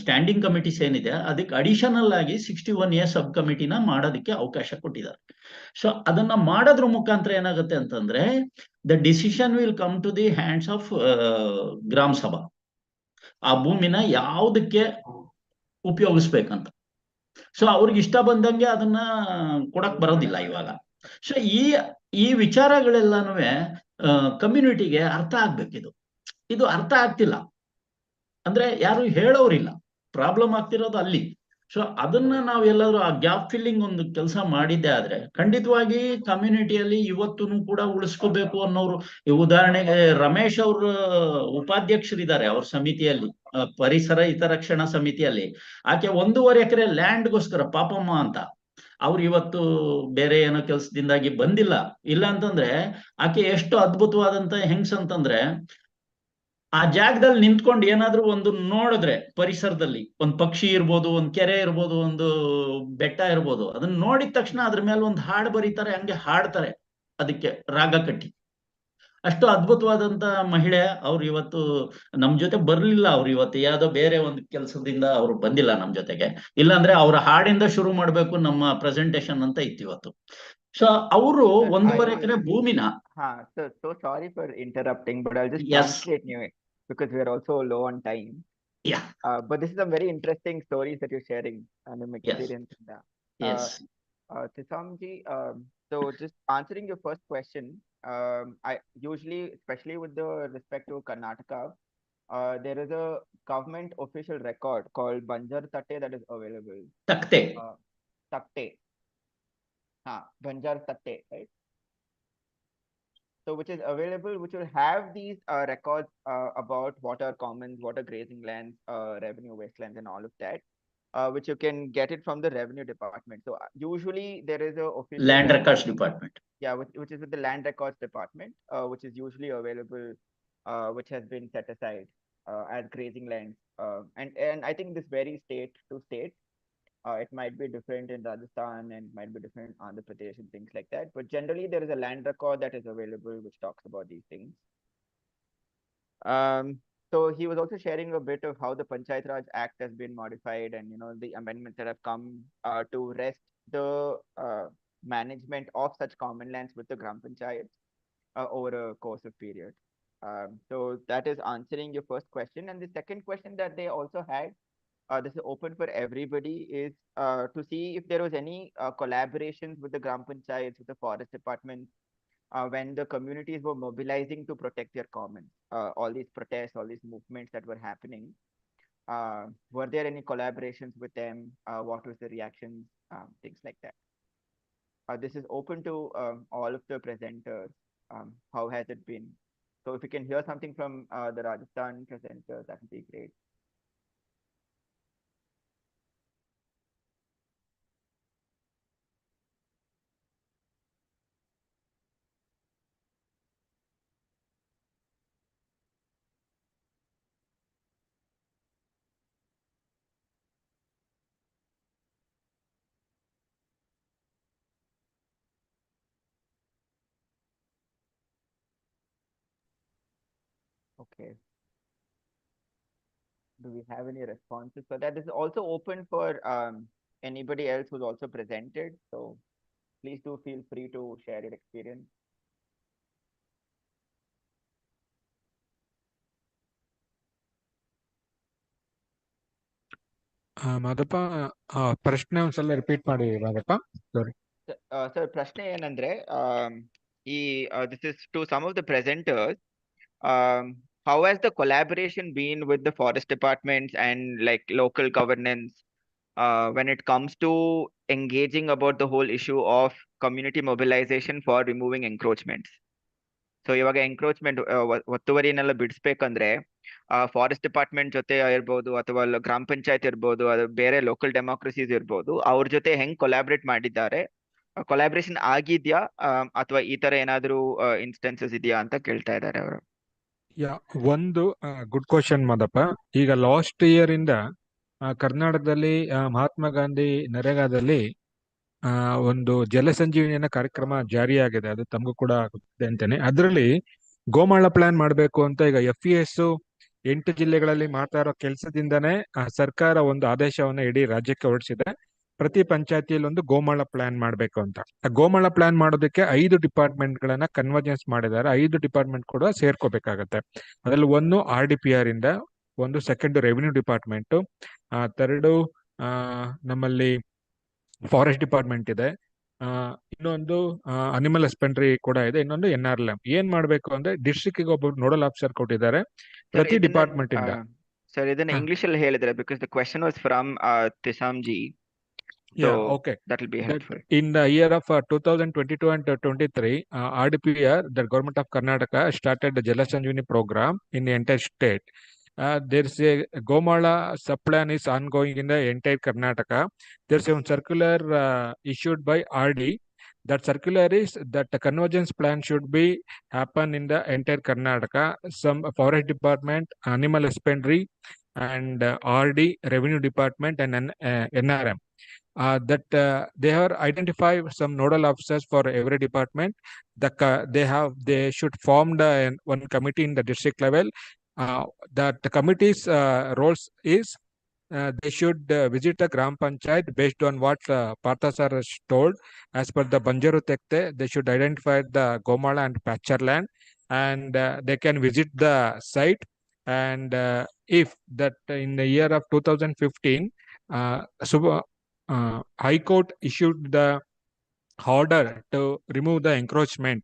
ಸ್ಟ್ಯಾಂಡಿಂಗ್ ಕಮಿಟೀಸ್ ಏನಿದೆ ಅದಕ್ಕೆ ಅಡಿಷನಲ್ ಆಗಿ 61A ಸಬ್ ಕಮಿಟಿನ ಮಾಡೋದಕ್ಕೆ ಅವಕಾಶ ಕೊಟ್ಟಿದ್ದಾರೆ. ಸೊ ಅದನ್ನ ಮಾಡೋದ್ರ ಮುಖಾಂತರ ಏನಾಗುತ್ತೆ ಅಂತಂದ್ರೆ, the decision will come to the hands of gram sabha. ಆ ಭೂಮಿನ ಯಾವುದಕ್ಕೆ ಉಪಯೋಗಿಸ್ಬೇಕಂತ ಸೊ ಅವ್ರಿಗೆ ಇಷ್ಟ ಬಂದಂಗೆ ಅದನ್ನ ಕೊಡಕ್ ಬರೋದಿಲ್ಲ ಇವಾಗ. ಸೊ ಈ ವಿಚಾರಗಳೆಲ್ಲಾನು ಕಮ್ಯುನಿಟಿಗೆ ಅರ್ಥ ಆಗ್ಬೇಕಿದು. ಇದು ಅರ್ಥ ಆಗ್ತಿಲ್ಲ ಅಂದ್ರೆ ಯಾರು ಹೇಳೋರಿಲ್ಲ, ಪ್ರಾಬ್ಲಮ್ ಆಗ್ತಿರೋದು ಅಲ್ಲಿ. ಸೊ ಅದನ್ನ ನಾವು ಎಲ್ಲಾದ್ರೂ ಆ ಗ್ಯಾಪ್ ಫಿಲ್ಲಿಂಗ್ ಒಂದು ಕೆಲಸ ಮಾಡಿದ್ದೆ ಆದ್ರೆ ಖಂಡಿತವಾಗಿ ಕಮ್ಯುನಿಟಿಯಲ್ಲಿ ಇವತ್ತೂ ಕೂಡ ಉಳಿಸ್ಕೋಬೇಕು ಅನ್ನೋರು. ಈ ಉದಾಹರಣೆಗೆ ರಮೇಶ್ ಅವ್ರ ಉಪಾಧ್ಯಕ್ಷರಿದ್ದಾರೆ ಅವ್ರ ಸಮಿತಿಯಲ್ಲಿ, ಪರಿಸರ ಹಿತರಕ್ಷಣಾ ಸಮಿತಿಯಲ್ಲಿ. ಆಕೆ 1.5 ಎಕರೆ ಲ್ಯಾಂಡ್ಗೋಸ್ಕರ ಪಾಪಮ್ಮ ಅಂತ ಅವ್ರು ಇವತ್ತು ಬೇರೆ ಏನೋ ಕೆಲಸದಿಂದಾಗಿ ಬಂದಿಲ್ಲ. ಇಲ್ಲ ಅಂತಂದ್ರೆ ಆಕೆ ಎಷ್ಟು ಅದ್ಭುತವಾದಂತ ಹೆಂಗ್ಸ್ ಅಂತಂದ್ರೆ, ಆ ಜಾಗದಲ್ಲಿ ನಿಂತ್ಕೊಂಡು ಏನಾದ್ರೂ ಒಂದು ನೋಡಿದ್ರೆ ಪರಿಸರದಲ್ಲಿ ಒಂದು ಪಕ್ಷಿ ಇರ್ಬೋದು, ಒಂದು ಕೆರೆ ಇರ್ಬೋದು, ಒಂದು ಬೆಟ್ಟ ಇರ್ಬೋದು, ಅದನ್ನ ನೋಡಿದ ತಕ್ಷಣ ಅದ್ರ ಮೇಲೆ ಒಂದು ಹಾಡು ಬರೀತಾರೆ, ಹಂಗೆ ಹಾಡ್ತಾರೆ ಅದಕ್ಕೆ ರಾಗ ಕಟ್ಟಿ. ಅಷ್ಟು ಅದ್ಭುತವಾದಂತ ಮಹಿಳೆ. ಅವ್ರು ಇವತ್ತು ನಮ್ ಜೊತೆ ಬರ್ಲಿಲ್ಲ. ಅವ್ರು ಇವತ್ತು ಯಾವ್ದೋ ಬೇರೆ ಒಂದು ಕೆಲಸದಿಂದ ಅವ್ರು ಬಂದಿಲ್ಲ ನಮ್ ಜೊತೆಗೆ. ಇಲ್ಲಾಂದ್ರೆ ಅವ್ರ ಹಾಡಿಂದ ಶುರು ಮಾಡ್ಬೇಕು ನಮ್ಮ ಪ್ರೆಸೆಂಟೇಶನ್ ಅಂತ ಇತ್ತು ಇವತ್ತು. ಸೊ ಅವರು 1.5 ಎಕರೆ ಭೂಮಿನ. So sorry for interrupting, but I'll just Yes. translate you because we are also low on time. Yeah. But this is a very interesting stories that you're sharing and your experience in that. Yes. Tisamji, so just answering your first question, I usually, especially with the respect to Karnataka, there is a government official record called Banjar Tatte that is available. Takte. Takte. Banjar Tatte, right? So which is available, which will have these records about water commons, water grazing lands, revenue wastelands, and all of that, which you can get it from the revenue department. So usually there is a official Land Records Department. Yeah, which is with the land records department, which is usually available, which has been set aside as grazing lands, and I think this varies state to state. It might be different in Rajasthan and might be different in Andhra Pradesh and things like that. But generally, there is a land record that is available which talks about these things. So he was also sharing a bit of how the Panchayat Raj Act has been modified and the amendments that have come to rest the management of such common lands with the Gram Panchayats over a course of period. So that is answering your first question. And the second question that they also had, this is open for everybody, is to see if there was any collaborations with the Gram Panchayats, with the forest department, when the communities were mobilizing to protect their commons. All these protests, all these movements that were happening, were there any collaborations with them? What was the reactions? Things like that. This is open to all of the presenters. How has it been? So if you can hear something from the Rajasthan presenters, that would be great. Okay. do we have any responses for that? This is also open for anybody else who's also presented. So please do feel free to share your experience. Madappa ಪ್ರಶ್ನೆ ಒಂದ್ಸಲ repeat ಮಾಡಿ ಮಾದಪ್ಪ. ಸಾರಿ Sir, ಪ್ರಶ್ನೆ ಏನಂದ್ರೆ this is to some of the presenters. How has the collaboration been with the forest departments and like local governance when it comes to engaging about the whole issue of community mobilization for removing encroachments? So ಇವಾಗ encroachment ಒತ್ತುವರಿನೆಲ್ಲ ಬಿಡಿಸ್ಬೇಕಂದ್ರೆ forest department ಜೊತೆ ಇರ್ಬೋದು ಅಥವಾ ಗ್ರಾಮ ಪಂಚಾಯತ್ ಇರ್ಬೋದು, ಅದು ಬೇರೆ local democracies ಇರ್ಬೋದು, ಅವ್ರ ಜೊತೆ ಹೆಂಗ್ ಕೊಲಾಬ್ರೇಟ್ ಮಾಡಿದ್ದಾರೆ, ಕೊಲಾಬ್ರೇಷನ್ ಆಗಿದ್ಯಾ ಅಥವಾ ಈ ತರ ಏನಾದ್ರು ಇನ್ಸ್ಟೆನ್ಸಸ್ ಇದೆಯಾ ಅಂತ ಕೇಳ್ತಾ ಇದ್ದಾರೆ ಅವರು. ಒಂದು ಗುಡ್ ಕ್ವಶನ್ ಮಾದಪ್ಪ. ಈಗ ಲಾಸ್ಟ್ ಇಯರ್ ಇಂದ ಕರ್ನಾಟಕದಲ್ಲಿ ಮಹಾತ್ಮ ಗಾಂಧಿ ನರೇಗಾದಲ್ಲಿ ಒಂದು ಜಲಸಂಜೀವಿನಿಯ ಕಾರ್ಯಕ್ರಮ ಜಾರಿಯಾಗಿದೆ. ಅದು ತಮಗೂ ಕೂಡ ಗೊತ್ತಿದೆ ಅಂತೇನೆ. ಅದರಲ್ಲಿ ಗೋಮಾಳ ಪ್ಲಾನ್ ಮಾಡಬೇಕು ಅಂತ ಈಗ FES 8 ಜಿಲ್ಲೆಗಳಲ್ಲಿ ಮಾಡ್ತಾ ಇರೋ ಕೆಲಸದಿಂದನೇ ಸರ್ಕಾರ ಒಂದು ಆದೇಶವನ್ನ ಇಡೀ ರಾಜ್ಯಕ್ಕೆ ಹೊರಡಿಸಿದೆ. ಪ್ರತಿ ಪಂಚಾಯತಿಯಲ್ಲಿ ಒಂದು ಗೋಮಾಳ ಪ್ಲಾನ್ ಮಾಡಬೇಕು ಅಂತ. ಆ ಗೋಮಾಳ ಪ್ಲಾನ್ ಮಾಡೋದಕ್ಕೆ 5 ಡಿಪಾರ್ಟ್ಮೆಂಟ್ಗಳನ್ನ ಕನ್ವರ್ಜೆನ್ಸ್ ಮಾಡಿದ್ದಾರೆ. 5 ಡಿಪಾರ್ಟ್ಮೆಂಟ್ ಕೂಡ ಸೇರ್ಕೋಬೇಕಾಗತ್ತೆ. ಅದರಲ್ಲಿ ಒಂದು RDPR ಇಂದ, ಒಂದು ಸೆಕೆಂಡ್ ರೆವಿನ್ಯೂ ಡಿಪಾರ್ಟ್ಮೆಂಟ್, ಥರ್ಡ್ ನಮ್ಮಲ್ಲಿ ಫಾರೆಸ್ಟ್ ಡಿಪಾರ್ಟ್ಮೆಂಟ್ ಇದೆ, ಇನ್ನೊಂದು ಅನಿಮಲ್ ಹಸ್ಬೆಂಡ್ರಿ ಕೂಡ ಇದೆ, ಇನ್ನೊಂದು NRLM. ಏನ್ ಮಾಡ್ಬೇಕು ಅಂದ್ರೆ ಡಿಸ್ಟ್ರಿಕ್ಟ್ ಗೆ ಒಬ್ಬ ನೋಡಲ್ ಆಫೀಸರ್ ಕೊಟ್ಟಿದ್ದಾರೆ ಪ್ರತಿ ಡಿಪಾರ್ಟ್ಮೆಂಟ್ ಇಂದ. ಸರ್ ಇದನ್ನ ಇಂಗ್ಲಿಷ್ ಅಲ್ಲಿ ಹೇಳಿದ್ರೆ, because the question was from ತಿಸಾಮ್ಜಿ. Okay. That will be helpful. In the year of 2022 and 23, RDPR, the government of Karnataka, started the Jalasanjivani program in the entire state. There's a Gomala sub-plan is ongoing in the entire Karnataka. There's a circular issued by RD. That circular is that the convergence plan should be happen in the entire Karnataka. Some forest department, animal husbandry, and RD, revenue department, and NRM. That they have identified some nodal officers for every department. They should form one committee in the district level. That the committee's roles is they should visit the Gram Panchayat based on what Partha sir has told. As per the Banjaru Tekte, they should identify the Gomala and pasture land, and they can visit the site. And if that in the year of 2015, High Court issued the order to remove the encroachment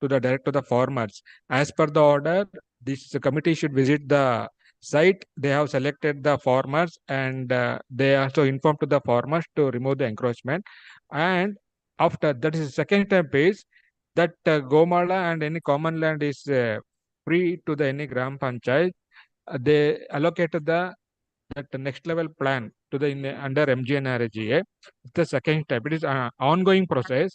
to the direct to the farmers. As per the order, this committee should visit the site. They have selected the farmers, and they also informed to the farmers to remove the encroachment. And after that is the second step is that Gomala and any common land is free to the any Gram Panchayat. They allocated that next level plan to the under MGNRGA. The second step, it is an ongoing process.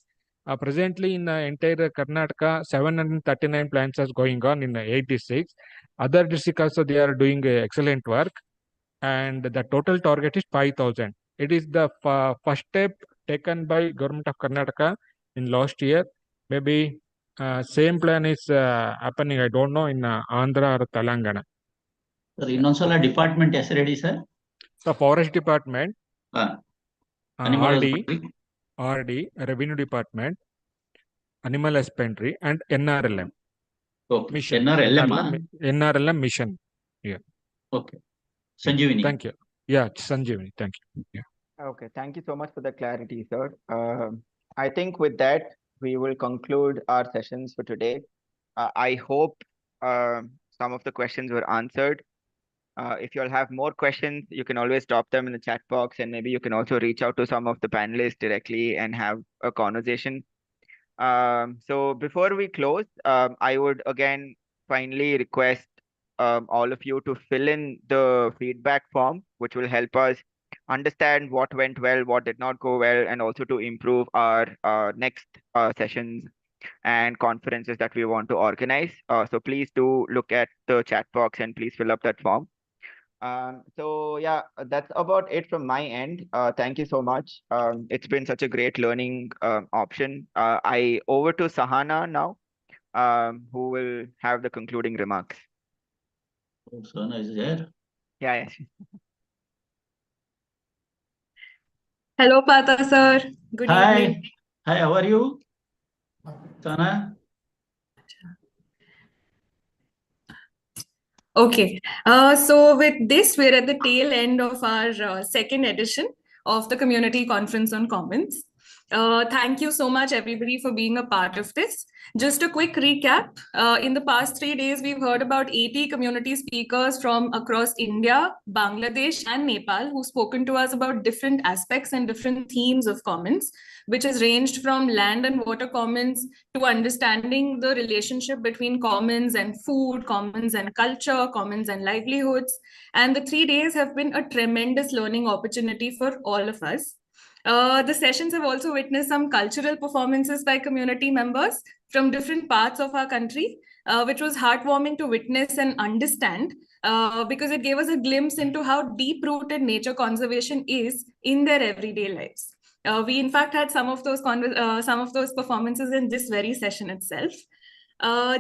Presently in the entire Karnataka, 739 plans are going on in 86. Other districts also they are doing excellent work, and the total target is 5,000. It is the first step taken by government of Karnataka in last year. Maybe same plan is happening. I don't know in Andhra or Telangana. Sir ಇನ್ನೊಂದ್ಸಲ department ಹೆಸರು ಹೇಳಿ sir. Forest department, Animal RD, revenue department, animal husbandry, and NRLM. Okay. Mission. NRLM mission. Yeah. Okay. Sanjeevani. Thank you. Yeah, Sanjeevani. Thank you. Yeah. Okay, thank you so much for the clarity, sir. I think with that, we will conclude our sessions for today. I hope some of the questions were answered. If you all have more questions, you can always drop them in the chat box, and maybe you can also reach out to some of the panelists directly and have a conversation. So before we close, I would again finally request all of you to fill in the feedback form, which will help us understand what went well, what did not go well, and also to improve our next sessions and conferences that we want to organize. So please do look at the chat box and please fill up that form. So yeah, that's about it from my end. Thank you so much. It's been such a great learning option. I over to Sahana now, who will have the concluding remarks. Sahana is there. Yeah. Hello, Partha sir. Good evening. Hi, how are you? Sana? Okay. So with this, we're at the tail end of our second edition of the Community Conference on Commons. Thank you so much, everybody, for being a part of this. Just a quick recap. In the past 3 days, we've heard about 80 community speakers from across India, Bangladesh, and Nepal who've spoken to us about different aspects and different themes of commons, which has ranged from land and water commons to understanding the relationship between commons and food, commons and culture, commons and livelihoods. And the 3 days have been a tremendous learning opportunity for all of us. The sessions have also witnessed some cultural performances by community members from different parts of our country, which was heartwarming to witness and understand because it gave us a glimpse into how deep-rooted nature conservation is in their everyday lives. We in fact had some of those performances in this very session itself.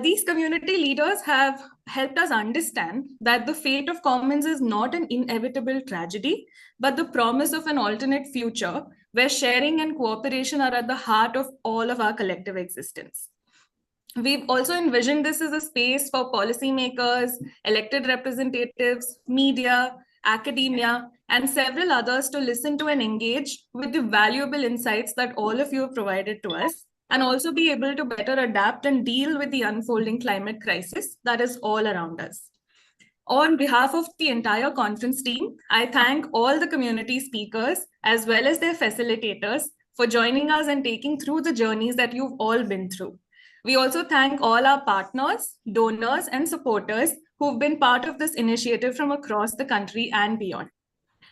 These community leaders have helped us understand that the fate of commons is not an inevitable tragedy, but the promise of an alternate future where sharing and cooperation are at the heart of all of our collective existence. We've also envisioned this as a space for policymakers, elected representatives, media, academia, and several others to listen to and engage with the valuable insights that all of you have provided to us, and also be able to better adapt and deal with the unfolding climate crisis that is all around us. On behalf of the entire conference team, I thank all the community speakers as well as their facilitators for joining us and taking through the journeys that you've all been through. We also thank all our partners, donors, and supporters who've been part of this initiative from across the country and beyond.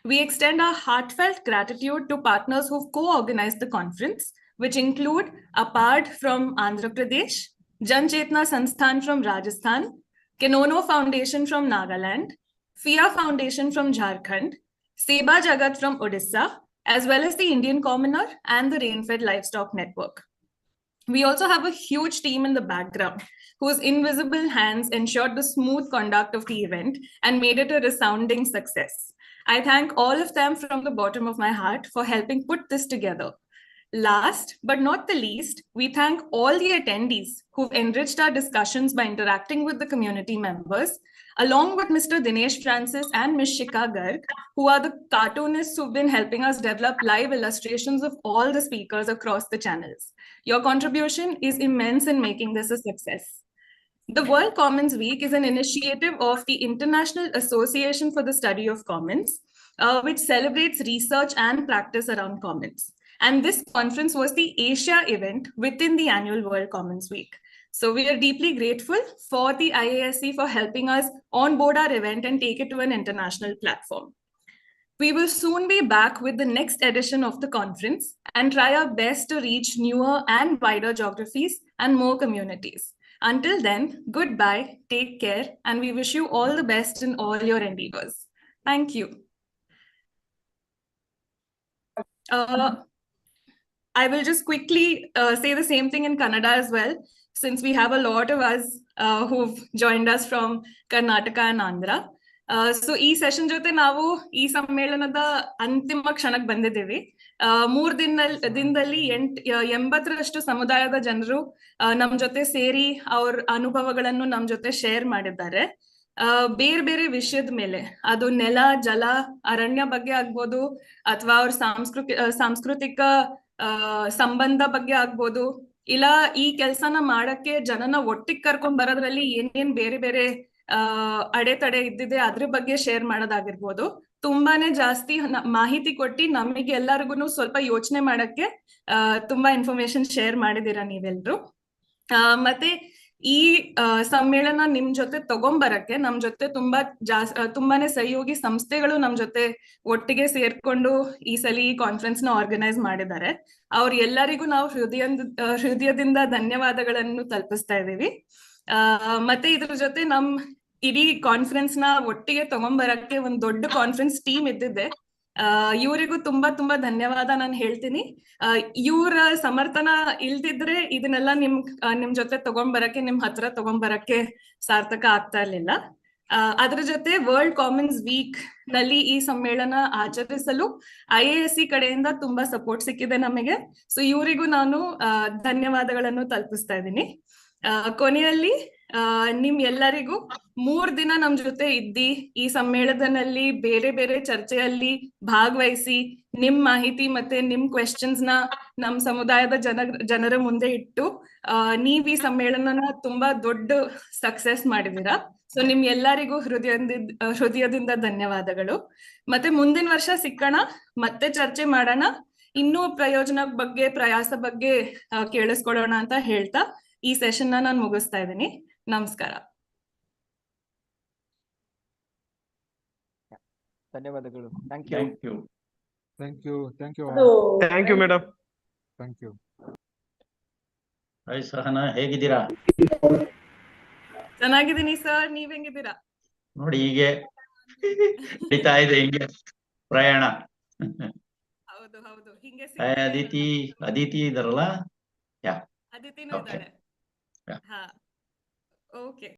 We extend our heartfelt gratitude to partners who've co-organized the conference, which include APARD from Andhra Pradesh, Jan Chetna Sansthan from Rajasthan, Kenono Foundation from Nagaland, FIA Foundation from Jharkhand, Seba Jagat from Odisha, as well as the Indian Commoner and the Rainfed Livestock Network. We also have a huge team in the background whose invisible hands ensured the smooth conduct of the event and made it a resounding success. I thank all of them from the bottom of my heart for helping put this together. Last but not the least, we thank all the attendees who've enriched our discussions by interacting with the community members, along with Mr. Dinesh Francis and Ms. Shika Garg, who are the cartoonists who've been helping us develop live illustrations of all the speakers across the channels. Your contribution is immense in making this a success. The World Commons Week is an initiative of the International Association for the Study of Commons, which celebrates research and practice around commons. And this conference was the Asia event within the annual World Commons Week. So we are deeply grateful for the IASC for helping us onboard our event and take it to an international platform. We will soon be back with the next edition of the conference and try our best to reach newer and wider geographies and more communities. Until then, goodbye, take care, and we wish you all the best in all your endeavors. Thank you. I will just quickly say the same thing in Kannada as well, since we have a lot of us who've joined us from Karnataka and Andhra. So ಈ session ಜೊತೆ ನಾವು ಈ ಸಮ್ಮೇಳನದ ಅಂತಿಮ ಕ್ಷಣಕ್ಕೆ ಬಂದಿದ್ದೀವಿ. 3 ದಿನದಲ್ಲಿ 80ರಷ್ಟು ಸಮುದಾಯದ ಜನರು ನಮ್ ಜೊತೆ ಸೇರಿ ಅವ್ರ ಅನುಭವಗಳನ್ನು ನಮ್ ಜೊತೆ ಶೇರ್ ಮಾಡಿದ್ದಾರೆ. ಬೇರೆ ಬೇರೆ ವಿಷಯದ ಮೇಲೆ, ಅದು ನೆಲ, ಜಲ, ಅರಣ್ಯ ಬಗ್ಗೆ ಆಗ್ಬೋದು, ಅಥವಾ ಅವ್ರ ಸಾಂಸ್ಕೃತಿಕ ಸಂಬಂಧ ಬಗ್ಗೆ ಆಗ್ಬೋದು, ಇಲ್ಲ ಈ ಕೆಲ್ಸನ ಮಾಡಕ್ಕೆ ಜನನ ಒಟ್ಟಿಗೆ ಕರ್ಕೊಂಡ್ ಬರೋದ್ರಲ್ಲಿ ಏನೇನ್ ಬೇರೆ ಬೇರೆ ಅಡೆತಡೆ ಇದ್ದಿದೆ ಅದ್ರ ಬಗ್ಗೆ ಶೇರ್ ಮಾಡೋದಾಗಿರ್ಬೋದು. ತುಂಬಾನೇ ಜಾಸ್ತಿ ಮಾಹಿತಿ ಕೊಟ್ಟಿ ನಮಗೆ ಎಲ್ಲರಿಗೂ ಸ್ವಲ್ಪ ಯೋಚನೆ ಮಾಡಕ್ಕೆ ತುಂಬಾ ಇನ್ಫಾರ್ಮೇಶನ್ ಶೇರ್ ಮಾಡಿದೀರಾ ನೀವೆಲ್ರು. ಮತ್ತೆ ಈ ಸಮ್ಮೇಳನ ನಿಮ್ ಜೊತೆ ತಗೊಂಬರಕ್ಕೆ ನಮ್ ಜೊತೆ ತುಂಬಾನೇ ಸಹಯೋಗಿ ಸಂಸ್ಥೆಗಳು ನಮ್ ಜೊತೆ ಒಟ್ಟಿಗೆ ಸೇರ್ಕೊಂಡು ಈ ಸಲ ಈ ಕಾನ್ಫರೆನ್ಸ್ ನ ಆರ್ಗನೈಸ್ ಮಾಡಿದ್ದಾರೆ. ಅವ್ರ ಎಲ್ಲರಿಗೂ ನಾವು ಹೃದಯದಿಂದ ಧನ್ಯವಾದಗಳನ್ನು ತಲುಪಿಸ್ತಾ ಇದೀವಿ. ಮತ್ತೆ ಇದ್ರ ಜೊತೆ ನಮ್ ಇಡೀ ಕಾನ್ಫರೆನ್ಸ್ ನ ಒಟ್ಟಿಗೆ ತಗೊಂಬರಕ್ಕೆ ಒಂದ್ ದೊಡ್ಡ ಕಾನ್ಫರೆನ್ಸ್ ಟೀಮ್ ಇದ್ದಿದೆ. ಇವರಿಗೂ ತುಂಬಾ ಧನ್ಯವಾದ ನಾನು ಹೇಳ್ತೀನಿ. ಇವ್ರ ಸಮರ್ಥನ ಇಲ್ದಿದ್ರೆ ಇದನ್ನೆಲ್ಲ ನಿಮ್ ಜೊತೆ ತಗೊಂಡ್ಬರಕ್ಕೆ, ನಿಮ್ ಹತ್ರ ತಗೊಂಡ್ಬರಕ್ಕೆ ಸಾರ್ಥಕ ಆಗ್ತಾ ಇರ್ಲಿಲ್ಲ. ಅದರ ಜೊತೆ ವರ್ಲ್ಡ್ ಕಾಮನ್ಸ್ ವೀಕ್ ನಲ್ಲಿ ಈ ಸಮ್ಮೇಳನ ಆಚರಿಸಲು IASC ಕಡೆಯಿಂದ ತುಂಬಾ ಸಪೋರ್ಟ್ ಸಿಕ್ಕಿದೆ ನಮಗೆ. ಸೊ ಇವರಿಗೂ ನಾನು ಧನ್ಯವಾದಗಳನ್ನು ತಲುಪಿಸ್ತಾ ಇದ್ದೀನಿ. ಕೊನೆಯಲ್ಲಿ ನಿಮ್ ಎಲ್ಲರಿಗೂ 3 ದಿನ ನಮ್ ಜೊತೆ ಇದ್ದಿ ಈ ಸಮ್ಮೇಳನದಲ್ಲಿ ಬೇರೆ ಬೇರೆ ಚರ್ಚೆಯಲ್ಲಿ ಭಾಗವಹಿಸಿ ನಿಮ್ ಮಾಹಿತಿ ಮತ್ತೆ ನಿಮ್ ಕ್ವೆಶ್ಚನ್ಸ್ ನ ನಮ್ ಸಮುದಾಯದ ಜನರ ಮುಂದೆ ಇಟ್ಟು ನೀವ್ ಈ ಸಮ್ಮೇಳನನ ತುಂಬಾ ದೊಡ್ಡ ಸಕ್ಸಸ್ ಮಾಡಿದೀರಾ. ಸೊ ನಿಮ್ ಎಲ್ಲರಿಗೂ ಹೃದಯದಿಂದ ಧನ್ಯವಾದಗಳು. ಮತ್ತೆ ಮುಂದಿನ ವರ್ಷ ಸಿಕ್ಕಣ, ಮತ್ತೆ ಚರ್ಚೆ ಮಾಡೋಣ, ಇನ್ನೂ ಪ್ರಯೋಜನ ಬಗ್ಗೆ ಪ್ರಯಾಸ ಬಗ್ಗೆ ಕೇಳಿಸ್ಕೊಳ್ಳೋಣ ಅಂತ ಹೇಳ್ತಾ ಈ ಸೆಷನ್ ನಾನು ಮುಗಿಸ್ತಾ ಇದ್ದೀನಿ. ನಮಸ್ಕಾರ. ಧನ್ಯವಾದಗಳು. Thank you. Thank you. Thank you. Thank you madam. Thank you. Hi Sahana, ಹೇಗಿದ್ದೀರಾ? ಚೆನ್ನಾಗಿದ್ದೀನಿ ಸರ್, ನೀವ್ ಹೆಂಗಿದ್ದೀರಾ? ನೋಡಿ ಹೀಗೆ ನಡೀತಾ ಇದೆ ಹಿಂಗೆ ಪ್ರಯಾಣ. ಹೌದು ಹೌದು, ಹಿಂಗೆ ಅದಿತಿ ಇದಾರಲ್ಲ, ಯಾ ಅದಿತಿನೂ ಇದ್ದಾಳೆ. ಹಾ, ಓಕೆ.